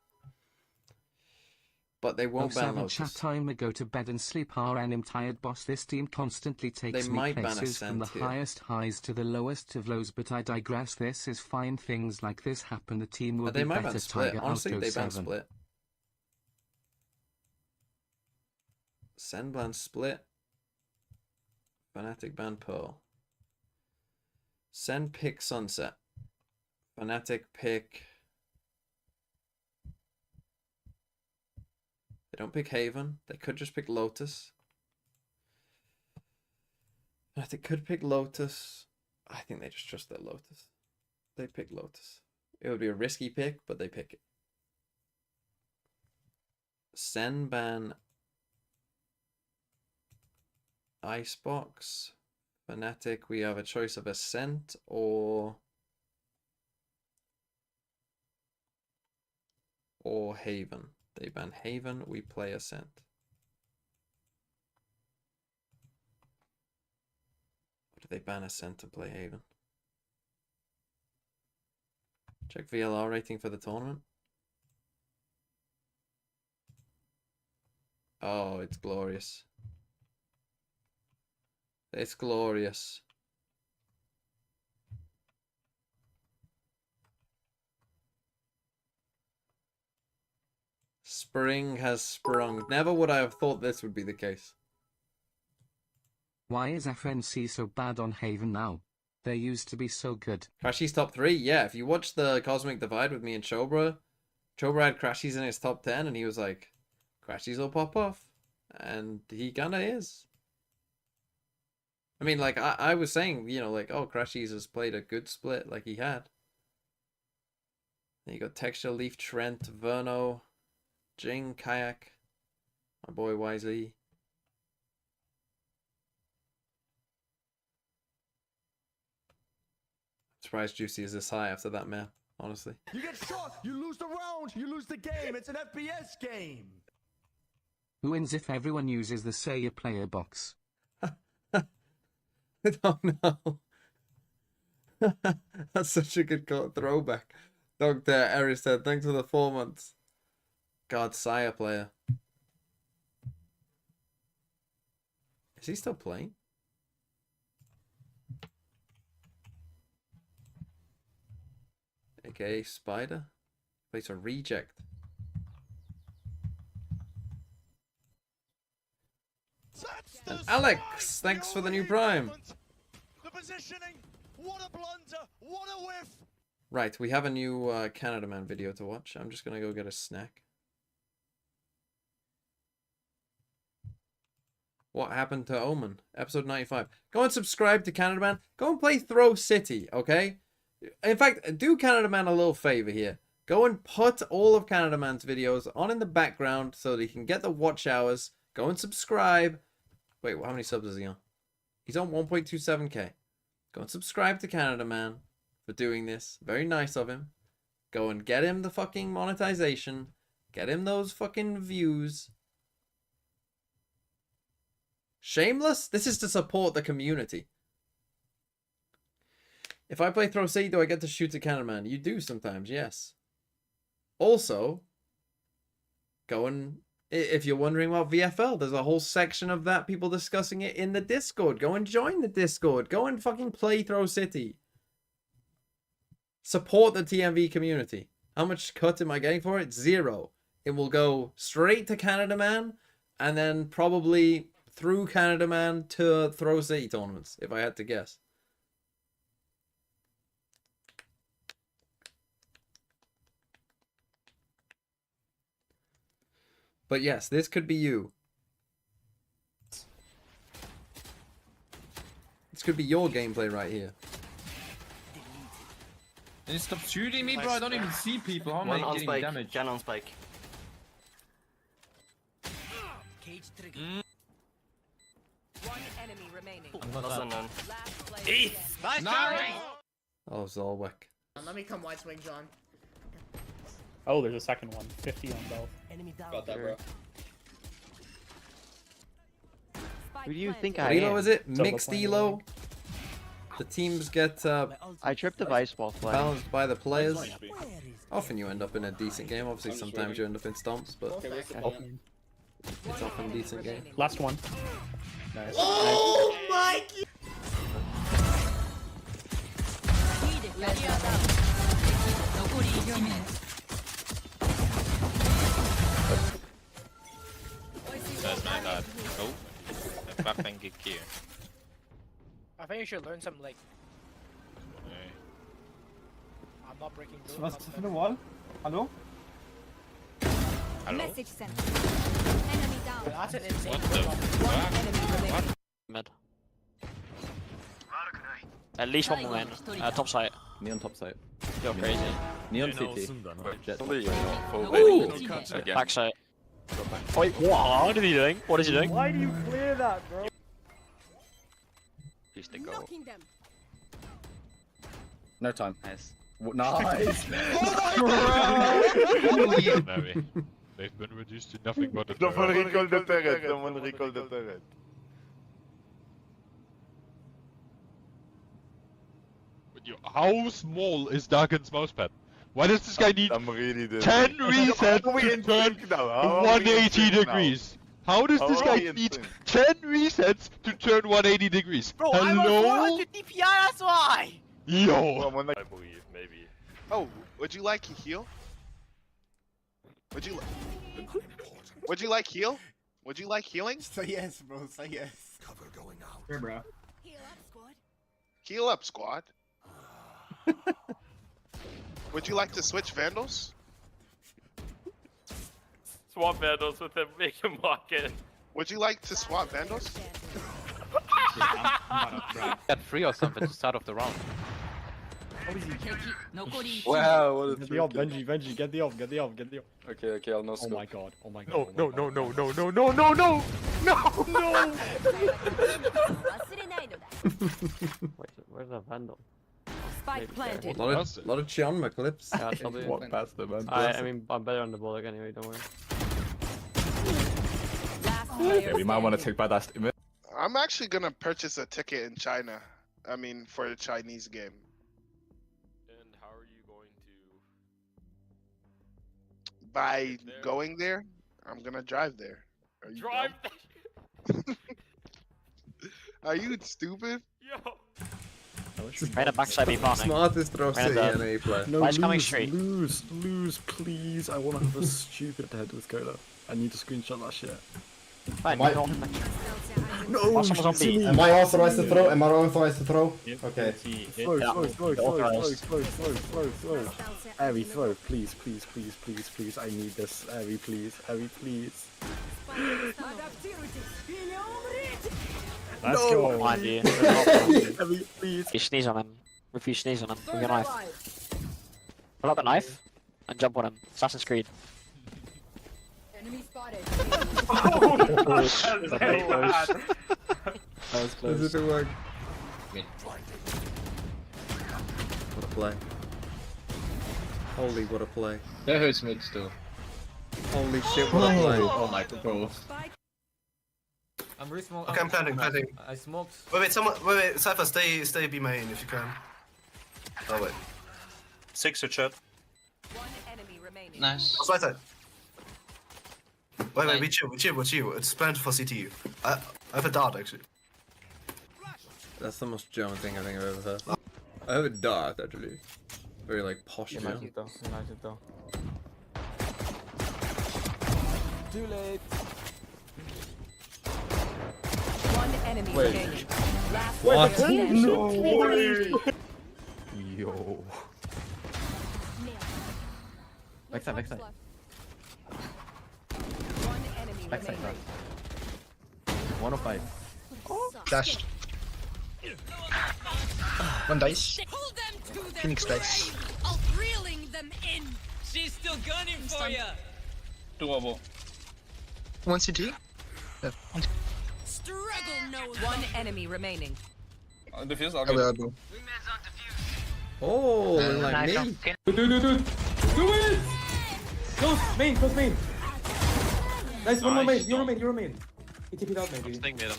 But they won't ban Lotus. Chat time to go to bed and sleep. I'm tired, boss. This team constantly takes me places from the highest highs to the lowest of lows, but I digress. This is fine. Things like this happen. The team will be better. Split. Honestly, they ban Split. SEN ban Split. Fnatic ban Pearl. SEN pick Sunset. Fnatic pick... They don't pick Haven. They could just pick Lotus. They could pick Lotus. I think they just trust their Lotus. They pick Lotus. It would be a risky pick, but they pick it. SEN ban Icebox. Fnatic, we have a choice of Ascent or Haven. They ban Haven, we play Ascent. Or do they ban Ascent and play Haven? Check VLR rating for the tournament. Oh, it's glorious. It's glorious. Spring has sprung. Never would I have thought this would be the case. Why is FNC so bad on Haven now? They used to be so good. Crashy's top 3? Yeah, if you watch the Cosmic Divide with me and Chobra had Crashy's in his top 10 and he was like, Crashy's will pop off. And he kinda is. I mean, like, I was saying, you know, like, oh, Crashy's has played a good split like he had. Then you got Texture, Leaf, Trent, Verno, GENG, Kayak, my boy Wisely. Surprised Juicy is this high after that map, honestly. You get shot, you lose the round, you lose the game. It's an FPS game. Who wins if everyone uses the Say a Player box? I don't know. That's such a good throwback. Dr. Eris said, thanks for the 4 months. God, Sire player. Is he still playing? AKA Spider. Plays a reject. And Alex, thanks for the new Prime. The positioning, what a blunder, what a whiff. Right, we have a new Canada Man video to watch. I'm just gonna go get a snack. What happened to Omen? Episode 95. Go and subscribe to Canada Man. Go and play Throw City, okay? In fact, do Canada Man a little favor here. Go and put all of Canada Man's videos on in the background so that he can get the watch hours. Go and subscribe. Wait, how many subs is he on? He's on 1.27k. Go and subscribe to Canada Man for doing this. Very nice of him. Go and get him the fucking monetization. Get him those fucking views. Shameless? This is to support the community. If I play Throw City, do I get to shoot a Canada Man? You do sometimes, yes. Also, go and... If you're wondering about VFL, there's a whole section of that, people discussing it in the Discord. Go and join the Discord. Go and fucking play Throw City. Support the TMV community. How much cut am I getting for it? 0. It will go straight to Canada Man, and then probably through Canada Man to Throw City tournaments, if I had to guess. But yes, this could be you. This could be your gameplay right here. Then stop shooting me, bro. I don't even see people. How am I getting damage? Gen on spike. One enemy remaining. Last unknown. Nice try! Oh, Zolwick. Let me come wide swing, John. Oh, there's a second one. 50 on both. Enemy down. Got that, bro. Who do you think I What elo am? is it? Mixed elo? The teams get I tripped the vice ball flag. balanced by the players. Often you end up in a decent game. Obviously, sometimes you end up in stomps, but it's often a decent game. Last one. Nice. Oh my! That's my god. Oh, the fucking kick here. I think you should learn some like. I'm not breaking rules. Was ist das für eine Wall? Hallo? Hallo? Message sent. Enemy down. That's an insane. What the fuck? Mid. At least one more man. Top side. Neon top side. You're crazy. Neon CT. Jet. Back side. Wait, what is he doing? What is he doing? Why do you clear that, bro? Used to go. No time. Nice. Nice. Mary. They've been reduced to nothing but a Someone recall the turret. Someone recall the turret. How small is Darken's mousepad? Why does this guy need I'm really 10 resets to turn 180 degrees? How does this guy need 10 resets to turn 180 degrees? Bro, I'm on 400 DPI, that's why! Yo! I believe, maybe. Oh, would you like heal? Would you like heal? Would you like healing? Say yes, bro. Say yes. Cover going out. Sure, bro. Heal up, squad. Would you like to switch Vandals? Swap Vandals with him, make him walk in. Would you like to swap Vandals? Get free or something to start off the round. Wow, what a get the off, Benji, get the off. Okay, I'll no scope. Oh my god. No. Where's the Vandal? Spike planted. A lot of Chianma clips. Yeah, Walk past the man. I mean, I'm better on the ball anyway, don't worry. Okay, we might want to take back that image. I'm actually gonna purchase a ticket in China. I mean, for a Chinese game. And how are you going to... By going there, I'm gonna drive there. Are you Drive dumb? Are you stupid? Yo! Right at backside be farming. Smartest throw city in any play. No, Why's coming straight? Lose, please. I want to have a stupid head with Cola. I need to screenshot that shit. Fine, No, Am I authorized to throw? Am I authorized to throw? Okay. Slow. Airy, throw, please. I need this. Airy, please. Let's go. Come on, dude. Airy, please. You sneeze on him. If you sneeze on him with your knife. Pull out the knife and jump on him. Assassin's Creed. Enemy spotted. That was close. Does it work? What a play. Holy, what a play. That hurts mid still. Holy shit, what a play. Oh my god. I'm re-smoking. Okay, I'm planting. I smoked. Wait, Cypher, stay B main if you can. Oh wait. 6 or chirp. One enemy remaining. Nice. Right side. Wait, we chill. It's planned for CTU. I have a dart actually. That's the most German thing I think I've ever heard. I have a dart actually. Very like posh German. United though. Too late. One enemy Wait. remaining. Last What? player standing. No. Yo. Backside. One enemy Backside, remaining. 105. Dashed. 1 dice. Phoenix dice. still gunning for ya. Doable. One CT. Struggle no. One enemy remaining. Defuse, I'll get it. Oh, like me. Dude. Do it! Close main. Nice, one more main. You remain. He TP'd out maybe. Sting mid him.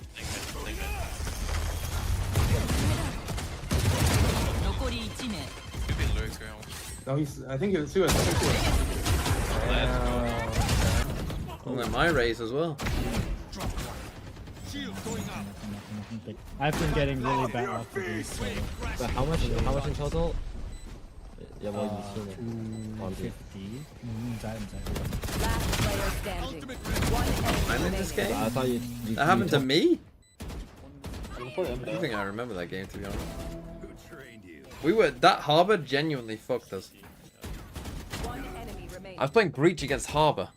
Could be lurks going on. No, I think he'll sue us. Oh, and my raise as well. I've been getting really bad off of these. But how much in total? Yeah, well, 250. Last player standing. One enemy I'm in this game? I thought you That happened to me? I don't think I remember that game, to be honest. That Harbor genuinely fucked us. One enemy remaining. I was playing Breach against Harbor.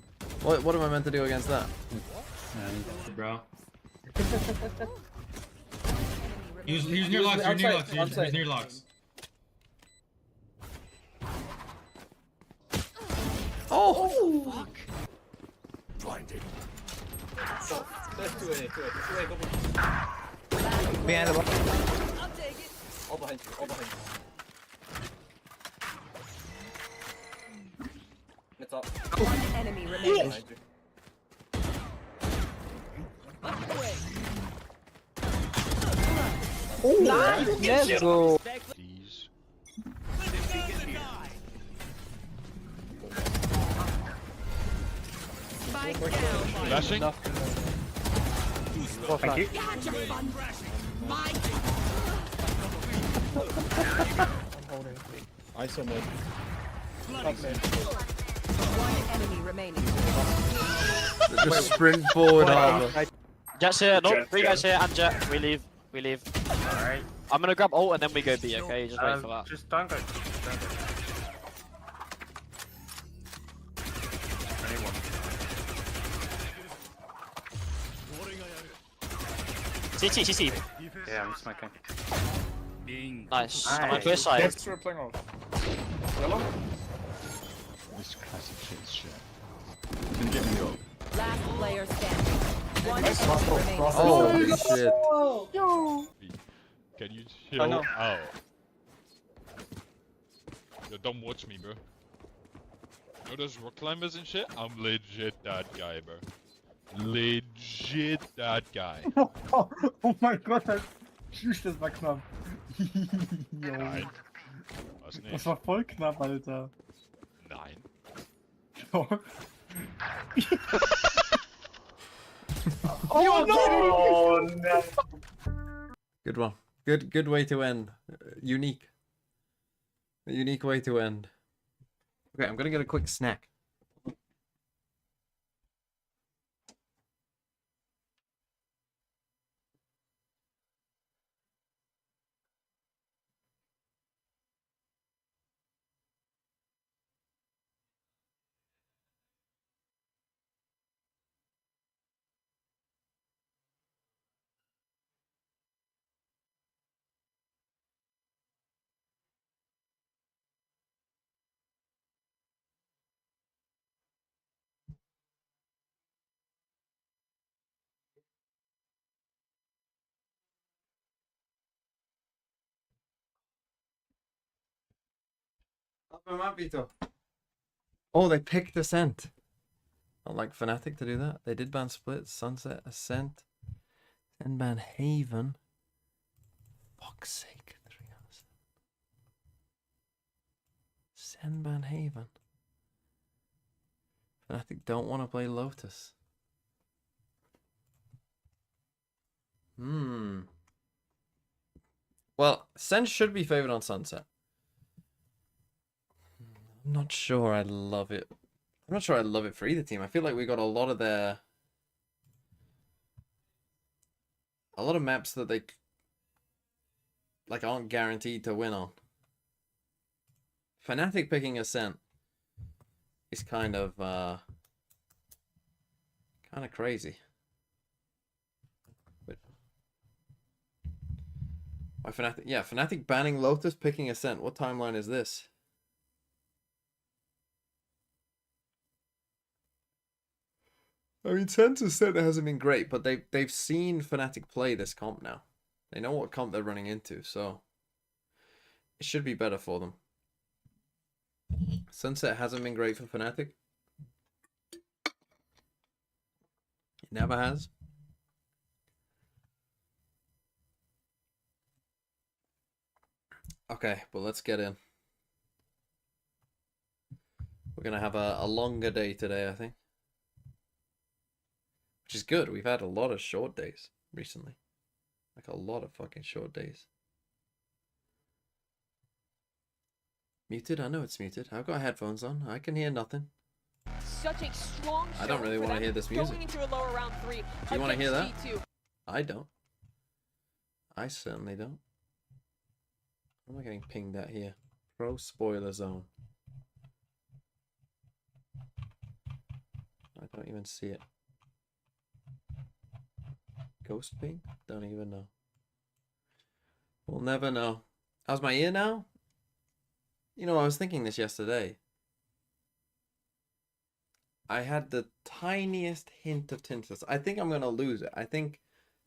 What am I meant to do against that? Bro. Use near locks, use near locks. Oh! Fuck. Blinded. Let's do it. Behind the ball. I'll take it. All behind you. It's up. One enemy remaining. Oh, nice. Let's go. Flashing. Oh, thank you. I saw mid. One enemy remaining. Just sprint forward, Harbor. Jet's here, no, 3 guys here, and Jet. We leave. Alright. I'm gonna grab ult and then we go B, okay? Just wait for that. Just don't go. CT. Yeah, I'm smoking. Nice. I'm on first side. Let's playing off. Yellow? This classic shit. Can get me up. Last player standing. One enemy remaining. Holy shit. Can you chill out? Yo, don't watch me, bro. Yo, those rock climbers and shit? I'm legit that guy, bro. Legit that guy. Oh mein Gott, tschüss, das war knapp. Nein. Was nicht? Das war voll knapp, Alter. Nein. Doch. Oh no! Good one. Good way to end. Unique. A unique way to end. Okay, I'm gonna get a quick snack. Veto. Oh, they picked Ascent. Not like Fnatic to do that. They did ban Split, Sunset, Ascent, and ban Haven. Fuck's sake, 3 hours. Send ban Haven. Fnatic don't want to play Lotus. Well, Ascent should be favored on Sunset. I'm not sure I love it. I'm not sure I love it for either team. I feel like we got a lot of maps that they like aren't guaranteed to win on. Fnatic picking Ascent is kind of crazy. But why Fnatic? Yeah, Fnatic banning Lotus, picking Ascent. What timeline is this? I mean, Sen's Ascent hasn't been great, but they've seen Fnatic play this comp now. They know what comp they're running into, so it should be better for them. Sunset hasn't been great for Fnatic. It never has. Okay, well, let's get in. We're going to have a longer day today, I think. Which is good. We've had a lot of short days recently. Like a lot of fucking short days. Muted? I know it's muted. I've got headphones on. I can hear nothing. Such a strong I don't really want to hear this music. Going into a lower round 3. Do you want to hear that? I don't. I certainly don't. Am I getting pinged at here? Pro spoiler zone. I don't even see it. Ghost ping? Don't even know. We'll never know. How's my ear now? You know, I was thinking this yesterday. I had the tiniest hint of tinnitus. I think I'm gonna lose it. I think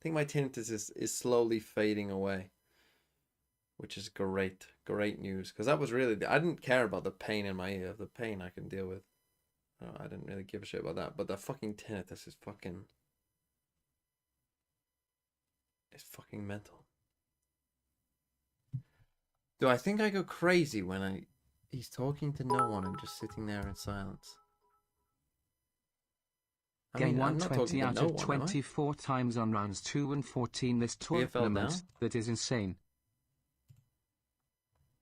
my tinnitus is slowly fading away. Which is great. Great news. Because that was really... I didn't care about the pain in my ear. The pain I can deal with. No, I didn't really give a shit about that. But the fucking tinnitus is fucking... It's fucking mental. Do I think I go crazy when he's talking to no one and just sitting there in silence? I mean, I'm not 120 talking to out no of one, 24 times on rounds 2 and 14 this tournament. That is insane.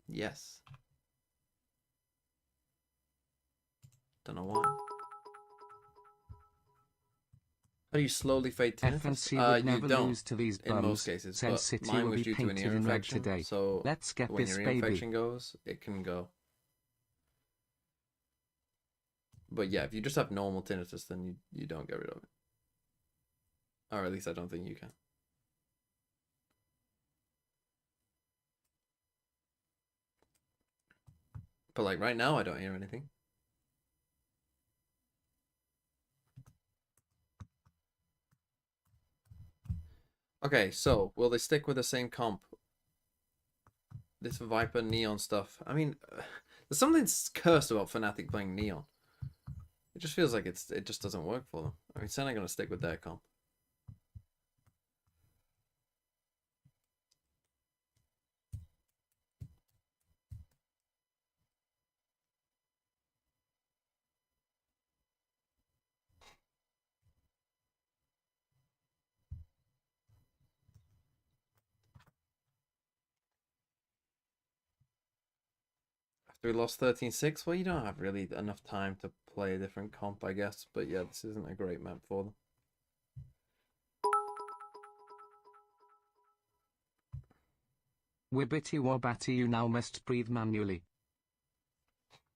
Yes. Don't know why. How do you slowly fade tinnitus? FNC would never you don't, lose to these in bums. most cases, Sen but City mine will was be due to an painted ear in red infection, today. so let's get when this, your ear baby. infection goes, it can go. But yeah, if you just have normal tinnitus, then you don't get rid of it. Or at least I don't think you can. But like right now, I don't hear anything. Okay, so will they stick with the same comp? This Viper Neon stuff. I mean, there's something cursed about Fnatic playing Neon. It just feels like it just doesn't work for them. I mean, SEN are gonna stick with their comp. After we lost 13-6, well, you don't have really enough time to play a different comp, I guess. But yeah, this isn't a great map for them. Wibbity wobbity, you now must breathe manually.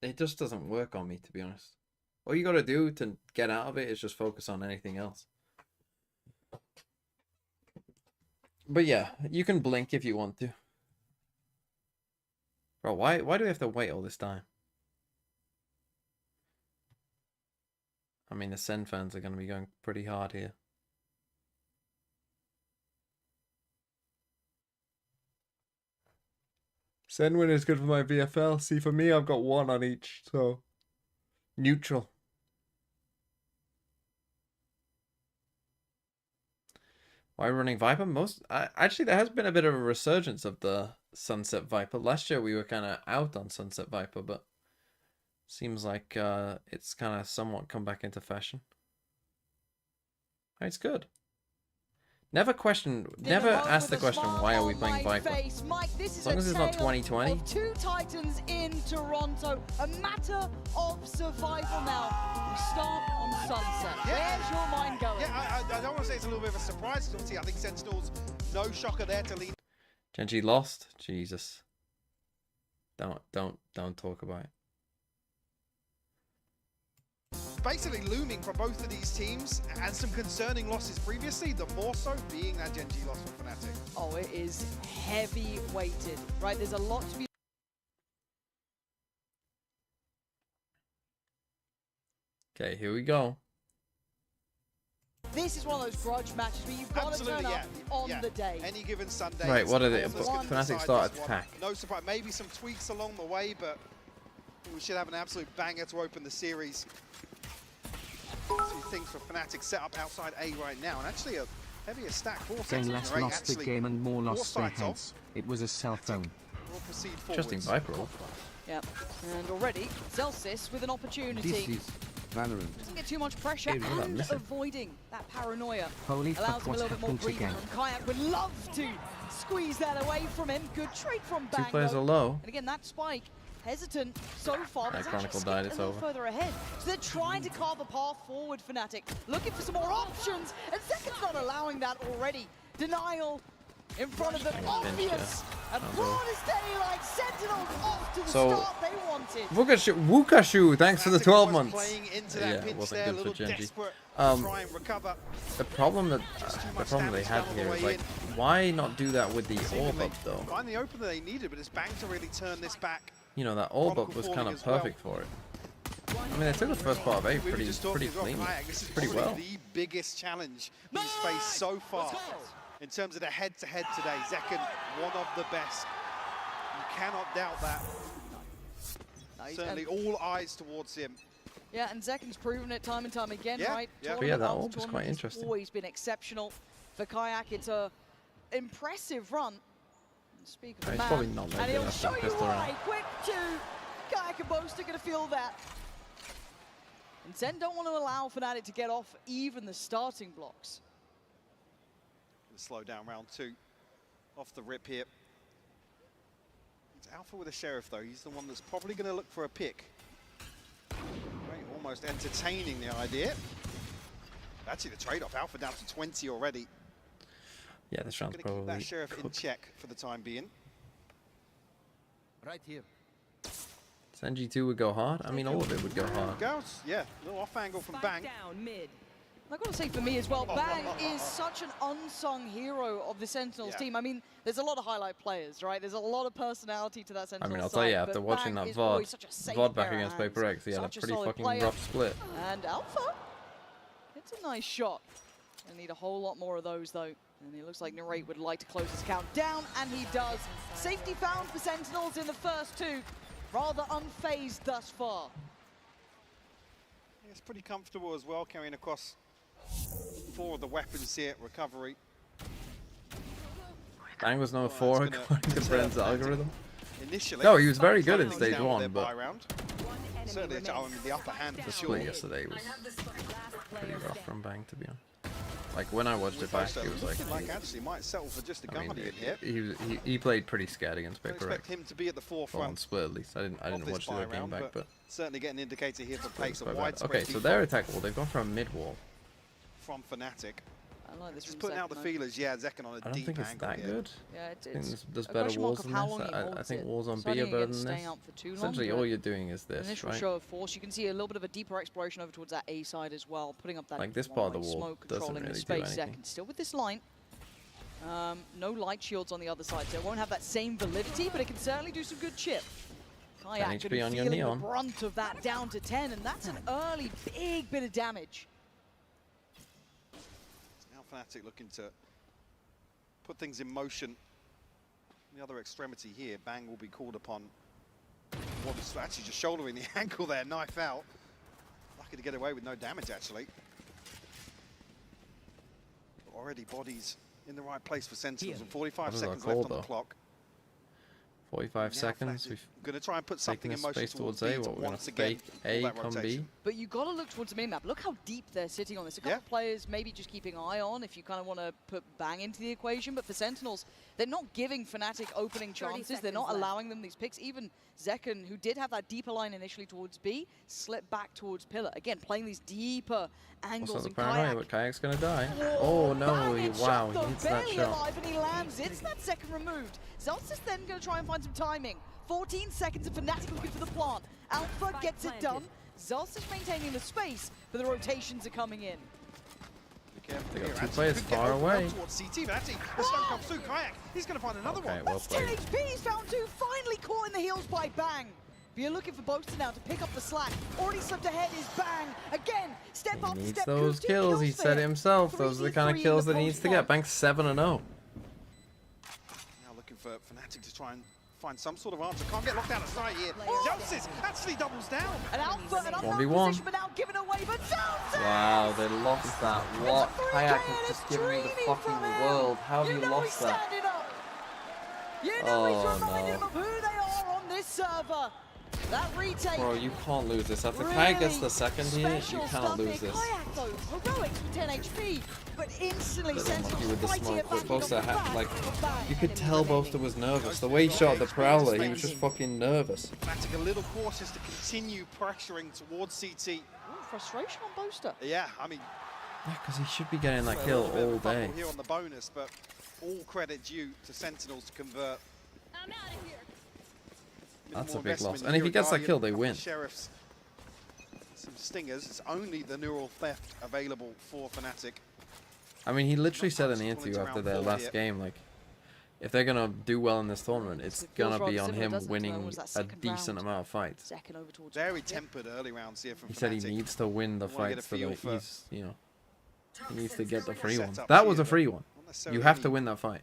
It just doesn't work on me, to be honest. All you gotta do to get out of it is just focus on anything else. But yeah, you can blink if you want to. Bro, why do we have to wait all this time? I mean, the SEN fans are going to be going pretty hard here. SEN win is good for my VFL. See, for me, I've got one on each, so neutral. Why running Viper? Actually, there has been a bit of a resurgence of the Sunset Viper. Last year we were kind of out on Sunset Viper, but seems like it's kind of somewhat come back into fashion. It's good. Never ask the question, why are we playing Viper? As long as it's not 2020. Two Titans in Toronto. A matter of survival now. We start on Sunset. Yeah. Where's your mind going? Yeah, I don't want to say it's a little bit of a surprise, because obviously I think Sentinel's no shocker there to lead. GENG lost? Jesus. Don't talk about it. Basically looming for both of these teams, and some concerning losses previously, the more so being that GENG loss for Fnatic. Oh, it is heavy weighted, right? There's a lot to be... Okay, here we go. This is one of those grudge matches where you've got to turn up on the day. Any given Sunday. Right, what are they? Fnatic start attack. No surprise. Maybe some tweaks along the way, but we should have an absolute banger to open the series. Two things for Fnatic set up outside A right now, and actually a heavier stack for Saying less lost the game and more lost their heads. It was a cell phone. Interesting Viper. Yep, and already Zelsis with an opportunity. Doesn't get too much pressure and avoiding that paranoia. Holy allows fuck, him a what's little bit more happened breathing. again? And Kayak would love to squeeze that away from him. Good trade from Bang. 2 players are low. And again, that spike hesitant so far, but Chronicle died, it's over. further ahead. So they're trying to carve a path forward, Fnatic, looking for some more options, and Second's not allowing that already. Denial in front of them, obvious. And broad as daylight, Sentinels off to the start they wanted. Wukashu, thanks for the 12 months. Playing into that Yeah, pinch it wasn't there, good for Genji. try and recover. The problem they had here is like, why not do that with the orb up though? Find the opener they needed, but it's Bang to really turn this back. You know, that orb up was kind of perfect for it. I mean, they took the first part of A pretty clean, This is pretty probably well. the biggest challenge he's faced so far. In terms of the head-to-head today, Zekken, one of the best. You cannot doubt that. Certainly all eyes towards him. Yeah, and Zekken's proven it time and time again, right? But yeah, that orb was quite interesting. Always been exceptional for Kayak. It's a impressive run. Speak of the man, probably not and he'll show you why. Quick two. Kayak and Boast are going to feel that. And Zen don't want to allow Fnatic to get off even the starting blocks. Slow down round 2. Off the rip here. It's Alpha with a Sheriff though. He's the one that's probably going to look for a pick. Right, almost entertaining the idea. Actually, the trade-off. Alpha down to 20 already. Yeah, this round's Gonna keep probably that Sheriff in check for the time being. Right here. Senji 2 would go hard. I mean, all of it would go hard. Goes, yeah, little off angle from Bang. Down mid. I've got to say, for me as well, Bang is such an unsung hero of the Sentinels team. I mean, there's a lot of highlight players, right? There's a lot of personality to that Sentinels I mean, I'll side, tell you, after watching Bang that is always such a safe VOD back pair of against hands. Paper X, he had a Such pretty solid fucking player. rough split. And Alpha, it's a nice shot. I need a whole lot more of those, though. And it looks like Narrate would like to close his count down, and he does. Safety found for Sentinels in the first 2. Rather unfazed thus far. It's pretty comfortable as well, carrying across 4 of the weapons here. Recovery. Bang was number 4 according to Brent's algorithm. Initially, No, he was very good in stage 1, but certainly the upper hand for the sure. split yesterday was pretty rough from Bang, to be honest. Like, when I watched it back, it was like actually might settle for just a I mean, Guardian here. he played pretty scared against Paper Expect X. him to be at the forefront. Well, on split at least. I didn't watch the game back, but certainly get an indicator here for pace of quite bad. widespread. Okay, so their attack wall, they've gone for a mid wall. From Fnatic. I like this. Just putting out the feelers. Yeah, Zekken on a deep I don't think it's that good. Yeah, I think it's there's a better question walls mark than of how this. long he I holds think it. walls on B Starting are better against than staying this. out for too long, Essentially, but all you're doing is this, initial right? show of force. You can see a little bit of a deeper exploration over towards that A side as well, putting up that Like, this part of the wall smoke, doesn't controlling the really do space. anything. Zekken still with this line. No light shields on the other side, so it won't have that same validity, but it can certainly do some good chip. Kayak 10 could HP be on your feeling the Neon. brunt of that down to 10, and that's an early big bit of damage. Now Fnatic looking to put things in motion. The other extremity here, Bang will be called upon. What is actually just shouldering the ankle there, knife out. Lucky to get away with no damage, actually. Already bodies in the right place for Sentinels, and 45 seconds left on the clock. 45 seconds. We've going to try and put something in motion space towards B A. What we're going to fake A, come B. But you got to look towards the main map. Look how deep they're sitting on this. A couple of players maybe just keeping an eye on if you kind of want to put Bang into the equation. But for Sentinels, they're not giving Fnatic opening chances. They're not allowing them these picks. Even Zekken, who did have that deeper line initially towards B, slipped back towards Pillar. Again, playing these deeper angles. Also the and paranoia, but Kayak's going to die. Oh no, wow, he hits that barely shot. alive, and he lands. It's that second removed. Zeltz is then going to try and find some timing. 14 seconds of Fnatic looking for the plant. Alpha gets it done. Zeltz is maintaining the space, but the rotations are coming in. They got 2 players far away. Towards CT, but actually the stun comes through. Kayak, he's going to find another one. Well That's 10 played. HP, he's found 2. Finally caught in the heels by Bang. But you're looking for Boaster now to pick up the slack. Already slipped ahead is Bang. Again, step up, He needs step those two kills. He for said it him. himself. Those are the kind of kills that he needs to get. Bang's 7-0. Now looking for Fnatic to try and find some sort of answer. Can't get locked out of sight here. Josis actually doubles down. An Alpha, an unknown 1v1. position, but now given away. But Josis! Wow, they lost that. What? Kayak has just given me the fucking world. How have you lost that? You know he's reminding them of who they are on this server. That retake. Bro, you can't lose this. After Kayak gets the second here, you cannot lose this. Kayak though, heroics with 10 HP, but instantly Lucky with the fighting it smoke, back but Boaster into the had, back. like, you could tell Boaster was nervous. The way he shot the Prowler, he was just fucking nervous. Fnatic a little cautious to continue pressuring towards CT. Ooh, frustration on Boaster. Yeah, I mean, Yeah, because he should be getting that kill all day. here on the bonus, but all credit due to Sentinels to convert. I'm out of here. That's a big loss. And if he gets that kill, they win. Sheriffs, some stingers. It's only the neural theft available for Fnatic. I mean, he literally said in the interview after their last game, like, if they're gonna do well in this tournament, it's gonna be on him winning a decent amount of fights. Very tempered early rounds here from He Fnatic. said he needs to win the fights so that for he's, you know, he needs to get the free one. That was a free one. You have to win that fight.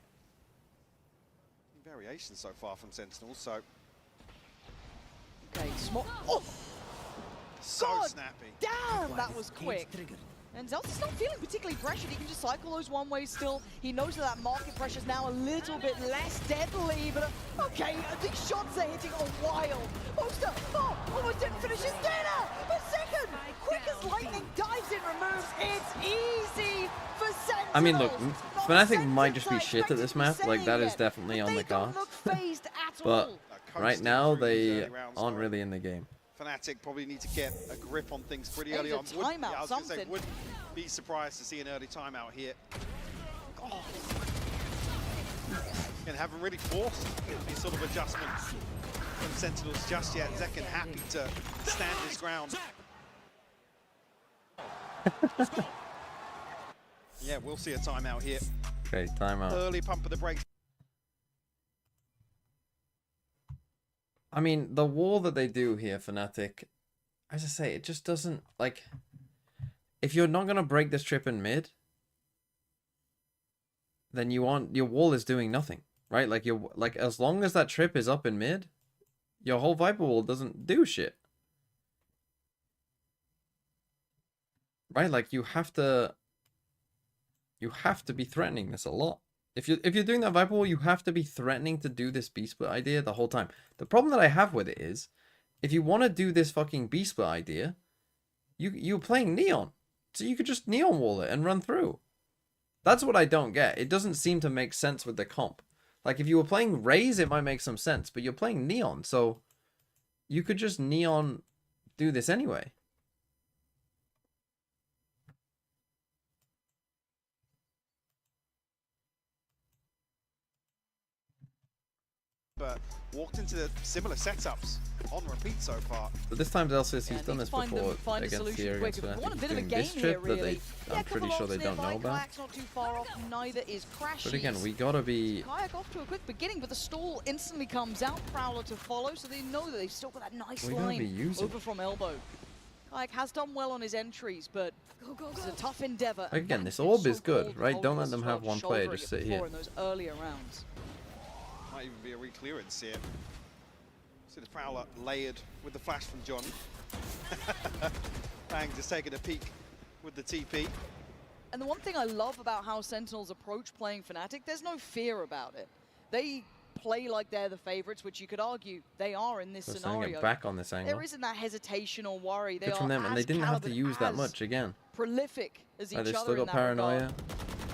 Variations so far from Sentinels, so Okay, small. Oh! so God snappy. Damn, that was quick. And Zelda's not feeling particularly pressured. He can just cycle those one-ways still. He knows that that market pressure is now a little bit less deadly, but okay, these shots are hitting a while. Boaster, almost didn't finish his dinner. A second, quick as lightning, dives in, removes. It's easy for Sentinels. I mean, look, Fnatic might just be shit at this map. Like, that is definitely on the cards. But right now, they aren't really in the game. Fnatic probably need to get a grip on things pretty early on. I was going to say, would be surprised to see an early timeout here. Oh. And haven't really forced any sort of adjustment from Sentinels just yet. Zekken happy to stand his ground. Yeah, we'll see a timeout here. Okay, timeout. Early pump of the brakes. I mean, the wall that they do here, Fnatic, as I say, it just doesn't, like, if you're not going to break this trip in mid, then your wall is doing nothing, right? Like, as long as that trip is up in mid, your whole Viper wall doesn't do shit. Right? Like, you have to be threatening this a lot. If you're doing that Viper wall, you have to be threatening to do this B-split idea the whole time. The problem that I have with it is, if you want to do this fucking B-split idea, you're playing Neon. So you could just Neon wall it and run through. That's what I don't get. It doesn't seem to make sense with the comp. Like, if you were playing Raze, it might make some sense, but you're playing Neon, so you could just Neon do this anyway. But walked into similar setups on repeat so far. But this time Zelsis, he's done this before against Sierra, against Fnatic. He's doing this trip that I'm pretty sure they don't know about. Not too far off, neither is Crashies. But again, we gotta be... Kayak off to a quick beginning, but the stall instantly comes out. Prowler to follow, so they know that they've still got that nice line over from elbow. Kayak has done well on his entries, but it's a tough endeavor. Again, this orb is good, right? Don't let them have one player just sit here. In those earlier rounds. Might even be a re-clearance here. See the Prowler layered with the flash from John. Bang just taking a peek with the TP. And the one thing I love about how Sentinels approach playing Fnatic, there's no fear about it. They play like they're the favorites, which you could argue they are in this scenario. Get back on this angle. There isn't that hesitation or worry. They Good from them, and they didn't have to use that much again. Prolific as each They other still in got that paranoia. regard.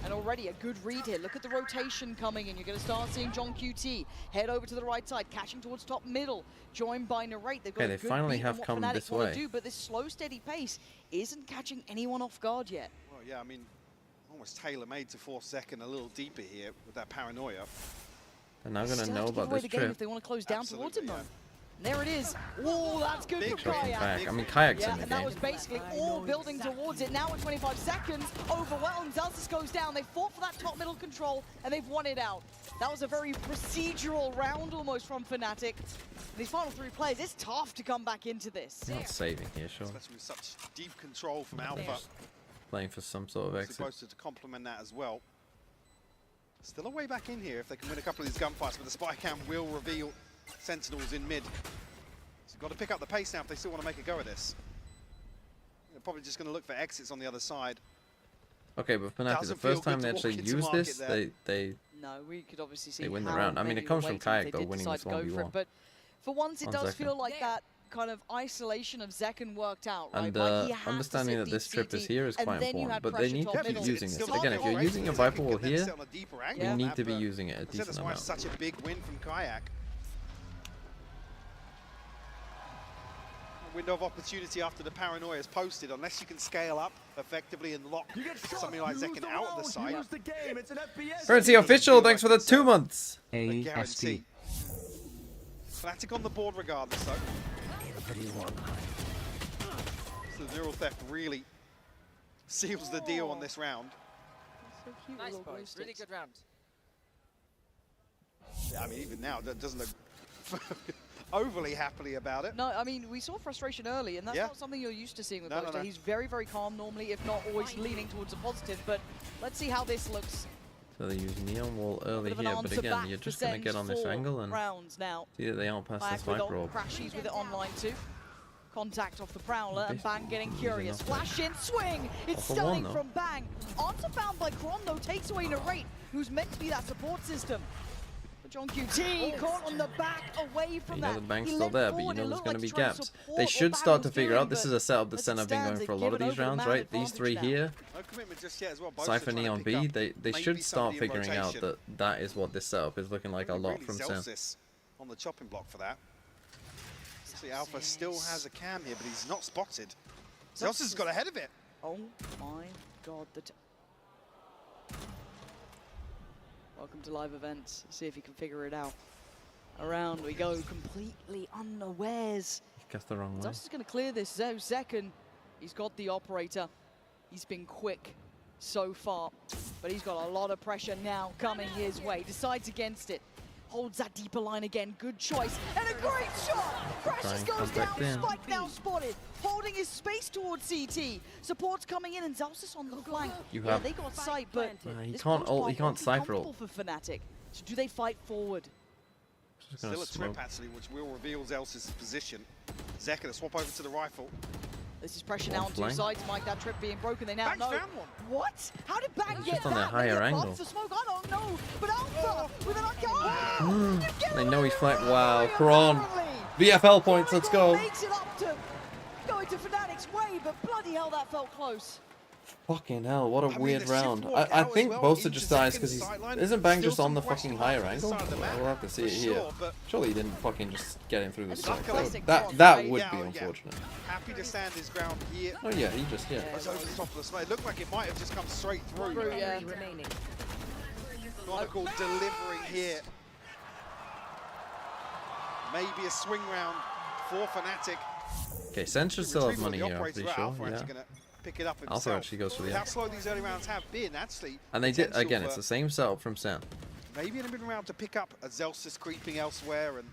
And already a good read here. Look at the rotation coming in. You're going to start seeing John QT head over to the right side, catching towards top middle, joined by Narrate. They've got Okay, a they good finally beat have on what come Fnatic this wanna way. do, but this slow, steady pace isn't catching anyone off guard yet. Well, yeah, I mean, almost tailor-made to force Zekken a little deeper here with that paranoia. They're not going to know about the this game trip. if they want to close down towards him, though. And there it is. Oh, that's good for Pushing Kayak. back. I mean, Kayak's Yeah, in the and that game. was basically all building towards it. Now at 25 seconds, overwhelmed. Zelsis goes down. They fought for that top middle control, and they've won it out. That was a very procedural round almost from Fnatic. These final 3 players, it's tough to come back into this. Not saving here, sure. Especially with such deep control from Alpha. Playing for some sort of exit. Supposed to complement that as well. Still a way back in here if they can win a couple of these gunfights, but the spy cam will reveal Sentinels in mid. So got to pick up the pace now if they still want to make a go at this. They're probably just going to look for exits on the other side. Okay, but Fnatic, the first time they actually use this, they no, we could obviously see they win the round. I mean, it comes from Kayak though, winning this 1v1. But for once, it does feel like that kind of isolation of Zekken worked out, right? And understanding that this trip is here is quite important, but they need to keep using this. Again, if you're using a Viper Wall here, you need to be using it a decent That's why amount. it's such a big win from Kayak. Window of opportunity after the paranoia is posted, unless you can scale up effectively and lock something like Zekken out of the site. FNC official, thanks for the 2 months. Guarantee. Fnatic on the board regardless though. So zero theft really seals the deal on this round. So cute, nice boys, really good round. Yeah, I mean even now that doesn't look overly happily about it. No, I mean, we saw frustration early, and that's not something you're used to seeing with Lotus. He's very, very calm normally, if not always leaning towards a positive, but let's see how this looks. So they use Neon Wall early here, but again, you're just going to get on this angle and see that they aren't past this Viper Orb. Crashes with it online too. Contact off the Prowler, and Bang getting curious. Flash in, swing! It's stunning from Bang. Answer found by Kron, though, takes away Narrate, who's meant to be that support system. John QT caught on the back away from that. You know the Bang's still there, but you know there's going to be gaps. They should start to figure out, this is a setup that Sen have been going for a lot of these rounds, right? These 3 here, Cypher, Neon, B, they should start figuring out that that is what this setup is looking like a lot from Sen. On the chopping block for that. See, Alpha still has a cam here, but he's not spotted. Zelsis has got ahead of it. Oh my god, welcome to live events. See if you can figure it out. Around we go, completely unawares. Guess the wrong way. Zelsis is going to clear this. Zekken, he's got the operator. He's been quick so far, but he's got a lot of pressure now coming his way. Decides against it. Holds that deeper line again. Good choice. And a great shot! Crashes goes down. Spike now spotted. Holding his space towards CT. Support's coming in and Zelsis on the flank. They got sight, but he can't Cypher ult. For Fnatic. So do they fight forward? Still a trip actually, which will reveal Zelsis' position. Zek gonna swap over to the rifle. This is pressure now on 2 sides, Mike. That trip being broken, they now know. What? How did Bang get just on that? a higher angle. The smoke? I don't know. But Alpha with an They know he's flanked. Wow, Kron. VFL points, let's go. Makes it up to going to Fnatic's way, but bloody hell, that felt close. Fucking hell, what a weird round. I think Bosa just dies because isn't Bang just on the fucking higher angle? We'll have to see it here. Surely he didn't fucking just get him through the smoke. That would be unfortunate. Happy to stand his ground here. Oh yeah, he just, Over the top of the smoke. It looked like it might have just come straight through. Chronicle delivering here. Maybe a swing round for Fnatic. Okay, Sen should still have money here, I'm pretty sure. Yeah. Pick it up Alpha actually goes for the How slow these early rounds have been, actually. And they did, again, it's the same setup from Sen. Maybe in a mid-round to pick up a Zelsis creeping elsewhere and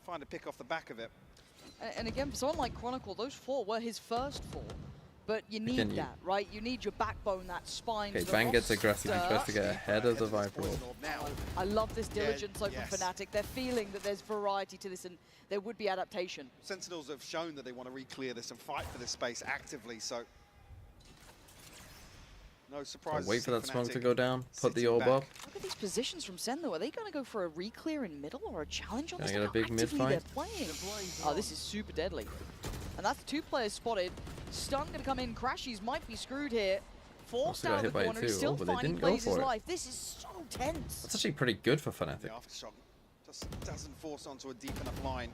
find a pick off the back of it. And again, for someone like Chronicle, those 4 were his first 4. But you need that, right? You need your backbone, that spine. Okay, Bang gets aggressive. He's supposed to get ahead of the Viper. I love this diligence from Fnatic. They're feeling that there's variety to this and there would be adaptation. Sentinels have shown that they want to re-clear this and fight for this space actively, so no surprise. Wait for that smoke to go down. Put the orb up. Look at these positions from Sen, though. Are they going to go for a re-clear in middle or a challenge on this? Gonna get a big mid fight. Oh, this is super deadly. And that's 2 players spotted. Stun going to come in. Crashies might be screwed here. Forced out of the corner. He's still finding plays his life. This is so tense. That's actually pretty good for Fnatic. The aftershock just doesn't force onto a deep enough line.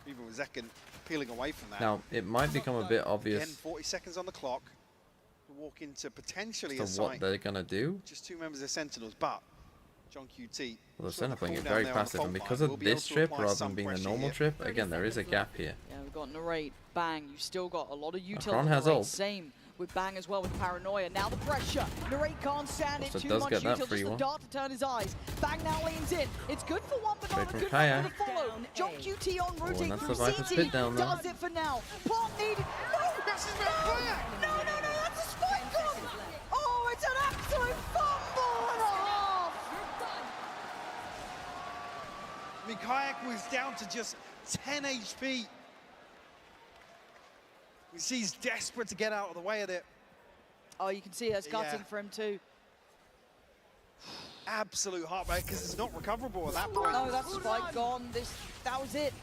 Even with Zekken peeling away from that. Now, it might become a bit obvious. Again, 40 seconds on the clock. Walk into potentially a what they're gonna do. Just 2 members of Sentinels, but John QT. Well, the Sen are playing it very passive, and because of this trip rather than being a normal trip, again there is a gap here. Yeah, we've got Narrate, Bang. You've still got a lot of utility. Kron has ult. Same. with Bang as well with Paranoia. Now the pressure. Narrate can't stand it too does much. get that Util free just the one. dart to turn his eyes. Bang now leans in. It's good for one, but not a from good Kaya. one for the follow. Jump QT on routine that's through the Viper's CT. pit down there. Does it for now. Plant needed. No, that's a spike gun. Oh, it's an absolute fumble and a half. I mean, Kayak was down to just 10 HP. He's desperate to get out of the way of it. Oh, you can see it's cutting for him too. Absolute heartbreak because it's not recoverable at that point. No, that spike gone. That was it.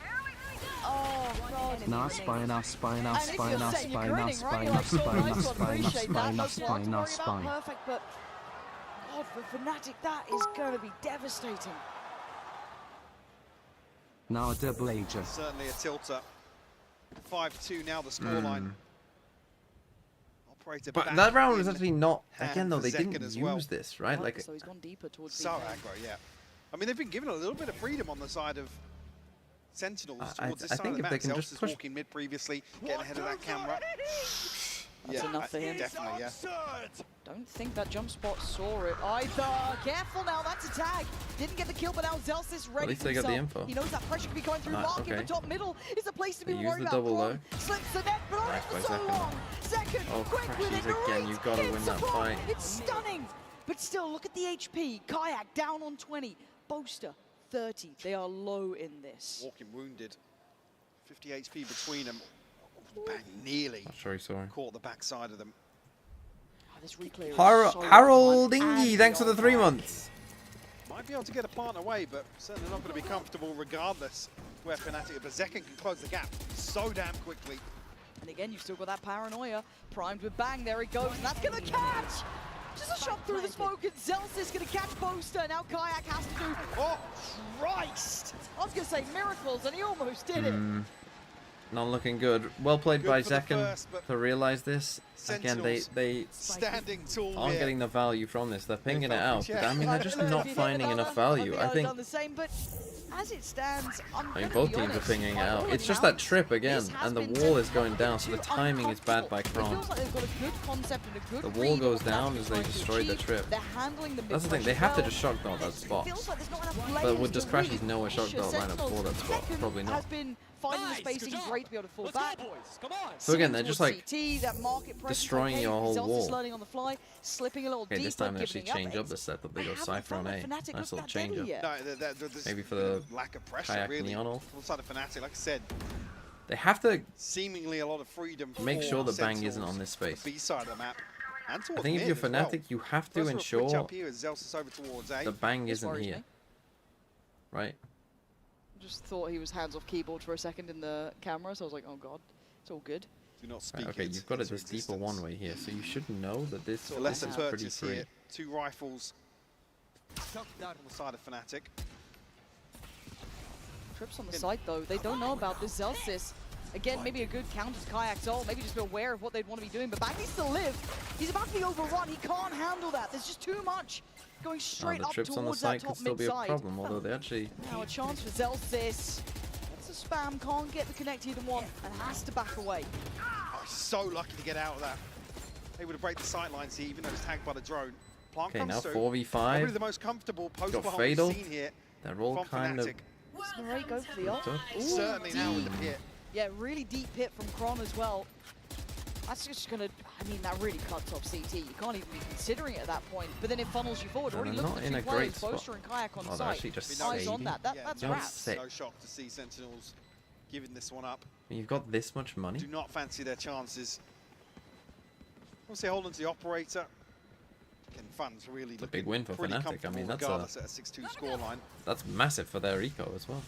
Oh, God. Nah, spy, nah, spy, nah, And if spy, you're nah, set, you're spy, nah, grinning, spy, right? You're nah, like, so spy, nah, nice to spy, nah, appreciate spy, that. nah, No spy, plans to nah, worry spy. about perfect, but God, for Fnatic, that is going to be devastating. Now a double ager. Certainly a tilter. 5-2 now the scoreline. Operator But back that round was in actually not. hand Again, though, for they Zekken didn't as use well. this, right? Like, So he's gone deeper towards So B. aggro, yeah. I mean, they've been given a little bit of freedom on the side of Sentinels towards this I side think of the if map. they can Zelst just is push. walking mid previously, getting ahead of that camera. That's enough for him. Definitely, yeah. Don't think that jump spot saw it either. Careful now, that's a tag. Didn't get the kill, but now Zelst is ready. At least they got the info. He knows that pressure could be going through. Mark in the top middle is a place to be They use worried the about. double low. Slips the net, but only Nice for by so Zekken. long. Second, Oh, quick with it. crashes again. You've got to win that fight. It's stunning. But still, look at the HP. Kayak down on 20. Boaster, 30. They are low in this. Walking wounded. 50 HP between them. Bang, nearly Not sure he saw him. caught the backside of them. This reclear is so Harold fun Dingy, and thanks for the 3 beyond. months. Might be able to get a plant away, but certainly not going to be comfortable regardless where Fnatic. But Zekken can close the gap so damn quickly. And again, you've still got that Paranoia. Primed with Bang, there he goes, and that's gonna catch! Just a shot through the smoke, and Zelst is gonna catch Boaster. Now Kayak has to do, oh, Christ! I was gonna say miracles, and he almost did it. Not looking good. Well played Good by for the Zekken first, but to realize this. Again, they standing tall aren't here. getting the value from this. They're pinging it out, yeah. but I mean, they're just not finding enough value. I think. Done the same, but as it stands, I mean, both teams are pinging it out. It's just that trip again, and the wall is going down, so the timing is bad by It Kron. feels like they've got a good concept and a good The wall read goes on what down Fnatic as is they trying to destroy the achieve. trip. They're handling the That's the thing, they have to just shock dart that spot. Feels like there's not enough But layers would just to Crashes really know a shock push dart lineup Sentinels. for that spot? Tekken Probably not. has been finding the spacing great to be able to fall back. So again, they're just like CT, that market presence, destroying okay, your whole Zelst is wall. learning on the fly, slipping a little Okay, deeper, this time they actually giving change up the setup. They go Cypher on A. Fnatic Nice looked little that change deadly up. yet. No, there's Maybe for been a the lack of pressure, Kayak really. Neon off. From the side of Fnatic, like I said, They have to seemingly a lot of freedom. make for sure the Bang Sentinels isn't on this on the space. B side of the map. And I towards think if mid you're as well. Fnatic, you have to First little switch ensure up here as Zelst is over towards A. the Bang This isn't worries here. me. Right? Just thought he was hands off keyboard for a second in the camera, so I was like, oh god, it's all good. Do not speak Right, okay, it you've got it into this deeper existence. one way here, so you should know that this So lesser is pretty purchase free. here. 2 rifles. On the side of Fnatic. Trips on the side though, they don't know about this Zelsis. Again, maybe a good counter to Kayak's ult, maybe just be aware of what they'd want to be doing, but Bang needs to live. He's about to be overrun, he can't handle that, there's just too much. Going straight the up trips on the towards that side could top still mid be a side. problem, although they actually... Now a chance for Zelsis. It's a spam, can't get the connect he want, and has to back away. Oh, he's so lucky to get out of that. Able to break the sight lines here, even though he's tagged by the drone. Plant Okay, comes now through. 4v5. Probably the most comfortable post Got behind Fatal. we've seen here. They're all from kind of... Fnatic. Does Narray go for the ult? Ooh, Certainly now with the deep. pit. Yeah, really deep hit from Kron as well. That's just gonna, I mean, that really cuts off CT. You can't even be considering it at that point. But then it funnels you forward. And Already they're look not at in the a two great players, spot. Boaster and Kayak on Oh, they're site. actually just Eyes on saving. that. That's You're wraps. sick. No shock to see Sentinels giving this one up. You've got this much money? Do not fancy their chances. Obviously hold on to the operator. Can funds really a big win for pretty Fnatic. I comfortable mean, regardless at a 6-2 scoreline. that's massive for their eco as well.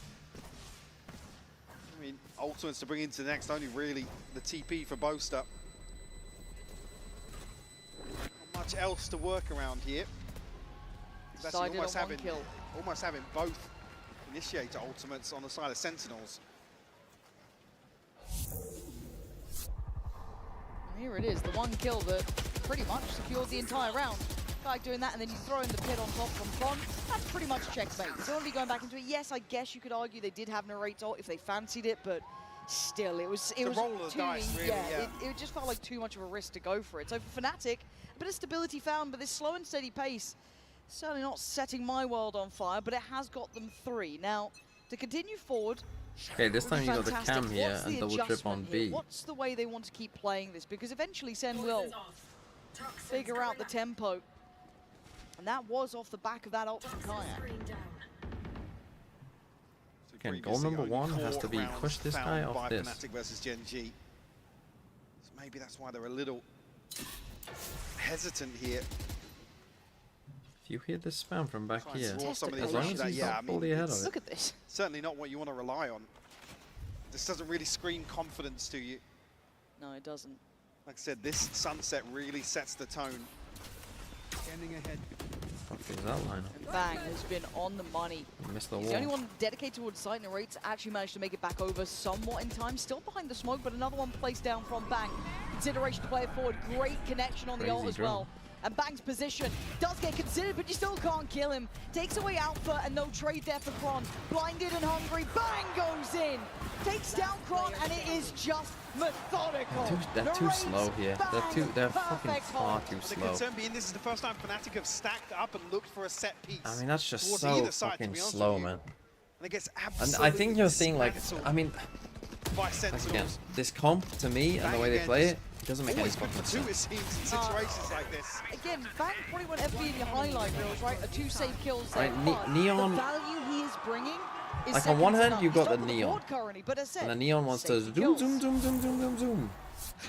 I mean, ultimates to bring into the next, only really the TP for Boaster. Not much else to work around here. It's actually Decided on one kill. almost having both initiator ultimates on the side of Sentinels. And here it is, the one kill that pretty much secured the entire round. Like doing that, and then you throw in the pit on top from Kron. That's pretty much checkmate. So only going back into it. Yes, I guess you could argue they did have Narrate's ult if they fancied it, but Still, it was roll of the too dice, really, yeah. It just felt like too much of a risk to go for it. So for Fnatic, a bit of stability found, but this slow and steady pace, certainly not setting my world on fire, but it has got them 3. Now, to continue forward, okay, this time you got the fantastic. cam here What's and the double trip on adjustment here? B. What's the way they want to keep playing this? Because eventually Sen will figure out the tempo. And that was off the back of that ult from Kayak. Again, goal number 1 has to be push this guy off this. Fnatic versus GENG. So maybe that's why they're a little hesitant here. If you hear this spam from back here, As long as he's not fully ahead of it. Look at this. Certainly not what you want to rely on. This doesn't really scream confidence to you. No, it doesn't. Like I said, this sunset really sets the tone. Standing ahead. Fuck is that lineup? And Bang has been on the money. Missed the He's wall. the only one dedicated towards site, and Narrate's actually managed to make it back over somewhat in time. Still behind the smoke, but another one placed down from Bang. Consideration to play it forward. Great connection on the ult as well. And Bang's position does get considered, but you still can't kill him. Takes away Alpha and no trade there for Kron. Blinded and hungry, Bang goes in. Takes down Kron, and it is just methodical. They're too slow here. They're fucking far too The slow. concern being this is the first time Fnatic have stacked up and looked for a set piece. I mean, that's just towards so either side, fucking to be honest slow, with you. man. And it gets And absolutely I think you're seeing, like, dismantled I mean, by Sentinels. again, this comp to me and the way they play it doesn't make any Always good fucking for two, it sense. seems, in situations like this. Again, Bang probably went FB in your highlight reels, right? A 2 save kills there. Right, but Neon- the value he is bringing is Like, on one second to hand, none. you've He's got the top of Neon. board currently, but as I said, And the Neon wants to safety zoom, kills. zoom, zoom, zoom, zoom, zoom, zoom.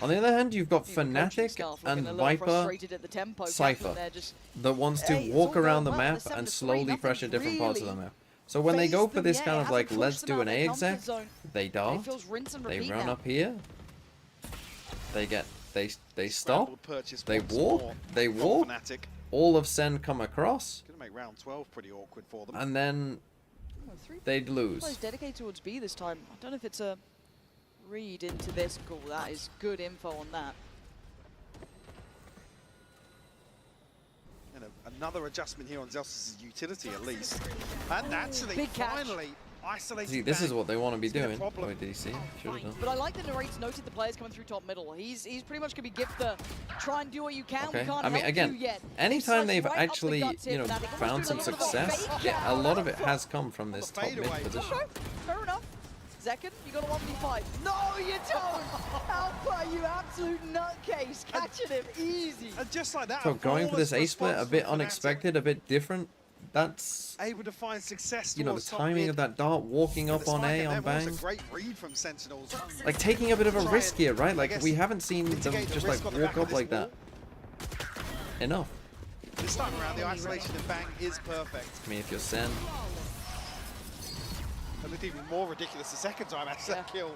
On the other hand, you've got Even coaching Fnatic staff and looking a little Viper, frustrated at the tempo. Kaplan Cypher there just, that wants to hey, it's walk all around the going well. map They're and 7-3, slowly nothing pressure different parts of the really map. So when they go phased for them this yet. kind It of like, hasn't let's pushed do them an out A of their comfort exec, zone. they It dart, feels rinse and they repeat run now. up here, they stop, Scrambled purchase they once walk, more they from walk, Fnatic. all of Sen come across, Gonna make round 12 pretty awkward for them. and then they'd lose. Players dedicated towards B this time. I don't know if it's a read into this. Cool, that is good info on that. And another adjustment here on Zelsis' utility at least. And actually, Big catch. finally, isolating See, this is Bang. what they want to be It's been a doing. problem. ODC, should have done. But I like that Narrate's noted the players coming through top middle. He's pretty much going to be gift the try and do what you can. Okay, We can't I mean, help again, you yet. anytime Slice they've right up the actually, guts here you know, for Fnatic. found Almost some doing a little bit of a success, fake yeah, a out. lot of it has come from this top fade mid away. position. Okay, fair enough. Second, you got a 1v5. No, you don't! Alpha, you absolute nutcase. Catching him easy. And just like that, So a going for this flawless A split, a response bit from Fnatic. unexpected, a bit different. That's, Able to find success you know, the towards top timing mid. of that dart, walking up The on spike A at on them was Bang. a great read from Sentinels. Like taking a bit of a Try risk and, here, right? I Like guess, we haven't seen them mitigate the just like risk on the walk back of up this like that enough. This time around, the isolation of Bang is perfect. I mean, if you're Sen, It looked even more ridiculous the second time after that kill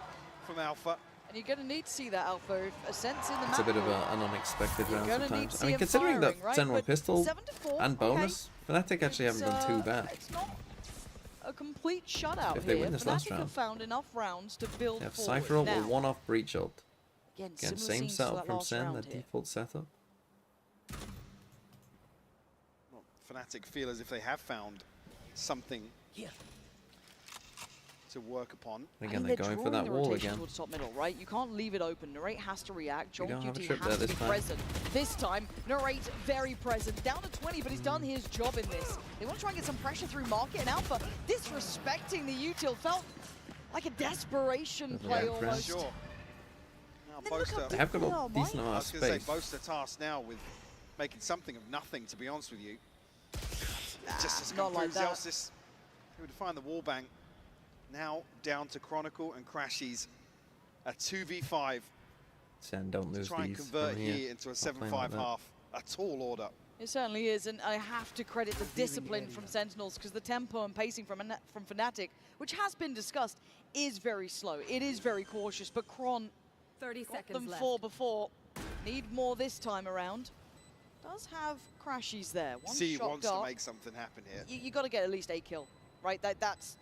from Alpha. And you're going to need to see that, Alpha. If Ascent's in the it's a map bit of pool, an unexpected You're round gonna need sometimes. to I see mean, him considering that firing, right? Sen were But pistol 7-4, and okay. bonus, Fnatic actually haven't done too bad. It's not a complete shutout If they here. win this last Fnatic round. have found enough rounds to build They have forward. Cypher ult Now, with one off breach ult. Again, Again, similar same scenes to setup that from last Sen, round the here. default setup. Well, Fnatic feel as if they have found something to work upon. Again, they're going for that wall again. Towards top middle, right? You can't leave it open. Narrate has to react. We Joel don't have a Duty trip has there to be this time. present. This time, Narrate very present. Down to 20, but he's done his job in this. They want to try and get some pressure through Market and Alpha. Disrespecting the util felt like a desperation play Yeah, almost. Sure. Now Then look how Boaster, They have got Oh, a decent Mike. amount I of was going to say, space. Boaster tasked now with making something of nothing, to be honest with you. Just as not like that. Zelsis, who would find the wall bang. Now down to Chronicle and Crashies. A 2v5 Sen, don't to lose try and these convert from here here. into a Not 7-5 playing like that. half. A tall order. It certainly is, and I have to credit the discipline from Sentinels because the tempo and pacing from Fnatic, which has been discussed, is very slow. It is very cautious, but Kron 30 got seconds them left. 4 before. Need more this time around. Does have Crashies there. One C shot wants dart. to make something happen here. You got to get at least a kill, right? That's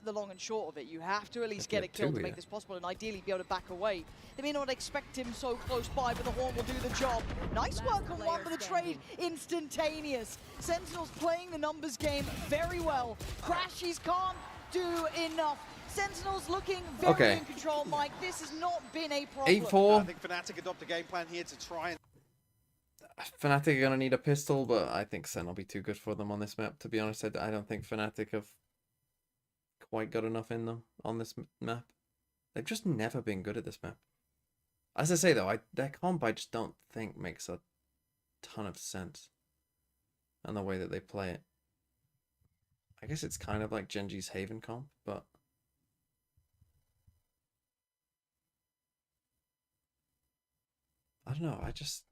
the long and short of it. You have to at least get a kill to make this possible and ideally be able to back away. They may not expect him so close by, but the Horn will do the job. Nice work on one, but the trade instantaneous. Sentinels playing the numbers game very well. Crashies can't do enough. Sentinels looking very in control, Mike. This has not been a problem. 8-4. I think Fnatic adopt a game plan here to try and... Fnatic are going to need a pistol, but I think Sen will be too good for them on this map. To be honest, I don't think Fnatic have quite got enough in them on this map. They've just never been good at this map. As I say, though, their comp I just don't think makes a ton of sense. And the way that they play it. I guess it's kind of like Genji's Haven comp, but... I don't know, Wasn't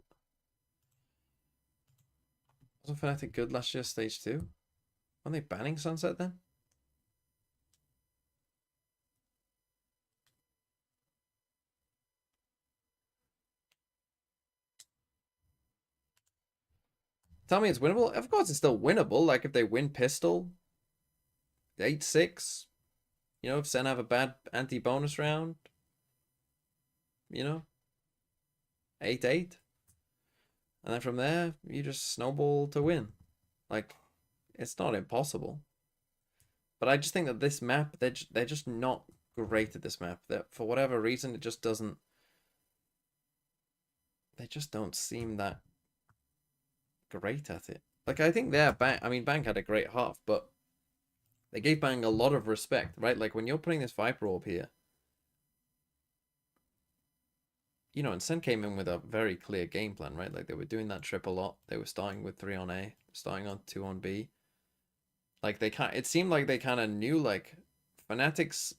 Fnatic good last year, stage 2? Weren't they banning Sunset then? Tell me it's winnable? Of course it's still winnable. Like if they win pistol, 8-6. You know, if Sen have a bad anti-bonus round, you know, 8-8. And then from there, you just snowball to win. Like, it's not impossible. But I just think that this map, they're just not great at this map. That for whatever reason, it just doesn't... They just don't seem that great at it. Like, I think Bang had a great half, but they gave Bang a lot of respect, right? Like, when you're putting this Viper Orb here, you know, and Sen came in with a very clear game plan, right? Like, they were doing that trip a lot. They were starting with 3 on A, starting on 2 on B. Like, it seemed like they kind of knew, like, Fnatic's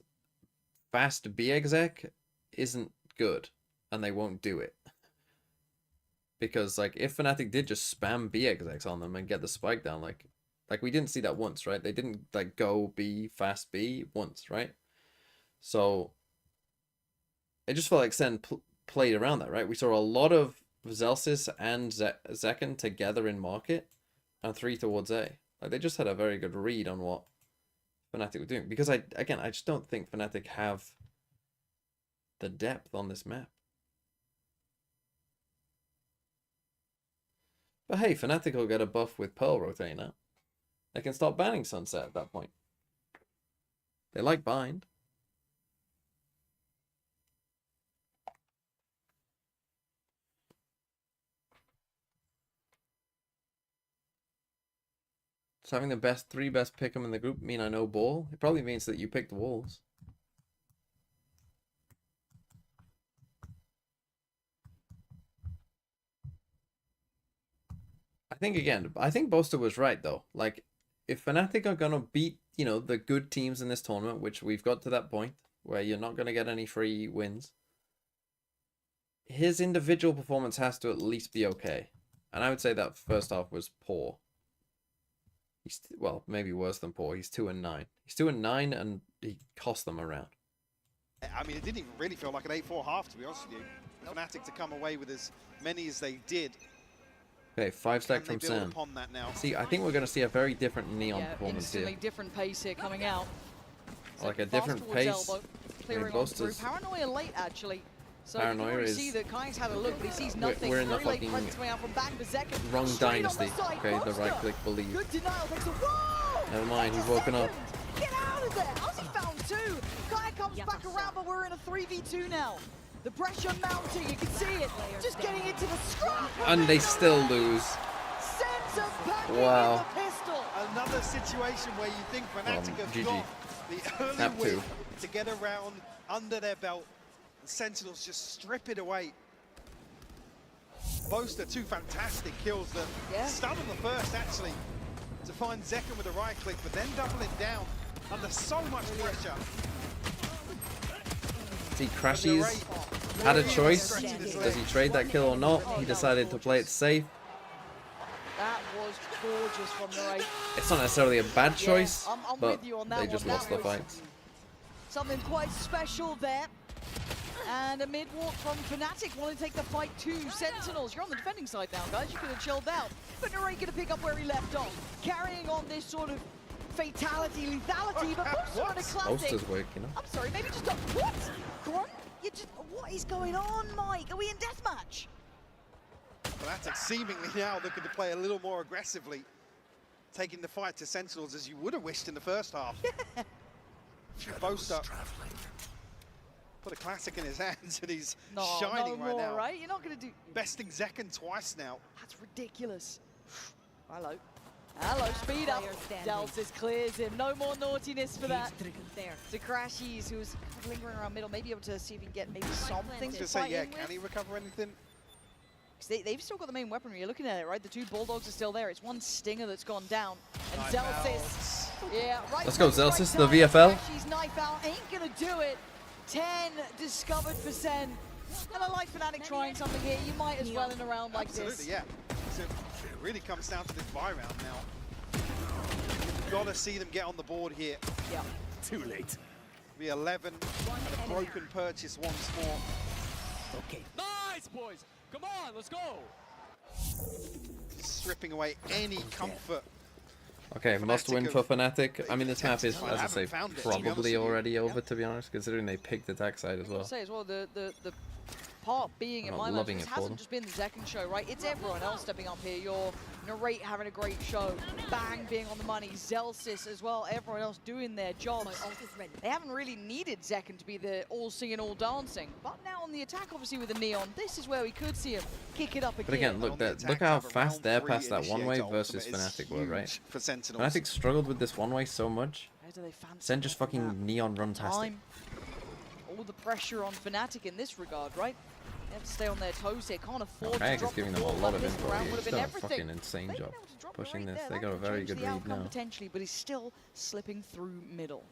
fast B exec isn't good, and they won't do it. Because, like, if Fnatic did just spam B execs on them and get the spike down, like we didn't see that once, right? They didn't, like, go B, fast B once, right? So, it just felt like Sen played around that, right? We saw a lot of Zelsis and Zekken together in market and 3 towards A. Like, they just had a very good read on what Fnatic were doing. Because, I just don't think Fnatic have the depth on this map. But hey, Fnatic will get a buff with Pearl rotating out. They can start banning Sunset at that point. They like bind. Does having the 3 best pick 'em in the group mean I know ball? It probably means that you picked Wolves. I think Boaster was right, though. Like, if Fnatic are going to beat, you know, the good teams in this tournament, which we've got to that point, where you're not going to get any free wins, his individual performance has to at least be okay. And I would say that first half was poor. Well, maybe worse than poor. He's 2-9. He's 2-9, and he cost them a round. I mean, it didn't even really feel like an 8-4 half, to be honest with you. Fnatic to come away with as many as they did. Okay, 5 stack from Sam. See, I think we're going to see a very different Neon performance here. Different pace here coming out. Like a different pace. Paranoia late, actually. So Paranoia is... see that Kai's had a look, but he sees nothing. We're in the fucking wrong dynasty. Okay, the right click believe. Good denial, takes a whoa! Never mind, he's woken up. Get out of there! How's he found 2? Kai comes back around, but we're in a 3v2 now. The pressure mounting, you can see it. Just getting into the scrap. And they still lose. Wow. Another situation where you think Fnatic have GG. got the early win to get around under their belt. And Sentinels just strip it away. Boaster, 2 fantastic kills that stun on the first, actually, to find Zekken with a right click, but then double it down under so much pressure. See, Crashies had a choice. Does he trade that kill or not? He decided to play it safe. That was gorgeous from the right. It's not necessarily a bad choice, I'm but with you on that they just lost the fights. Something quite special there. And a mid-walk from Fnatic want to take the fight to Sentinels. You're on the defending side now, guys. You could have chilled out. But Narray going to pick up where he left off. Carrying on this sort of fatality, lethality, but Boaster on a classic. Boaster's weak, you know. I'm sorry, maybe just a... What? Grunt? You just... What is going on, Mike? Are we in deathmatch? Fnatic seemingly now looking to play a little more aggressively, taking the fight to Sentinels as you would have wished in the first half. Boaster put a classic in his hands and he's shining right now. Right? You're not going to do... Besting Zekken twice now. That's ridiculous. Hello. Hello, speed up. Delsis clears him. No more naughtiness for that. To Crashies, who's lingering around middle, maybe able to see if he can get maybe something to fight in with. Can he recover anything? They've still got the main weaponry. You're looking at it, right? The 2 Bulldogs are still there. It's 1 Stinger that's gone down. And Zelsis, yeah, right. Let's go, Zelsis, the VFL. She's knife out, ain't gonna do it. 10 discovered for Sen. And I like Fnatic trying something here. You might as well in a round like this. Absolutely, yeah. So it really comes down to this buy round now. Gotta see them get on the board here. Yeah. Too late. Be 11 and a broken purchase once more. Okay. Nice, boys. Come on, let's go. Stripping away any comfort. Okay, must win for Fnatic. I mean, this map is, as I say, probably already over, to be honest, considering they picked the attack side as well. I'll say as well, the part being in my mind, it hasn't just been the Zekken show, right? It's everyone else stepping up here. Your Narrate having a great show, Bang being on the money, Zelsis as well, everyone else doing their jobs. They haven't really needed Zekken to be the all singing, all dancing. But now on the attack, obviously with the Neon, this is where we could see him kick it up again. But again, look how fast they're past that one-way versus Fnatic were, right? Fnatic struggled with this one-way so much. Sen just fucking Neon run past it. All the pressure on Fnatic in this regard, right? They have to stay on their toes here. Can't afford to Kayak drop is giving the them a ball lot like of this. info. Round would He's have been done a everything. fucking insane job pushing this. They got a very good lead now. Potentially, but he's still slipping through middle.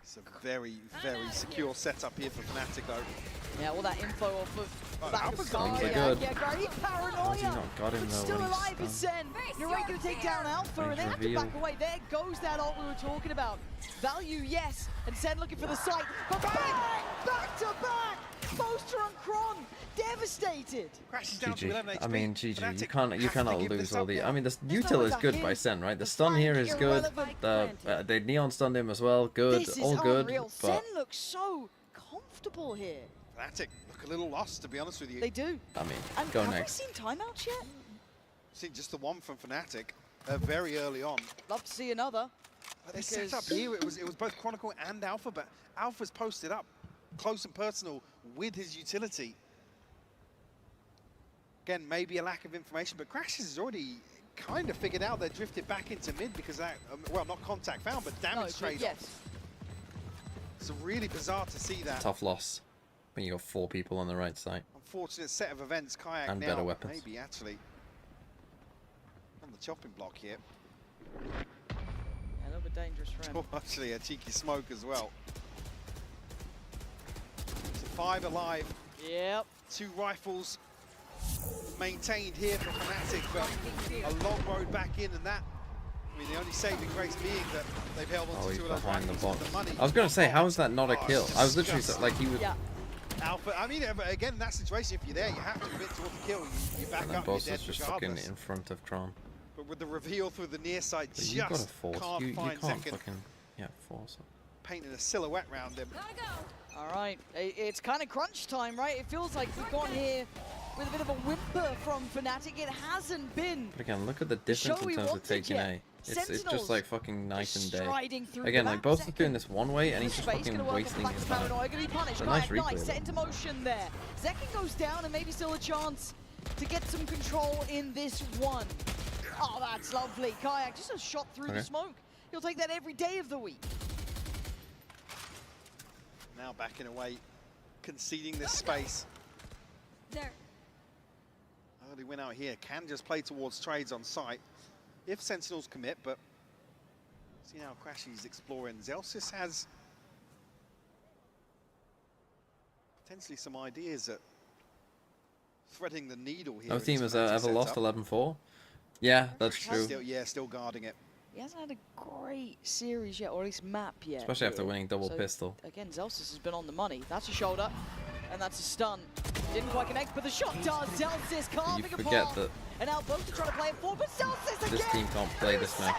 It's a very, very secure setup here for Fnatic, though. Yeah, all that info off of Alpha Guns are good. Yeah, great paranoia. How's he not got him, But though, still when he's alive is Sen. Narrate going to take down Alpha, and they have to back away. There goes that ult we were talking about. Value, yes, and Sen looking for the site. But bang! Back to back! Boaster and Kron, devastated. GG. I mean, GG. You cannot lose all the. I mean, the util is good by Sen, right? The stun here is good. The Neon stunned him as well. Good, all good. But Sen looks so comfortable here. Fnatic look a little lost, to be honest with you. They do. I mean, and go have next. we seen timeouts yet? Seen just the one from Fnatic, very early on. Love to see another. But they set up here. It was both Chronicle and Alpha, but Alpha's posted up close and personal with his utility. Again, maybe a lack of information, but Crashes has already kind of figured out they're drifted back into mid because that, well, not contact found, but damage trade-off. Yes. It's really bizarre to see that. Tough loss when you got 4 people on the right side. Unfortunate set of events. Kayak and now, better weapons. Maybe actually on the chopping block here. Yeah, a little bit dangerous for him. Oh, actually, a cheeky smoke as well. So 5 alive. Yep. 2 rifles maintained here for Fnatic, but a long road back in, and that, I mean, the only saving grace being that they've held on to 2 of those rifles with the money. I was going to say, how is that not a kill? I was literally like, he would. Yeah. Alpha, I mean, again, in that situation, if you're there, you have to commit towards the kill. You back up, you're dead just regardless. fucking in front of Tron. But with the reveal through the near side, But just you've got to force. can't You find can't Zekken. fucking, force it. Painting a silhouette around him. All right, it's kind of crunch time, right? It feels like we've gone here with a bit of a whimper from Fnatic. It hasn't been. But again, look at the difference in terms of taking A. It's just like fucking night and day. Again, like both are doing this one way, and he's just fucking wasting his time. It's a nice replay. Set into motion there. Zekken goes down, and maybe still a chance to get some control in this one. Oh, that's lovely. Kayak just a shot through the smoke. He'll take that every day of the week. Now backing away, conceding this space. There. Early win out here. Can just play towards trades on site if Sentinels commit, but see now Crashy's exploring. Zelsis has potentially some ideas at threading the needle here. No team has ever lost 11-4. Yeah, that's true. Still guarding it. He hasn't had a great series yet, or at least map yet. Especially after winning double pistol. Again, Zelsis has been on the money. That's a shoulder, and that's a stun. Didn't quite connect, but the shot does. Zelsis carving apart. That and now both are trying to play it forward, but Zelsis again. This team can't play this map.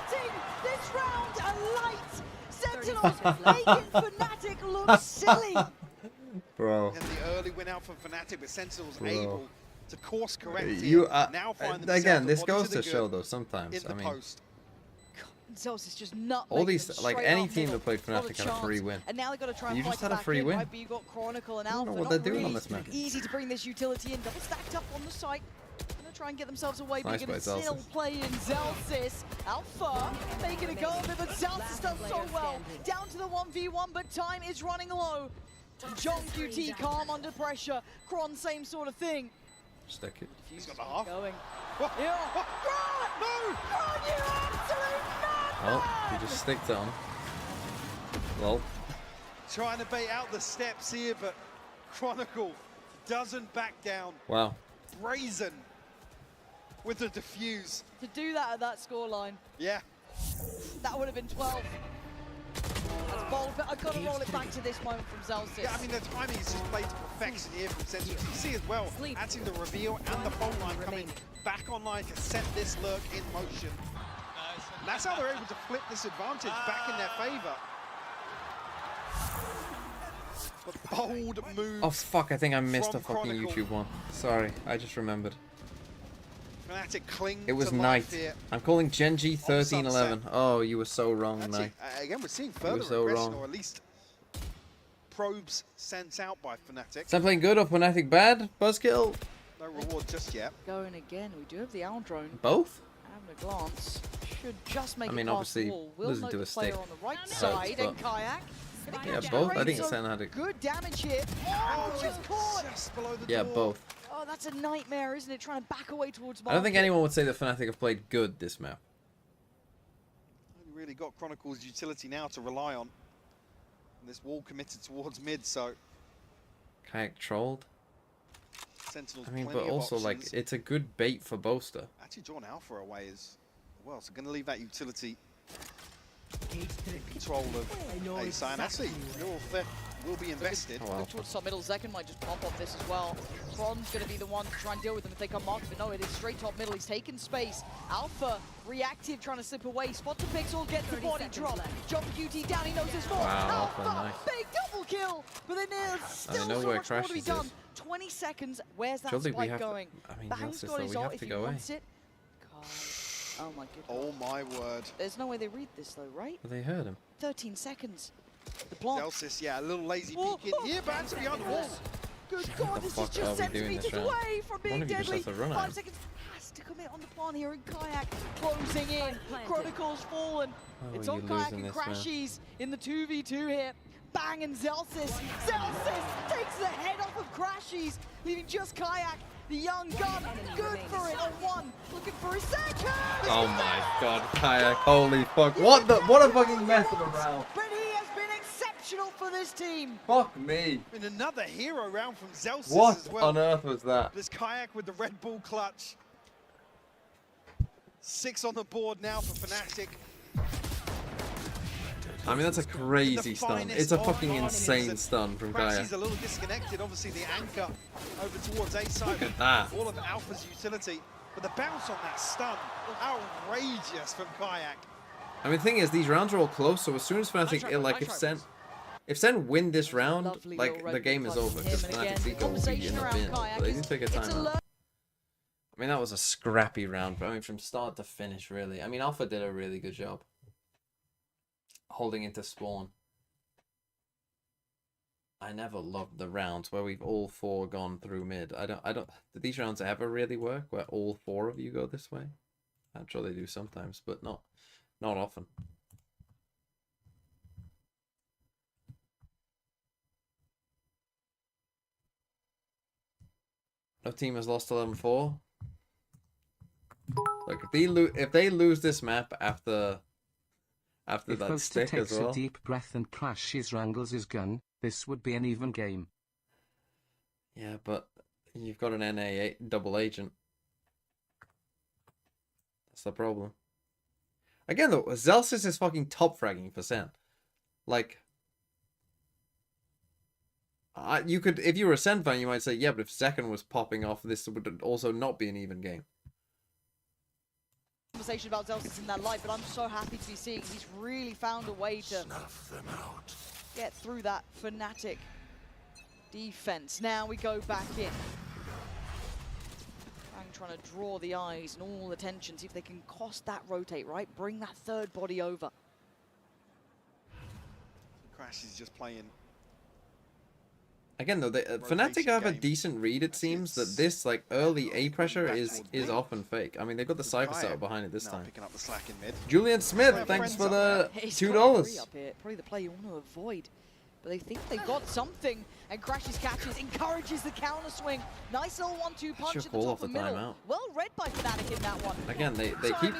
This round alight. Sentinels making Fnatic look silly. Bro. And the early win out from Fnatic, but Sentinels able to course correct you now find again, this goes to show though sometimes. I mean, Zelsis just not all these, like any team that played Fnatic had a free win. And now they got to try and You fight just had a back free in, win. right? But you got Chronicle and I don't Alpha. know what Not they're doing really on this map. easy to bring this utility in. Double stacked up on the site. Gonna try and get themselves away, but Nice you're gonna by still Zelsis. play in Zelsis. Alpha making a go of it, but Zelsis does so well. Down to the 1v1, but time is running low. John QT calm under pressure. Kron, same sort of thing. Stick it. He's got the half. Going. What? Yeah. No! Kron, you absolute Oh, he just sticked it on. Lol. Trying to bait out the steps here, but Chronicle doesn't back down. Wow. Brazen with the defuse. To do that at that scoreline. Yeah. That would have been 12. That's bold, but I've got to roll it back to this moment from Zelsis. Yeah, I mean, the timing is just played to perfection here from Sentinels. You see as well, actually the reveal and the fault line coming back online to set this lurk in motion. And that's how they're able to flip this advantage back in their favor. But bold move. Oh fuck, I think I missed a from fucking Chronicle. YouTube one. Sorry, I just remembered. Fnatic cling It was to Knight. life here. I'm calling GENG 1311. Oh, you were so wrong, That's Knight. it. Again, we're seeing further so aggression, wrong. or at least probes sent out by Fnatic. Is that playing good or Fnatic bad? Buzzkill? No reward just yet. Going again, we do have the owl drone. Both? Having a glance, should just make I mean, it past the obviously, wall. Will losing note to the a player stick on the right hurts, side, and but- Kayak. Yeah, both. I think SEN had it. Good damage here. Oh, just caught. Just below the Yeah, door. both. Oh, that's a nightmare, isn't it? Trying to back away towards I don't think market. anyone would say that Fnatic have played good this map. Only really got Chronicle's utility now to rely on. And this wall committed towards mid, so Kayak trolled. Sentinels I mean, plenty but of also, like, options. it's a good bait for Boaster. Actually drawn Alpha away as well, so going to leave that utility in control of Ace. And actually, Neural Theft will be invested. Oh, well. Look towards top middle. Zekken might just pop off this as well. Kron's going to be the one to try and deal with them if they come marked, but no, it is straight top middle. He's taken space. Alpha, reactive, trying to slip away. Spot the pixel, gets the body drop. Jump QT down, he knows there's more. Wow, Alpha, nice. big double kill, but then there's still know so where much more to be Crashes done. is. 20 seconds, where's that Surely we spike have to- going? I mean, Bang's that's got just his that we ult have if to he go away. wants it. God. Oh my goodness. Oh my word. There's no way they read this though, right? They heard him. 13 seconds. The plant. Zelsis, yeah, a little lazy Whoa, peek in here, but actually behind the wall. Good God, the this is fuck are just we doing centimeters this round? away from being One of you just deadly. has to run at 5 him. seconds has to commit on the plan here, and Kayak closing in. Chronicle's fallen. Oh, It's you're on Kayak losing and this, man. Crashies in the 2v2 here. Bang and Zelsis. Zelsis takes the head off of Crashies, leaving just Kayak. The young gun, good for it on one, looking for his second. Oh my god, Kayak, holy fuck. What a fucking mess of a round. But he has been exceptional for this team. Fuck me. And another hero round from Zelsis What as well. on earth was that? This Kayak with the Red Bull clutch. 6 on the board now for Fnatic. I mean, that's a crazy stun. It's a fucking insane stun from Kayak. Crassy's a little disconnected, obviously the anchor over towards A side. Look at that. All of Alpha's utility. But the bounce on that stun, outrageous from Kayak. I mean, the thing is, these rounds are all close, so as soon as Fnatic, like, if Sen win this round, Lovely like, little the red game bull is clutch over, from because him, and Fnatic again, beat the conversation in the around bin, Kayak but they is- didn't take a it's a timeout. learn- I mean, that was a scrappy round, but I mean, from start to finish, really. I mean, Alpha did a really good job holding into spawn. I never loved the rounds where we've all four gone through mid. I don't, do these rounds ever really work where all four of you go this way? I'm sure they do sometimes, but not often. No team has lost 11-4. Like if they lose this map after If that Boaster stick as takes well. a deep breath and Crashes wrangles his gun, this would be an even game. Yeah, but you've got an NA double agent. That's the problem. Again though, Zelsis is fucking top fragging for Sen. Like, you could, if you were a Sen fan, you might say, yeah, but if Zekken was popping off, this would also not be an even game. Conversation about Zelsis in that light, but I'm so happy to be seeing he's really found a way to get through that Fnatic defense. Now we go back in. trying to draw the eyes and all attention, see if they can cost that rotate, right? Bring that third body over. Crash is just playing. Again, though, Fnatic have a decent read, it seems, that this, like, early A pressure is often fake. I mean, they've got the Cypher setup behind it this time. Picking up the slack in mid. Julian Smith, thanks for the $2. Up here. Probably the play you want to avoid. But they think they got something, and Crash's catches, encourages the counter swing. Nice little 1-2 punch at the top of the middle. Well read by Fnatic in that one. Again, they keep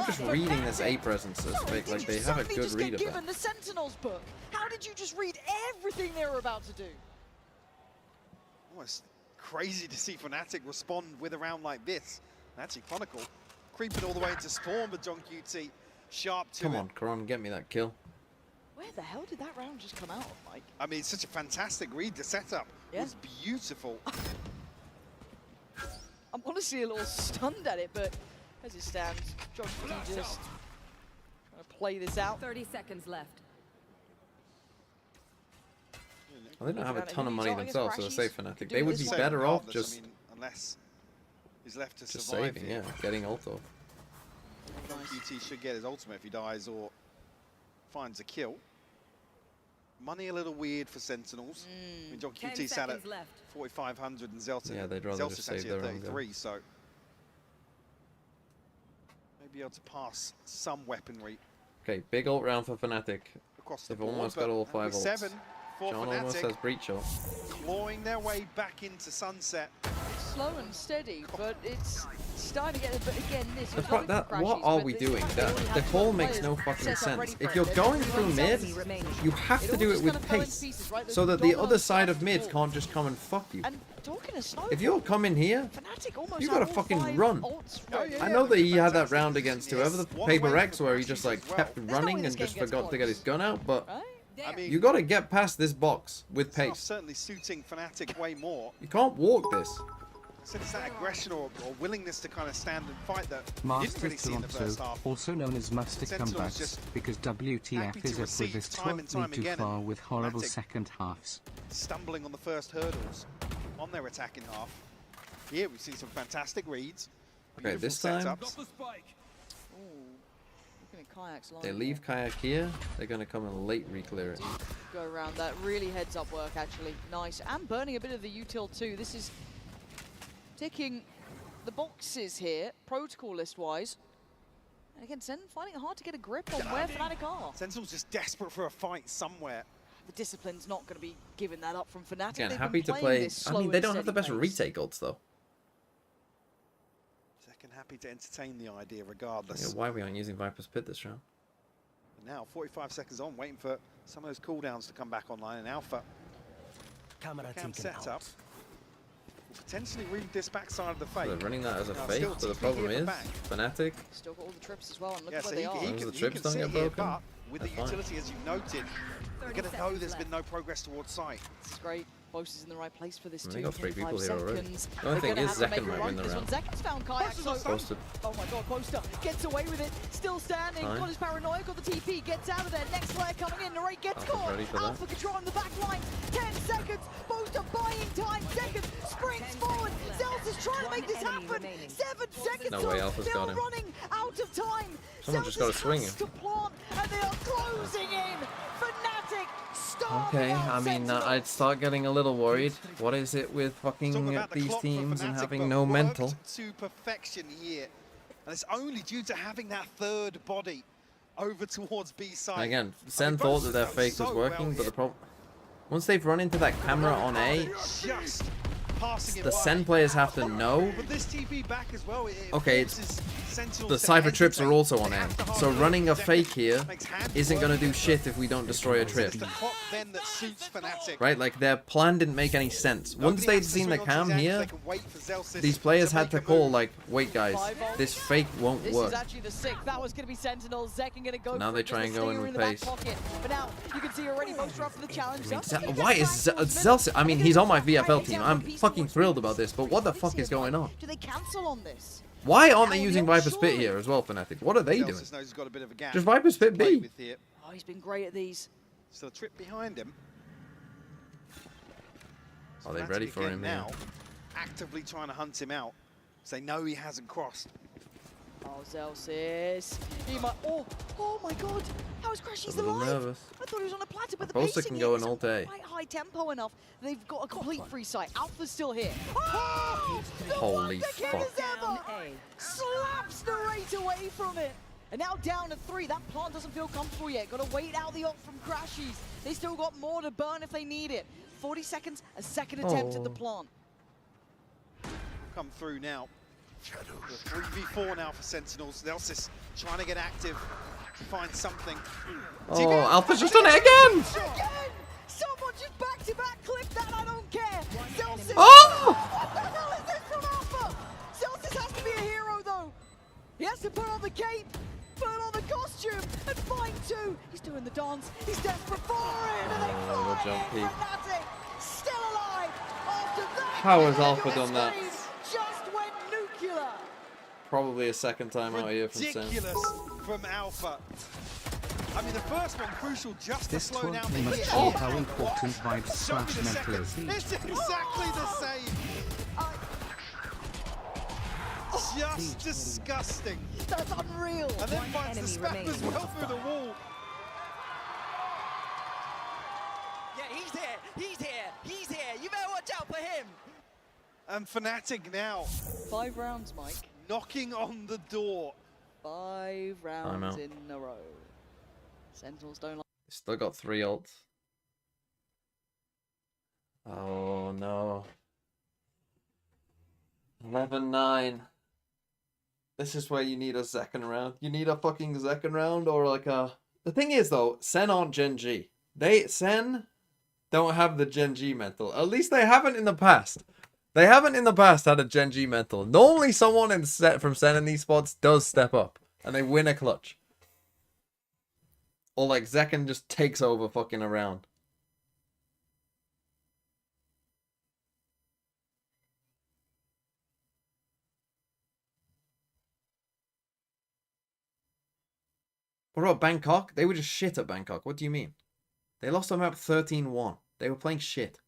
just reading this A presence as fake, like they have a good read of it. Given the Sentinels book, how did you just read everything they were about to do? Almost crazy to see Fnatic respond with a round like this. And actually, Chronicle creeping all the way into spawn, but John QT sharp to it. Come on, Karan, get me that kill. Where the hell did that round just come out of, Mike? I mean, it's such a fantastic read. The setup was beautiful. I'm honestly a little stunned at it, but as it stands, John QT just trying to play this out. 30 seconds left. Well, they don't have a ton of money themselves, so say Fnatic. They would be better off just, unless he's left to just survive saving, here. yeah, getting ult off. QT should get his ultimate if he dies or finds a kill. Money a little weird for Sentinels. I mean, John QT sat at 4,500 and Zelta. Yeah, they'd rather just save their own 33, so maybe able to pass some weaponry. Okay, big ult round for Fnatic. Across the They've board, almost got all 5 ults. 7 for John Fnatic, almost has breach ult. clawing their way back into Sunset. It's slow and steady, but it's starting to get. But again, this is what are we doing? The call makes no fucking sense. If you're going through mid, you have to do it with pace, so that the other side of mid can't just come and fuck you. If you're coming here, you gotta fucking run. I know that he had that round against whoever the Paper X, where he just like kept running and just forgot to get his gun out, but I mean, you gotta get past this box with pace. Certainly suiting Fnatic way more. You can't walk this. So it's that aggression or willingness to kind of stand and fight that you Master didn't really see in the first half. also known as Mustic Sentinels comebacks, because WTF is up with this 12 too far with horrible second halves. Stumbling on the first hurdles on their attacking half. Here we see some fantastic reads. Okay, this time they leave Kayak here. They're gonna come and late re-clear it. Go around that. Really heads up work, actually. Nice. And burning a bit of the util too. This is ticking the boxes here, protocol list-wise. And again, Sen finding it hard to get a grip on where Fnatic are. Sentinel's just desperate for a fight somewhere. The discipline's not going to be giving that up from Fnatic. Again, happy to play. I mean, they don't have the best retake ults though. Second happy to entertain the idea regardless. Yeah, why we aren't using Viper's Pit this round? And now 45 seconds on, waiting for some of those cooldowns to come back online in Alpha. Camera set up. Potentially read this backside of the fake. They're running that as a fake, but the problem is Fnatic. Still got all the trips as well, and look yeah, where they are. The trips don't get broken. But with the utility, as you've noted, you're going to know there's been no progress towards site. This is great. Both is in the right place for this too. They got 3 people here already. The only thing is Zekken might win the round. Zekken's found Kayak. Posted. Oh my god, Poster gets away with it. Still standing. Got his paranoia, got the TP, gets out of there. Next player coming in. Narrate gets caught. Alpha control on the back line. 10 seconds. Poster buying time. Zekken springs forward. Zelz is trying to make this happen. 7 seconds. No way, Alpha's got him. Running out of time. Someone just got to swing him. And they are closing in. Fnatic. Okay, I mean, I'd start getting a little worried. What is it with fucking these teams and having no mental? To perfection here, and it's only due to having that third body over towards B side. Again, Sen thought that their fake was working, but the problem, once they've run into that camera on A, the Sen players have to know. Okay, it's the Cypher trips are also on A, so running a fake here isn't going to do shit if we don't destroy a trip. Right, like their plan didn't make any sense. Once they'd seen the cam here, these players had to call like, wait guys, this fake won't work. This is actually the 6th. That was going to be Sentinel. Zekken going to go now they try and go in with pace. But now you can see already most up for the challenge. Why is Zelz? I mean, he's on my VFL team. I'm fucking thrilled about this, but what the fuck is going on? Do they cancel on this? Why aren't they using Viper's Pit here as well, Fnatic? What are they doing? Just Viper's Pit B. Oh, he's been great at these. Still a trip behind him. Are they ready for him now? actively trying to hunt him out. So they know he hasn't crossed. Oh, Zelsis. He might. Oh my god. How is Crashy's A little alive? nervous. I thought he was on a platter, but the Bosa pacing can go is an alt A. quite high tempo enough. They've got a complete free sight. Alpha's still here. Oh! Holy fuck. Slaps Narrate away from it. And now down to 3. That plant doesn't feel comfortable yet. Got to wait out the ult from Crashies. They still got more to burn if they need it. 40 seconds, a second attempt at the plant. Come through now. The 3v4 now for Sentinels. Nelsis trying to get active to find something. Oh, Alpha's just done it again! Someone just back-to-back clipped that, I don't care! Zelsis! Oh! What the hell is this from Alpha? Zelsis has to be a hero, though! He has to put on the cape, put on the costume, and find 2! He's doing the dance, he's desperate for it, and they fly in! Fnatic still alive after that! How has Alpha done that? Just went nuclear! Probably a second time out here from Sen. Ridiculous from Alpha. I mean, the first one crucial just to slow down the must hit. show how important vibes slash Show me the mental is. second. It's exactly the same. Just disgusting. That's unreal. And then finds the spam as well through the wall. Yeah, he's here. He's here. He's here. You better watch out for him. And Fnatic now. 5 rounds, Mike. Knocking on the door. 5 rounds in a row. Sentinels don't like. Still got 3 ults. Oh no. 11-9. This is where you need a second round. You need a fucking second round or like a... The thing is though, Sen aren't Gen G. Sen don't have the Gen G mental. At least they haven't in the past. They haven't in the past had a Gen G mental. Normally someone from Sen in these spots does step up. And they win a clutch. Or like Zekken just takes over fucking around. What about Bangkok? They were just shit at Bangkok. What do you mean? They lost on map 13-1. They were playing shit.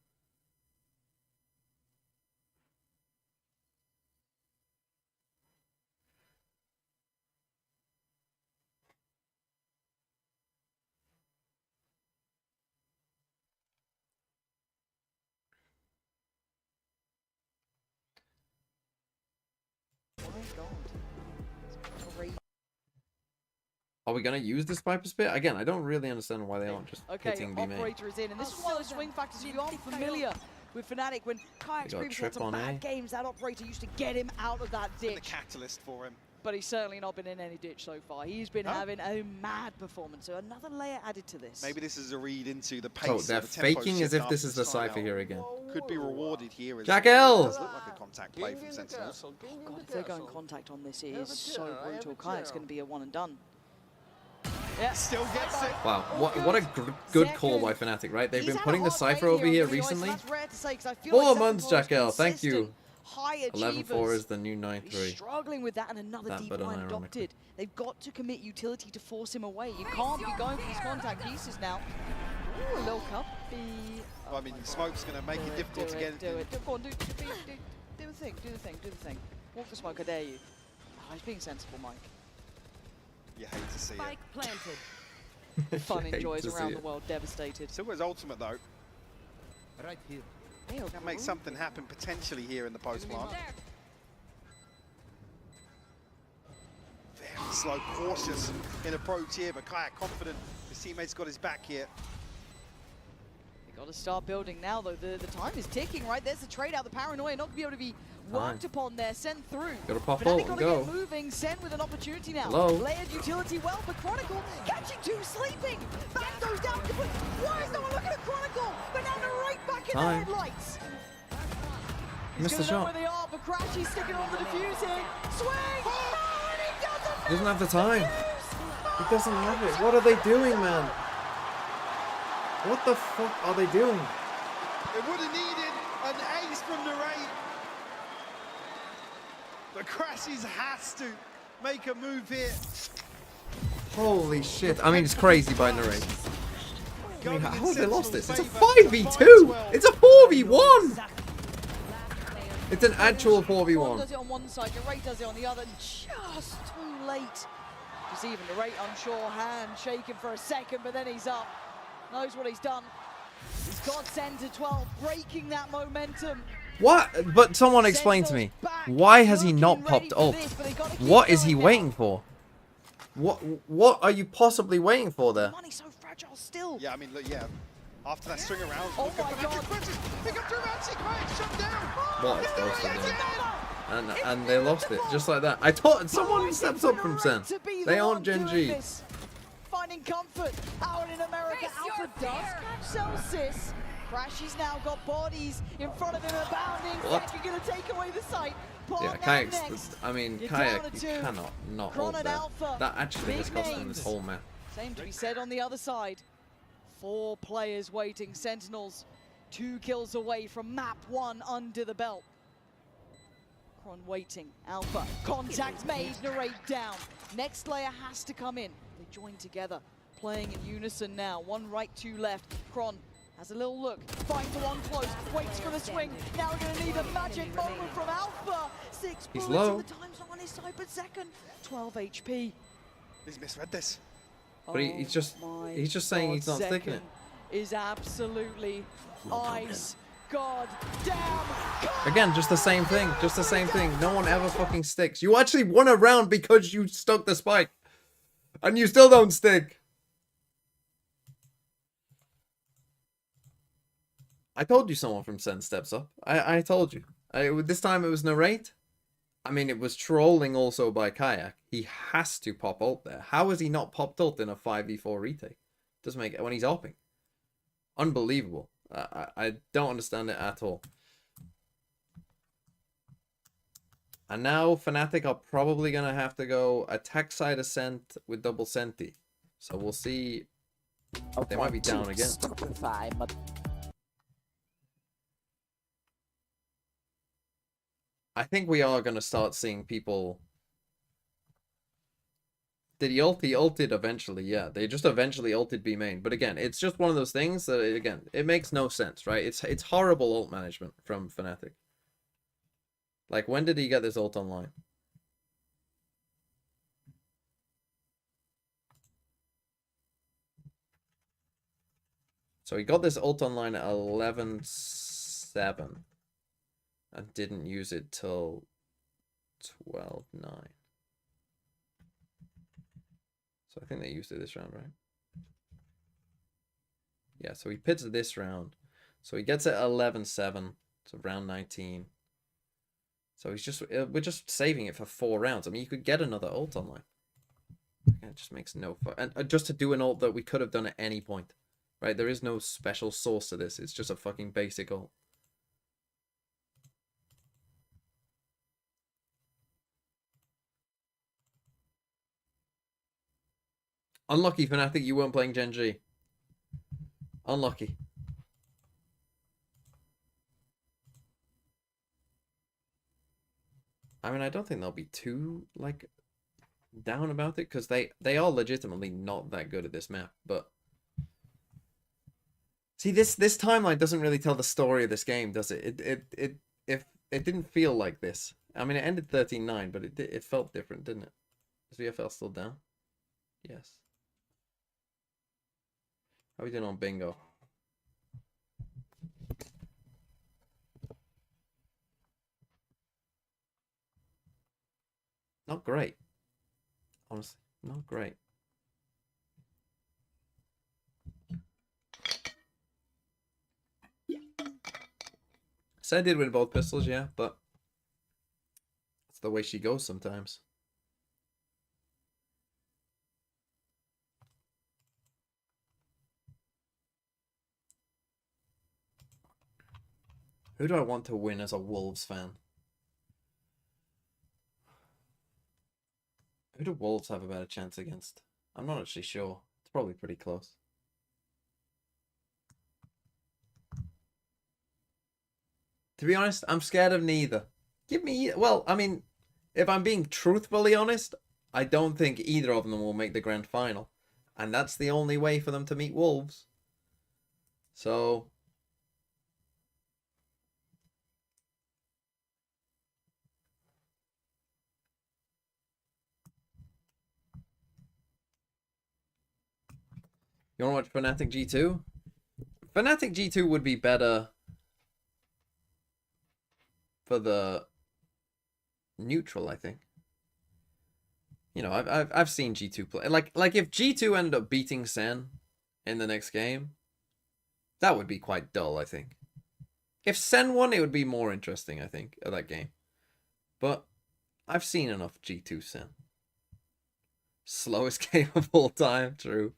Are we going to use this Viper Spit? Again, I don't really understand why they aren't just hitting B main. Operator is in, and this is one of those swing factors if you aren't familiar with Fnatic. When Kayak's previously had some bad games, that operator used to get him out of that ditch. The catalyst for him. But he's certainly not been in any ditch so far. He's been having a mad performance, so another layer added to this. Maybe this is a read into the pace. So they're faking as if this is the Cypher here again. Could be rewarded here. Jack L! Does look like a contact play from Sentinels. Oh God, if they're going contact on this, it is so brutal. Kayak's going to be a one and done. Yeah, still gets it. Wow, what a good call by Fnatic, right? They've been putting the Cypher over here recently. 4 months, Jack L. Thank you. 11-4 is the new 9-3. Struggling with that, and another deep line adopted. They've got to commit utility to force him away. You can't be going for these contact pieces now. Ooh, a little cuppy. Well, I mean, smoke's going to make it difficult to get do it. Go on, do the thing, do the thing, do the thing. Walk the smoke, I dare you. Oh, he's being sensible, Mike. You hate to see Spike planted. Fun enjoys around the world, devastated. Still his ultimate though. Right here. Can make something happen potentially here in the post plant. Very slow, cautious in approach here, but Kayak confident. His teammate's got his back here. They got to start building now though. The time is ticking, right? There's the trade out. The paranoia not going to be able to be worked upon there. Send through. Gotta pop but ult and go. Get moving. Send with an opportunity now. Hello. Layered utility well, but Chronicle catching 2, sleeping. Back goes down. Why is no one looking at Chronicle? But now they're right back in the headlights. Missed the shot. Where they are, but Crashy's sticking on the defuse here. Swing! Oh, and he doesn't have the time. He doesn't have it. What are they doing, man? What the fuck are they doing? It would have needed an ace from Narrate. But Crashies has to make a move here. Holy shit. I mean, it's crazy by Narrate. I mean, how have they lost this? It's a 5v2! It's a 4v1! It's an actual 4v1. Tron does it on one side, Narrate does it on the other, just too late. You see even Narrate unsure, hand shaking for a second, but then he's up. Knows what he's done. He's got Sen to 12, breaking that momentum. What? But someone explain to me. Why has he not popped ult? What is he waiting for? What are you possibly waiting for there? Money's so fragile still. Yeah, I mean, look, yeah. After that string around, oh my god. Pick up Dramatic, quiet, shut down. What is those things? And they lost it, just like that. I thought someone steps up from Sen. They aren't Gen G. Finding comfort out in America. Alpha does catch Celsius. Crashy's now got bodies in front of him abounding. Kayak gonna take away the sight. Yeah, Kayak's, I mean, Kayak, you cannot not ult there. That actually has cost him this whole map. Same to be said on the other side. 4 players waiting. Sentinels 2 kills away from map 1 under the belt. Kron waiting. Alpha. Contact made. Narrate down. Next layer has to come in. They join together. Playing in unison now. 1 right, 2 left. Kron has a little look. Finds the one close. Waits for the swing. Now we're going to need a magic moment from Alpha. 6 bullets low. and the time's not on his side, but second. 12 HP. He's misread this. But he's just saying he's not sticking it. Is absolutely ice. God damn. Again, just the same thing. Just the same thing. No one ever fucking sticks. You actually won a round because you stuck the spike. And you still don't stick. I told you someone from Sen steps up. I told you. This time it was Narrate. I mean, it was trolling also by Kayak. He has to pop ult there. How has he not popped ult in a 5v4 retake? Doesn't make it when he's opping. Unbelievable. I don't understand it at all. And now Fnatic are probably going to have to go attack side Ascent with double Senti. So we'll see. They might be down again. I think we are going to start seeing people... Did he ult? He ulted eventually, yeah. They just eventually ulted B main. But again, it's just one of those things that, again, it makes no sense, right? It's horrible ult management from Fnatic. Like, when did he get this ult online? So he got this ult online at 11-7. And didn't use it till 12-9. So I think they used it this round, right? Yeah, so he pits this round. So he gets it 11-7. So round 19. So he's just, we're just saving it for 4 rounds. I mean, you could get another ult online. It just makes no fun. And just to do an ult that we could have done at any point. Right? There is no special source to this. It's just a fucking basic ult. Unlucky, Fnatic, you weren't playing Gen G. Unlucky. I mean, I don't think they'll be too, like, down about it, because they are legitimately not that good at this map, but... See, this timeline doesn't really tell the story of this game, does it? It didn't feel like this. I mean, it ended 13-9, but it felt different, didn't it? Is VFL still down? Yes. How are we doing on bingo? Not great. Honestly, not great. So I did win both pistols, yeah, but that's the way she goes sometimes. Who do I want to win as a Wolves fan? Who do Wolves have a better chance against? I'm not actually sure. It's probably pretty close. To be honest, I'm scared of neither. Give me... Well, I mean, if I'm being truthfully honest, I don't think either of them will make the grand final. And that's the only way for them to meet Wolves. So... You want to watch Fnatic G2? Fnatic G2 would be better for the neutral, I think. You know, I've seen G2 play. Like if G2 ended up beating SEN in the next game, that would be quite dull, I think. If SEN won, it would be more interesting, I think, of that game. But I've seen enough G2 SEN. Slowest game of all time, true.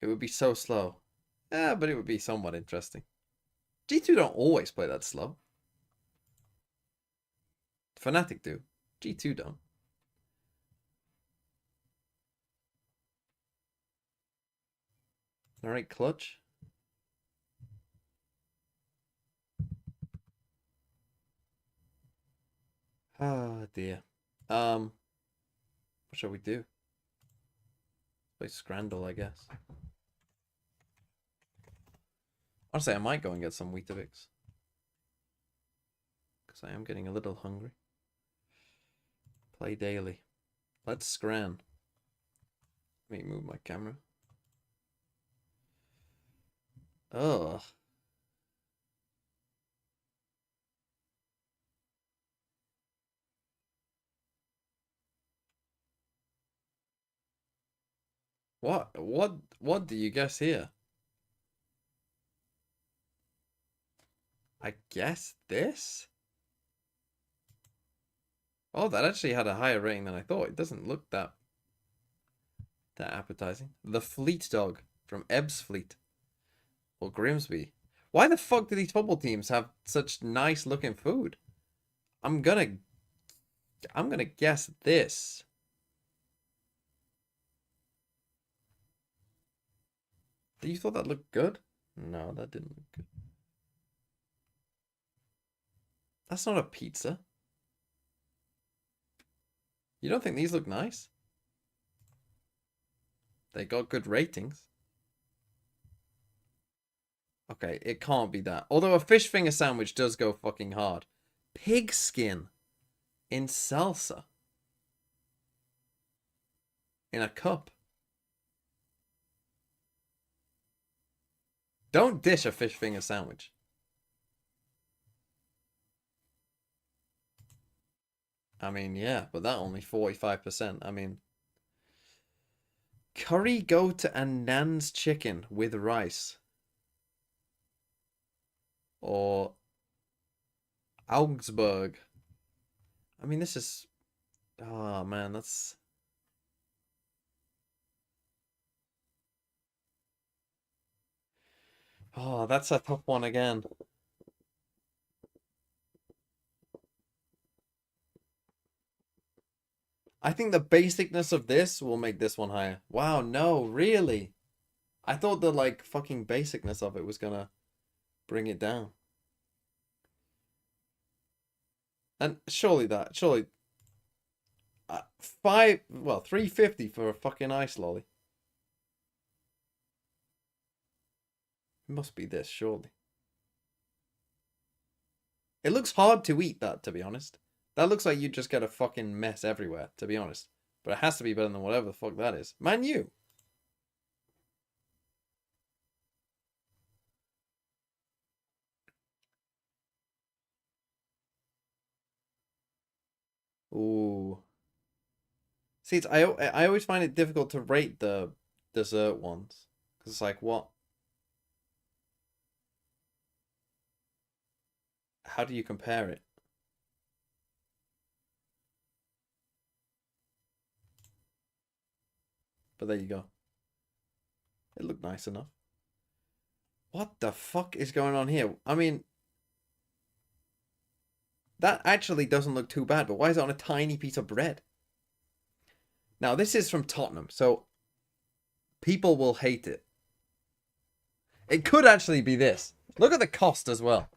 It would be so slow. Yeah, but it would be somewhat interesting. G2 don't always play that slow. Fnatic do. G2 don't. Alright, clutch. Oh dear. What shall we do? Play Scrandle, I guess. Honestly, I might go and get some Weetabix. Because I am getting a little hungry. Play daily. Let's scran. Let me move my camera. Ugh. What do you guess here? I guess this? Oh, that actually had a higher rating than I thought. It doesn't look that appetizing. The Fleet Dog from Ebbs Fleet. Or Grimsby. Why the fuck do these football teams have such nice looking food? I'm gonna guess this. You thought that looked good? No, that didn't look good. That's not a pizza. You don't think these look nice? They got good ratings. Okay, it can't be that. Although a fish finger sandwich does go fucking hard. Pig skin in salsa. In a cup. Don't dish a fish finger sandwich. I mean, yeah, but that only 45%. I mean, curry goat and Nan's chicken with rice. Or Augsburg. I mean, this is... Oh, man, that's... Oh, that's a tough one again. I think the basicness of this will make this one higher. Wow, no, really? I thought the, like, fucking basicness of it was gonna bring it down. And surely 350 for a fucking ice lolly. It must be this, surely. It looks hard to eat that, to be honest. That looks like you just get a fucking mess everywhere, to be honest. But it has to be better than whatever the fuck that is. Man, you. Ooh. See, I always find it difficult to rate the dessert ones. Because it's like, what? How do you compare it? But there you go. It looked nice enough. What the fuck is going on here? I mean, that actually doesn't look too bad, but why is it on a tiny piece of bread? Now, this is from Tottenham, so people will hate it. It could actually be this. Look at the cost as well.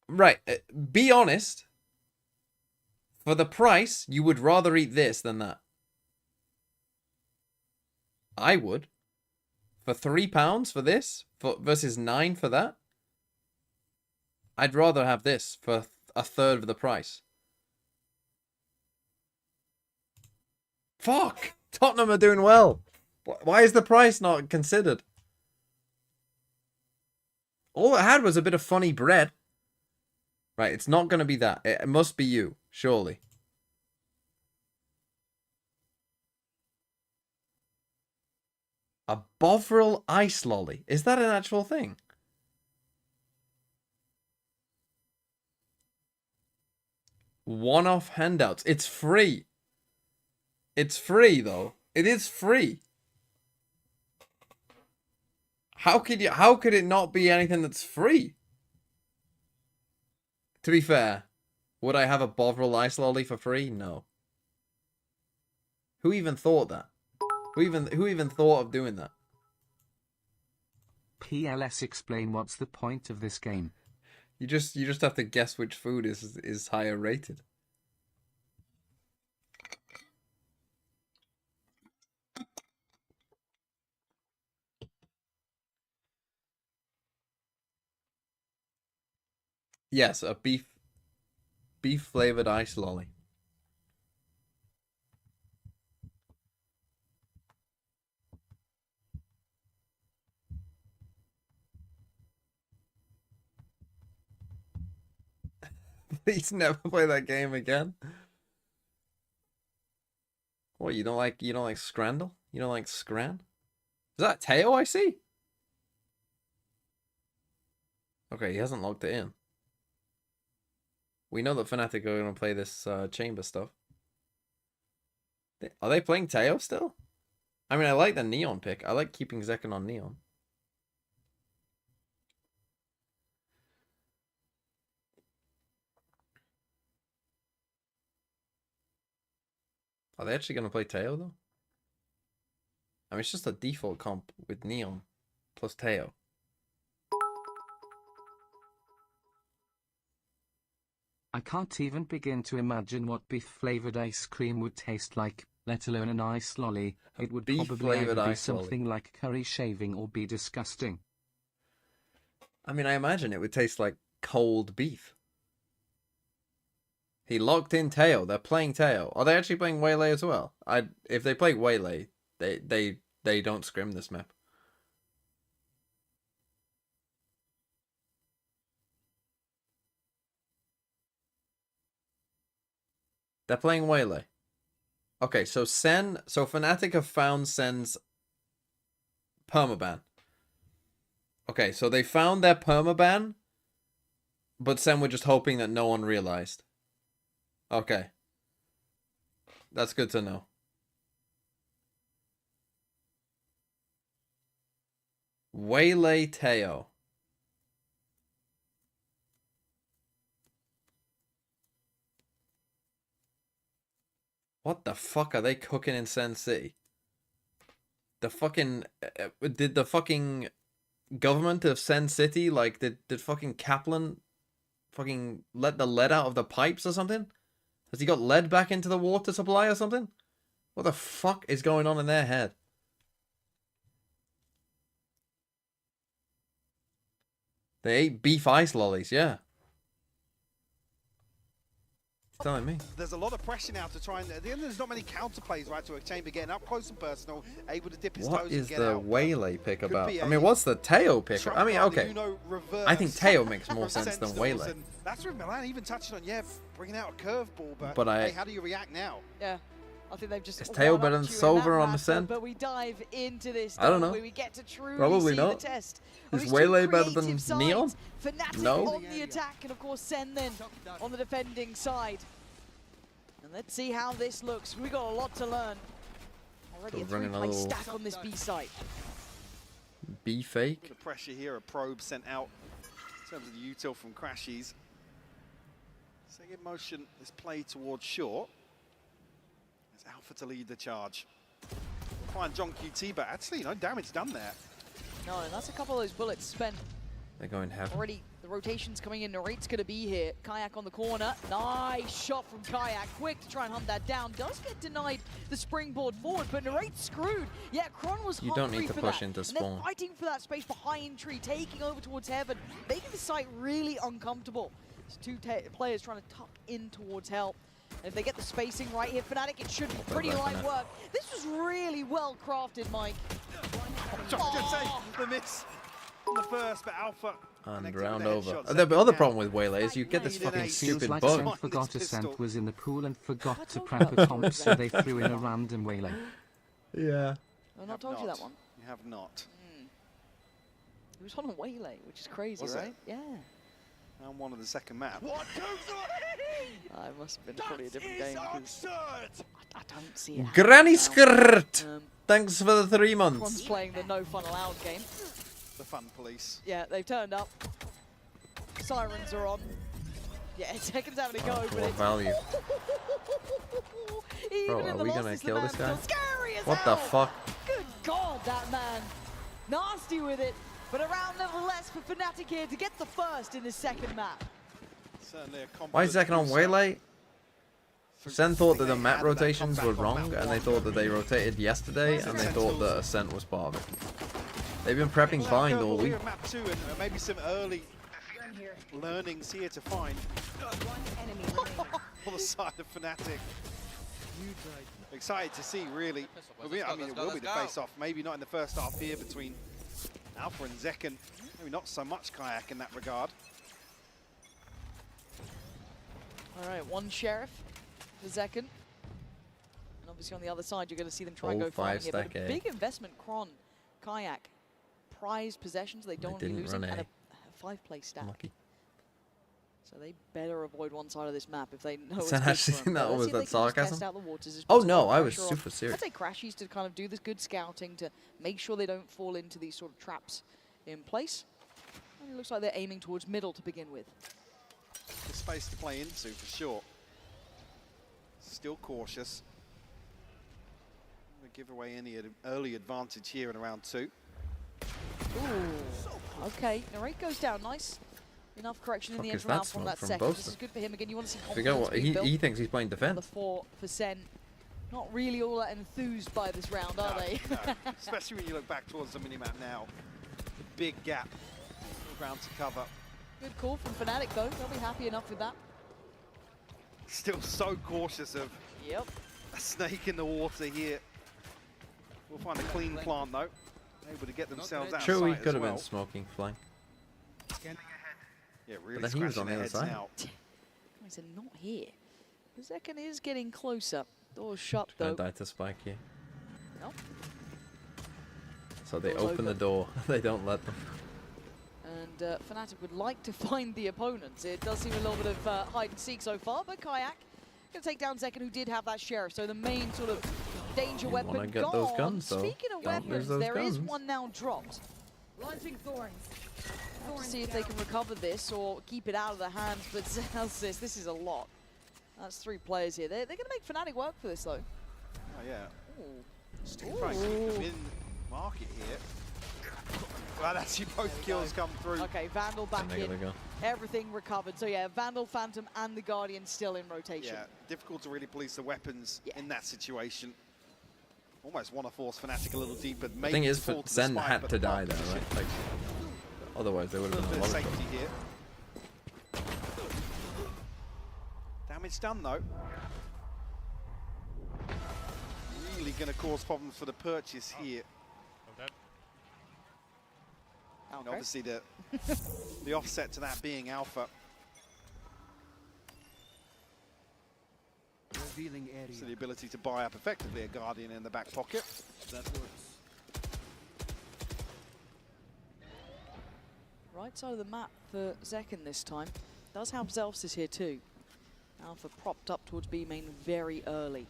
Right, be honest. For the price, you would rather eat this than that. I would. For £3 for this, versus 9 for that. I'd rather have this for a third of the price. Fuck! Tottenham are doing well. Why is the price not considered? All it had was a bit of funny bread. Right, it's not going to be that. It must be you, surely. A Bovril ice lolly. Is that an actual thing? One-off handouts. It's free. It's free, though. It is free. How could it not be anything that's free? To be fair, would I have a Bovril ice lolly for free? No. Who even thought that? Who even thought of doing that? PLS, explain what's the point of this game. You just have to guess which food is higher rated. Yes, a beef flavored ice lolly. Please never play that game again. What, you don't like Scrandle? You don't like Scran? Is that Teo I see? Okay, he hasn't logged it in. We know that Fnatic are going to play this chamber stuff. Are they playing Teo still? I mean, I like the Neon pick. I like keeping Zekken on Neon. Are they actually going to play Teo, though? I mean, it's just a default comp with Neon plus Teo. I can't even begin to imagine what beef-flavored ice cream would taste like, let alone an ice lolly. It would probably either be something like curry shaving or be disgusting. I mean, I imagine it would taste like cold beef. He locked in Teo. They're playing Teo. Are they actually playing Waylay as well? If they play Waylay, they don't scrim this map. They're playing Waylay. Okay, so Fnatic have found Sen's permaban. Okay, so they found their permaban, but Sen were just hoping that no one realized. Okay. That's good to know. Waylay Teo. What the fuck are they cooking in Sen City? The fucking... did the fucking government of Sen City, like, did fucking Kaplan fucking let the lead out of the pipes or something? Has he got lead back into the water supply or something? What the fuck is going on in their head? They ate beef ice lollies, yeah. Telling me. There's a lot of pressure now to try and... At the end, there's not many counterplays, right, to a chamber getting up close and personal, able to dip his toes and get out. What is the Waylay pick about? I mean, what's the Teo pick? I mean, okay. I think Teo makes more sense than Waylay. That's with Milan even touching on, yeah, bringing out a curveball, but hey, how do you react now? Yeah. I think they've just... Is Teo better than Solver on Ascent? But we dive into this. I don't know. We get to truly Probably see not. the test. Is Waylay better than Neon? Fnatic No. on the attack, and of course Sen then on the defending side. And let's see how this looks. We got a lot to learn. Already a 3-play stack on this B site. B fake. The pressure here, a probe sent out in terms of the util from Crashies. Setting in motion this play towards short. It's Alpha to lead the charge. We'll find John QT, but actually no damage done there. No, and that's a couple of those bullets spent They're going heavy. Already, the rotation's coming in. Narrate's going to be here. Kayak on the corner. Nice shot from Kayak. Quick to try and hunt that down. Does get denied the springboard forward, but Narrate's screwed. Yeah, Kron was You don't need to push into spawn. And they're fighting for that space behind tree, taking over towards heaven, making the site really uncomfortable. There's two players trying to tuck in towards hell. And if they get the spacing right here, Fnatic, it should be pretty light work. This was really well crafted, Mike. The miss on the first, but Alpha. And round over. The other problem with Waylay is you get this fucking stupid like bug. Ascent forgot Ascent was in the pool and forgot to prep a comp, so they threw in a random Waylay. Yeah. I've not told you that one. You have not. It was on a Waylay, which is crazy, Was right? it? Yeah. And one of the second map. It must have been probably a different game. I don't see it. Granny Skirt! Thanks for the 3 months. One's playing the no fun allowed game. The fun police. Yeah, they've turned up. Sirens are on. Yeah, Second's having a go, but What it's value? Bro, are we gonna kill this guy? What the fuck? Good God, that man. Nasty with it. But a round nevertheless for Fnatic here to get the first in the second map. Why is second on Waylay? Sen thought that the map rotations were wrong, and they thought that they rotated yesterday, and they thought that Ascent was part of it. They've been prepping bind all week. Map 2 and maybe some early learnings here to find on the side of Fnatic. Excited to see, really. I mean, it will be the face-off. Maybe not in the first half here between Alpha and Zekken. Maybe not so much Kayak in that regard. All right, one Sheriff for Zekken. And obviously on the other side, you're going to see them try and go farming here. But a big investment, Kron, Kayak, prized possessions they don't want to be losing, and a 5-play stack. Lucky. So they better avoid one side of this map if they know Is it's that good actually for them. that Let's was see if that they can just test sarcasm? out the waters as Oh possible, no, I put was pressure super off. serious. I'd say Crashies to kind of do this good scouting to make sure they don't fall into these sort of traps in place. And it looks like they're aiming towards middle to begin with. The space to play into for sure. Still cautious. Don't give away any early advantage here in round 2. Ooh, okay. Narrate goes down. Nice. Enough correction in the end from Alpha on that second. This is good for him again. You want to see confidence what being built. he thinks he's playing defense. The 4 for Sen. Not really all that enthused by this round, are they? No. Especially when you look back towards the minimap now. The big gap. Ground to cover. Good call from Fnatic though. They'll be happy enough with that. Still so cautious of a snake in the water here. We'll find a clean plant though. Able to get themselves out of sight Chewie could as have well. been smoking flank. Yeah, really But then he was on scratching the their other heads side. now. I said not here. Zekken is getting closer. Door's shut though. Gonna die to Spike here. Nope. So they Door's open the open. door. They don't let them. And Fnatic would like to find the opponents. It does seem a little bit of hide and seek so far, but Kayak going to take down Zekken, who did have that Sheriff. So the main sort of danger weapon wanna get gone. those guns, though. Speaking of Don't lose weapons, those there is guns. one now dropped. Launching thorns. We'll have to see if they can recover this or keep it out of their hands, but Zelsis, this is a lot. That's 3 players here. They're going to make Fnatic work for this, though. Oh, yeah. Ooh. Try and keep them in market here. Well, actually both kills come through. Okay, Vandal back in. Everything recovered. So yeah, Vandal, Phantom, and the Guardian still in rotation. Yeah, difficult to really police the weapons in that situation. Almost want to force Fnatic a little deeper. The thing is, Zen had to die there, right? Like, otherwise, they would have been a lot of safety here. Damage done though. Really going to cause problems for the purchase here. And obviously the offset to that being Alpha. Revealing area. So the ability to buy up effectively a Guardian in the back pocket. That works. Right side of the map for Zekken this time. Does have Zelsis here too. Alpha propped up towards B main very early.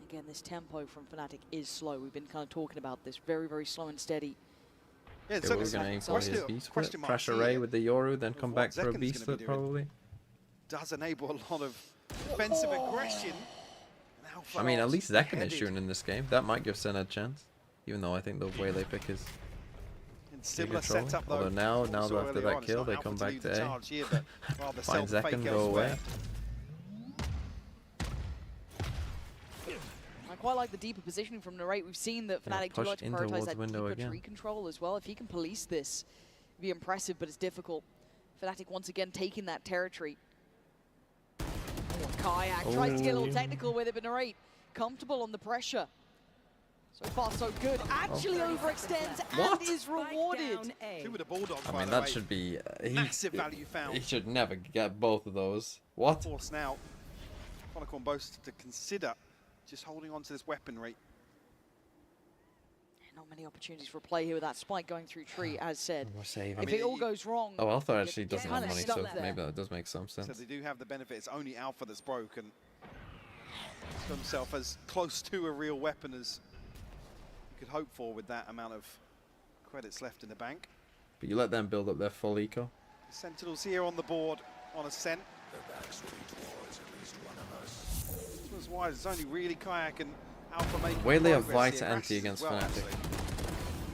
Again, this tempo from Fnatic is slow. We've been kind of talking about this. Very, very slow and steady. Yeah, okay, we're going to aim for his B split, crash array with the Yoru, then come back for a B split probably. Does enable a lot of defensive aggression. I mean, at least Zekken is shooting in this game. That might give Sen a chance, even though I think the Waylay pick is Similar setup though. Although now after that kill, they come back to A. Here, but Find Zek and go away. I quite like the deeper positioning from Narrate. We've seen that Fnatic do like to prioritize that deeper tree control as well. If he can police this, it'd be impressive, but it's difficult. Fnatic once again taking that territory. Kayak tries to get a little technical with it, but Narrate comfortable on the pressure. So far, so good. Actually overextends and is rewarded. Two with the Bulldogs, I mean, that should be... massive value found. He should never get both of those. What? Force now. Chronicle and Boast to consider just holding on to this weaponry. Not many opportunities for play here with that spike going through tree, as said. If it all goes wrong... Oh, Alpha actually doesn't have money, so maybe that does make some sense. So they do have the benefit. It's only Alpha that's broken. He's got himself as close to a real weapon as you could hope for with that amount of credits left in the bank. But you let them build up their full eco. The Sentinels here on the board on Ascent. As wide, it's only really Kayak and Alpha making Waylay have progress Vita here. anti against Well, Fnatic.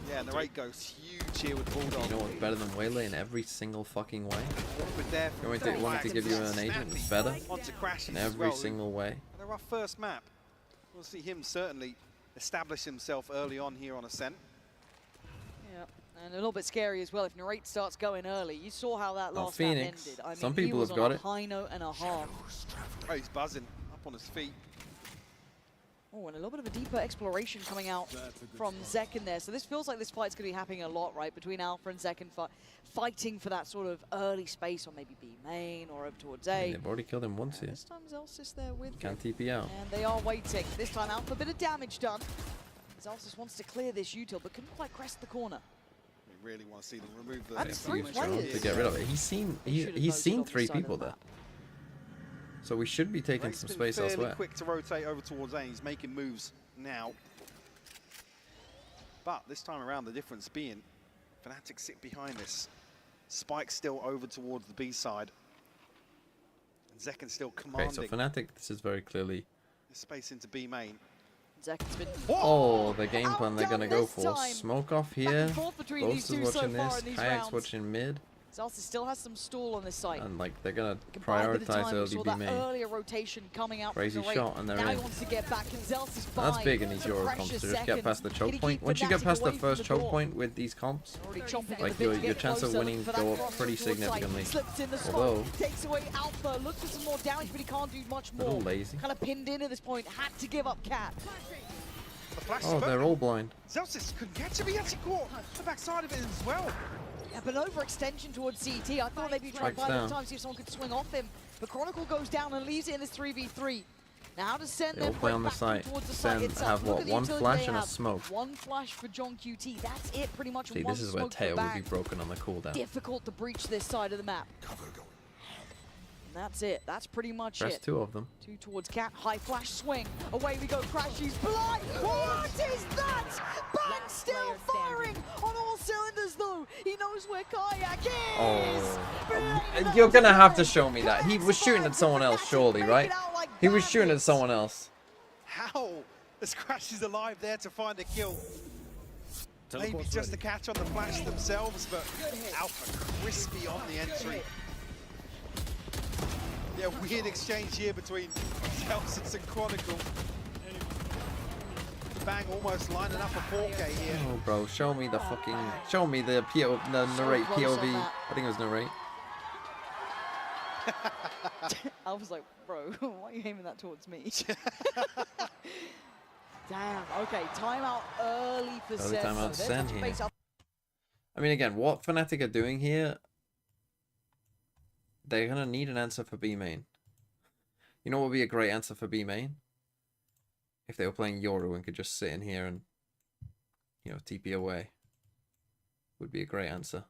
yeah, and the rate goes huge here with Bulldog. You know what's better than Waylay in every single fucking way? You want me to give you an agent that's better in every single way? And a rough first map. We'll see him certainly establish himself early on here on Ascent. Yeah, and a little bit scary as well if Narrate starts going early. You saw how that last map ended. I mean, some people have got it. High note and a half. Oh, he's buzzing up on his feet. Oh, and a little bit of a deeper exploration coming out from Zek in there. So this feels like this fight's going to be happening a lot, right? Between Alpha and Zek and fighting for that sort of early space, or maybe B main or up towards A. I mean, they've already killed him once here. This time Zelsys there with Can't TP out. And they are waiting. This time Alpha, a bit of damage done. Zelsys wants to clear this util, but couldn't quite crest the corner. We really want to see them remove the... That's 3 players. To get rid of it. He's seen 3 people there. So we should be taking some space elsewhere. Quick to rotate over towards A. He's making moves now. But this time around, the difference being Fnatic sit behind this. Spike still over towards the B side. And Zekken still commanding. Okay, so Fnatic, this is very clearly... space into B main. Zekken's been... Oh, the game plan they're going to go for. Smoke off here. Lotus is watching this. Kayak's watching mid. Zelsys still has some stall on this site. And like they're gonna prioritize early B main. Earlier rotation coming out. Crazy shot and they're now in. He wants to get back and Zelsys that's big in these Euro comps to just get past the choke point. Once you get past the first choke point with these comps, like your chance of winning go up pretty significantly. Although takes away Alpha, looks for some more damage, but he can't do much more. A little lazy. Kind of pinned in at this point. Had to give up Cat. Oh, they're all blind. Zelsys couldn't catch him. He actually caught the backside of it as well. Yeah, but overextension towards CT. I thought maybe try to find a time, see if someone could swing off him. But Chronicle goes down and leaves it in this 3v3. Now how does SEN then play on the site. SEN have what, one flash and a smoke. One flash for John QT. That's it pretty much. See, this is where Tail would be broken on the cooldown. Difficult to breach this side of the map. And that's it. That's pretty much it. There's 2 of them. 2 towards Cat. High flash swing. Away we go. Crash. He's blind. What is that? Bang still firing on all cylinders though. He knows where Kayak is. Oh, you're gonna have to show me that. He was shooting at someone else, surely, right? He was shooting at someone else. How? This Crash is alive there to find a kill. Maybe just a catch on the flash themselves, but Alpha crispy on the entry. Yeah, weird exchange here between Zelsys and Chronicle. Bang almost lining up a 4K here. Oh, bro, show me the fucking... Show me the narrate POV. I think it was narrate. I was like, bro, why are you aiming that towards me? Damn, okay, timeout early for Early SEN. timeout SEN here. I mean, again, what Fnatic are doing here, they're going to need an answer for B main. You know what would be a great answer for B main? If they were playing Yoru and could just sit in here and, you know, TP away. Would be a great answer.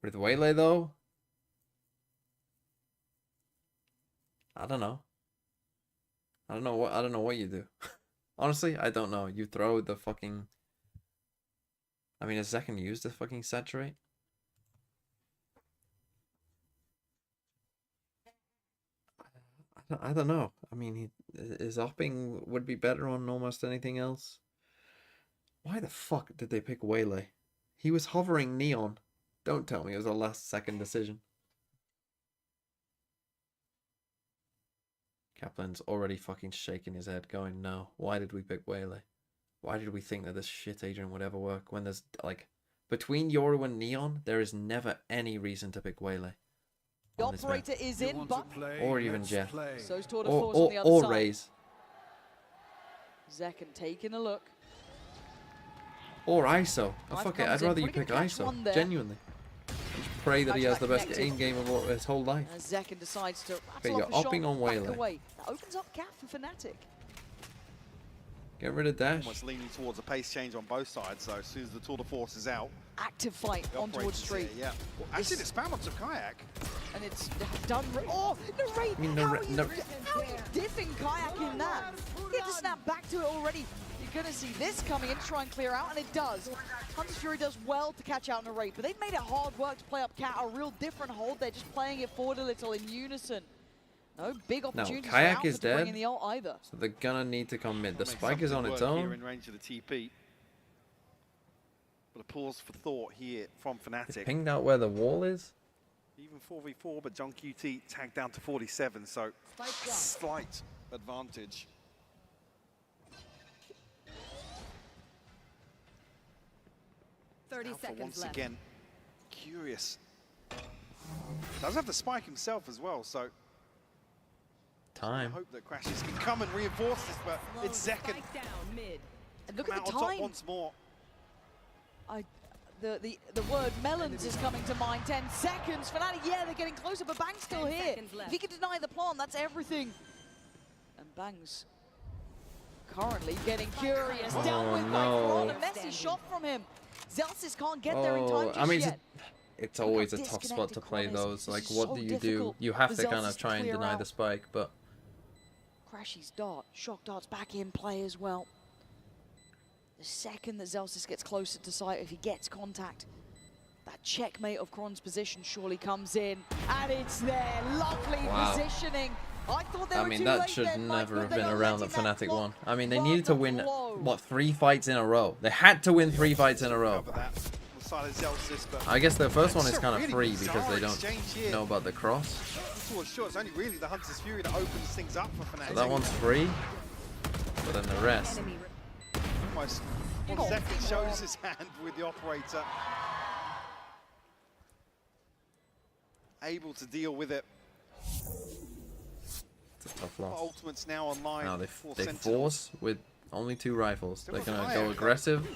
With Waylay, though, I don't know. I don't know what you do. Honestly, I don't know. You throw the fucking... I mean, has Zek used the fucking saturate? I don't know. I mean, his upping would be better on almost anything else. Why the fuck did they pick Waylay? He was hovering Neon. Don't tell me it was a last second decision. Kaplan's already fucking shaking his head, going, no. Why did we pick Waylay? Why did we think that this shit agent would ever work when there's, like, between Yoru and Neon, there is never any reason to pick Waylay. The operator is in, but... Or even Jeff. So's Tour de Force on the other side. Or Raze. Zekken taking a look. Or ISO. Oh, fuck it, I'd rather you pick ISO. Genuinely. Just pray that he has the best aim game of his whole life. Zekken decides to okay, you're upping on Waylay. That opens up gap for Fnatic. Get rid of Dash. Almost leaning towards a pace change on both sides, though, as soon as the Tour de Force is out. Active fight on towards Street. Yeah. Well, actually, the spam onto Kayak. And it's done. Oh, Narrate! I mean, how are you diffing Kayak in that? He had to snap back to it already. You're going to see this coming in to try and clear out, and it does. Hunter's Fury does well to catch out Narrate, but they've made it hard work to play up Cat. A real different hold. They're just playing it forward a little in unison. No big opportunities now, Kayak for is to bring dead, in the ult either. So they're gonna need to come mid. The spike is on its own. Here in range of the TP. But a pause for thought here from Fnatic. It's pinged out where the wall is. Even 4v4, but John QT tagged down to 47, so slight advantage. Alpha once again, curious. Does have the spike himself as well, so time. I hope that Crashes can come and reinforce this, but it's Zekken. And look at the time. Once more. The word melons is coming to mind. 10 seconds. Fnatic, yeah, they're getting closer, but Bang's still here. If he can deny the plant, that's everything. And Bang's currently getting curious. Dealt with by Kron. A messy shot from him. Zelsis can't get there in time just yet. It's always a tough spot to play those. Like, what do you do? You have to kind of try and deny the spike, but... Crashy's dart. Shock dart's back in play as well. The second that Zelsis gets closer to sight, if he gets contact, that checkmate of Kron's position surely comes in. And it's there. Lovely positioning. I thought they were too that late should then, never have but been they are around that letting Fnatic clock won. I mean, they run needed to the win, flow. what, 3 fights in a row? They had to win 3 fights in a row. I guess the first one is kind of free because they don't know about the cross. It's only really the Hunter's Fury that opens things up for Fnatic. So that one's free, but then the rest. Almost 1 second shows his hand with the operator. Able to deal with it. It's a tough loss. Ultimate's now online. Now they force with only 2 rifles. They're gonna go aggressive.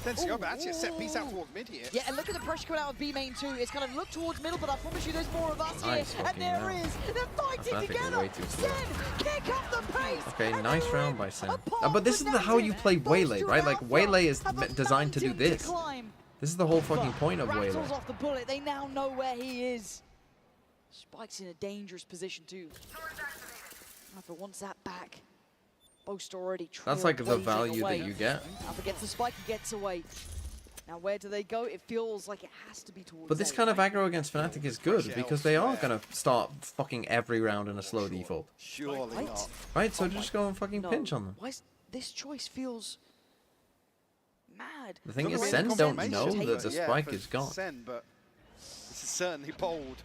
Tends to go, but actually a set piece out towards mid here. Yeah, and look at the pressure coming out of B main too. It's kind of look towards middle, but I promise you there's more of us here. And there is. They're fighting together. Sen, kick up the pace. Okay, nice round by Sen. But this is how you play Waylay, right? Like, Waylay is designed to do this. This is the whole fucking point of Waylay. Rattles off the bullet. They now know where he is. Spike's in a dangerous position too. Alpha wants that back. Boast already. That's like the value that you get. Alpha gets the spike, he gets away. Now where do they go? It feels like it has to be towards. But this kind of aggro against Fnatic is good because they are gonna start fucking every round in a slow default. Surely not. Right, so just go and fucking pinch on them. Why is this choice feels mad? The thing is, Sen don't know that the spike is gone. Sen, but this is certainly bold.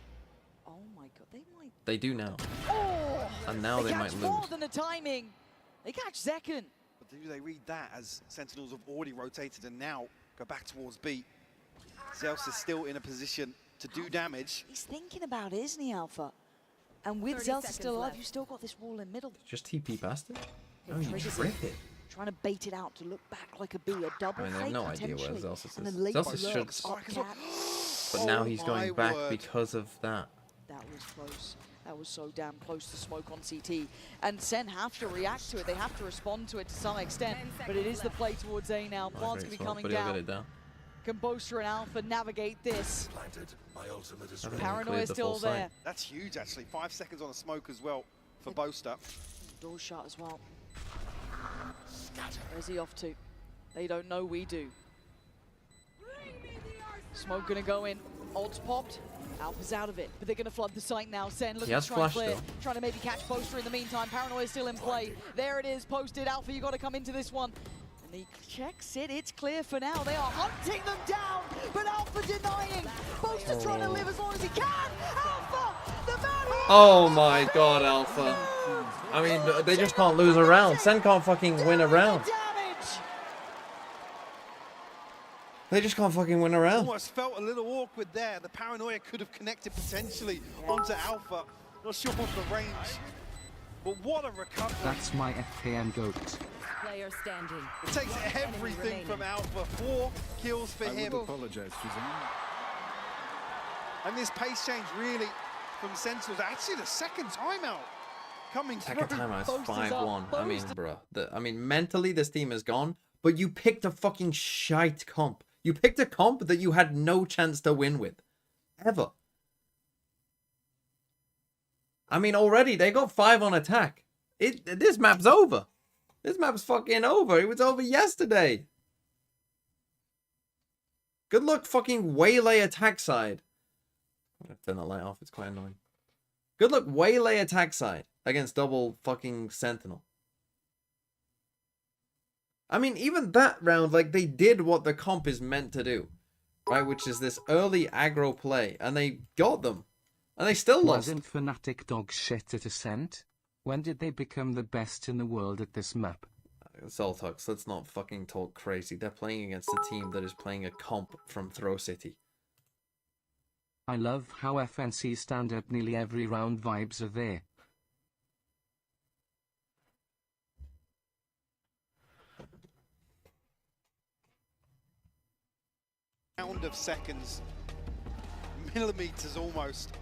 Oh my god, they might. They do now. Oh! And now they might catch lose. more than the timing. They catch Zekken. But do they read that as Sentinels have already rotated and now go back towards B? Zeus is still in a position to do damage. He's thinking about it, isn't he, Alpha? And with Zeus still alive, you've still got this wall in middle. Just TP past it? Oh, you trip it. Trying to bait it out to look back like a B, a double I mean, they have no idea where Zelsis is. Zelsis should... Cat. But now he's going back because of that. That was close. That was so damn close to smoke on CT. And Sen have to react to it. They have to respond to it to some extent. But it is the play towards A now. Plant's going to be coming down. Can Boaster and Alpha navigate this? Paranoia is still there. That's huge, actually. 5 seconds on the smoke as well for Boaster. Door shut as well. Where's he off to? They don't know, we do. Smoke going to go in. Ult's popped. Alpha's out of it, but they're going to flood the site now. Sen looking to try and clear, trying to maybe catch Poster in the meantime. Paranoia still in play. There it is, posted. Alpha, you got to come into this one. And He checks it, it's clear for now. They are hunting them down, but Alpha denying. Boaster trying to live as long as he can. Alpha, the man who... Oh my god, Alpha. I mean, they just can't lose a round. Sen can't fucking win a round. They just can't fucking win a round. Almost felt a little awkward there. The paranoia could have connected potentially onto Alpha. Not sure of the range. But what a recovery. That's my FKN goat. Player standing. It takes everything from Alpha. 4 kills for him. I would apologize, And this pace change really from Sentinels. Actually, the second timeout coming Second through. timeout is 5-1. I mean, bruh. I mean, mentally, this team is gone. But you picked a fucking shite comp. You picked a comp that you had no chance to win with. Ever. I mean, already, they got 5 on attack. This map's over. This map's fucking over. It was over yesterday. Good luck fucking waylay attack side. I'm gonna turn that light off. It's quite annoying. Good luck waylay attack side against double fucking Sentinel. I mean, even that round, like, they did what the comp is meant to do. Right, which is this early aggro play. And they got them. And they still lost. Wasn't Fnatic dog shit at Ascent? When did they become the best in the world at this map? Zoltux, let's not fucking talk crazy. They're playing against a team that is playing a comp from Throw City. I love how FNC stand up nearly every round vibes are there. Round of seconds, millimeters almost,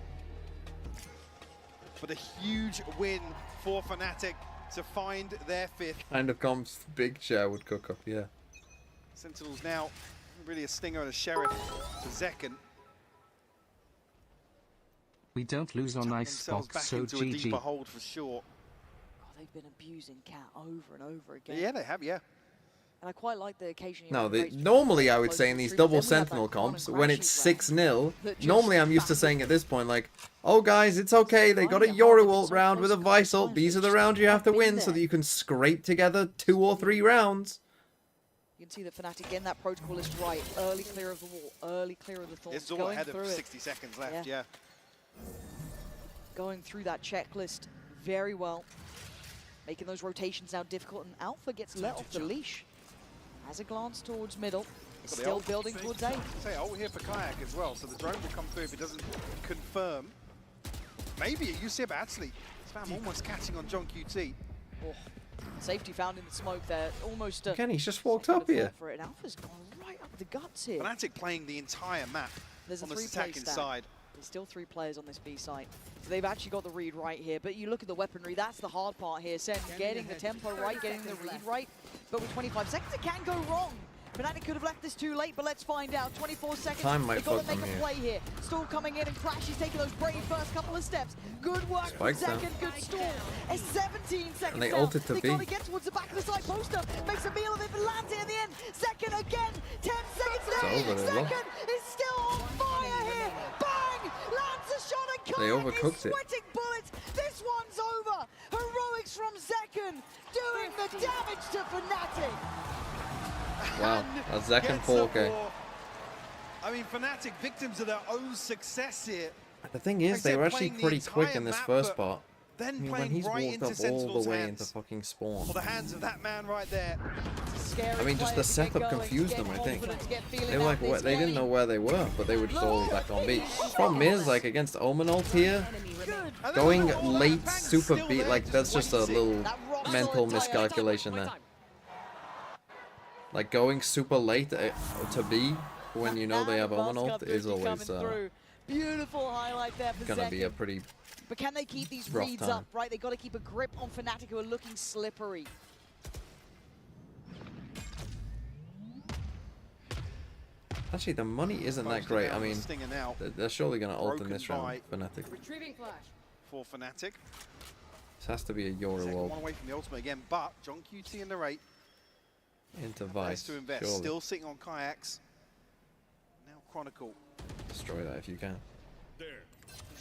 but a huge win for Fnatic to find their 5th. Kind of comps Big Chair would cook up, yeah. Sentinels now really a stinger and a sheriff to Zekken. We don't lose on Icebox, so into a GG. deeper hold for sure. Oh, they've been abusing Cat over and over again. Yeah, they have, yeah. And I quite like the occasion. No, normally I would say in these double Sentinel comps, when it's 6-0, normally I'm used to saying at this point, like, oh guys, it's okay, they got a Yoru ult round with a Vice ult, these are the rounds you have to win so that you can scrape together 2 or 3 rounds. You can see that Fnatic getting that protocol list right. Early clear of the wall, early clear of the thorns. It's all ahead of 60 seconds left, yeah. Going through that checklist very well. Making those rotations now difficult, and Alpha gets let off the leash. Has a glance towards middle. Is still building towards A. Say ult here for Kayak as well, so the drone will come through if it doesn't confirm. Maybe a UC, but actually, Spam almost catching on John QT. Oh, safety found in the smoke there. Almost. Again, he's just walked up here. For it. And Alpha's gone right up the guts here. Fnatic playing the entire map. There's on a this attacking side. There's still 3 players on this B site. So they've actually got the read right here. But you look at the weaponry, that's the hard part here. Sen getting the tempo right, getting the read right. But with 25 seconds, it can go wrong. Fnatic could have left this too late, but let's find out. 24 seconds. Time might They've got fuck to make them a play here. Stall coming in, and Crash is taking those brave first couple of steps. Good work. Spikes Second, good stall. A 17 seconds. And they down. ulted to They've B. got to get towards the back of the side. Poster makes a meal of it, but lands it in the end. Second again. 10 seconds down. Second is still on fire here. Bang! Lands a shot and They overcooked it. sweating bullets. This one's over. Heroics from Zekken doing the damage to Fnatic. Wow, a Zekken 4K. I mean, Fnatic victims of their own success here. The thing is, they were actually pretty quick in this first part. I Then mean, when playing he's right walked into up all Sentinel's the way hands. into fucking spawn. For the hands of that man right there. I mean, just the setup confused them, I think. They were like, they didn't know where they were, but they were just all back on B. Problem is, like, against Omen ult here, going late super beat, like, that's just a little mental miscalculation there. Like, going super late to B when you know they have Omen ult is always Beautiful highlight there for gonna be Zekken. a pretty But can they keep these rough reads time. up, right? They got to keep a grip on Fnatic, who are looking slippery. Actually, the money isn't that great. I mean, they're surely gonna ult in this round, Fnatic. Retrieving flash. For Fnatic. This has to be a Yoru Second ult one away from the ultimate again, but John QT in the rate. into Place Vice, to invest. surely. Still sitting on Kayaks. Now Chronicle. Destroy that if you can.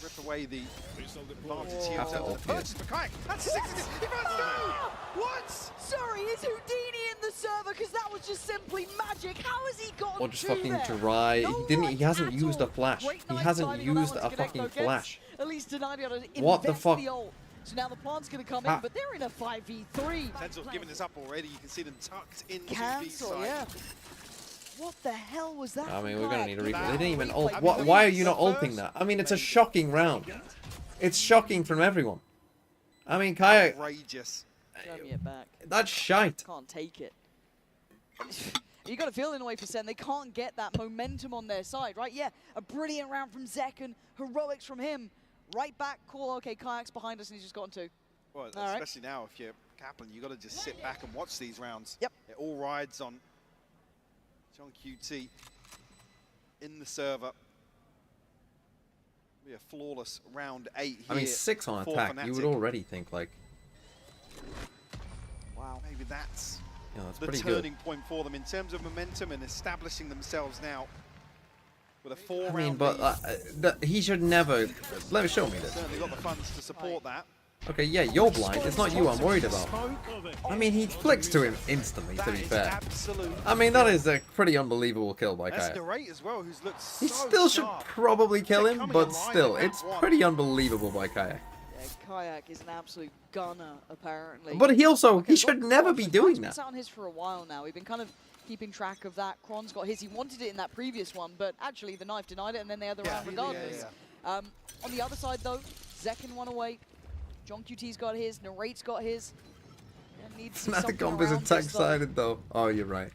Rip away the advantage here. Have to ult here. Purchase for Kayak. That's 60. He runs through. What? Sorry, is Houdini in the server because that was just simply magic. How has he gotten Or just to fucking there? dry. No He didn't. luck He hasn't at used a all. flash. Great He knife hasn't timing on that used one a to connect, fucking though, flash. gets At least denied able to What the invest fuck? the ult. So now the plant's going to come in, but they're in a 5v3. Sentinel's giving this up already. You can see them tucked into B Cancel, side. yeah. What the hell was that? I mean, from we're gonna Kayak? need a replay. Wow. They didn't even ult. Replay. Why are you not ulting that? I mean, it's a shocking round. It's shocking from everyone. I mean, Kayak. Outrageous. Show me it back. That's shite. Can't take it. You got to feel in a way for Sen. They can't get that momentum on their side, right? Yeah, a brilliant round from Zek and heroics from him. Right back, cool. Okay, Kayak's behind us and he's just gotten two. Well, All right. especially now, if you're Kaplan, you got to just sit back and watch these rounds. Yep. It all rides on John QT in the server. Be a flawless round 8 here. I mean, 6 on for attack. Fnatic. You would already think like, Wow, maybe that's that's the pretty turning good. point for them in terms of momentum and establishing themselves now with a 4-round I mean, but he should never. Let me show me this. Certainly got the funds to support that. Okay, yeah, you're blind. It's not you I'm worried about. I mean, he flicks to him instantly, to be fair. I mean, that is a pretty unbelievable kill by That's Kayak. Narrate as well, who's looked He so still should sharp. probably kill him, Coming but alive still, in it's that one. pretty unbelievable by Kayak. Yeah, Kayak is an absolute gunner, apparently. But he also, Okay, he should got never Kron's be been doing sat that. on his for a while now. We've been kind of keeping track of that. Kron's got his. He wanted it in that previous one, but actually the knife denied it, and then they had the round regardless. On the other side, though, Zekin won away. John QT's got his. Narrate's got his. Fnatic comp is attack-sided, though. Oh, you're right.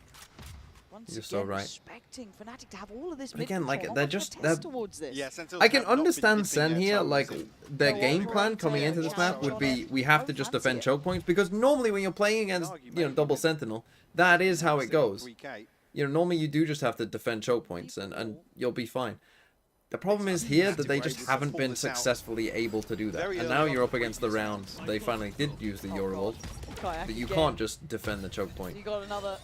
You're so right. Respecting Fnatic to have all of this But again, like, they're just... towards this. Yeah, I can understand Sen here, like, their game plan coming into this map would be, we have to just defend choke points, because normally when you're playing against, double Sentinel, that is how it goes. Normally you do just have to defend choke points, and you'll be fine. The problem is here that they just haven't been successfully able to do that. And now you're up against the round. They finally did use the Euro ult. But you can't just defend the choke point. You got another.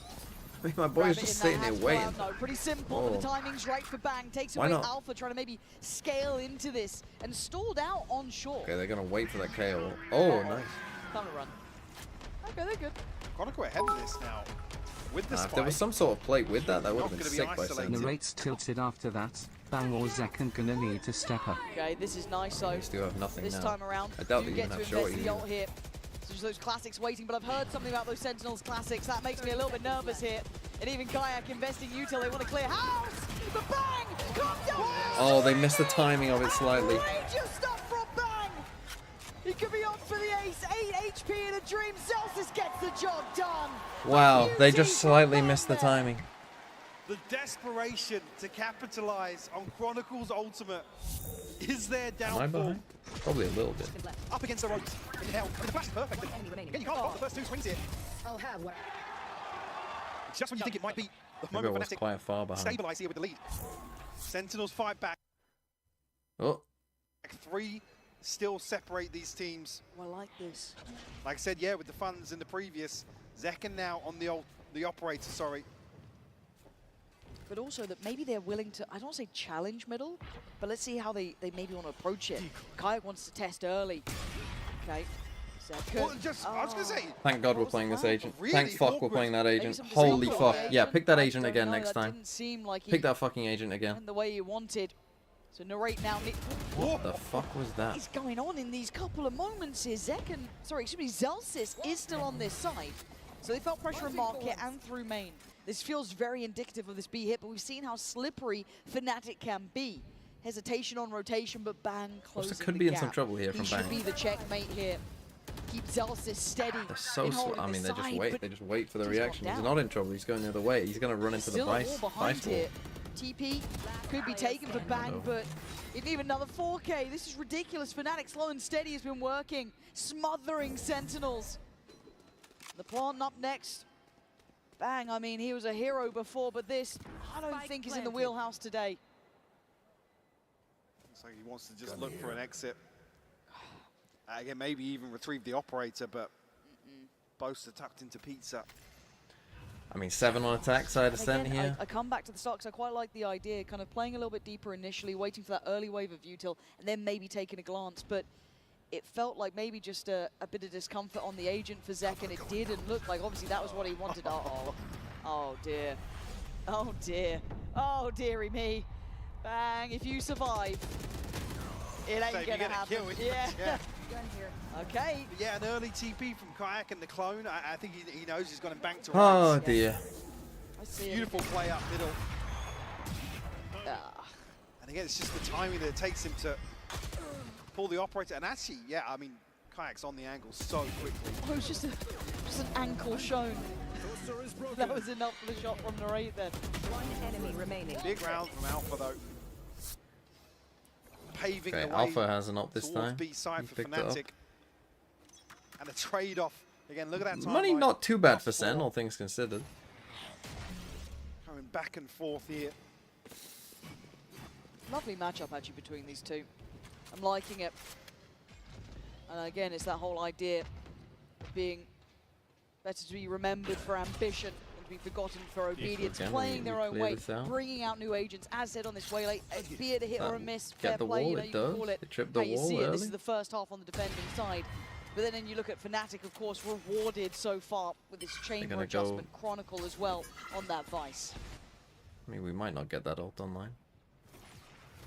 I mean, my boy's just sitting there waiting. No, pretty simple, but the timing's right for Bang. Takes away Alpha, trying to maybe scale into this, and stalled out on shore. Okay, they're going to wait for that KO. Oh, nice. Time to run. Okay, they're good. Chronicle ahead of this now. With the If there was some sort of play with that, that would have been gonna be sick by isolated. Sen. Narrate's tilted after that. Bang or Zekin gonna need to step up. Okay, this is nice, so We still have nothing this now. time around, I doubt you they get even to have short invest the either. ult here. So just those classics waiting, but I've heard something about those Sentinels classics. That makes me a little bit nervous here. And even Kayak investing util, they want to clear house! The Bang! Come down! Oh, they missed the timing of it slightly. Outrageous stuff from Bang! He could be on for the ace. 8 HP in a dream. Celsius gets the job done. Wow, they just slightly missed the timing. The desperation to capitalize on Chronicle's ultimate is their Am I downfall. behind? Probably a little bit. Up against the ropes. In hell. And the flash is perfect. Again, you can't spot the first 2 swings here. I'll have what. It's just when you think it might be the Maybe I moment was Fnatic quite far behind. stabilize here with the lead. Sentinels fight back. Oh, 3 still separate these teams. I like this. Like I said, yeah, with the funds in the previous. Zekin now on the operator, sorry. But also that maybe they're willing to, I don't want to say challenge middle, but let's see how they maybe want to approach it. Kayak wants to test early. Okay. Well, just, I was going to say. thank God we're playing this agent. Really Thank fuck we're awkward. playing that agent. some Holy design fuck. for Yeah, agent. pick that I agent don't again know, next that time. didn't seem like Pick that fucking agent again. the way he wanted. So Narrate now. What the fuck was that? What is going on in these couple of moments here? Zelsis is still on this side. So they felt pressure in market and through main. This feels very indicative of this B hit, but we've seen how slippery Fnatic can be. Hesitation on rotation, but Bang closing Also could the be in gap. some trouble here from He should Bang. be the checkmate here. Keep Zelsis steady. They're so in slow. holding I mean, this they just side, wait. but They just wait for the he's gone reaction. He's down. not in trouble. He's going the other way. He's going to run into the Still a vice wall behind wall. here. TP could be taken for Bang, but it need another 4K. This is ridiculous. Fnatic slow and steady has been working, smothering Sentinels. The plant up next. Bang, I mean, he was a hero before, but this, I don't think is in the wheelhouse today. Looks like he wants to just look for an exit. Again, maybe even retrieve the operator, but both are tucked into pizza. I mean, 7 on attack side Ascent Again, here. I come back to the stocks. I quite like the idea, kind of playing a little bit deeper initially, waiting for that early wave of util, and then maybe taking a glance. But it felt like maybe just a bit of discomfort on the agent for Zek, and it didn't look like, obviously that was what he wanted. Uh-oh. Oh dear. Oh dear. Oh dearie me. Bang, if you survive, it ain't gonna happen. Yeah. Okay. But yeah, an early TP from Kayak and the clone. I think he knows he's got him banked to Oh right. dear. I see Beautiful play up middle. And again, it's just the timing that it takes him to pull the operator. And actually, yeah, I mean, Kayak's on the angle so quickly. Oh, it's just an ankle shown. That was enough for the shot from Narrate then. One enemy remaining. Big round from Alpha though. Paving the way Alpha has an up this towards time. B side for Fnatic. And a trade-off. Again, look at that time. Money not too bad for Sen, all things considered. Coming back and forth here. Lovely matchup actually between these two. I'm liking it. And again, it's that whole idea of being better to be remembered for ambition than to be forgotten for obedience, playing their own way, bringing out new agents, as said on this Waylay, be it a hit or a miss, fair play, you know, you can call it how you see it. This is the first half on the defending side. But then you look at Fnatic, of course, rewarded so far with this chamber adjustment chronicle as well on that Vice. I mean, we might not get that ult online.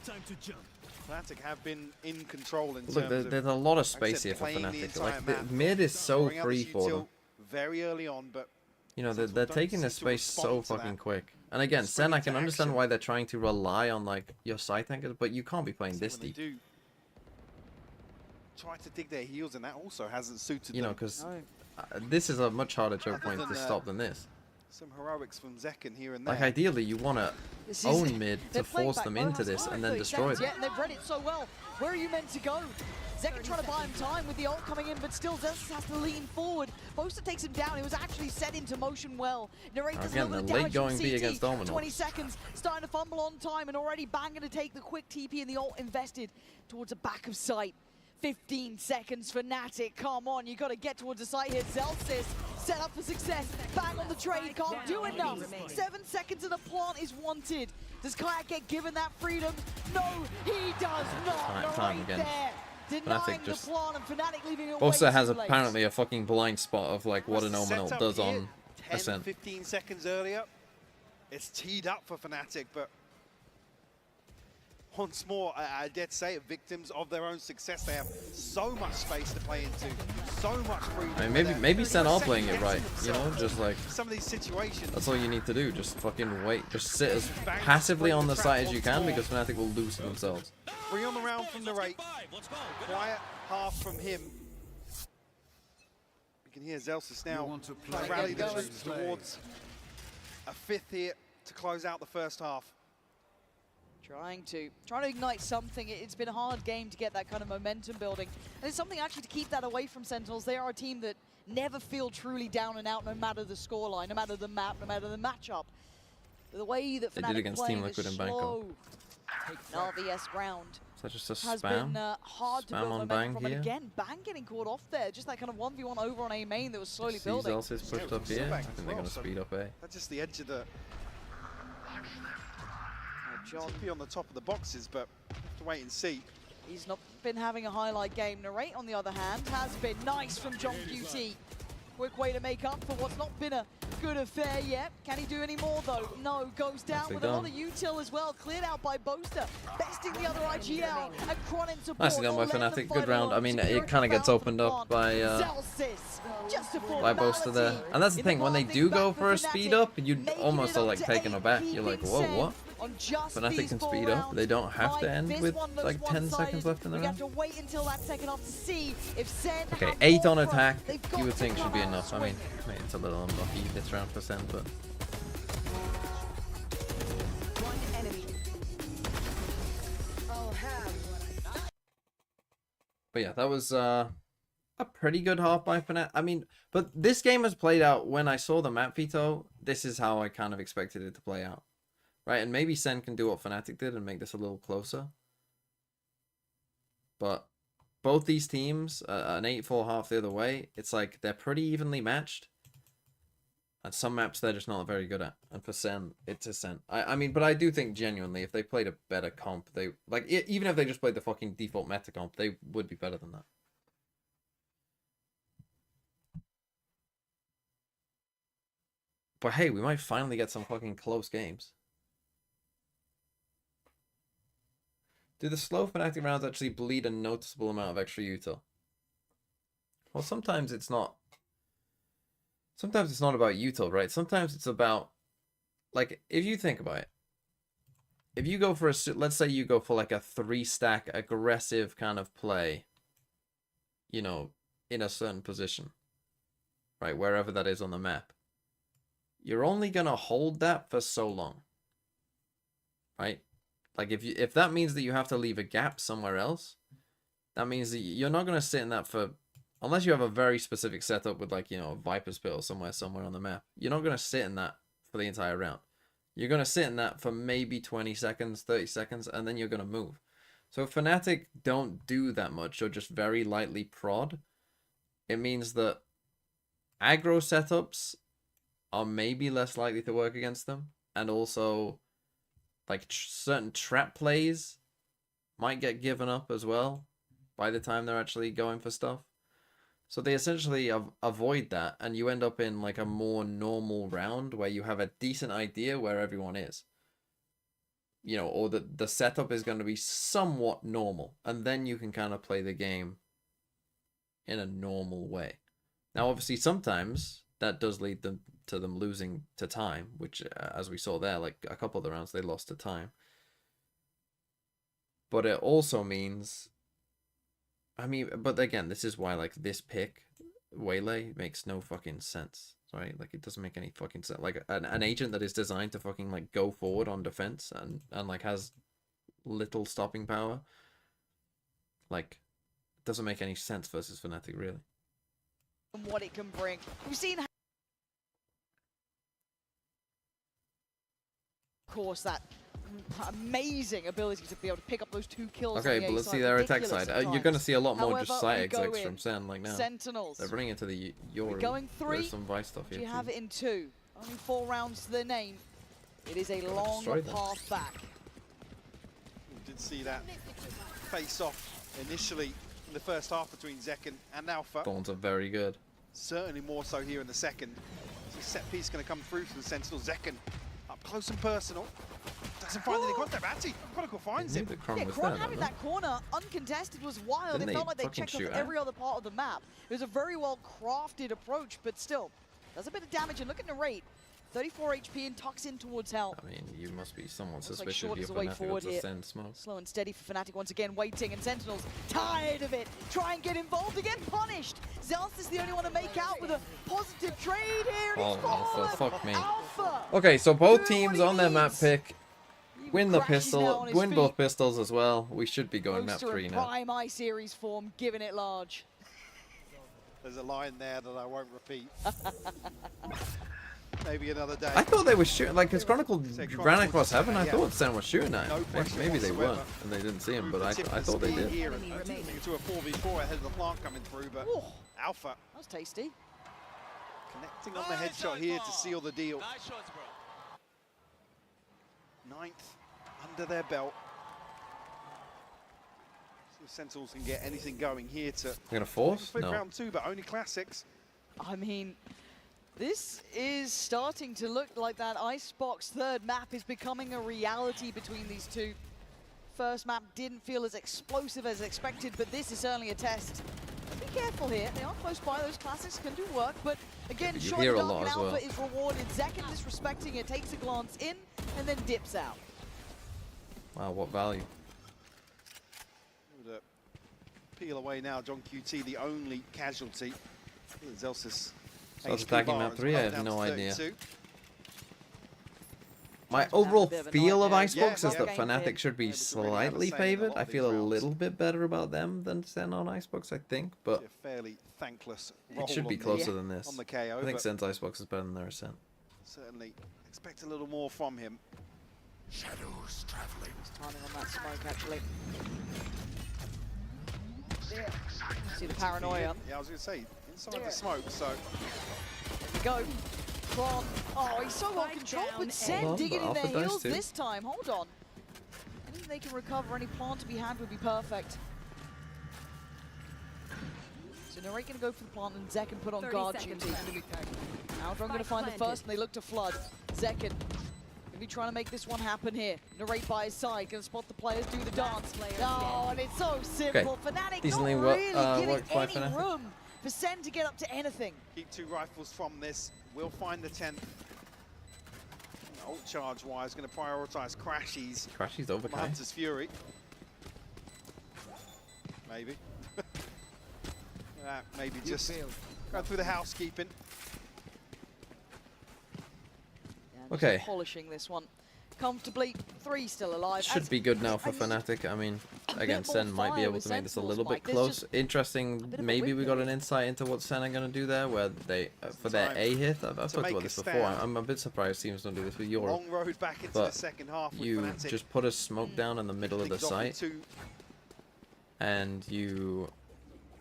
Time to jump. Fnatic have been in control in terms of... There's a lot of space here for Fnatic. Like, the mid is so free for them. Very early on, but... You know, they're taking the space so fucking quick. And again, Sen, I can understand why they're trying to rely on, like, your side tankers, but you can't be playing this deep. Try to dig their heels, and that also hasn't suited them. You know, because this is a much harder choke point to stop than this. Some heroics from Zekken here and there. Like, ideally, you want to own mid to force them into this and then destroy them. Yeah, and they've read it so well. Where are you meant to go? Zekken trying to buy him time with the ult coming in, but still Zelsis has to lean forward. Boaster takes him down. He was actually set into motion well. Narrate does a little bit of damage going B against Omen. 20 seconds, starting to fumble on time, and already banging to take the quick TP and the ult invested towards the back of sight. 15 seconds for Fnatic. Come on, you got to get towards the site here. Zelsis set up for success. Bang on the trade. Can't do enough. 7 seconds and a plant is wanted. Does Kayak get given that freedom? No, he does not. Right there. Denying the plant and Fnatic leaving it also has apparently a fucking blind spot of like what an Omen ult does on Ascent. 15 seconds earlier. It's teed up for Fnatic, but once more, I dare say, victims of their own success. They have so much space to play into, so much freedom. I mean, maybe Sen are playing it right, you know, just like some of these situations. That's all you need to do. Just fucking wait. Just sit as passively on the site as you can, because Fnatic will lose to themselves. 3 on the round from Narrate. Quiet half from him. You can hear Zelsis now rally the troops towards a 5th here to close out the first half. Trying to ignite something. It's been a hard game to get that kind of momentum building. And it's something actually to keep that away from Sentinels. They are a team that never feel truly down and out, no matter the scoreline, no matter the map, no matter the matchup. But the way that Fnatic play this slow RVS ground has been hard to build momentum from. And again, Bang getting caught off there. Just that kind of 1v1 over on A main that was slowly building. Zelsis pushed up here. I think they're going to speed up A. That's just the edge of the... John be on the top of the boxes, but have to wait and see. He's not been having a highlight game. Narrate, on the other hand, has been nice from John Beauty. Quick way to make up for what's not been a good affair yet. Can he do any more, though? No, goes down with a lot of util as well. Cleared out by Boaster, besting the other IGL, and Cron in support. Nicely done by Fnatic. Good round. I mean, it kind of gets opened up by Boaster there. And that's the thing, when they do go for a speed up, you almost are like taken aback. You're like, whoa, what? Fnatic can speed up. They don't have to end with like 10 seconds left in the round. Okay, 8 on attack, you would think should be enough. I mean, it's a little unlucky this round for Sen, but... But yeah, that was a pretty good half by Fnatic. I mean, but this game has played out when I saw the map veto. This is how I kind of expected it to play out. Right, and maybe Sen can do what Fnatic did and make this a little closer. But both these teams, an 8-4 half the other way, it's like they're pretty evenly matched. And some maps they're just not very good at. And for Sen, it's Ascent. I mean, but I do think genuinely, if they played a better comp, they... Like, even if they just played the fucking default meta comp, they would be better than that. But hey, we might finally get some fucking close games. Do the slow Fnatic rounds actually bleed a noticeable amount of extra util? Well, sometimes it's not. Sometimes it's not about util, right? Sometimes it's about, like, if you think about it. If you go for a, let's say you go for like a 3-stack aggressive kind of play, you know, in a certain position, right, wherever that is on the map, you're only gonna hold that for so long, right? Like if that means that you have to leave a gap somewhere else, that means that you're not gonna sit in that for, unless you have a very specific setup with, like, you know, a Viper's Pit or somewhere on the map, you're not gonna sit in that for the entire round. You're going to sit in that for maybe 20 seconds, 30 seconds, and then you're going to move. So if Fnatic don't do that much, or just very lightly prod, it means that aggro setups are maybe less likely to work against them. And also, like, certain trap plays might get given up as well by the time they're actually going for stuff. So they essentially avoid that, and you end up in like a more normal round where you have a decent idea where everyone is. You know, or the setup is going to be somewhat normal, and then you can kind of play the game in a normal way. Now, obviously, sometimes that does lead them to them losing to time, which, as we saw there, like a couple of the rounds they lost to time. But it also means, I mean, but again, this is why, like, this pick, Waylay, makes no fucking sense, right? Like, it doesn't make any fucking sense. Like, an agent that is designed to fucking, like, go forward on defense and like, has little stopping power, like, doesn't make any sense versus Fnatic, really. What it can bring. We've seen, of course, that amazing ability to be able to pick up those 2 kills. Okay, but let's see their attack side. You're going to see a lot more just side execs from SEN, like now. Sentinels. They're running into the Euro. Going 3. There's some Vice stuff here. You have it in 2. Only 4 rounds to their name. It is a long path back. We did see that face off initially in the first half between Zekken and Alpha. Thorns are very good. Certainly more so here in the second. So set piece going to come through for the Sentinel. Zekken up close and personal. Doesn't find any contact. Actually, Chronicle finds him. Yeah, Cron having that corner uncontested was wild. It felt like they checked off every other part of the map. It was a very well crafted approach, but still, does a bit of damage. And look at the rate. 34 HP and tucks in towards hell. I mean, you must be somewhat suspicious like if you're Fnatic to send smoke. Slow and steady for Fnatic once again, waiting, and Sentinels tired of it. Try and get involved again, punished. Zelst is the only one to make out with a positive trade here. Oh, Alpha, fuck me. Alpha. Okay, so both teams on their map pick win the pistol, win both pistols as well. We should be going map 3 now. Prime I-Series form, giving it large. There's a line there that I won't repeat. Maybe another day. I thought they were shooting, like, his Chronicle ran across heaven. I thought SEN was shooting at him. Maybe they weren't, and they didn't see him, but I thought they did. Here and to a 4v4 ahead of the plant coming through, but Alpha. That was tasty. Connecting on the headshot here to seal the deal. Nice shots, bro. 9th under their belt. See if Sentinels can get anything going here to. They're gonna force? No. Round 2, but only classics. I mean, this is starting to look like that Icebox third map is becoming a reality between these two. First map didn't feel as explosive as expected, but this is certainly a test. Be careful here, they are close by, those classics can do work, but again, shot dark and Alpha is rewarded. Zekken disrespecting it, takes a glance in, and then dips out. Wow, what value. Peel away now, John QT, the only casualty. Zelsis. So I was attacking map 3, I have no idea. My overall feel of Icebox is that Fnatic should be slightly favored. I feel a little bit better about them than SEN on Icebox, I think, but fairly thankless it should be closer than this. On the KO, I think SEN's Icebox is better than their Ascent. Certainly expect a little more from him. Shadows traveling. Timing on that smoke, actually. See the paranoia. Yeah, I was going to say, inside the smoke, so. There we go. Kron. Oh, he's so well controlled, but SEN digging in their heels this time. Hold on. Anything they can recover, any plant to be had would be perfect. So Narrate going to go for the plant, and Zekken put on guard duty. Aldron going to find the first, and they look to flood. Zekken going to be trying to make this one happen here. Narrate by his side, going to spot the players do the dance. Oh, and it's so simple. Fnatic Decently not really worked by giving any Fnatic. room for Sen to get up to anything. Keep 2 rifles from this. We'll find the 10th. Ult charge wise, going to prioritize Crashies. Crashies over Kai. Hunter's Fury. Maybe. Maybe just go through the housekeeping. Yeah, okay. Polishing this one comfortably. 3 still alive. Should be good now for Fnatic. I mean, again, Sen might be able to make this a little bit close. Interesting. Maybe we got an insight into what Sen are going to do there, where they for their A hit. I've talked about this before. I'm a bit surprised teams don't do this with Europe. Long road back into the second half. You with Fnatic. just put a smoke down in the middle of the site, and you,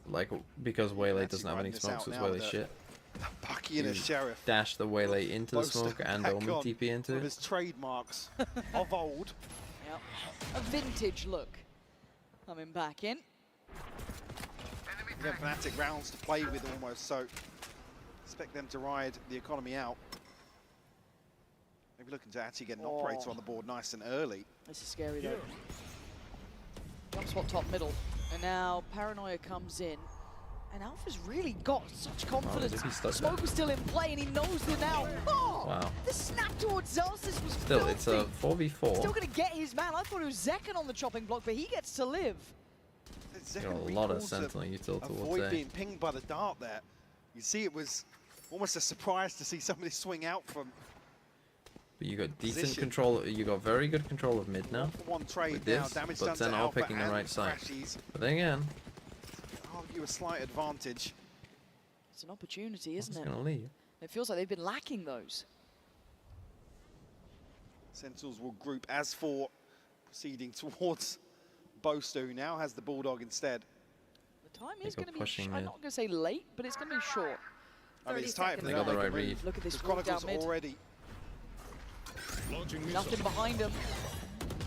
like, because Waylay doesn't have any smokes, because Waylay's shit. Bucky and a sheriff. Dash the Waylay into the smoke and Omen TP into with it. his trademarks of old. Yep. A vintage look coming back in. Yeah, Fnatic rounds to play with almost, so expect them to ride the economy out. Maybe looking to actually get an operator on the board nice and early. This is scary though. Jump spot top middle, and now Paranoia comes in. And Alpha's really got such confidence. Smoke was still in play, and he knows that now. Oh, wow. The snap towards Zelsis was Still, filthy. it's a 4v4. Still going to get his man. I thought it was Zekken on the chopping block, but he gets to live. Got a lot of Sentinel util towards avoid A. being pinged by the dart there. You see, it was almost a surprise to see somebody swing out from. But you got decent control. You got very good control of mid now. One trade with this, now, damage but done Sen to all Alpha picking the and right side. Crashies. But then again, argue a slight advantage. It's an opportunity, isn't it? It's gonna leave. It feels like they've been lacking those. Sentinels will group as for proceeding towards Bosto, who now has the Bulldog instead. The time is going to be, I'm not going to say late, but it's going to be short. I mean, it's tight for they got the right read. Look at this Chronicles down mid. already. Nothing behind him.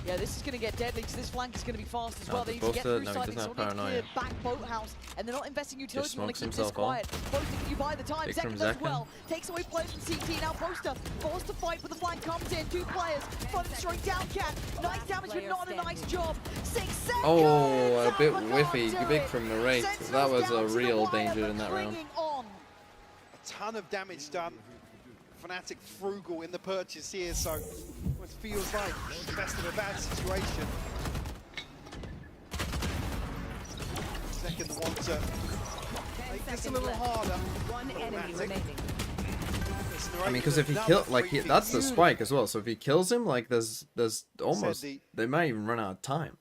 Yeah, this is going to get deadly because this flank is going to be fast as well. They need to get through side, so they need to clear back boathouse, and they're not investing utility. You want to keep this quiet. Boaster, you buy the time. Zekken does well. Takes away players from CT. Now Boaster forced to fight, but the flank comes in. 2 players flooded straight down. Cat. Nice damage, but not a nice job. 6 seconds. Oh, a bit whiffy. Big from the rate. That was a real danger in that round. A ton of damage done. Fnatic frugal in the purchase here, so it feels like the best of a bad situation. Second, the one to make this a little harder. One enemy remaining. I mean, because if he kills, like, that's the spike as well. So if he kills him, like, there's almost, they might even run out of time.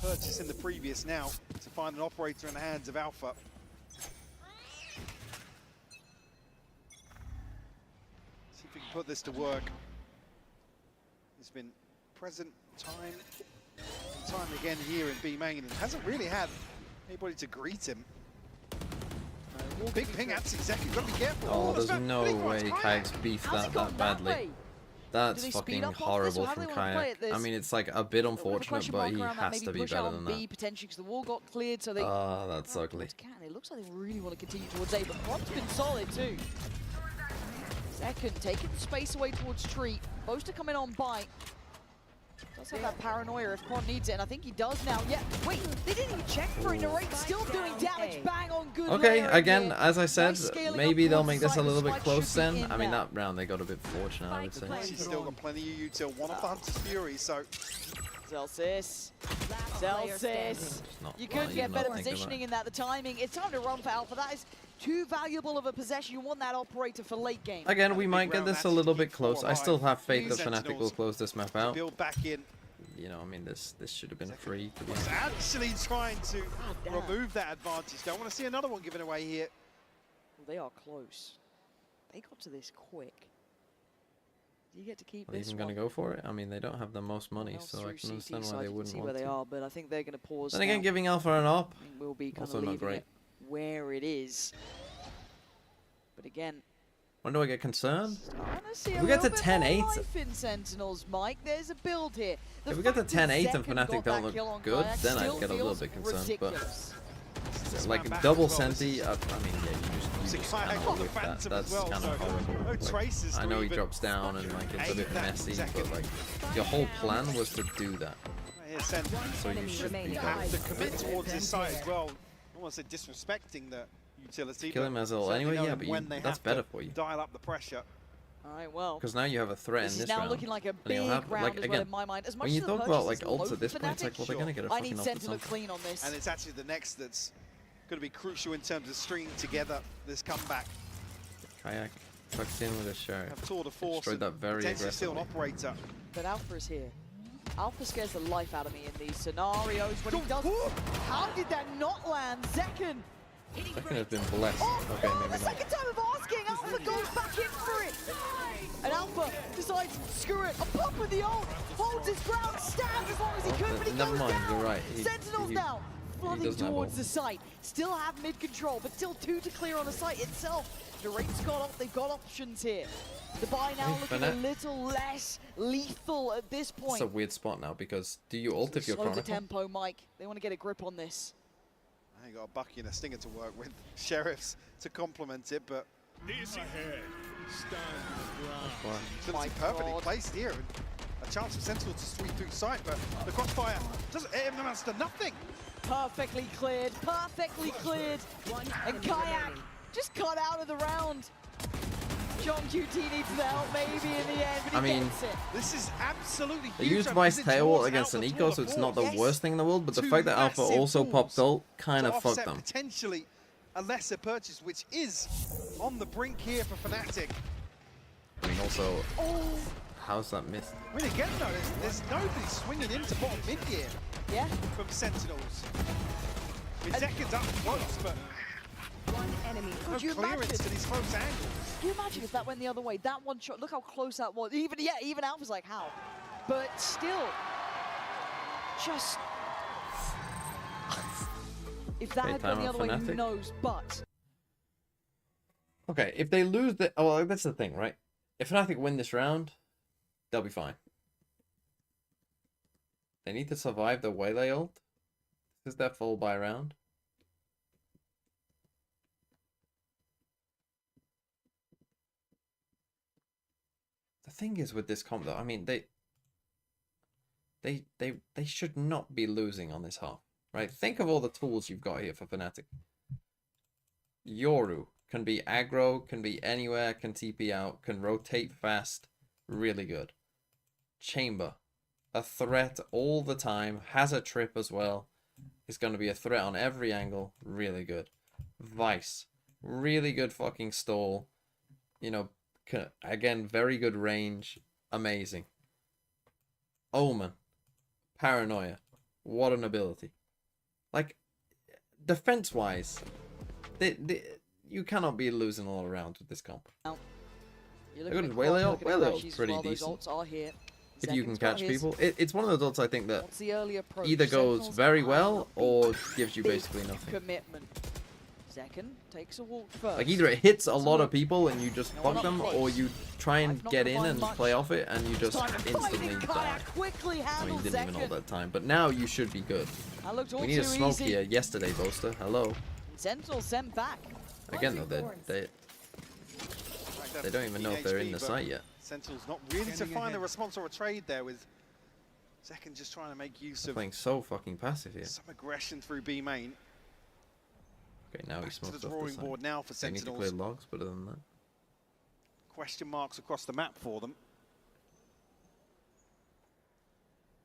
Purchase in the previous now to find an operator in the hands of Alpha. See if we can put this to work. He's been present time and time again here in B main and hasn't really had anybody to greet him. Big ping at Zekken, gotta be careful. Oh, there's no way Kayak's beefed that badly. That's fucking horrible from Kayak. I mean, it's like a bit unfortunate, but he has to be better than that. Potentially because the wall got cleared, so they. Oh, that's ugly. It looks like they really want to continue towards A, but Quad's been solid too. Zekken taking space away towards Tree. Boaster coming on bite. Does have that paranoia if Quad needs it, and I think he does now. Yeah, wait, they didn't even check for it. Narrate still doing damage. Bang on good. Okay, again, as I said, maybe they'll make this a little bit close then. I mean, that round they got a bit fortunate, I would say. He's still got plenty of util. One of the Hunter's Fury, so. Zelsis. You could get better positioning in that. The timing. It's time to run for Alpha. That is too valuable of a possession. You want that operator for late game. Again, we might get this a little bit close. I still have faith that Fnatic will close this map out. Build back in. You know, I mean, this should have been free, to be honest. Actually trying to remove that advantage. Don't want to see another one given away here. Well, they are close. They got to this quick. Do you get to keep this even going to go for it? I mean, they don't have the most money, so I can understand why they wouldn't want where to. they are, but I think they're going to pause. Then again, giving Alpha an op, will be kind also of not great. It where it is. But again, when do I get concerned? If we get to 10-8. In Sentinels, Mike, there's a build here. If we get to 10-8 and Fnatic don't look good, then I'd get a little bit concerned. But like double Senti. I mean, yeah, you just cannot with that. That's kind of horrible. Like, I know he drops down and like it's a bit messy, but like your whole plan was to do that. So you should be have to commit towards his side as well. I want to say disrespecting the utility. Kill him as well. Anyway, yeah, but that's better for you. Dial up the pressure. All right, well. Because now you have a threat in this round. This is now looking like a big round as well in my mind. As much when you as talk about like ults at this point, it's like, well, they're gonna get a I fucking need ult Sen at to some look point. clean on this. And it's actually the next that's going to be crucial in terms of stringing together this comeback. Kayak tucks in with a shard. Have tour de force. Destroyed that very potentially still an aggressively. operator. But Alpha is here. Alpha scares the life out of me in these scenarios when he does. How did that not land? Zekken. Zekken has been blessed. Okay, maybe The not. second time of asking, Alpha goes back in for it. And Alpha decides, screw it, a pop with the ult, holds his ground, stands as long as he could, but he Never goes mind, down. you're right. Sentinels now, flooding doesn't have towards ult. the site. Still have mid-control, but still 2 to clear on the site itself. Durate's got ult, they've got options here. The buy now looking a little less lethal at this point. It's a weird spot now because do you ult if you're Slow the Chronicle? tempo, Mike. They want to get a grip on this. You got a Bucky and a Stinger to work with. Sheriffs to complement it, but utility perfectly placed here. And a chance for Sentinel to sweep through sight, but the crossfire doesn't amounts to nothing. Perfectly cleared, perfectly cleared. And Kayak just cut out of the round. John QT needs the help maybe in the end, but he gets it. This is absolutely They huge. used Vice tail against an eco, so it's not the worst thing in the world, but the fact that Alpha also popped ult kind of fucked them. Potentially a lesser purchase, which is on the brink here for Fnatic. I mean, also, how's that missed? I mean, again, though, there's nobody swinging into bottom mid here. Yeah. From Sentinels. I mean, Zekken's up close, but one enemy. no clearance to these close angles. Can you imagine if that went the other way? That one shot, look how close that was. Even Alpha's like, how? But still, just... if that had gone the other way, who knows, but... Okay, if they lose the... Oh, well, that's the thing, right? If Fnatic win this round, they'll be fine. They need to survive the Waylay ult. This is their full buy round. The thing is with this comp, though, I mean, they should not be losing on this half, right? Think of all the tools you've got here for Fnatic. Yoru can be aggro, can be anywhere, can TP out, can rotate fast, really good. Chamber, a threat all the time, has a trip as well, is going to be a threat on every angle, really good. Vice, really good fucking stall, you know, again, very good range, amazing. Omen, paranoia, what an ability. Like, defense-wise, you cannot be losing all around with this comp. Look at Waylay ult. Waylay ult's pretty decent. If you can catch people. It's one of those ults I think that either goes very well or gives you basically nothing. Commitment. Zekken takes a walk first. Like either it hits a lot of people and you just fuck them, or you try and get in and play off it and you just instantly die. I mean, you didn't even hold that time, but now you should be good. We need a smoke here yesterday, Boaster. Hello. Sentinel sent back. Again though, they don't even know if they're in the site yet. Sentinel's not really to find a response or a trade there, with Zekken just trying to make use of playing so fucking passive here. Some aggression through B main. Okay, now he smokes off the drawing board now for Sentinels. They need to clear logs, but other than that, question marks across the map for them.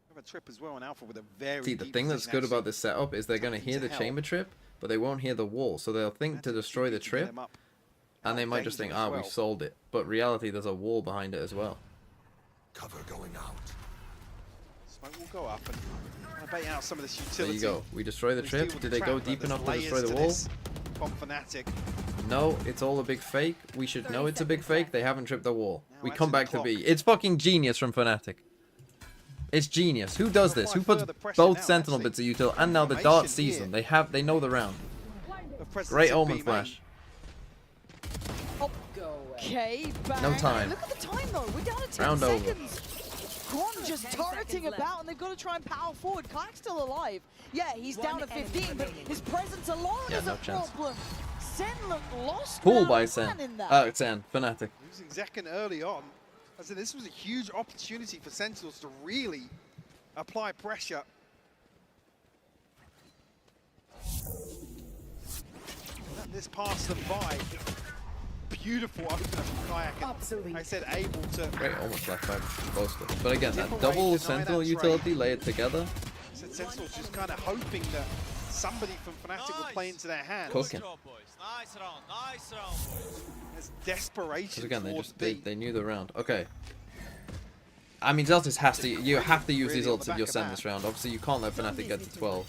We have a trip as well on Alpha with a very. See, the thing that's good about this setup is they're going to hear the chamber trip, but they won't hear the wall, so they'll think to destroy the trip, and they might just think, ah, we've sold it. But reality, there's a wall behind it as well. Cover going out. Smoke will go up and bait out some of this utility. There you go. We destroy the trip. Did they go deep enough to destroy the wall? Fnatic. No, it's all a big fake. We should know it's a big fake. They haven't tripped the wall. We come back to B. It's fucking genius from Fnatic. It's genius. Who does this? Who puts both Sentinel bits of util and now the dart sees them? They know the round. Great Omen flash. Okay, no time. Look at the time though. We're down to 10 round seconds. over. Gon just turreting about, and they've got to try and power forward. Kayak's still alive. Yeah, he's down to 15, but his presence alone is a problem. Sen looked lost. Pull by Sen. Sen, Fnatic. Losing Zekken early on. I said this was a huge opportunity for Sentinels to really apply pressure. Let this pass them by. Beautiful opener from Kayak, and absolutely. I said able to. Great, almost left back close to. But again, that double Sentinel utility layered together. I said Sentinels just kind of hoping that somebody from Fnatic would play into their hands. Cooking. Nice round, boys. There's desperation. Again, they knew the round. Okay. I mean, Zeltis has to. You have to use Really these ults if you're Sen this round. Obviously, you can't let Fnatic get to 12.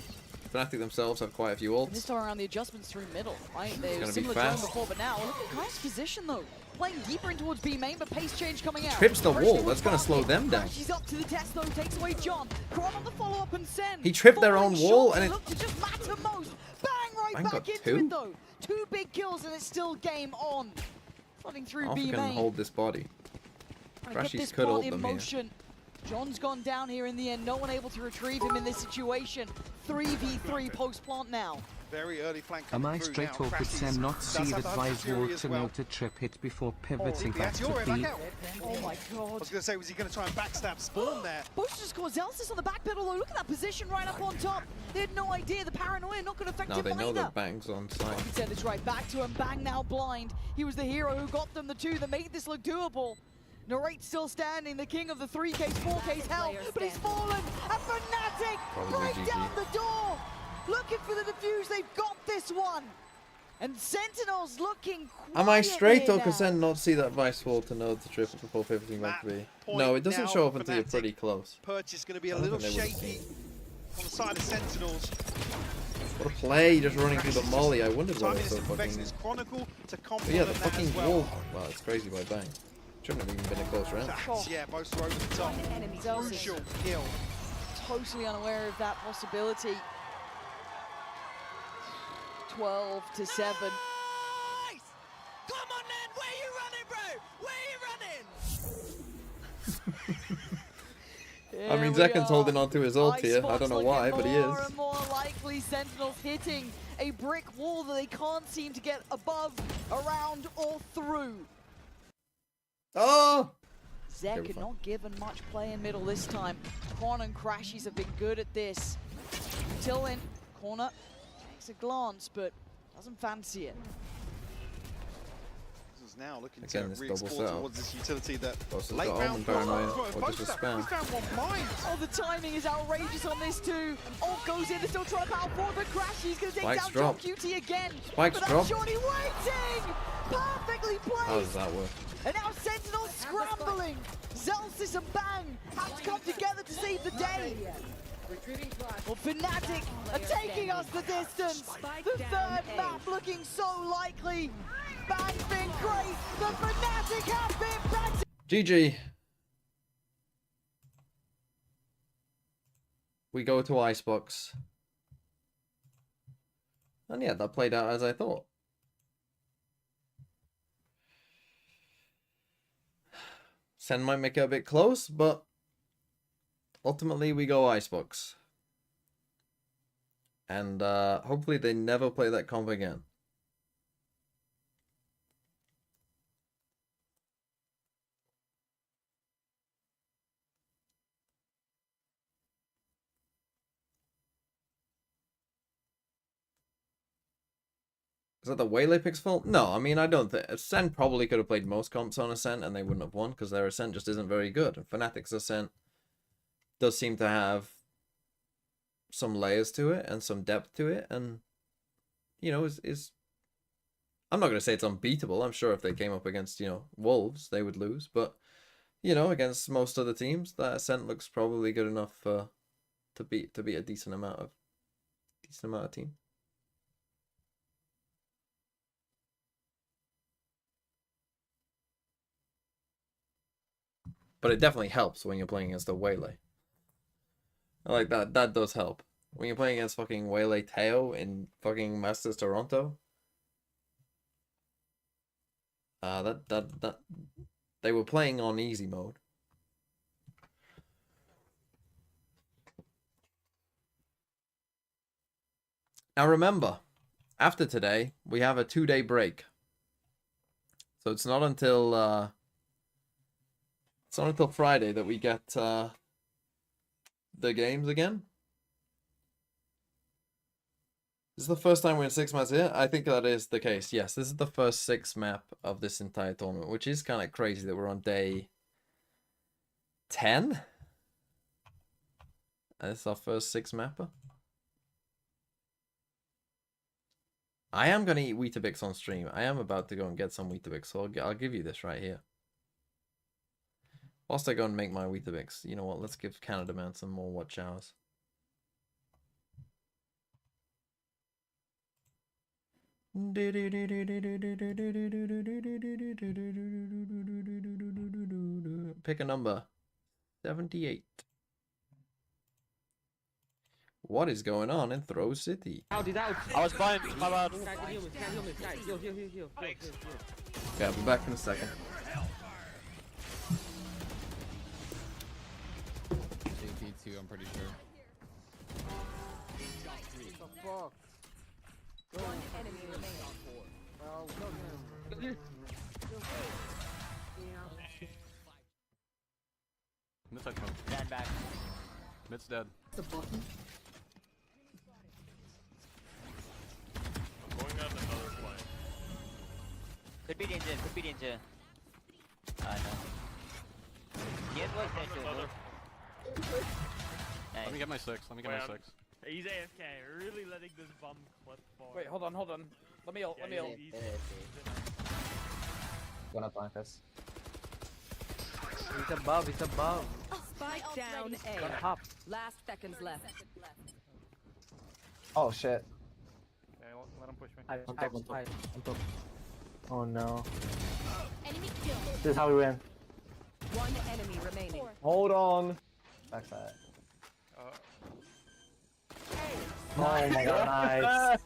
Fnatic themselves have quite a few ults. This time around, the adjustments through middle, right? They were gonna be similar to fast. before, but now look at Kai's position though. Playing deeper in towards B main, but pace change coming out. Trips the wall. That's going to slow them down. She's up to the test though, takes away John. Kron on the follow-up and Sen. He tripped their own wall, and it looked to just matter most. Bang right Bang back got into two? it though. 2 big kills, and it's still game on. Flooding through Alpha B can main. hold this body. Trying to get Crashies this could plot ult in them here. motion. John's gone down here in the end. No one able to retrieve him in this situation. 3v3 post-plant now. Very early flank Am coming I through straight now. or could Crashies Sen not does see have that the Hunter Vi's Fury wall as to well. note a trip hit before pivoting back That's to your B? back out. Oh my I god. was going to say, was he going to try and backstab Spawn there? Both just got Zelsis on the back pedal though. Look at that position right up on top. They had no idea. The paranoia not going to affect Now him they know either. that Bang's on site. He sent it right back to him. Bang now blind. He was the hero who got them the 2 that made this look doable. Narrate still standing, the king of the 3Ks, 4Ks hell, but he's fallen. And Fnatic Probably break GG. down the door. Looking for the defuse, they've got this one. And Sentinels looking quiet. Am I straight or here can now. Sen not see that Vice wall to know the trip before pivoting back to B? No, it doesn't show up until you're pretty close. Purchase going to be a I don't little think they would've shaky on the side of Sentinels. What a play, just running through the molly. I wondered why Timing it was is so convexing fucking... his Chronicle to But complement yeah, the that fucking as well. wall. Wow, it's crazy by Bang. Shouldn't have even been a close round. Yeah, both are over the top. Crucial kill. Totally unaware of that possibility. 12 to 7. Come on then, where you running, bro? Where you running? I mean, Zekken's holding on to his ult here. I don't know why, but he More is. and more likely, Sentinels hitting a brick wall that they can't seem to get above, around, or through. Oh! Zekken not given much play in middle this time. Quan and Crashies have been good at this. Tillin, corner, takes a glance, but doesn't fancy it. This is now looking Again, to this re-explore double sell. towards this utility that Boss has late got round Omen paranoia, both or just a of them. spam. He's found one mind. Oh, the timing is outrageous on this too. Ult goes in, they're still trying to power forward, but Crashies gonna take Spikes down drop. John QT again. Spikes but drop. Shorty waiting! Perfectly placed! How does that work? And now Sentinel scrambling. Zelsis and Bang have to come together to save the day. Well, Fnatic are taking us the distance. The third map looking so likely. Bang's been great. The Fnatic have been back. GG. We go to Icebox. And yeah, that played out as I thought. Sen might make it a bit close, but ultimately we go Icebox. And hopefully they never play that comp again. Is that the Waylay pick's fault? No, I mean, I don't think... Ascent probably could have played most comps on Ascent and they wouldn't have won because their Ascent just isn't very good. And Fnatic's Ascent does seem to have some layers to it and some depth to it. And, you know, is I'm not going to say it's unbeatable. I'm sure if they came up against, you know, Wolves, they would lose. But, you know, against most other teams, that Ascent looks probably good enough to beat a decent amount of team. But it definitely helps when you're playing against a Waylay. I like that. That does help. When you're playing against fucking Waylay Teo in fucking Masters Toronto. That they were playing on easy mode. Now remember, after today, we have a 2-day break. So it's not until Friday that we get the games again. This is the first time we're in 6 maps here. I think that is the case. Yes, this is the first 6 map of this entire tournament, which is kind of crazy that we're on day 10. And this is our first 6 mapper. I am going to eat Weetabix on stream. I am about to go and get some Weetabix, so I'll give you this right here. Whilst I go and make my Weetabix, you know what? Let's give Canada Man some more watch hours. Pick a number. 78. What is going on in Throw City? I was blind, my bad. Okay, I'll be back in a second. JT2, I'm pretty sure. One enemy remaining. Mid side smoke. Stand back. Mid's dead. The bottom. I'm going on another flank. Could be danger, could be danger. I know. Yes, was danger. Let me get my 6, let me get my 6. He's AFK, really letting this bum clip forward. Wait, hold on. Let me ult, let me ult. Gonna plant us. He's above, he's above. Spike down A. Gonna hop. Last seconds left. Oh shit. Okay, let him push me. On top. Oh no. Enemy kill. This is how we win. One enemy remaining. Hold on. Backside. Oh my god, nice.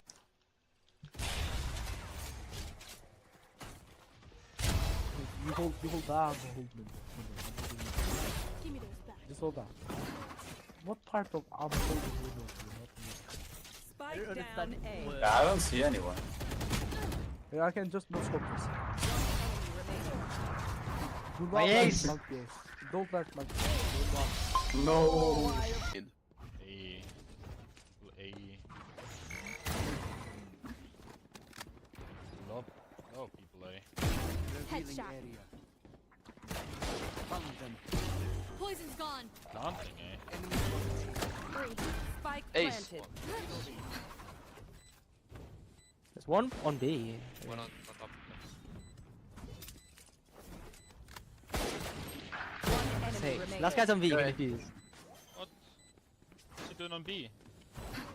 You hold down. Give me those back. Just hold down. What part of I'm holding you? Spike down A. I don't see anyone. Yeah, I can just no scope this. Do My not ace. like this. Don't like my No. No people, eh? Headshot. Poison's gone. Nothing, eh? 3. Spike Ace. planted. There's one on B. One on top. One enemy Hey, remaining. last guy's on B, you can defuse. What? What's he doing on B?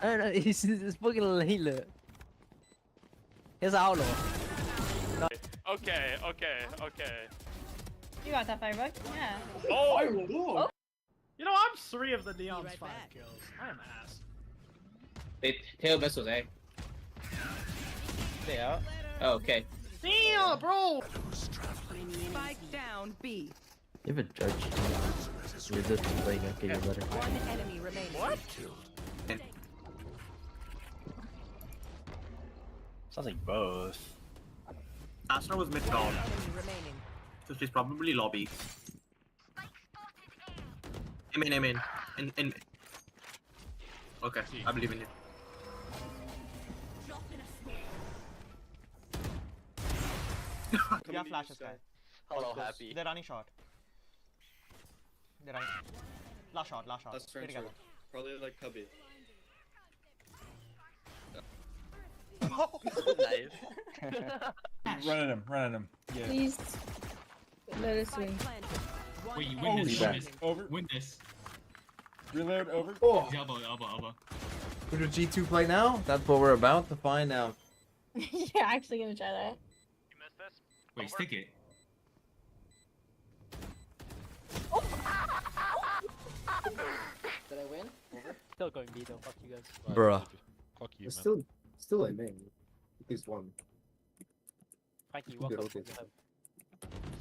I don't know, he's fucking healer. Here's Outlaw. No. Okay. You got that firebug? Yeah. Oh! You know, I'm 3 of the Neon's 5 kills. I am ass. They tail missiles, eh? They out? Oh, okay. Damn, bro! Spike down B. You have a judge. You're just playing okay, you're better. One enemy remaining. What? Sounds like both. Astra was mid One enemy remaining. so she's probably lobby. I'm in. Okay, I believe in you. You have flashes, guys. Hello, happy. They're running short. They're running. Last shot. That's Stay together. Probably like Cubby. Run at him. Yeah. Please let us win. Wait, you win this. Over. Win this. Reload over. Oh. Elbow. Who do G2 play now? That's what we're about to find out. Yeah, actually gonna try that. You missed this? Wait, stick it. Did I win? Over? Still going Veto, fuck you guys. Bruh. Fuck you, man. Still a main. At least one. Frankie, welcome.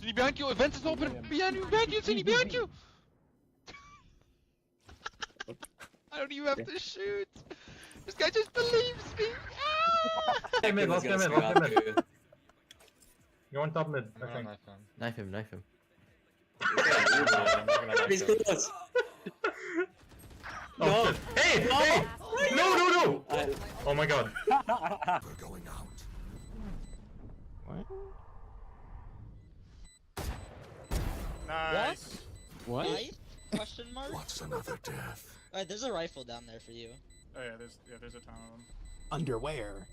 City behind you! Event is open! Behind you! City behind you! I don't even have to shoot! This guy just believes me. Hey, mid, last guy mid, last guy mid. You're on top mid, I think. Knife him, knife him. He's close. Oh, shit. Hey! Hey! No! Oh my god. We're going out. What? Nice. What? Question mark? What's another death? Alright, there's a rifle down there for you. Oh yeah, there's a ton of them. Underwear.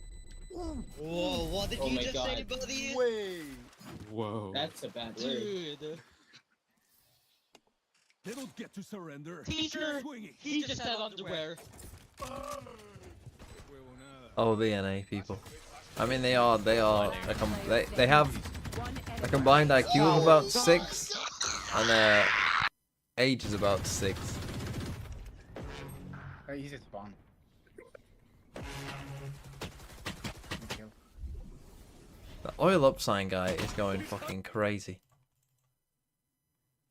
Whoa, what did you just say, buddy? Way. Whoa. That's a bad word. Dude. They don't get to surrender. Teacher, he just said underwear. Oh, the NA people. I mean, they have a combined IQ of about 6, and their age is about 6. Easy spawn. The oil up sign guy is going fucking crazy.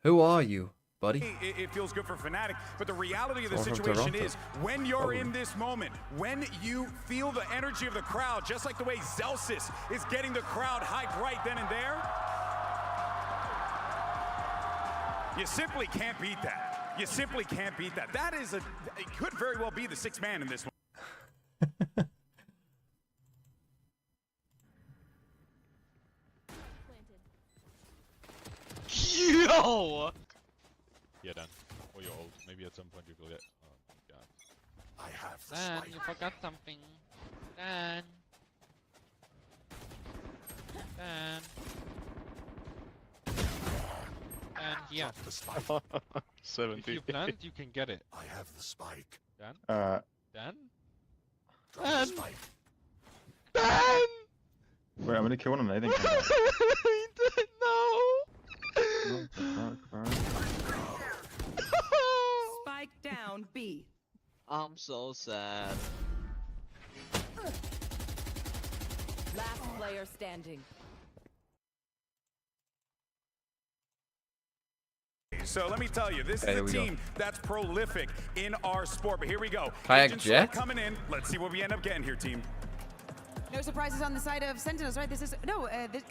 Who are you, buddy? It feels good for Fnatic, but the reality of the situation is when you're in this moment, when you feel the energy of the crowd, just like the way Zelsis is getting the crowd hyped right then and there, you simply can't beat that. You simply can't beat that. That is it could very well be the 6th man in this one. Yo! Yeah, Dan. Or you're old. Maybe at some point you will get. Oh my god. I have the Dan, spike. you forgot something. Dan. Dan. Dan, here. The spike. 70. If you plant, you can get it. I have the spike. Dan? Dan? Drop the spike. Dan! Wait, I'm gonna kill him. I think. Spike down, B. I'm so sad. Last player standing. So let me tell you, this is a team that's prolific in our sport. But here we go. Kayak Agents Jet coming in. Let's see what we end up getting here, team. No surprises on the side of Sentinels, right? This is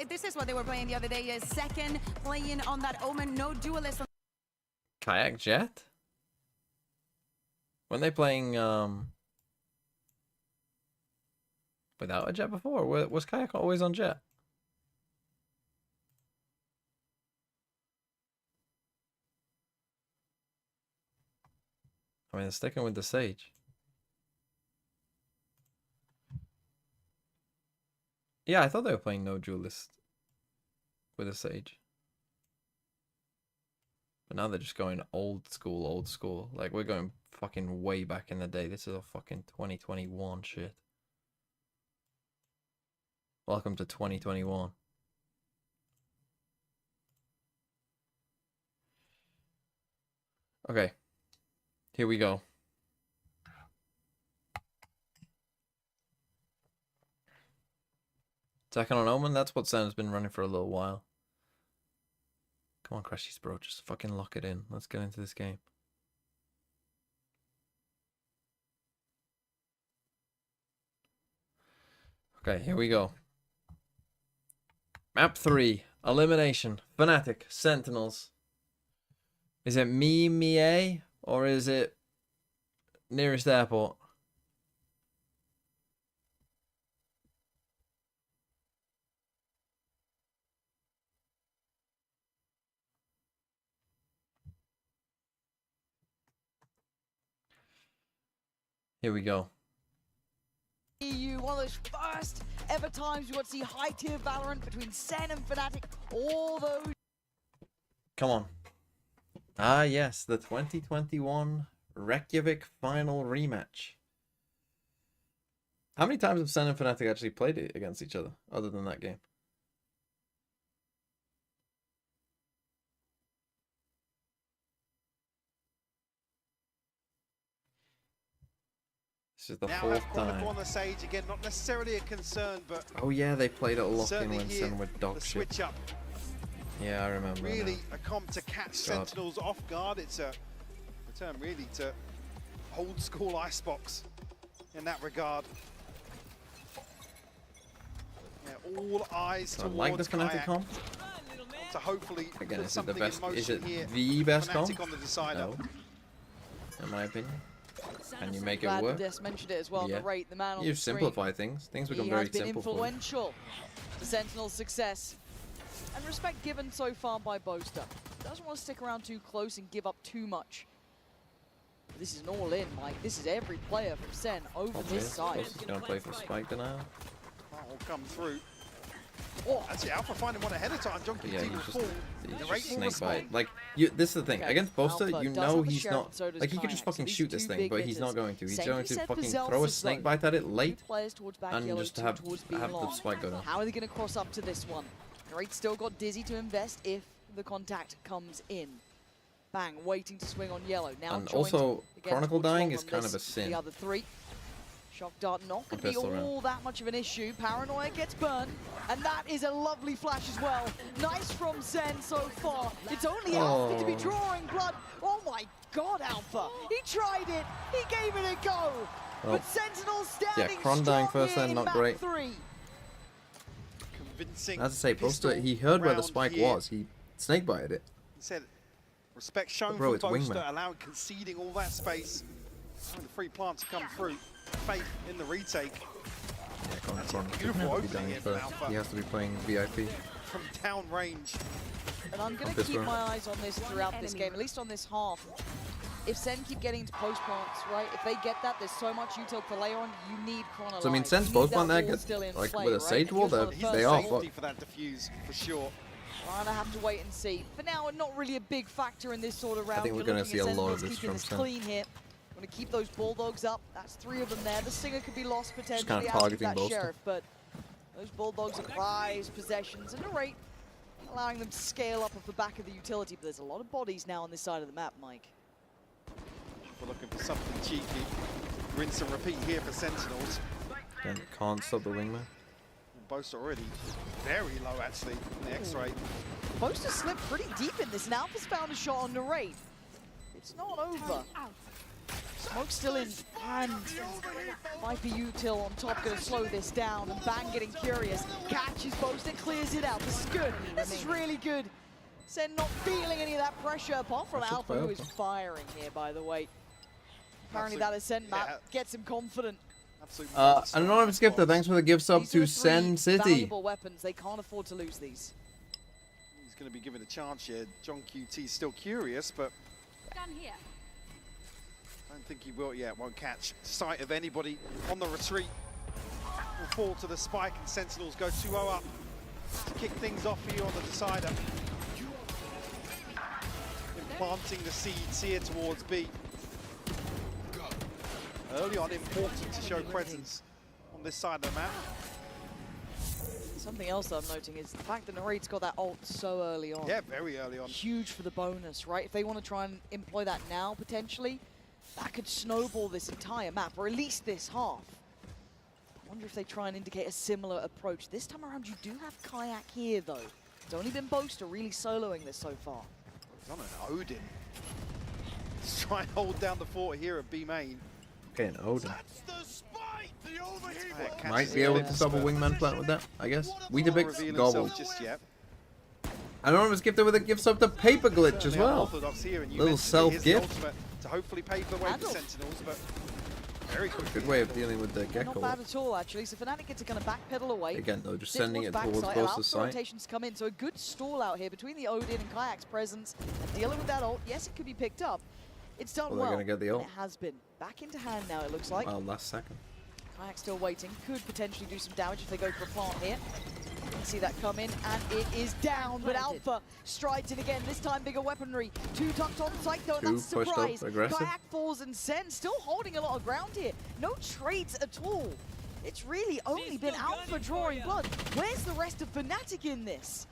this is what they were playing the other day. Second playing on that Omen, no duelist. Kayak Jet? Weren't they playing without a jet before? Was Kayak always on jet? I mean, sticking with the Sage. Yeah, I thought they were playing no duelist with a Sage. But now they're just going old school. Like, we're going fucking way back in the day. This is a fucking 2021 shit. Welcome to 2021. Okay. Here we go. Second on Omen, that's what SEN has been running for a little while. Come on, Crashies, bro. Just fucking lock it in. Let's get into this game. Okay, here we go. Map 3. Elimination. Fnatic. Sentinels. Is it Mie? Or is it nearest airport? Here we go. One of those first ever times we got to see high tier Valorant between SEN and Fnatic. All those. Come on. Ah, yes, the 2021 Reykjavik final rematch. How many times have SEN and Fnatic actually played it against each other, other than that game? This is the fourth time. On the Sage again, not necessarily a concern, but oh yeah, they played it a lock-in when here, SEN were dog shit. switch up. Yeah, I remember. Really a comp to catch Sentinels off guard. It's a return really to old school Icebox. in that regard. Yeah, all eyes towards like this Fnatic comp. To hopefully again, put is it the something best? in Is motion it here. the best Fnatic comp? on the decider. No. In my opinion. And you make it Glad work. Des mentioned it as well. Yeah. The rate, the man on You the screen. simplify things. Things become very simple. He has been for you. influential to Sentinel's success. And respect given so far by Boaster. Doesn't want to stick around too close and give up too much. But this is an all-in, Mike. This is every player from Sen over this side. He's going to play for Spike denial. That will come through. Oh, actually, Alpha finding one ahead of time. Junkie Yeah, will he's fall. just snake bite. Like, this is the thing. Okay, Against Boaster, Alpha you does know have the he's Sheriff, not. so does Like, he could just Kayak. fucking So shoot these this two thing, big but he's not hitters. going to. He's Same going can be to said for fucking Zelsus, throw a though. snake bite at it late Two players towards back and yellow, just two have towards the B-long. spike go down. How are they going to cross up to this one? Great still got Dizzy to invest if the contact comes in. Bang, waiting to swing on yellow. Now And joined also, against Chronicle dying Woodstrong is on kind of this, a sin. The other three. Shock Dart not going to be Pistol round. all that much of an issue. Paranoia gets burned, and that is a lovely flash as well. Nice from Zen so far. It's only Alpha to be drawing blood. Oh my God, Alpha! He tried it. He gave it a go. Well, But Sentinel standing yeah, Kron dying strong first then, in not map great. 3. Convincing. As I say, Boaster, pistol he heard where the round spike here. was. He snake bited it. He said, respect shown Bro, from it's Boaster, wingman. allowing conceding all that space. Allowing the free plant to come through. Faith in the retake. Yeah, Kron Beautiful should be opening dying here from first. Alpha. He has to be playing VIP. From down range. And I'm going On to this keep round. my eyes on this throughout this game, at least on this half. If Sen keep getting into post plants, right? If they get that, there's so much util to layer on. You need Chron alive. So I mean, Sen's You both need on there that wall get still in like play, with a right? Sage And Wall, he was one of the they first are Sage- Safety fucked. for that defuse, for sure. We're gonna have to wait and see. For now, not really a big factor in this sort of round. think we're You're gonna looking see at a lot of Sentinels this keeping from this Sen. clean here. Going to keep those Bulldogs up. That's 3 of them there. The Singer could be lost potentially. kinda out of targeting that Boaster. Sheriff, but those Bulldogs are prized possessions and a rate, allowing them to scale up off the back of the utility. But there's a lot of bodies now on this side of the map, Mike. We're looking for something cheeky. Rinse and repeat here for Sentinels. And can't stop the wingman. Boaster already very low, actually, in the X-ray. Boaster slipped pretty deep in this. And Alpha's found a shot on Narrate. It's not over. Smoke still in hand. Might be util on top, going to slow this down. And Bang getting curious. Catches Boaster, clears it out. This is good. This is really good. Sen not feeling any of that pressure, apart from That's a Alpha, who is fail. firing here, by the way. Apparently that Ascent map gets him confident. Anonymous Gifter, thanks for the gift sub These are to three Sen City. valuable weapons. They can't afford to lose these. He's going to be given a chance here. John QT still curious, but Gun here. I don't think he will. Yeah, won't catch sight of anybody on the retreat. Will fall to the spike, and Sentinels go 2-0 up to kick things off for you on the decider. Implanting the seeds here towards B. Early on, important to show presence on this side of the map. Something else that I'm noting is the fact that Narrate's got that ult so early on. Yeah, very early on. Huge for the bonus, right? If they want to try and employ that now, potentially, that could snowball this entire map, or at least this half. I wonder if they try and indicate a similar approach. This time around, you do have Kayak here, though. It's only been Boaster really soloing this so far. He's on an Odin. Let's try and hold down the fort here at B main. Okay, an Odin. Kayak Might catches be able it, to stop a but wingman plant with that, I guess. can't Weetabix, reveal gobble. himself just yet. Anonymous Gifter with a gift sub to Paper Glitch as Certainly well. unorthodox here, and you Little mentioned it, here's the self-gift. ultimate to hopefully pave the way for Sentinels, but very quick. Good way of dealing with the Not Gecko. bad at all, actually. So Fnatic get to kind of backpedal away. Again, though, just Sit sending it towards backside, Boaster's allow the site. rotations to come in. So a good stall out here between the Odin and Kayak's presence. And dealing with that ult, yes, it could be picked up. It's done Well, well. they're gonna get the and ult. It has been. Back into hand now, it looks like. Well, last second. Kayak still waiting. Could potentially do some damage if they go for a plant here. Didn't see that come in, and it is down. But Alpha strides in again. This time, bigger weaponry. 2 tucked on site, though, and that's a Two pushed up, surprise. aggressive. Kayak falls, and Sen still holding a lot of ground here. No trades at all. It's really only been Alpha drawing blood. Where's the rest of Fnatic in this?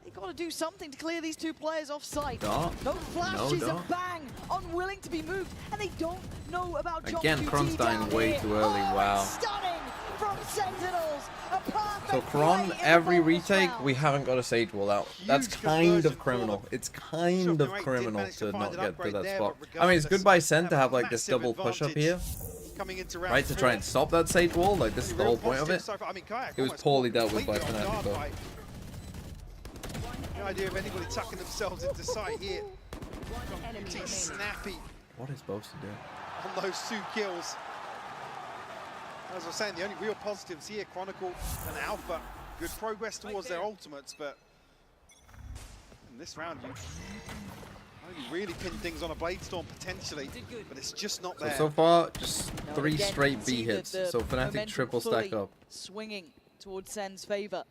They got to do something to clear these 2 players off site. Dart. No flashes No and Bang, unwilling to be moved, and they don't know about John Again, QT Kron's dying down way here. too early, Oh, wow. it's stunning from Sentinels. A perfect So play Kron, in every the bonus retake, round. we haven't got a Sage Wall out. That's Huge kind conversion of criminal. for It's kind of Sure, criminal manage to to find not an get to upgrade that there, spot. but I mean, it's good by Sen to have have like this massive double push up advantage here. coming into round Right, to try and stop that Sage wall. Like, this is the whole point of it. So far. I mean, Kayak It was poorly dealt with by Fnatic, though. No idea of anybody tucking themselves into sight here. Snappy What is supposed to do? on those 2 kills. As I was saying, the only real positives here, Chronicle and Alpha, good progress towards their ultimates, but in this round, you only really pin things on a Bladestorm potentially, but it's just not there. So far, just 3 straight B hits. So Fnatic triple stack up. Swinging towards Sen's favor.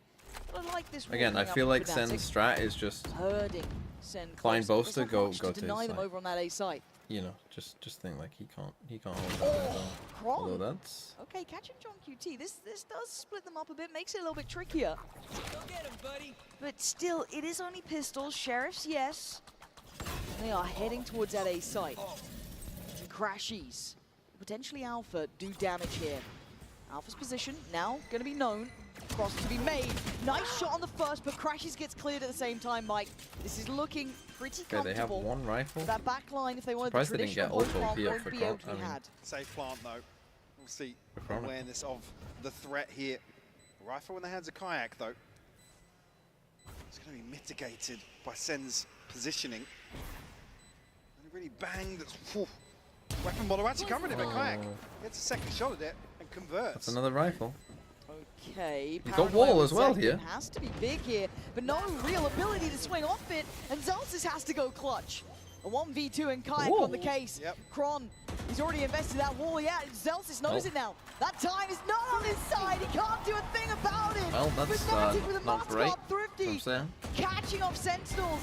But I like this. Again, I feel like Sen's strat is just herding Sen Klein Boaster, go to deny them over on that A site. You know, just think like he can't hold that. Although that's okay. Catching John QT. This does split them up a bit, makes it a little bit trickier. Go get him, buddy. But still, it is only pistols. Sheriffs, yes. They are heading towards that A site. Crashies, potentially Alpha, do damage here. Alpha's position now going to be known. Cross to be made. Nice shot on the first, but Crashies gets cleared at the same time, Mike. This is looking pretty comfortable. Okay, they have 1 rifle. That back line, if they wanted Surprised the they didn't get traditional auto plant, here won't for be able to be had. Safe plant though. We'll see awareness of the threat here. Rifle in the hands of Kayak though. It's going to be mitigated by Sen's positioning. And he really banged. Whew. Weapon model actually covered it, but Kayak gets a second shot at it and converts. That's another rifle. Okay, you got wall as well here. Has to be big here, but no real ability to swing off it, and Zelsis has to go clutch. A 1v2 and Kayak on the case. Yep. Kron, he's already invested that wall. Yeah, Zelsis knows it now. That time is not on his side. He can't do a thing about it. Well, that's not great. Thrifty, catching off Sentinels.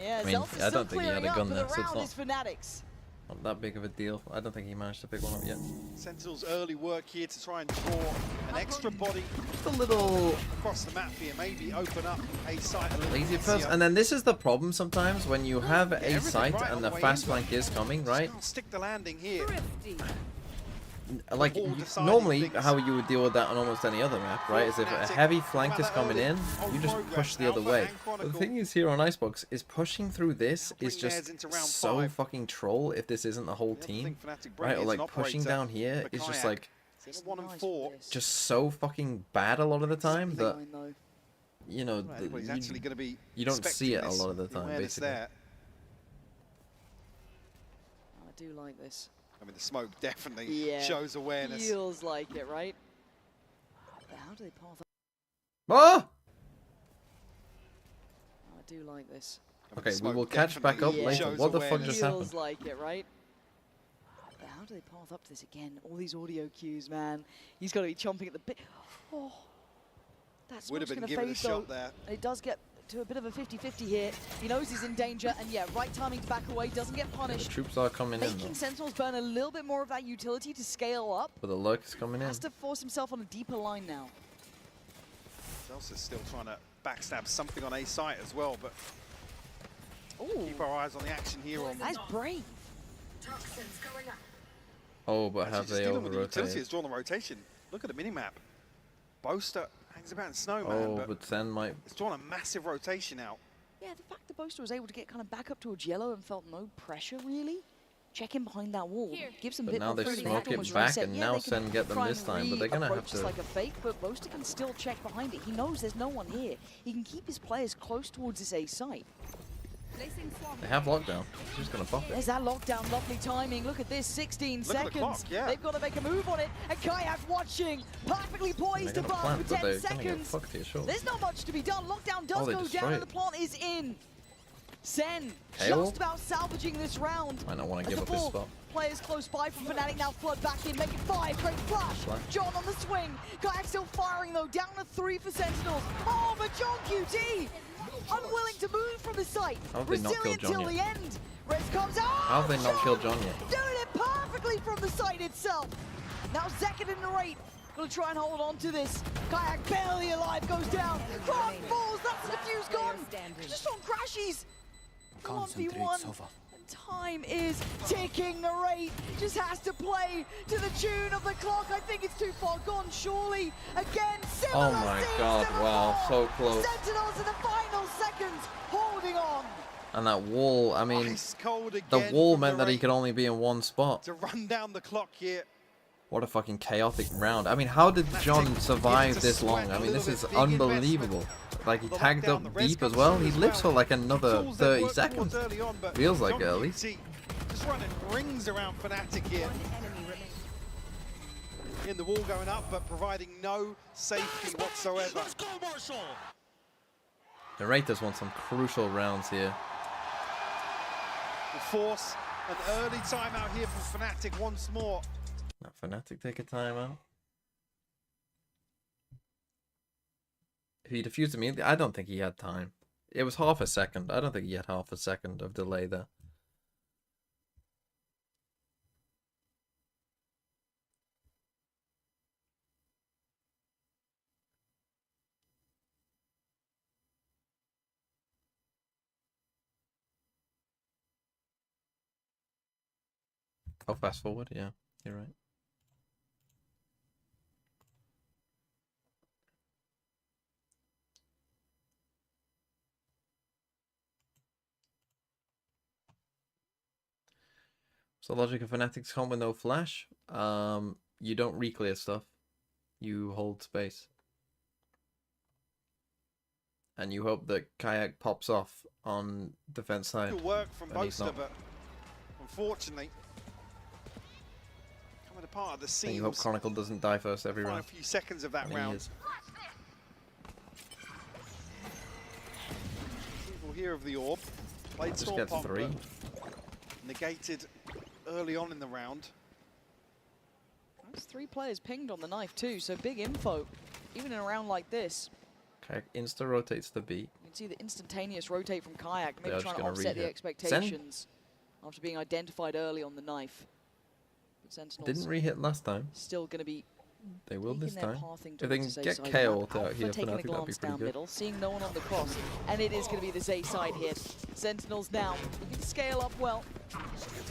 Yeah, I mean, Zelsis I don't think he had a gun but there, the so it's round is Fanatics. not that big of a deal. I don't think he managed to pick one up yet. Sentinel's early work here to try and draw an extra body Just a little across the map here, maybe open up a site a little lazy bit first. easier. And then this is the problem sometimes when you have a site right and the on the fast way in, flank is coming, right? Can't stick the landing here. Like normally how you would deal with that on almost any other map, right, is if a heavy flank is coming in, you just push the other way. But the thing is here on Icebox is pushing through this is just so fucking troll if this isn't the whole team, right? Or like pushing down here is just like just so fucking bad a lot of the time that you know you don't see it a lot of the time basically. I do like this. I mean, the smoke definitely shows awareness. Feels like it, right? But how do they path up? Ah! I do like this. Okay, we will catch back up later. What the fuck just happened? Feels like it, right? But how do they path up to this again? All these audio cues, man. He's got to be chomping at the bit. Oh, that's would have been given a shot there. It does get to a bit of a 50-50 here. He knows he's in danger, and yeah, right timing to back away, doesn't get punished. The troops are coming in, Making Sentinels burn a little bit more of that utility to scale up. But the lurk is coming in. Has to force himself on a deeper line now. Zelsis still trying to backstab something on A site as well, but keep our eyes on the action here. That's brave. Oh, but have they over-rotated? It's drawn the rotation. Look at the mini-map. Boaster hangs about in Snowman, but Sen might... It's drawn a massive rotation out. Yeah, the fact that Boaster was able to get kind of back up towards yellow and felt no pressure, really. Checking behind that wall. Gives them a bit now more they freedom. smoke it back, and now Sen get them this time, but they're going to have to... like a fake, but Boaster can still check behind it. He knows there's no one here. He can keep his players close towards this A site. They have lockdown. He's just going to pop it. There's that lockdown, lovely timing. Look at this, 16 seconds. The clock, yeah. They've got to make a move on it. And Kayak watching, perfectly poised to bomb for 10 seconds. There's not much to be done. Lockdown does go down and the plant is in. Sen just about salvaging this round. Might not want to give up his spot. Players close by from Fnatic now flood back in, make it 5. Great flash. John on the swing. Kayak still firing though, down to 3 for Sentinels. Oh, but John QT unwilling to move from the site. How have they not killed John till the yet? end. Rez comes out. How have they not killed John yet? Doing it perfectly from the site itself. Now Zekid in the rate. Gonna try and hold on to this. Kayak barely alive, goes down. Cross falls, that's the fuse gone. Just on crashies. 1v1. And time is ticking. The rate just has to play to the tune of the clock. I think it's too far gone, surely. Again, similar Oh my god, wow, so close. Sentinels in the final seconds, holding on. And that wall, I mean, the wall meant that he could only be in one spot. To run down the clock here. What a fucking chaotic round. I mean, how did John survive this long? I mean, this is unbelievable. Like, he tagged up deep as well. He lives for like another 30 seconds. Feels like it, at least. Just running rings around Fnatic here. In the wall going up, but providing no safety whatsoever. Let's go, Marshall! Narrators want some crucial rounds here. Will force an early timeout here from Fnatic once more. Not Fnatic take a timeout. If he defused immediately, I don't think he had time. It was half a second. I don't think he had half a second of delay there. Oh, fast forward? Yeah, you're right. So logic of Fnatic's comp with no flash. You don't re-clear stuff. You hold space. And you hope that Kayak pops off on defense side. Good work from Boaster, but unfortunately, coming apart at the seams. And you hope Chronicle doesn't die first every round. A few seconds of that round. People here of the orb. Played just gets 3. Negated early on in the round. There's 3 players pinged on the knife too, so big info, even in a round like this. Kayak insta rotates the B. You can see the instantaneous rotate from Kayak, maybe trying to gonna offset the expectations after being identified early on the knife. But Sentinels didn't re-hit last time. Still going to be. They will this time. If they can get KO out here, Fnatic, that'd be pretty good. Middle, seeing no one on the cross, and it is going to be this A side hit. Sentinels now, you can scale up well,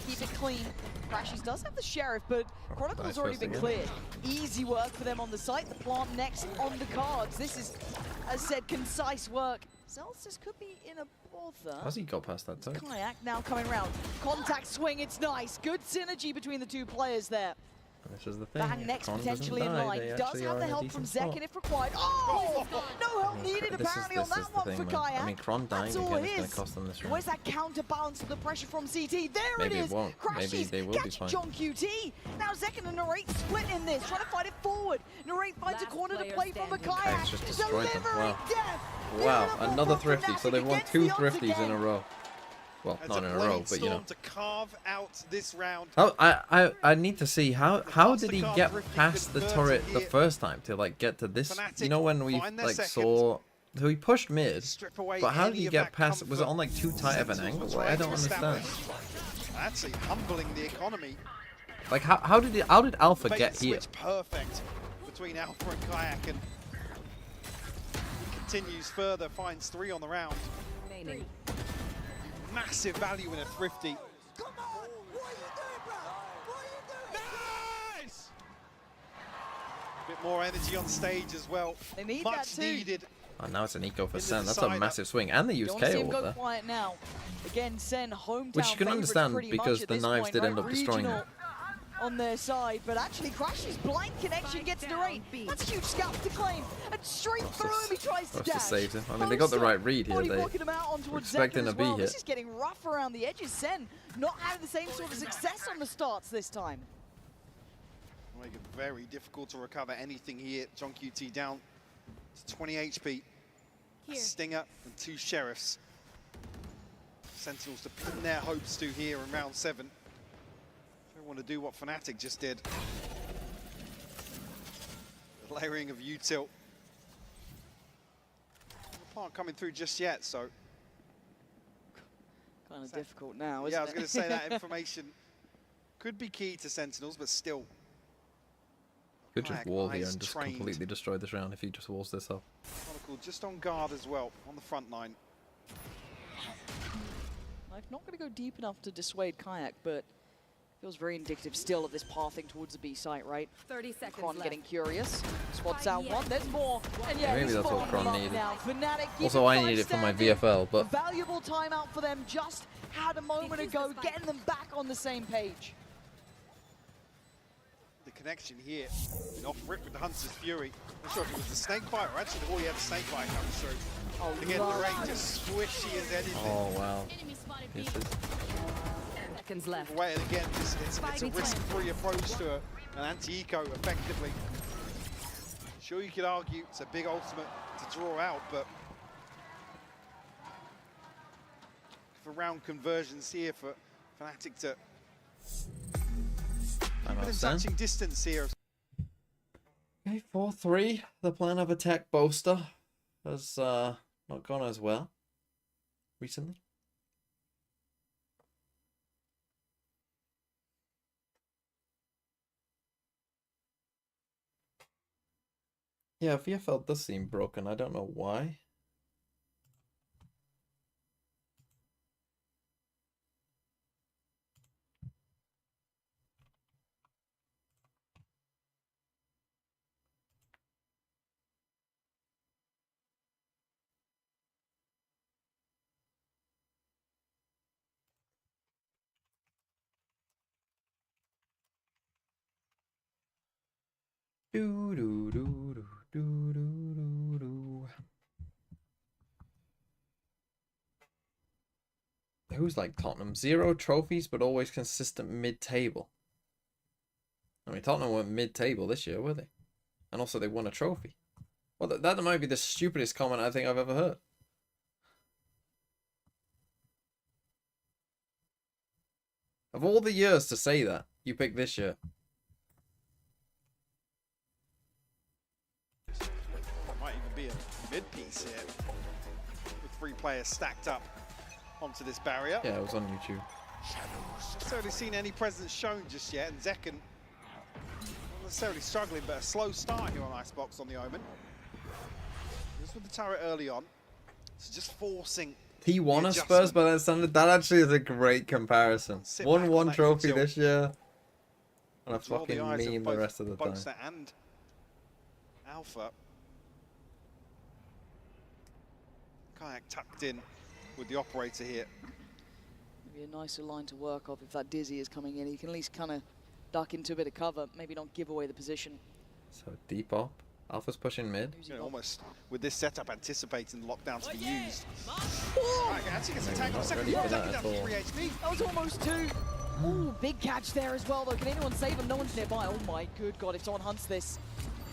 keep it clean. Crashies does have the Sheriff, but Chronicle's already been cleared. Easy work for them on the site. The plant next on the cards. This is, as said, concise work. Zelsis could be in a bother. How's he got past that time? Kayak now coming around. Contact swing, it's nice. Good synergy between the 2 players there. And this is the thing. Bang next potentially in line. Does have the help from Zekin if required. Oh! No help needed apparently on that one for Kayak. I mean, Kron dying again is going to cost them this round. Where's that counterbalance of the pressure from CT? There it is! Maybe it won't. Maybe they will be fine. John QT. Now Zekin and Narrate split in this, trying to fight it forward. Narrate finds a corner to play from the Kayak. Just destroyed them. Wow. Death. Wow, another thrifty. So they've won 2 thrifties in a row. Well, As not in a row, but you know. To carve out this round. Oh, I need to see how did he get past the turret the first time to like get to this? You know when we like saw, so he pushed mid, but how did he get past? Was it on like too tight of an angle? Like, I don't understand. Actually humbling the economy. Like how did Alpha get here? Perfect between Alpha and Kayak, and he continues further, finds 3 on the round. Remaining. Massive value in a thrifty. Come on! What are you doing, bro? What are you doing? Nice! A bit more energy on stage as well. They need Much that too. needed. Oh, now it's an eco for Sen. That's a massive swing, and they use KO go there. quiet now. Again, Sen hometown which you can understand because the knives did end up destroying them. On their side, but actually Crash's blind connection gets the rate. That's a huge scalp to claim. And straight through him, he tries to dash. Saved him. I mean, they got the right read here. They were expecting a B hit. This is getting rough around the edges. Sen not having the same sort of success on the starts this time. Make it very difficult to recover anything here. John QT down to 20 HP. A Stinger and 2 Sheriffs. Sentinels to pin their hopes to here in round 7. They want to do what Fnatic just did. The layering of util. The plant coming through just yet, so. Kind of difficult now, isn't it? Yeah, I was going to say that information could be key to Sentinels, but still. Could just wall here and just completely destroy this round if he just walls this up. Chronicle just on guard as well, on the front line. I'm not going to go deep enough to dissuade Kayak, but feels very indicative still of this pathing towards the B site, right? 30 seconds Kron left. getting curious. Spots out one, there's more. And yeah, maybe that's what Kron needed. Also, also, I need it for my VFL, but valuable timeout for them just had a moment ago, getting them back on the same page. The connection here. And off rip with the Hunter's Fury. Not sure if it was the snake bite or actually he had the snake bite coming through. Oh, again, the rate just squishy as anything. Oh wow. Seconds left. Away and again, it's a risk-free approach to an anti-eco effectively. Sure, you could argue it's a big ultimate to draw out, but for round conversions here for Fnatic to keep it in touching distance here. Okay, 4-3. The plan of attack Boaster has not gone as well recently. Yeah, VFL does seem broken. I don't know why. Do do do do do do do. Who's like Tottenham? 0 trophies, but always consistent mid-table. I mean, Tottenham were mid-table this year, were they? And also they won a trophy. Well, that might be the stupidest comment I think I've ever heard. Of all the years to say that, you pick this year. Might even be a mid-piece here with 3 players stacked up onto this barrier. Yeah, it was on YouTube. Not necessarily seen any presence shown just yet, and Zekken not necessarily struggling, but a slow start here on Icebox on the Omen. Just with the turret early on, so just forcing. He won a Spurs by that standard. That actually is a great comparison. 1-1 trophy this year. And a fucking meme the rest of the time. Boaster and Alpha. Kayak tucked in with the operator here. Maybe a nicer line to work off if that Dizzy is coming in. He can at least kind of duck into a bit of cover, maybe not give away the position. So deep up. Alpha's pushing mid. You know, almost with this setup anticipating the lockdown to be used. Right, actually gets attacked on second. Down to 3 HP. That was almost 2. Ooh, big catch there as well though. Can anyone save him? No one's nearby. Oh my good god, it's on Hunts this.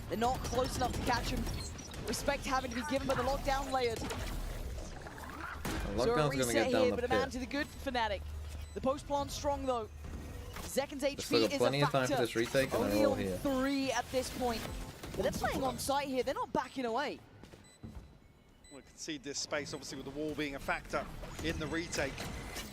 They're not close enough to catch him. Respect having to be given by the lockdown layers. So a reset here, but a man to the good for Fnatic. The post plant strong though. Zekken's HP is plenty a of time factor. for this retake, and Only they're all on here. 3 at this point. But they're playing on site here. They're not backing away. We can see this space, obviously, with the wall being a factor in the retake.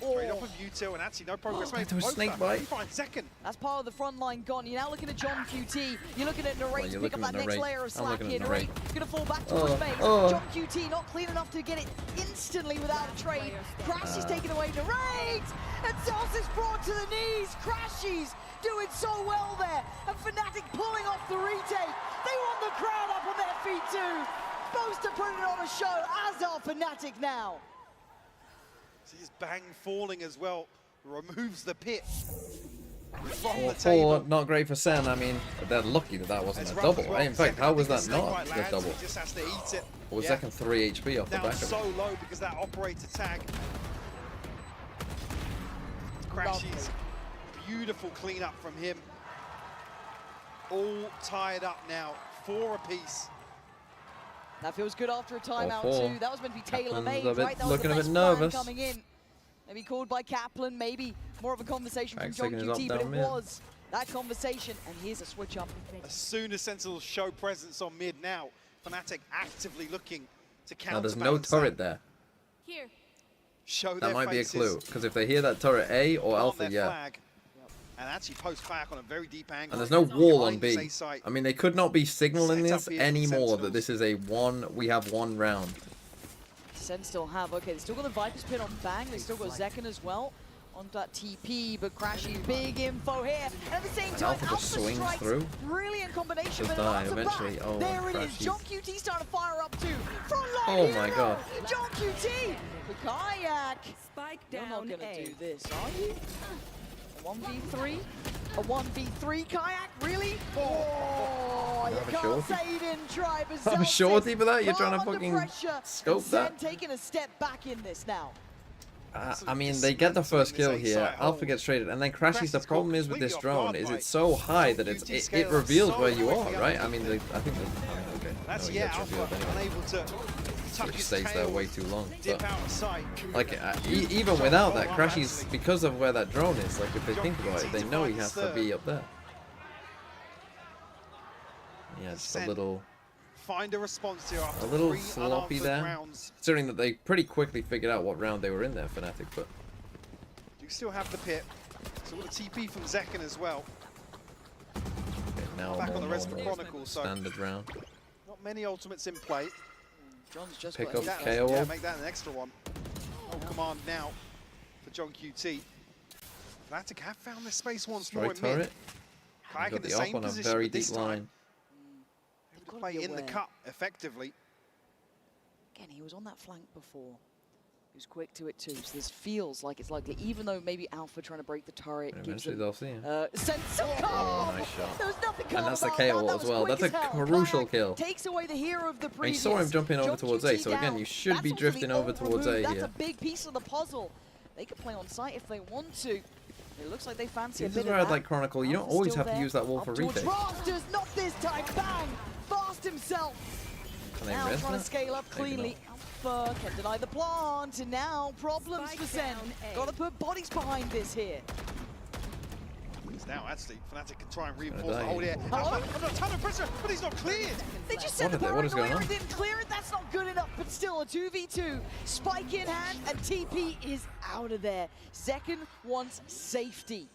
Straight off of U2, and actually no progress made. Into a snake bite. Fine second. That's part of the front line gone. You're now looking at John QT. You're looking at Narrate to pick up that next layer of slack here. Narrate gonna fall back towards base. John QT not clean enough to get it instantly without a trade. Crash is taken away. Narrate! And Sauce is brought to the knees. Crashies doing so well there. And Fnatic pulling off the retake. They want the crowd up on their feet too. Boaster putting it on a show, as are Fnatic now. See his bang falling as well. Removes the pit from the table. Not great for SEN. I mean, they're lucky that that wasn't a double. Well. In fact, how was that not a double? He just has to eat it. Or was second 3 HP off the back of it? So low because that operator tag. Crashes. Beautiful cleanup from him. All tied up now, 4 apiece. That feels good after a timeout too. That was meant to be tailor-made, right? That was looking the a best bit nervous. coming in. Maybe called by Kaplan, maybe more of a conversation from John QT, but it was that conversation. And here's a switch up. As soon as Sentinels show presence on mid now, Fnatic actively looking to counter. Now there's no turret there. Here. Show that might be a clue, because if they hear that turret A or Alpha, yeah. Flag, and actually post back on a very deep angle. And there's no wall on B. I mean, they could not be signaling this anymore that this is a we have one round. SEN still have, okay, they still got the Viper's pin on Bang, they still got Zekken as well on that TP, but Crashy, big info here, and at the same time, Alpha just swings through. Brilliant combination, just but die eventually. Oh, there it is, John QT starting to fire up too. Oh my god. John QT, the kayak. Spike down. You're not gonna do this, are you? 1v3? A 1v3 kayak? Really? Oh, you can't say he didn't try, but I'm shorty for that? You're trying to fucking scope that? taking a step back in this now. I mean, they get the first kill here, Alpha gets traded, and then Crashies. The problem is with this drone is it's so high that it reveals where you are, right? I mean, I think okay. That's no, Alpha unable to tuck it his stays there way too long. dip But, out of sight. like, even without that, Crashies, because of where that drone is, like, if they think about it, they know he has to be up there. Yeah, just a little... Find a response here after A little 3 sloppy unanswered there, rounds. considering that they pretty quickly figured out what round they were in there, Fnatic, but... You still have the pit. So with a TP from Zekken as well. Okay, now Back on the rest more of Chronicle, so standard round. not many ultimates in play. John's just Pick playing up that. KO. Yeah, make that an extra one. No command now for John QT. Fnatic have found this space once more Strike in mid. turret. Kayak Got in the the op same on a position, very but this deep time line. able to play in the cut effectively. Again, he was on that flank before. He was quick to it too, so this feels like it's likely, even though maybe Alpha trying to break the turret And gives eventually they'll see him. sense of Nice shot. There was nothing And that's the about KO that. as Was well. quick That's a as hell. crucial Kayak kill. Takes away the hero of the I mean, you previous. saw him jumping over John towards QT A, so again, down. you should be That's drifting also over the towards ult A That's here. a big piece of the puzzle. They could play on site if they want to. It looks like they fancy This a is bit where of I'd that. like Chronicle. You don't Alpha's always still have to there. use that wall Up for towards retake. Rafters, not this time. Bang! Fast himself. Can they Now res trying to that? scale up Maybe cleanly. Alpha can deny the plant, and now problems for Sen. Got to put bodies behind this here. Now, actually, Fnatic can try and reinforce die the hold here. Hello? Under a ton of pressure, but he's not cleared. They just sent the What is going Paraguayer on? and didn't clear it. That's not good enough, but still a 2v2. Spike in hand, and TP is out of there. Zekken wants safety.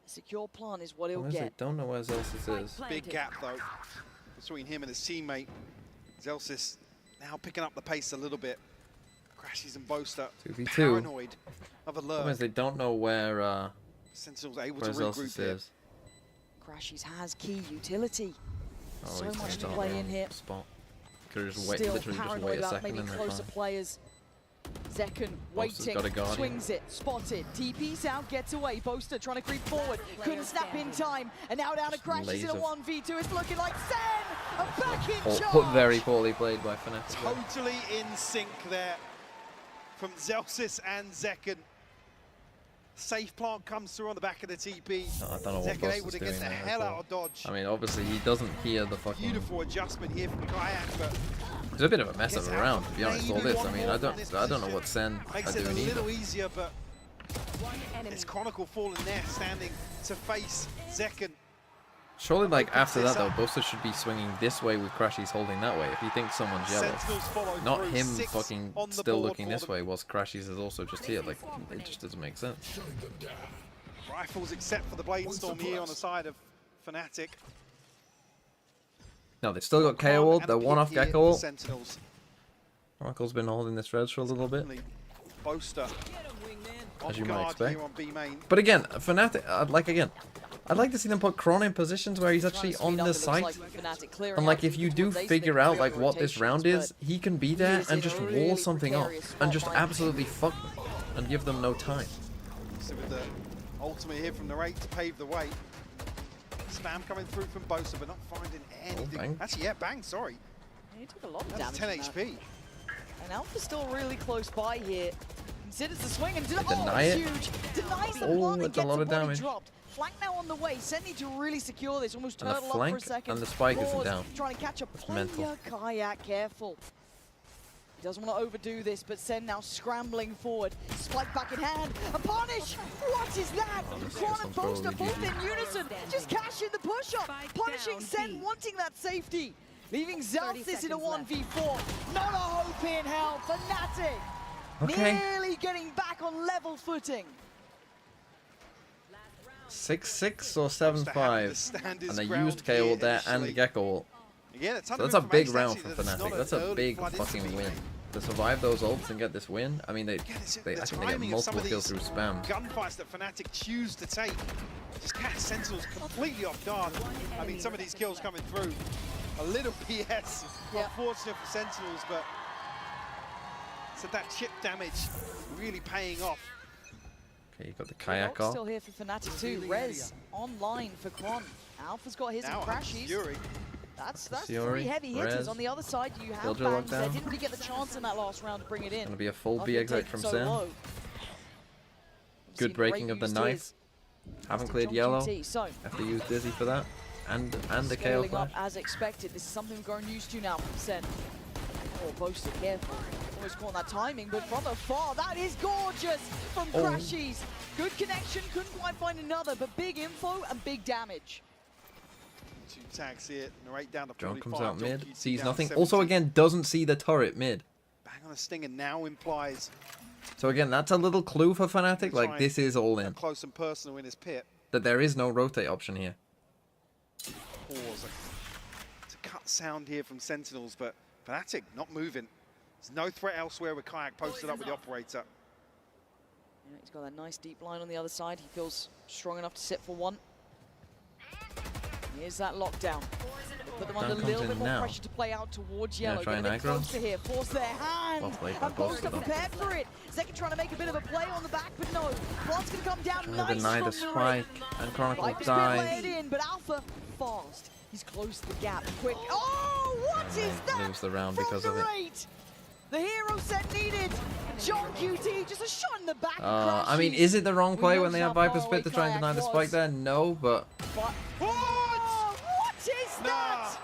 A secure plant is what he'll Honestly, get. don't know where Zelsis is. Big gap, though, between him and his teammate. Zelsis now picking up the pace a little bit. Crashes and Boaster 2v2. paranoid of a Problem is lurk. they don't know where Sentinel's able to Zelsis regroup here. is. Crashes has key utility. Oh, So he's much just to on play the in here. spot. Could just wait, Still literally just wait paranoid a about second maybe and they're closer fine. players. Zekken Boaster's waiting, got a Guardian. swings it, spotted, TP's out, gets away. Boaster trying to creep forward, couldn't snap in time, and now down to Crashes in a laser. 1v2. It's looking like Sen, a back in charge. Put very poorly played by Fnatic. Totally in sync there from Zelsis and Zekken. Safe plant comes through on the back of the TP. I don't know what Zekken Boss able is to doing get the there hell as out well. of dodge. I mean, obviously he doesn't hear the fucking... Beautiful adjustment here from Kayak, but It's a bit of a mess of a round, to be honest, all this. I mean, I don't know what Sen makes are it a doing little either. easier, but it's Chronicle falling there, standing to face Zekken. Surely, like, after that, though, Boaster should be swinging this way with Crashies holding that way if he thinks someone's yellow. Sentinels follow Not through, him 6 fucking on the still board looking for this them. way whilst Crashies is also just here. Like, it just doesn't make sense. Rifles except for the Bladestorm here on the side of Fnatic. No, they've still got KO ult. They're one off Here, Gecko ult. Sentinels. Oracle's been holding this res for a little bit. Boaster As you on might guard expect. here on B main. But again, Fnatic, I'd like to see them put Chron in positions where he's actually on the site. And like, if you do figure out like what this round is, he can be there and just wall something off and just absolutely fuck them and give them no time. So with the ultimate here from the rate to pave the way. Spam coming through from Boaster, but not finding anything. bang. Actually, yeah, bang, sorry. He took a lot of That's damage 10 from that. HP. And Alpha's still really close by here. Considers the swing and deny it's it. huge. Denies the Oh, one and it's a gets lot a of body damage. dropped. Flank now on the way. Sen need to really secure this. Almost And the turtle up for flank a second. and the spike isn't Pause, down. Trying to catch a It's player. mental. Kayak, careful. He doesn't want to overdo this, but Sen now scrambling forward. Spike back in hand. A punish! What is that? Quan and Boaster both in unison. Just cashing the push-up. Punishing Sen, wanting that safety. Leaving Zelsis in a 1v4. Not a hope in hell. Fnatic. Okay. Nearly getting back on level footing. 6-6 or 7-5. stand his And they ground used KO ult there initially. and Gecko ult. Again, So that's a big round for for Fnatic. That's a big fucking win. To survive those ults and get this win, I mean, I think they get multiple kills through spam. Gunfights that Fnatic choose to take just catch Sentinels completely off guard. I mean, some of these kills coming through. A little PS, unfortunate for Sentinels, but so that chip damage really paying off. Okay, you got the kayak off. Still here for Fnatic too. Rez online for Quan. Alpha's got his and Crashies. That's Fury, 3 heavy hitters. Rez. On the other side, you have Builder Bangs. They lockdown. didn't really get the chance in that last round to bring it in. Gonna be a full After B exec taking from so Sen. low. Good breaking of the knife. Haven't cleared yellow. So Have to use Dizzy for that. And the KO scaling flash. up as expected. This is something we've grown used to now from Sen. Oh, Boaster, careful. Always caught that timing, but from afar, that is gorgeous from Crashies. Good connection, couldn't quite find another, but big info and big damage. 2 tags here, narrate down to 45. John comes out mid, QT sees down nothing. 70. Also, again, doesn't see the turret mid. Bang on a stinger now implies. So again, that's a little clue for Fnatic. Like, this is all in. Close and personal in his pit. That there is no rotate option here. Pause. It's a cut sound here from Sentinels, but Fnatic not moving. There's no threat elsewhere with Kayak posted up with the operator. Yeah, he's got that nice deep line on the other side. He feels strong enough to sit for one. Here's that lockdown. Put them under a little bit more pressure to play out towards yellow. Try Get a and bit aggro. closer here. Force their hand. And both are prepared for it. Zeki trying to make a bit of a play on the back, but no. Plant's going to come down Trying nice to deny the from spike. And Chronicle Viper's been dies. laid in, but Alpha fast. He's closed the gap quick. Oh, what is that? Lose the round from because of it. Narrate? The hero set needed. John QT, just a shot in the back. I mean, is it the wrong play when they have Viper Spit to try and deny the Kayak spike there? No, but... Oh, what is that?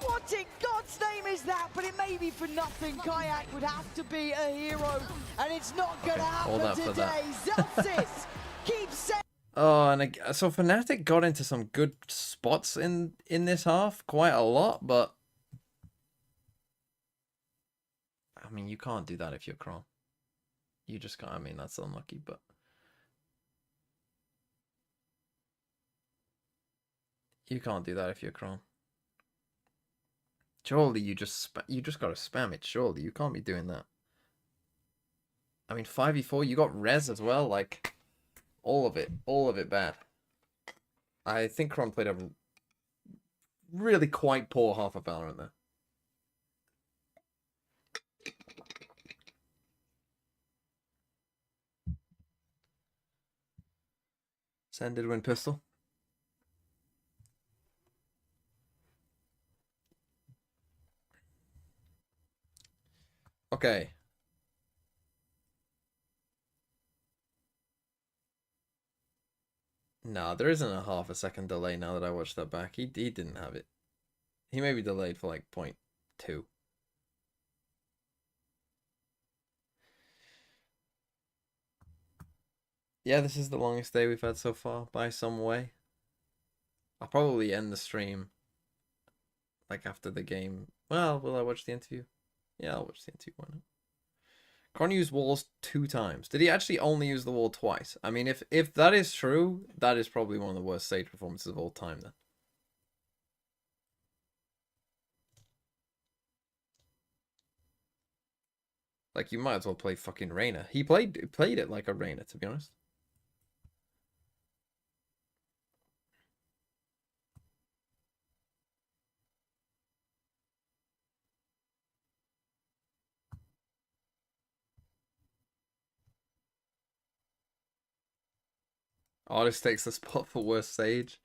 What in God's name is that? But it may be for nothing. Kayak would have to be a hero, and it's not going to hold happen up for that. today. Zelsis keeps saying. Oh, and so Fnatic got into some good spots in this half, quite a lot, but... I mean, you can't do that if you're Chrome. You just can't. I mean, that's unlucky, but... You can't do that if you're Chrome. Surely you just gotta spam it, surely. You can't be doing that. I mean, 5v4, you got Rez as well, like... all of it bad. I think Chrome played a really quite poor half of Valorant there. Sen did win pistol. Okay. No, there isn't a half a second delay now that I watched that back. He didn't have it. He may be delayed for like 0.2. Yeah, this is the longest day we've had so far by some way. I'll probably end the stream like after the game. Well, will I watch the interview? Yeah, I'll watch the interview. Why not? Con used walls 2 times. Did he actually only use the wall twice? I mean, if that is true, that is probably one of the worst Sage performances of all time then. Like, you might as well play fucking Reyna. He played it like a Reyna, to be honest. Artist takes the spot for worst Sage.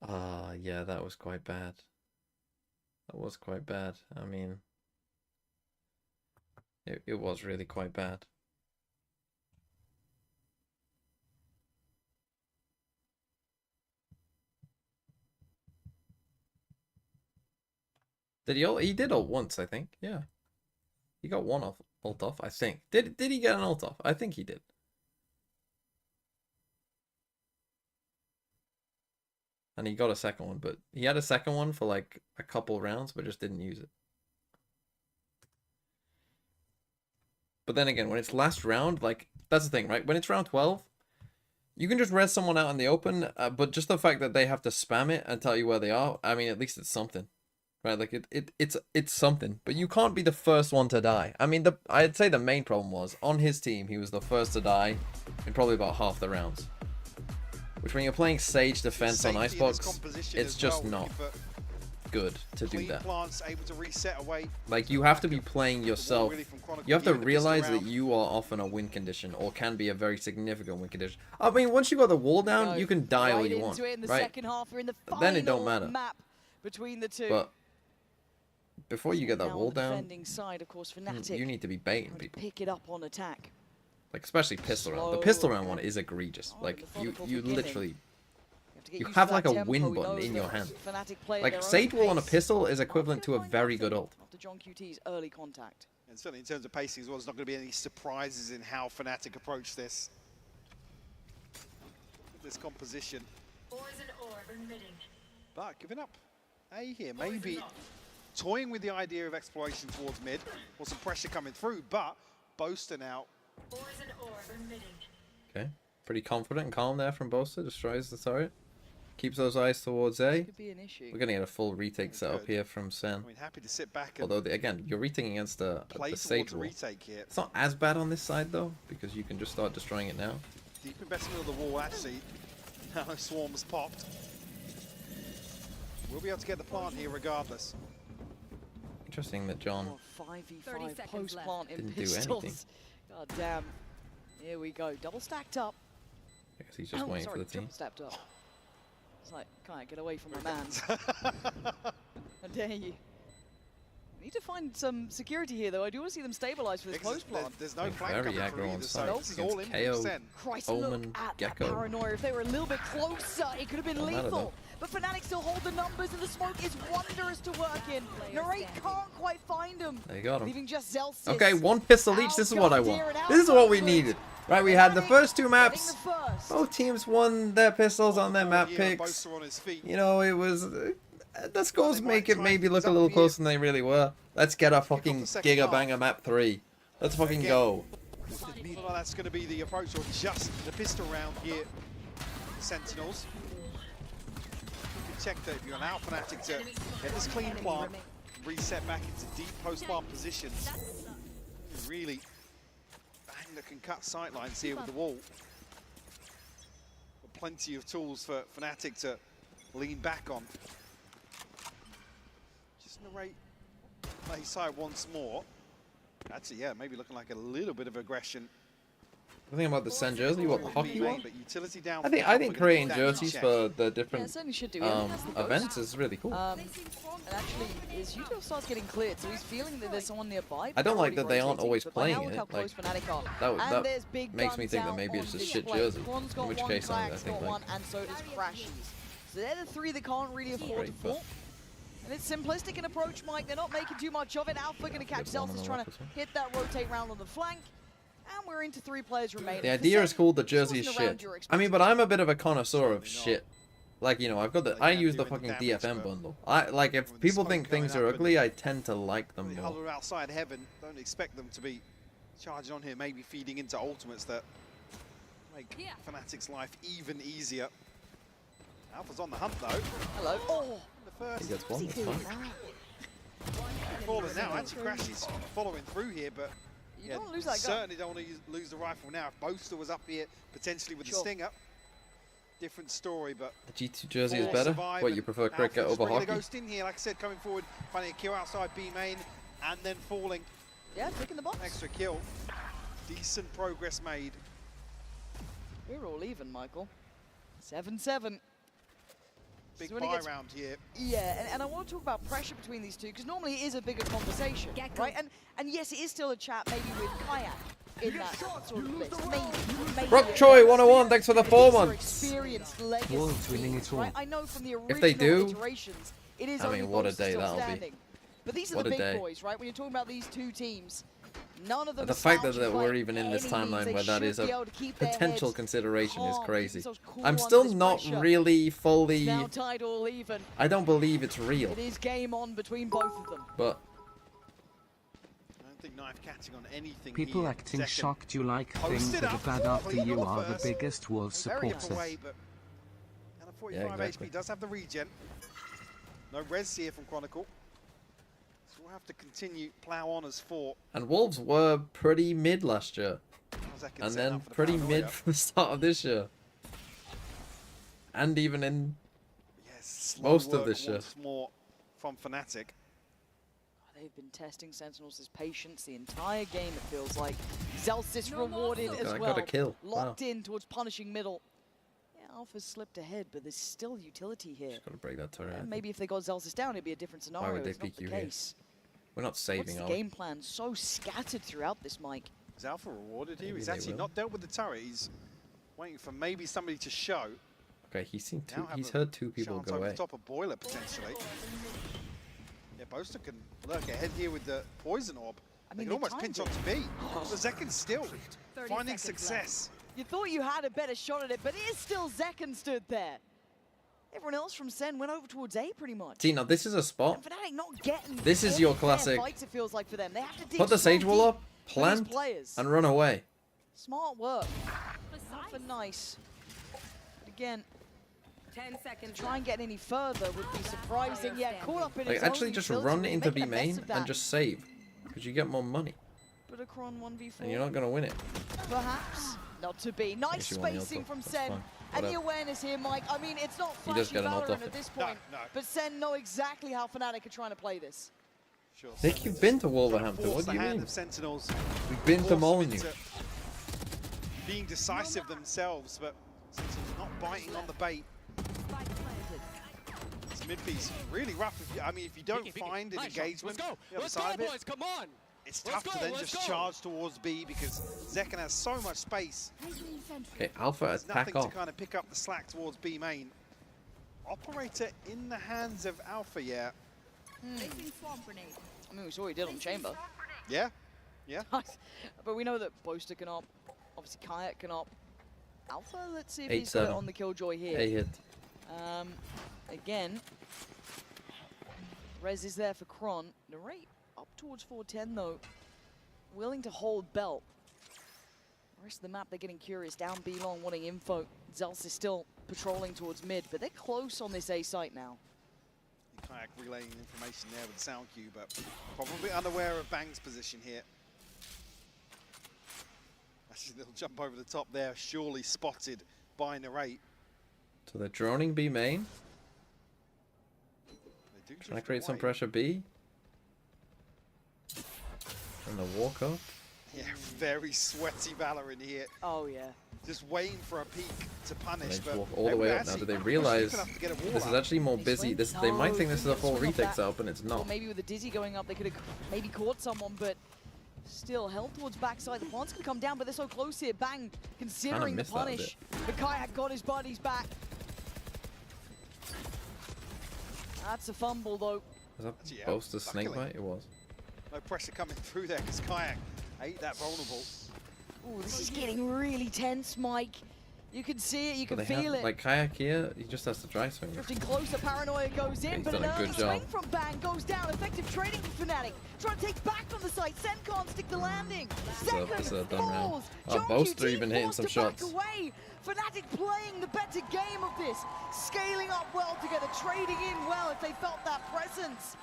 Yeah, that was quite bad. That was quite bad. I mean, it was really quite bad. Did he ult? He did ult once, I think. Yeah. He got one ult off, I think. Did he get an ult off? I think he did. And he got a second one, but he had a second one for like a couple rounds, but just didn't use it. But then again, when it's last round, like, that's the thing, right? When it's round 12, you can just res someone out in the open, but just the fact that they have to spam it and tell you where they are, I mean, at least it's something, right? Like, it's something, but you can't be the first one to die. I mean, I'd say the main problem was, on his team, he was the first to die in probably about half the rounds. Which, when you're playing Sage defense on Icebox, it's just not. good to do Clean that. plants, able to reset away. Like, you have to be playing yourself. Really from Chronicle, You have to giving the realize pistol that round. you are often a win condition, or can be a very significant win condition. I mean, once you got the wall down, you can die all you want, into it in the right? second half. We're in the But then it don't final matter. map between the two. But before you get that Now wall on the down, defending side, of course, Fnatic you need to be baiting people. pick it up on attack. Like, especially pistol round. The Slow pistol round one is egregious. Like, you beginning. literally, You you have like a win button in your hand. Like, Sage Wall on a pistol is equivalent to a very good ult. After John QT's early contact. And certainly in terms of pacing as well, there's not going to be any surprises in how Fnatic approach this. This composition. But giving up A here, maybe toying with the idea of exploration towards mid, or some pressure coming through, but Boaster now. Okay, pretty confident and calm there from Boaster. Destroys the turret. Keeps those eyes towards A. Could be an issue. We're going to get a full retake setup here from Sen. I mean, happy to sit back and Although, again, you're retaking against the Sage Wall. retake here. It's not as bad on this side, though, because you can just start destroying it now. Deep investment of the wall, actually. Now Swarm's popped. We'll be able to get the plant here regardless. Interesting that John 5v5 post plant in didn't do pistols. anything. God damn. Here we go. Double stacked up. I guess he's just waiting sorry, for the team. triple stacked up. It's like, can't get away from my man. How dare you? Need to find some security here, though. I do want to see them stabilize for this post plant. There's no flank Very coming through aggro on either, site so this is all against in KO, Sen. Christ, Omen, look at Gecko. that paranoia. If they were a little bit closer, it could have been Don't matter, lethal. though. But Fnatic still hold the numbers, and the smoke is wondrous to work in. Narrate can't quite find him. They got him. Leaving just Zelsis. Okay, one pistol each. This is what I want. This is what we needed. Right, we had the first two maps. Both teams won their pistols on their map picks. Boaster on his feet. You know, it was... the scores make it maybe look a little closer than they really were. Let's get a fucking Giga Banger map 3. Let's fucking go. Well, that's going to be the approach, or just the pistol round here. The Sentinels. You can check that if you allow Fnatic to get this clean plant, reset back into deep post-plant positions. Really bang that can cut sightlines here with the wall. But plenty of tools for Fnatic to lean back on. Just narrate play side once more. Actually, yeah, maybe looking like a little bit of aggression. The thing about the Sen jersey, what the hockey one? But utility down I think creating jerseys for the different certainly should do. events is really cool. And actually, his util starts getting cleared, so he's feeling that there's someone nearby. I don't like that they aren't rotating, always but by now playing look it. how close Fnatic are. That And there's big makes me guns think that out maybe it's on just shit display. jersey. Quan's got In which one, case, I Clag's think got like one, and so does Crashies. So they're the three that can't really afford great, to but- fall. And it's simplistic in approach, Mike. They're not making too much of it. Alpha going to catch Good one on Zelsis the trying left to as well. hit that rotate round on the flank. And we're into 3 players remaining. The idea is cool, the This jersey is wasn't around shit. your I mean, but I'm a bit of a connoisseur of shit. Like, you know, I've got the, I use the fucking DFM bundle. Like, if people think things are ugly, I tend to like them They more. hover outside heaven. Don't expect them to be charging on here, maybe feeding into ultimates that make Fnatic's life even easier. Alpha's on the hunt though. Hello. Oh, the first. He gets one, that's fine. Falling now, actually Crashies following through here, but You don't lose that gun. certainly don't want to lose the rifle now. If Boaster was up here, potentially with the Stinger, different story, but The G2 jersey is Four better? survive What, and you prefer cricket Alpha's over bringing hockey? the ghost in here, like I said, coming forward, finding a kill outside B main, and then falling. Yeah, taking the box. Extra kill. Decent progress made. We're all even, Michael. 7-7. Big So when it buy gets- round here. Yeah, and I want to talk about pressure between these two, because normally it is a bigger conversation, right? And yes, it is still a chat maybe with Kayak in that sort of list. Maybe Rock Choi 101, thanks for the 4 months. Experienced legacy Wolves winning teams, it all. right? I know from the original If they do, iterations, it is I mean, only what a Boaster day still that'll be. standing. But these are What the a big day. boys, right? When you're talking about these two teams, none of them The are fact that slouching we're by even in this any means. timeline They where that should is a be able to keep their potential heads consideration is calm, crazy. keep themselves cool I'm under still this not pressure. really fully... Now tied all even. I don't believe it's real, It is game on between both of them. but I don't think knife catching on anything People here. acting Second. shocked you like Posted things that are up, bad after clean you on the are the first. biggest Wolves Very different supporter. way, but and a 45 Yeah, exactly. HP does have the regen. No res here from Chronicle. So we'll have to continue plow on as 4. and Wolves were pretty mid last year, How's that and set then up for the pretty paranoia? mid from the start of this year, and even in Yes, slow most of work this year. once more from Fnatic. They've been testing Sentinels' patience the entire game, it feels like. Zelsis rewarded as well. Got a kill. Locked in towards punishing middle. Yeah, Alpha's slipped ahead, but there's still utility here. Just gotta break that turret. Maybe if they got Zelsis down, it'd be a different scenario. Why would they it's not pick the you case. here? We're not saving What's the game plan? So scattered throughout this, Mike. Is Alpha rewarded here? Maybe He's they actually will. not dealt with the turret. He's waiting for maybe somebody to show. Okay, he's seen two. Now have He's a heard two people chance go over away. the top of Boiler potentially. Yeah, Boaster can lurk ahead here with the poison orb. I They mean, can almost pinch onto B. The Zekken still 30 finding seconds success. You thought you had a better shot at it, but it is still Zekken stood there. Everyone else from Sen went over towards A pretty much. See, now this is a spot. And Fnatic not getting This is your fair classic. fights, it feels like for them. They have to dig Put the so Sage Wall deep up, for these plant, players. and run away. Smart work. Not for nice. But again, 10 seconds. to try and get any further would be surprising. Yeah, caught up in Like, his actually own just utility, run really into making B a mess main of that. and just save. Because you get more money. But a Cron 1v4. And you're not going to win it. Perhaps. Not to be. Nice Guess you want the spacing ulti. from That's Sen. fine. And the Whatever. awareness here, Mike. I mean, it's not He does flashy get an ult Valorant off at it. this point. No. But Sen know exactly how Fnatic are trying to play this. Sure. Nick, you've been to Wolverhampton. Force What do the you hand mean? of Sentinels. We've been to Force them Molyneux. into being decisive themselves, but Sentinels not biting on the bait. This mid piece really rough. I mean, if you don't find an engagement, Let's go. the other Let's side go, of it, boys. Come on. it's Let's tough to go, then let's just go. charge towards B because Zekken has so much space. Okay, Alpha There's attack nothing to off. kind of pick up the slack towards B main. Operator in the hands of Alpha, yeah. I mean, we saw what he did on Chamber. Yeah, yeah. But we know that Boaster can op. Obviously, Kayak can op. Alpha, let's see if 8-7. he's got it on the Killjoy here. A hit. Again, Rez is there for Cron. Narrate up towards 410 though. Willing to hold belt. The rest of the map, they're getting curious. Down B long, wanting info. Zels is still patrolling towards mid, but they're close on this A site now. Kayak relaying information there with the sound cue, but probably unaware of Bang's position here. Actually, a little jump over the top there, surely spotted by Narrate. So they're droning B main. They do Trying to drift create some away. pressure B. And the walk up. Yeah, very sweaty Valor in here. Oh, yeah. Just waiting for a peak to And punish, they but walk all the way up now. Do they realize this is actually more busy? This they might think this is a full retake setup, and it's Or not. maybe with the Dizzy going up, they could have maybe caught someone, but still held towards backside. The plant's going to come down, but they're so close here. Bang, considering the missed that a punish. But Kayak got his buddies back. That's a fumble, though. Was that Actually, yeah, Boaster's snake luckily. bite? It was. no pressure coming through there because Kayak ain't that vulnerable. Ooh, this is getting really tense, Mike. You can see it, you But can they feel have, it. like Kayak here, he just has to dry swing. Drifting closer, Paranoia goes in, He's but an done a early good swing job. from Bang goes down. Effective trading from Fnatic. Trying to take back on the site. Sen can't stick the landing. This is a Second done round. falls. Oh, John Boaster QT even hitting forced some to back shots. away. Fnatic playing the better game of this. Scaling up well together, trading in well if they felt that presence.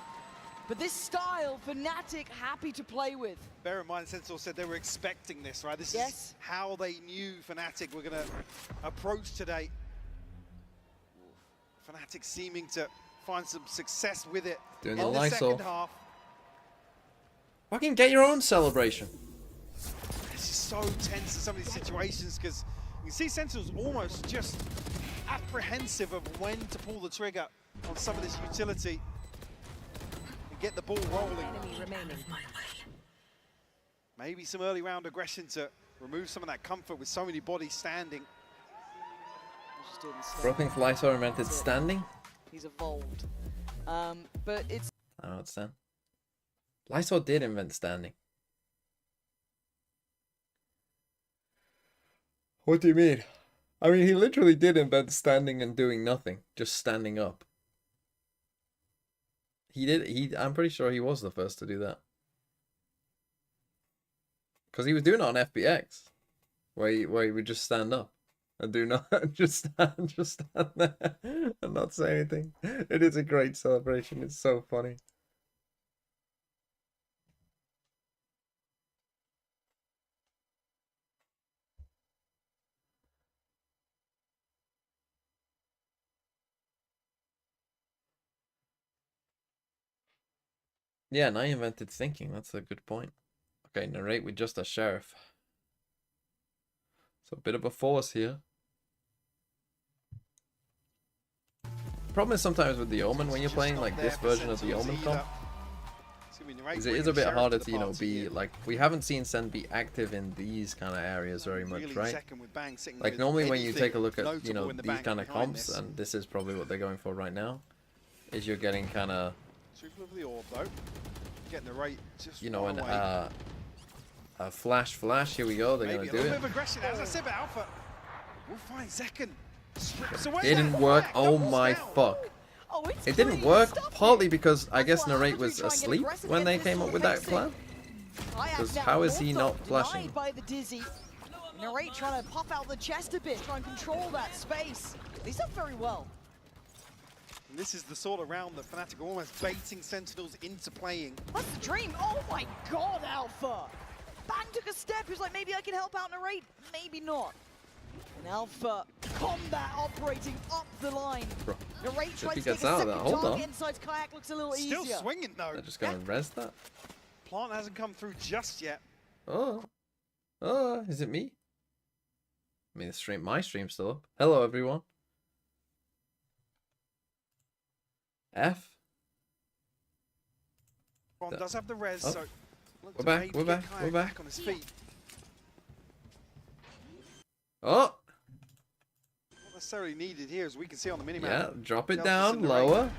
But this style, Fnatic happy to play with. Bear in mind, Sentinel said they were expecting this, right? This is how they knew Fnatic were going to approach today. Fnatic seeming to find some success with it Doing in the the Lysol. second half. Fucking get your own celebration. It's just so tense in some of these situations because you can see Sentinel's almost just apprehensive of when to pull the trigger on some of this utility and get the ball rolling. Maybe some early round aggression to remove some of that comfort with so many bodies standing. Broken Lysol invented standing? He's evolved. But it's... I don't understand. Lysol did invent standing. What do you mean? I mean, he literally did invent standing and doing nothing. Just standing up. I'm pretty sure he was the first to do that. Because he was doing it on FBX. Where he would just stand up. And do not just stand there and not say anything. It is a great celebration. It's so funny. Yeah, and I invented thinking. That's a good point. Okay, narrate with just a sheriff. So a bit of a force here. Problem is sometimes with the Omen when you're playing like this version of the Omen comp, is it is a bit harder to, you know, be like, we haven't seen Sen be active in these kind of areas very much, right? Like normally when you take a look at, you know, these kind of comps, and this is probably what they're going for right now, is you're getting kind of, you know, a flash. Here we go. They're gonna do it. As I said, but Alpha will find second. It didn't work. Oh my fuck. It didn't work partly because I guess Narrate was asleep when they came up with that plan. Because how is he not flashing? By the Dizzy. Narrate trying to pop out the chest a bit, try and control that space. He's done very well. And this is the sort of round that Fnatic are almost baiting Sentinels into playing. That's the dream. Oh my god, Alpha. Bang took a step. He was like, maybe I can help out Narrate. Maybe not. And Alpha combat operating up the line. Narrate tries to take a second target inside Kayak, looks a little easier. Still swinging though. They're just gonna res that. Plant hasn't come through just yet. Oh, is it me? I mean, my stream's still up. Hello, everyone. F. Ron does have the res, oh. so We're back. On his feet. Oh! Not necessarily needed here, as we can see on the minimap. Yeah, drop it down, lower.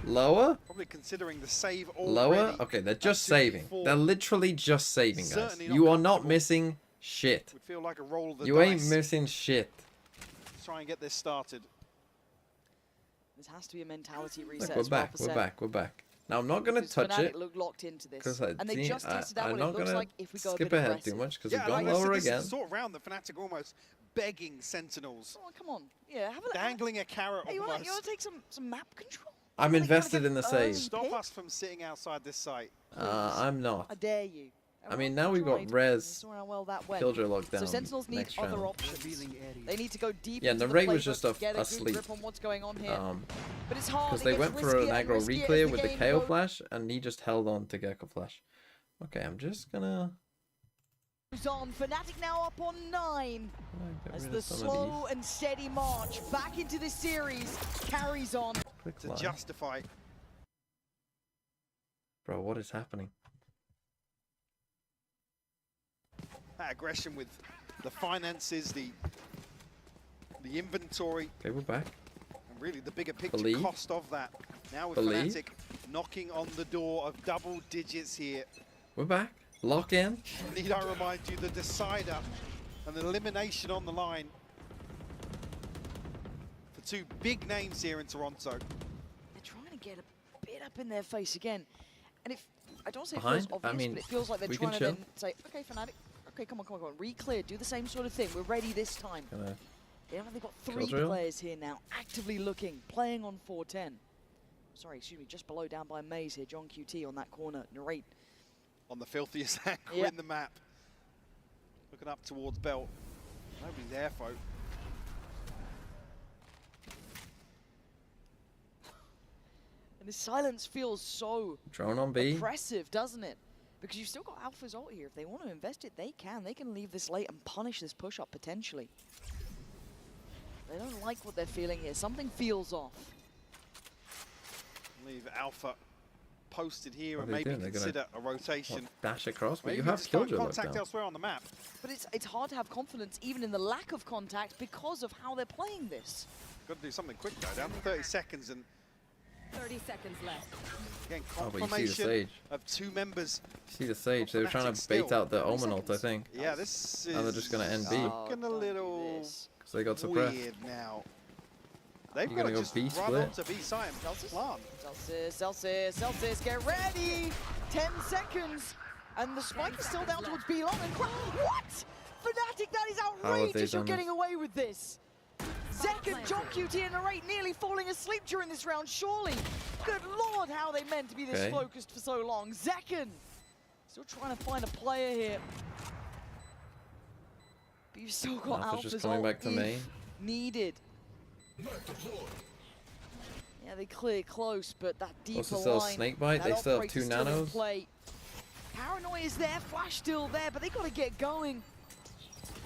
Probably considering the save already. Lower? Okay, they're just saving. They're literally just saving, guys. You are not missing shit. Would feel like a roll of the you ain't missing shit. Let's try and get this started. This has to be a mentality reset. Look, we're back. Now I'm not gonna touch it look locked into this, because and they just tested out what it looks like if we go skip a bit ahead aggressive. too much because we've gone lower again. This is the sort of round that Fnatic are almost begging Sentinels. Oh, come on, yeah, have a dangling a carrot. Hey, you want to take some map control? I'm invested in the save. Stop us from sitting outside this site. I'm not. I dare you. I mean, now we've got res. Killjoy locked down. So Sentinels need other options. They need to go deep. Yeah, into the Ray playbook, was just get a asleep. good grip on what's going on here. But it's hard because they went for an aggro reclear with the KO flash, and he just held on to Gecko flash. Okay, I'm just gonna. On Fnatic now up on 9 as the slow and steady march back into the series carries on. To justify. Bro, what is happening? That aggression with the finances, the inventory. Okay, we're back. And really the bigger picture cost of that. Now with Fnatic knocking on the door of double digits here. We're back. Lock in. Need I remind you, the decider and the elimination on the line for two big names here in Toronto. They're trying to get a bit up in their face again. And if I don't say it Behind? feels obvious, but it feels like they're trying to then say, okay, Fnatic, okay, come on, re-clear, do the same sort of thing. We're ready this time. They've got 3 players here now, actively looking, playing on 410. Sorry, excuse me, just below, down by Maze here, John QT on that corner, Narrate. On the filthiest angle in the map. Looking up towards Belt. Nobody's there, folk. And the silence feels so drone on B. Oppressive, doesn't it? Because you've still got Alpha's ult here. If they want to invest it, they can. They can leave this late and punish this push-up, potentially. They don't like what they're feeling here. Something feels off. Leave Alpha posted here and maybe consider a rotation. Dash across, but maybe you have Killjoy locked contact down. elsewhere on the map. But it's hard to have confidence even in the lack of contact because of how they're playing this. Got to do something quick though. Down to 30 seconds and 30 seconds left. Again, but you see the confirmation Sage. of 2 members. You see the Sage. They were trying to bait out the Omen ult, I think. Yeah, this is. And they're just gonna end B. Looking a little because they got suppressed. weird now. They've You're got gonna to go just B run split. onto B side and plant. Celsius, get ready! 10 seconds! And the spike is still down towards B long. And what? Fnatic, that is outrageous! You're getting away with this! Second, John QT and Narrate nearly falling asleep during this round, surely. Good lord, how they meant to be this focused for so long. Zekken, still trying to find a player here. But you've still got Alpha's just coming back to main. Needed. Yeah, they clear close, but that deeper Also still line, snake bite. They still have 2 nanos. Paranoia is there, Flash still there, but they got to get going.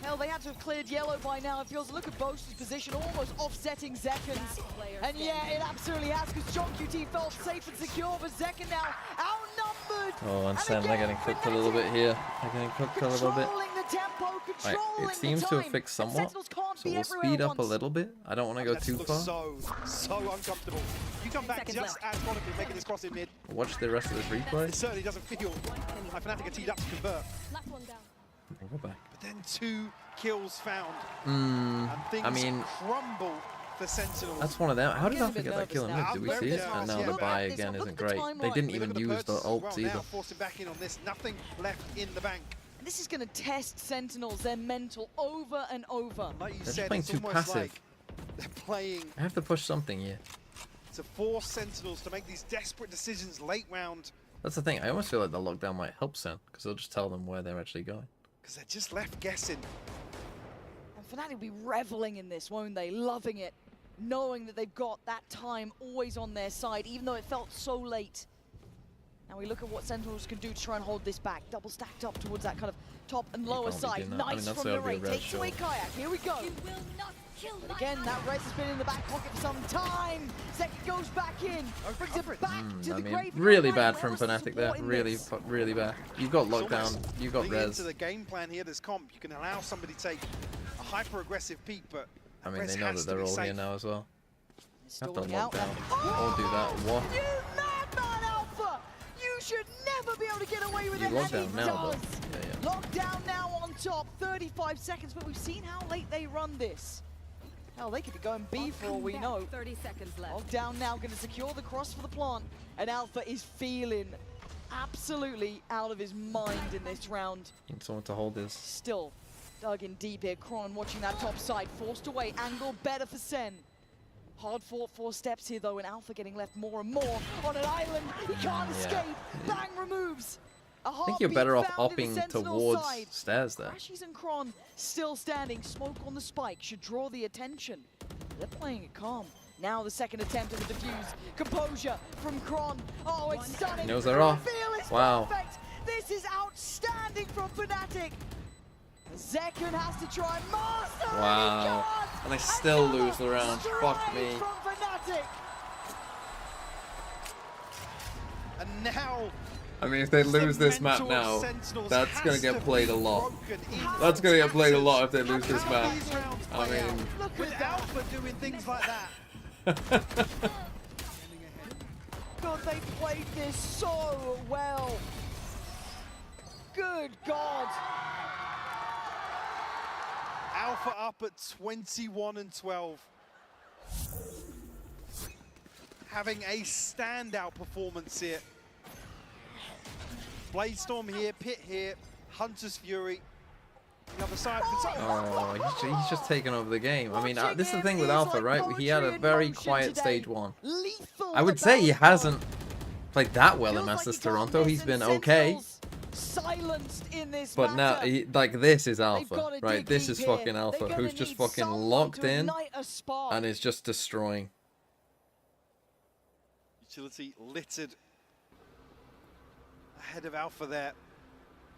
Hell, they had to have cleared yellow by now. It feels, look at Boast's position, almost offsetting Zekan's. And yeah, it absolutely has, because John QT felt safe and secure, but Zekan now outnumbered. Oh, and Sen, they're getting cooked a little bit here. They're getting cooked a little bit. The tempo, Right, it seems to have fixed somewhat, so we'll speed up a little bit. I don't want to go too far. So uncomfortable. You come back just as Monaco making this cross in mid. Watch the rest of this replay. It certainly doesn't feel like Fnatic are teed up to convert. Last one down. Go back. But then 2 kills found. I And things mean, crumble for Sentinels. that's one of them. How did Alpha get that kill in mid? Did we see it? And now the buy again isn't great. They didn't even use the ults either. Forcing back in on this. Nothing left in the bank. This is going to test Sentinels, their mental, over and over. Like you They're said, playing it's too almost passive. like they're playing I have to push something here. to force Sentinels to make these desperate decisions late round. That's the thing. I almost feel like the lockdown might help Sen, because they'll just tell them where they're actually going. Because they're just left guessing. And Fnatic will be reveling in this, won't they? Loving it. Knowing that they've got that time always on their side, even though it felt so late. Now we look at what Sentinels can do to try and hold this back. Double stacked up towards that kind of top and lower side. Nice from the Ray. Takes away Kayak. Here we go. And again, that res has been in the back pocket for some time. Zekan goes back in. Brings it back to the grave. Really bad from Fnatic there. Really bad. You've got lockdown. You've got res. Into the game plan here, this comp, you can allow somebody to take a hyper-aggressive peak, but I mean, they know that they're all here now as well. Have to Stalling out. lockdown. Or do that. What? You madman, Alpha! You should never be able to get away with it. Lockdown now, though. Yeah. Lockdown now on top. 35 seconds, but we've seen how late they run this. Hell, they could be going B for all we know. 30 seconds left. Lockdown now going to secure the cross for the plant. And Alpha is feeling absolutely out of his mind in this round. Need someone to hold this. Still dug in deep here. Kron watching that top side. Forced away. Angle better for Sen. Hard fought 4 steps here though, and Alpha getting left more and more on an island. He can't escape. Bang removes. I think you're better off upping towards stairs there. Crashies and Kron still standing. Smoke on the spike should draw the attention. They're playing it calm. Now the second attempt at the defuse. Composure from Kron. Oh, it's stunning. Knows they're off. Wow. Perfect. This is outstanding from Fnatic. Zekan has to try master. Wow. And they still lose the round. Fuck me. From Fnatic. And now, I mean, if they lose this map now, that's going to get played a lot. That's going to get played a lot if they lose this map. I mean... with Alpha doing things like that. God, they played this so well. Good God. Alpha up at 21-12. Having a standout performance here. Bladestorm here, Pit here, Hunter's Fury. The other side. Oh, he's just taken over the game. I mean, this is the thing with Alpha, right? He had a very quiet stage 1. I would say he hasn't played that well in Masters Toronto. He's been okay. Silenced in this but now, like, this is Alpha, right? This is fucking Alpha, who's just fucking locked in and is just destroying. Utility littered ahead of Alpha there.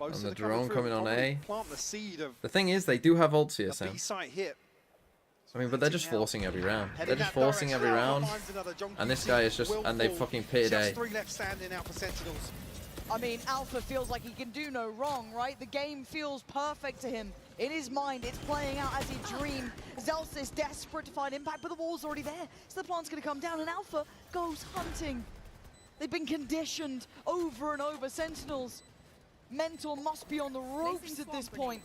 And the drone coming on A. Plant the seed of the thing is, they do have ults here, Sam. B-site hit. I mean, but they're just forcing every round. They're just forcing every round. And this guy is just, and they fucking pitted A. Just 3 left standing now for Sentinels. I mean, Alpha feels like he can do no wrong, right? The game feels perfect to him. In his mind, it's playing out as he dreamed. Zelsis is desperate to find impact, but the wall's already there. So the plant's going to come down, and Alpha goes hunting. They've been conditioned over and over. Sentinels, mental must be on the ropes at this point.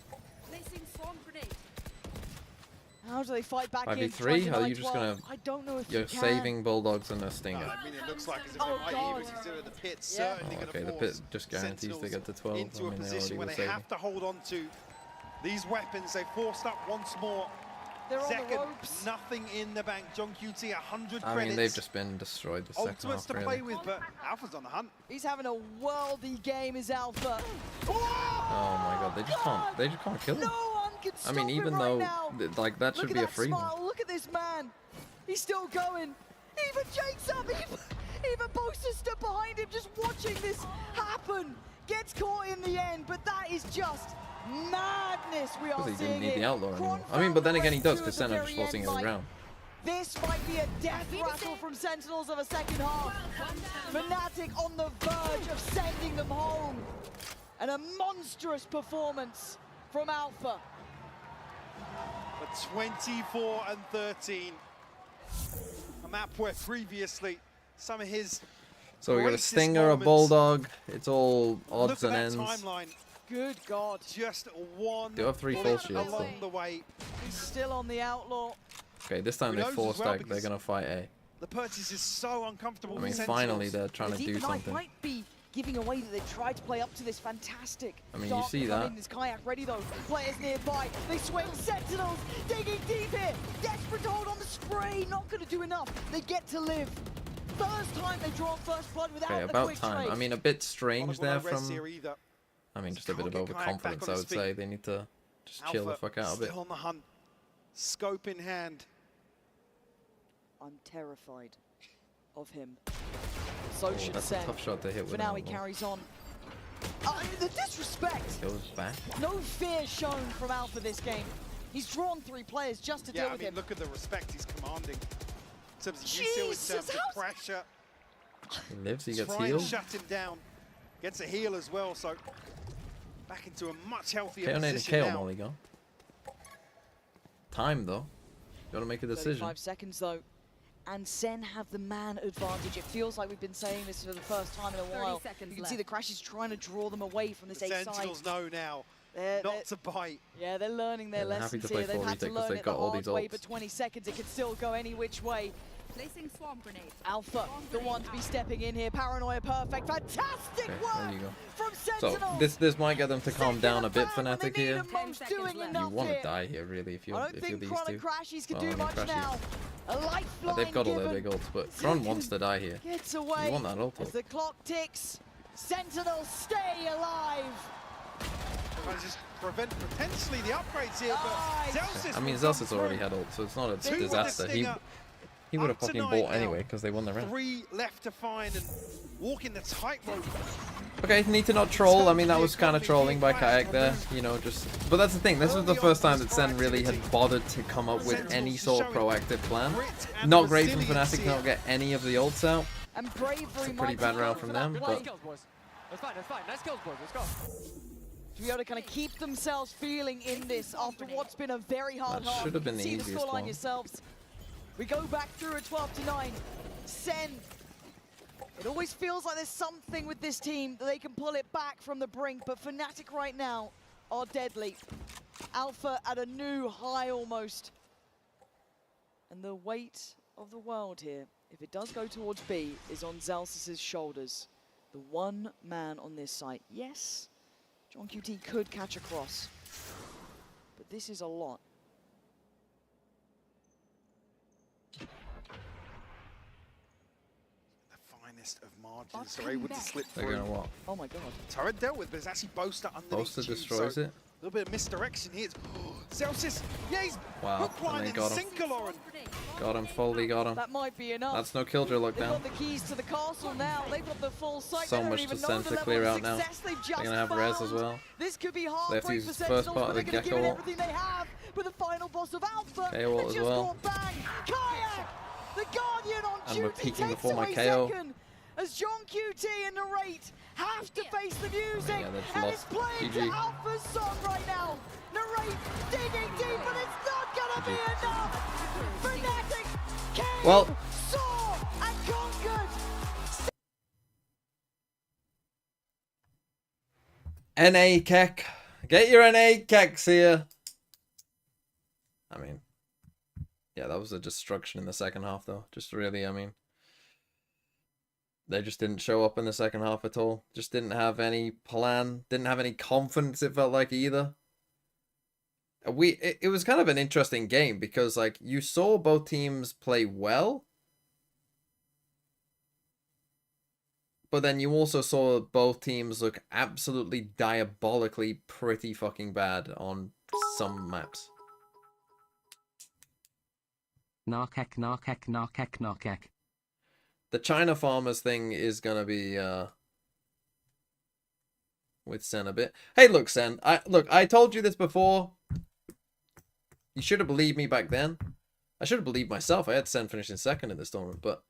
Placing swarm grenade. How do they fight back in? 5v3? Are you just going to... I don't know if you're saving Bulldogs and a Stinger. I mean, it looks like as if they might even consider the Pit certainly going to okay, the Pit just guarantees they get to 12. into I mean, a position where they have to hold on to these weapons. They forced up once more. They're on Second, the ropes. Nothing in the bank. John QT, 100 credits. I mean, they've just been destroyed the second Ultimates half, to play with, but Alpha's on the hunt. He's having a worldy game, is Alpha. Oh my god, they just can't kill him. No one can stop I mean, even him though, right now. like, that should be a free one. Look at this man. He's still going. Even Jake's up, even Bosa stood behind him just watching this happen. Gets caught in the end, but that is just madness we are Because he seeing didn't need here. the outlaw anymore. I mean, but then again he does, because Senna just forcing it around. This might be a death rattle from Sentinels of a second half. Fnatic on the verge of sending them home. And a monstrous performance from Alpha. But 24 and 13. A map where previously some of his So we got a greatest Stinger, a moments- Bulldog. It's all odds Look and at ends. that timeline. Good God. Just one They have 3 full bullet shields, along though. the way. He's still on the outlaw. Okay, this time Who they knows as forced well, that. They're because gonna fight A. The purchase is so uncomfortable. I mean, for finally Sentinels. they're trying to The do deep knife something. might be giving away that they tried to play up to this fantastic. I mean, you start see to come that. in. This kayak ready though. Players nearby. They swing. Sentinels digging deep here. Desperate to hold on the spray. Not going to do enough. They get to live. First time they draw first blood without Okay, the about quick time. trade. I mean, a bit strange there Res from. here either. I mean, just a bit of Can't get Kayak back overconfidence. on I his would say feet. they need to just chill the Alpha fuck out a bit. still on the hunt. Scope in hand. I'm terrified of him. So should That's a Sen. tough shot to hit For with now, an he elbow. carries on. The disrespect. Goes back. No fear shown from Alpha this game. He's drawn 3 players just to Yeah, deal I with mean, him. look at the respect he's commanding. In terms of USIL, in Jesus, terms of how's- pressure. He lives, he gets Try and healed. shut him down. Gets a heal as well, so back into a much healthier KO native position KO now. Molly go. Time though. Gotta make a decision. 35 seconds though. And Sen have the man advantage. It feels like we've been saying this for the first time in a while. You can see the Crash is trying to draw them away from this The A side. Sentinels know now not to bite. Yeah, they're learning their Yeah, they're happy lessons to play here. They've full had to retake 'cause learn they've it the got all hard these way, ults. but 20 seconds, it can still go any which way. Placing swarm grenade. Alpha, the one to be stepping in here. Paranoia perfect. Fantastic Okay, work there you go. from So Sentinels. this might get them to calm down a bit, Fnatic here. Most doing You enough want to here. die here, really, if I you're don't think these Chrono two. Crashies can Well, do I mean, much Crashies. now. A lifeline They've got all their given. big ults, but Kron wants to die here. Gets away You want that ult as up. the clock ticks. Sentinels stay alive. Trying to just prevent potentially the upgrades here, but Zelsis I mean, will come Zelsis already through. had ult, so it's not a Two with the disaster. Stinger. He would have Up to fucking 9 bought now. anyway, because they won the round. 3 left to find and walking the tightrope. Okay, need to not troll. I mean, that was kind of trolling by Kayak there, you know, just... But that's the thing, this was the first time that Sen really had bothered to come up with any sort of proactive plan. Not great from Fnatic to not get any of the ults out. And bravery It's a pretty bad round from them, Nice but... kills, boys. That's fine, that's fine. Nice kills, boys. Let's go. To be able to kind of keep themselves feeling in this after what's been a very hard That half. should have been the See the easiest scoreline one. yourselves. We go back through at 12-9. Sen. It always feels like there's something with this team that they can pull it back from the brink, but Fnatic right now are deadly. Alpha at a new high almost. And the weight of the world here, if it does go towards B, is on Zelsis' shoulders. The one man on this site. Yes, John QT could catch a cross, but this is a lot. Finest of margins are able to slip They're through. gonna what? Oh my god. Turret dealt with, but it's actually Boaster underneath. Boaster Tube, destroys so it. A little bit of misdirection here. Zelsis, yeah, he's Wow, hook line and they and got him. sinker Lauren. Got him, fully got him. That might be enough. That's no Killjoy They've lockdown. got the keys to the castle now. They've got the full site. So They don't much even to know send the to level clear of out now. success they've just They're gonna have res as found. well. This could be They have to heartbreak use for the Sentinels, first part but of they're the going to give it Gecko ult. everything they have with the final boss of Alpha. KO ult They as just well. got bang. Kayak, the Guardian on And duty, we're peeking takes before my away KO. second. As John QT and Narrate have to face the music, Yeah, they've and lost. it's playing GG. to Alpha's song right now. Narrate digging deep, but it's not gonna be enough. Fnatic came, Well- saw, and conquered. NA Keck. Get your NA Kecks here. I mean, yeah, that was a destruction in the second half, though. Just really, I mean, they just didn't show up in the second half at all. Just didn't have any plan. Didn't have any confidence, it felt like, either. It was kind of an interesting game because, like, you saw both teams play well. But then you also saw both teams look absolutely diabolically pretty fucking bad on some maps. Narkek, narkek, narkek, narkek. The China Farmers thing is gonna be with Sen a bit. Hey, look, Sen. I told you this before. You should have believed me back then. I should have believed myself. I had Sen finishing second in this tournament, but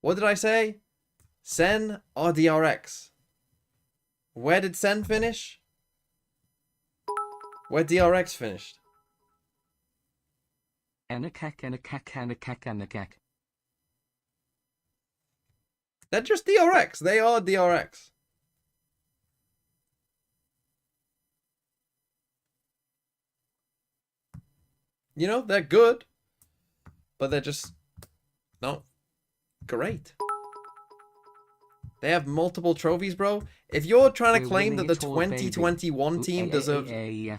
what did I say? Sen or DRX? Where did Sen finish? Where DRX finished? They're just DRX. They are DRX. You know, they're good, but they're just not great. They have multiple trophies, bro. If you're trying to claim that the 2021 team deserves,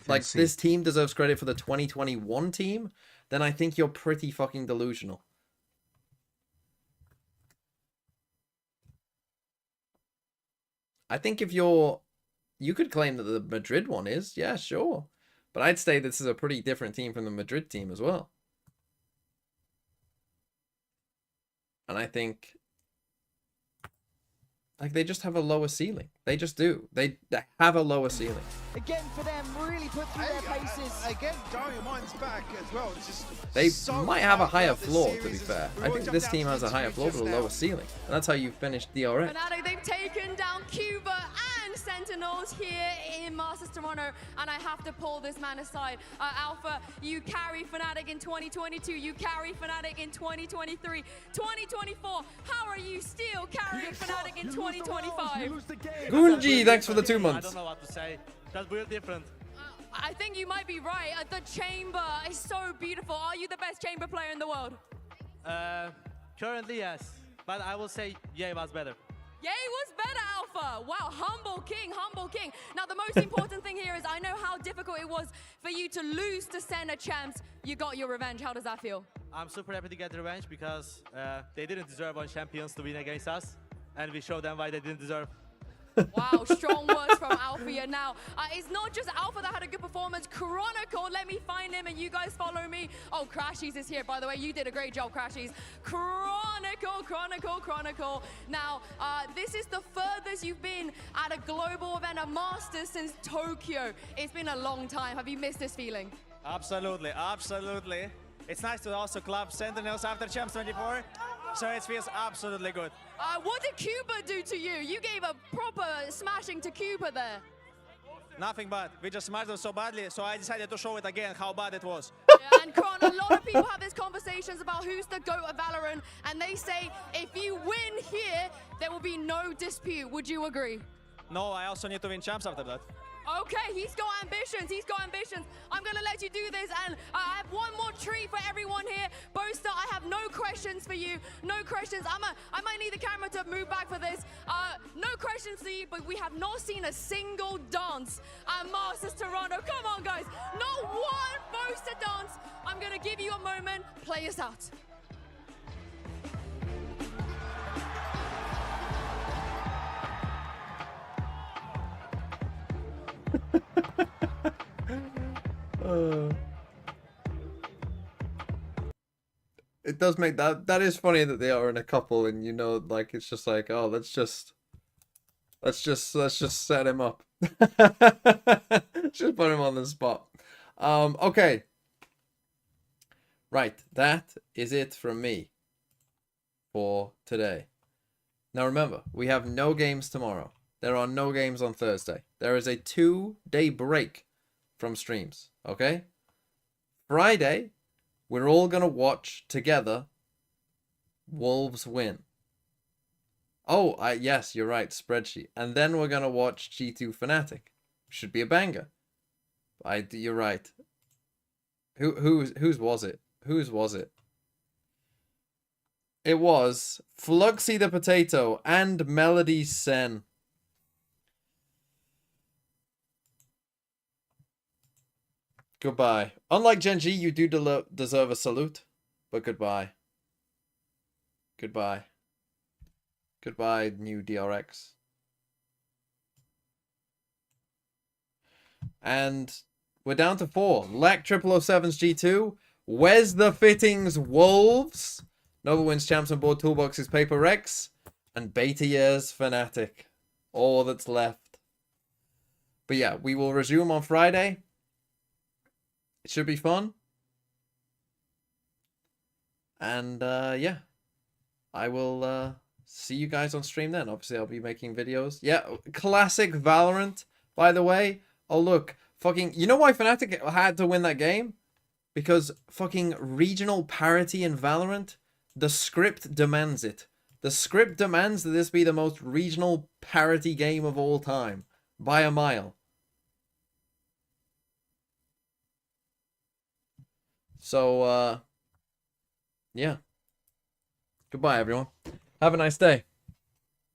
like, this team deserves credit for the 2021 team, then I think you're pretty fucking delusional. I think if you could claim that the Madrid one is, yeah, sure. But I'd say this is a pretty different team from the Madrid team as well. And I think, like, they just have a lower ceiling. They just do. They have a lower ceiling. Again, for them, really put through their paces. Again, Dario Mine's back as well. It's just they so might have a higher floor, to be series fair. of- I think this team has a higher floor but a lower ceiling. And that's how you finish DRX. Fnatic, they've taken down Cuba and Sentinels here in Masters Toronto, and I have to pull this man aside. Alpha, you carry Fnatic in 2022, you carry Fnatic in 2023, 2024. How are you still carrying Fnatic in 2025? Gunji, thanks for the 2 months. I don't know what to say. That's real different. I think you might be right. The chamber is so beautiful. Are you the best chamber player in the world? Currently, yes. But I will say Ye was better. Ye was better, Alpha. Wow, humble king, humble king. Now, the most important thing here is I know how difficult it was for you to lose to SEN champs. You got your revenge. How does that feel? I'm super happy to get the revenge because they didn't deserve on champions to win against us. And we showed them why they didn't deserve. Wow, strong words from Alpha here now. It's not just Alpha that had a good performance. Chronicle, let me find him and you guys follow me. Oh, Crashies is here, by the way. You did a great job, Crashies. Chronicle. Now, this is the furthest you've been at a global event, a Masters, since Tokyo. It's been a long time. Have you missed this feeling? Absolutely. It's nice to also club Sentinels after Champs 24, so it feels absolutely good. What did Cuba do to you? You gave a proper smashing to Cuba there. Nothing bad. We just smashed them so badly, so I decided to show it again how bad it was. And Kron, a lot of people have these conversations about who's the GOAT of Valorant, and they say if you win here, there will be no dispute. Would you agree? No, I also need to win Champs after that. Okay, he's got ambitions. I'm gonna let you do this, and I have one more treat for everyone here. Boaster, I have no questions for you. No questions. I might need the camera to move back for this. No questions for you, but we have not seen a single dance at Masters Toronto. Come on, guys. Not one Boaster dance. I'm gonna give you a moment. Play us out. It does make that is funny that they are in a couple, and you know, like, it's just like, oh, let's just set him up. Just put him on the spot. Okay, right, that is it from me for today. Now remember, we have no games tomorrow. There are no games on Thursday. There is a 2-day break from streams, okay? Friday, we're all going to watch together Wolves win. Oh, yes, you're right, spreadsheet. And then we're going to watch G2 Fnatic. Should be a banger. You're right. Whose was it? Whose was it? It was Fluxy the Potato and Melody Sen. Goodbye. Unlike Gen G, you do deserve a salute, but goodbye. Goodbye. Goodbye, new DRX. And we're down to 4. Lek 0007's G2. Where's the Fittings Wolves? Nova wins champs on board toolboxes, Paper Rex, and Beta Years Fnatic. All that's left. But yeah, we will resume on Friday. It should be fun. And yeah, I will see you guys on stream then. Obviously, I'll be making videos. Yeah, classic Valorant, by the way. Oh, look. Fucking, you know why Fnatic had to win that game? Because fucking regional parity in Valorant, the script demands it. The script demands that this be the most regional parity game of all time. By a mile. So, yeah. Goodbye, everyone. Have a nice day.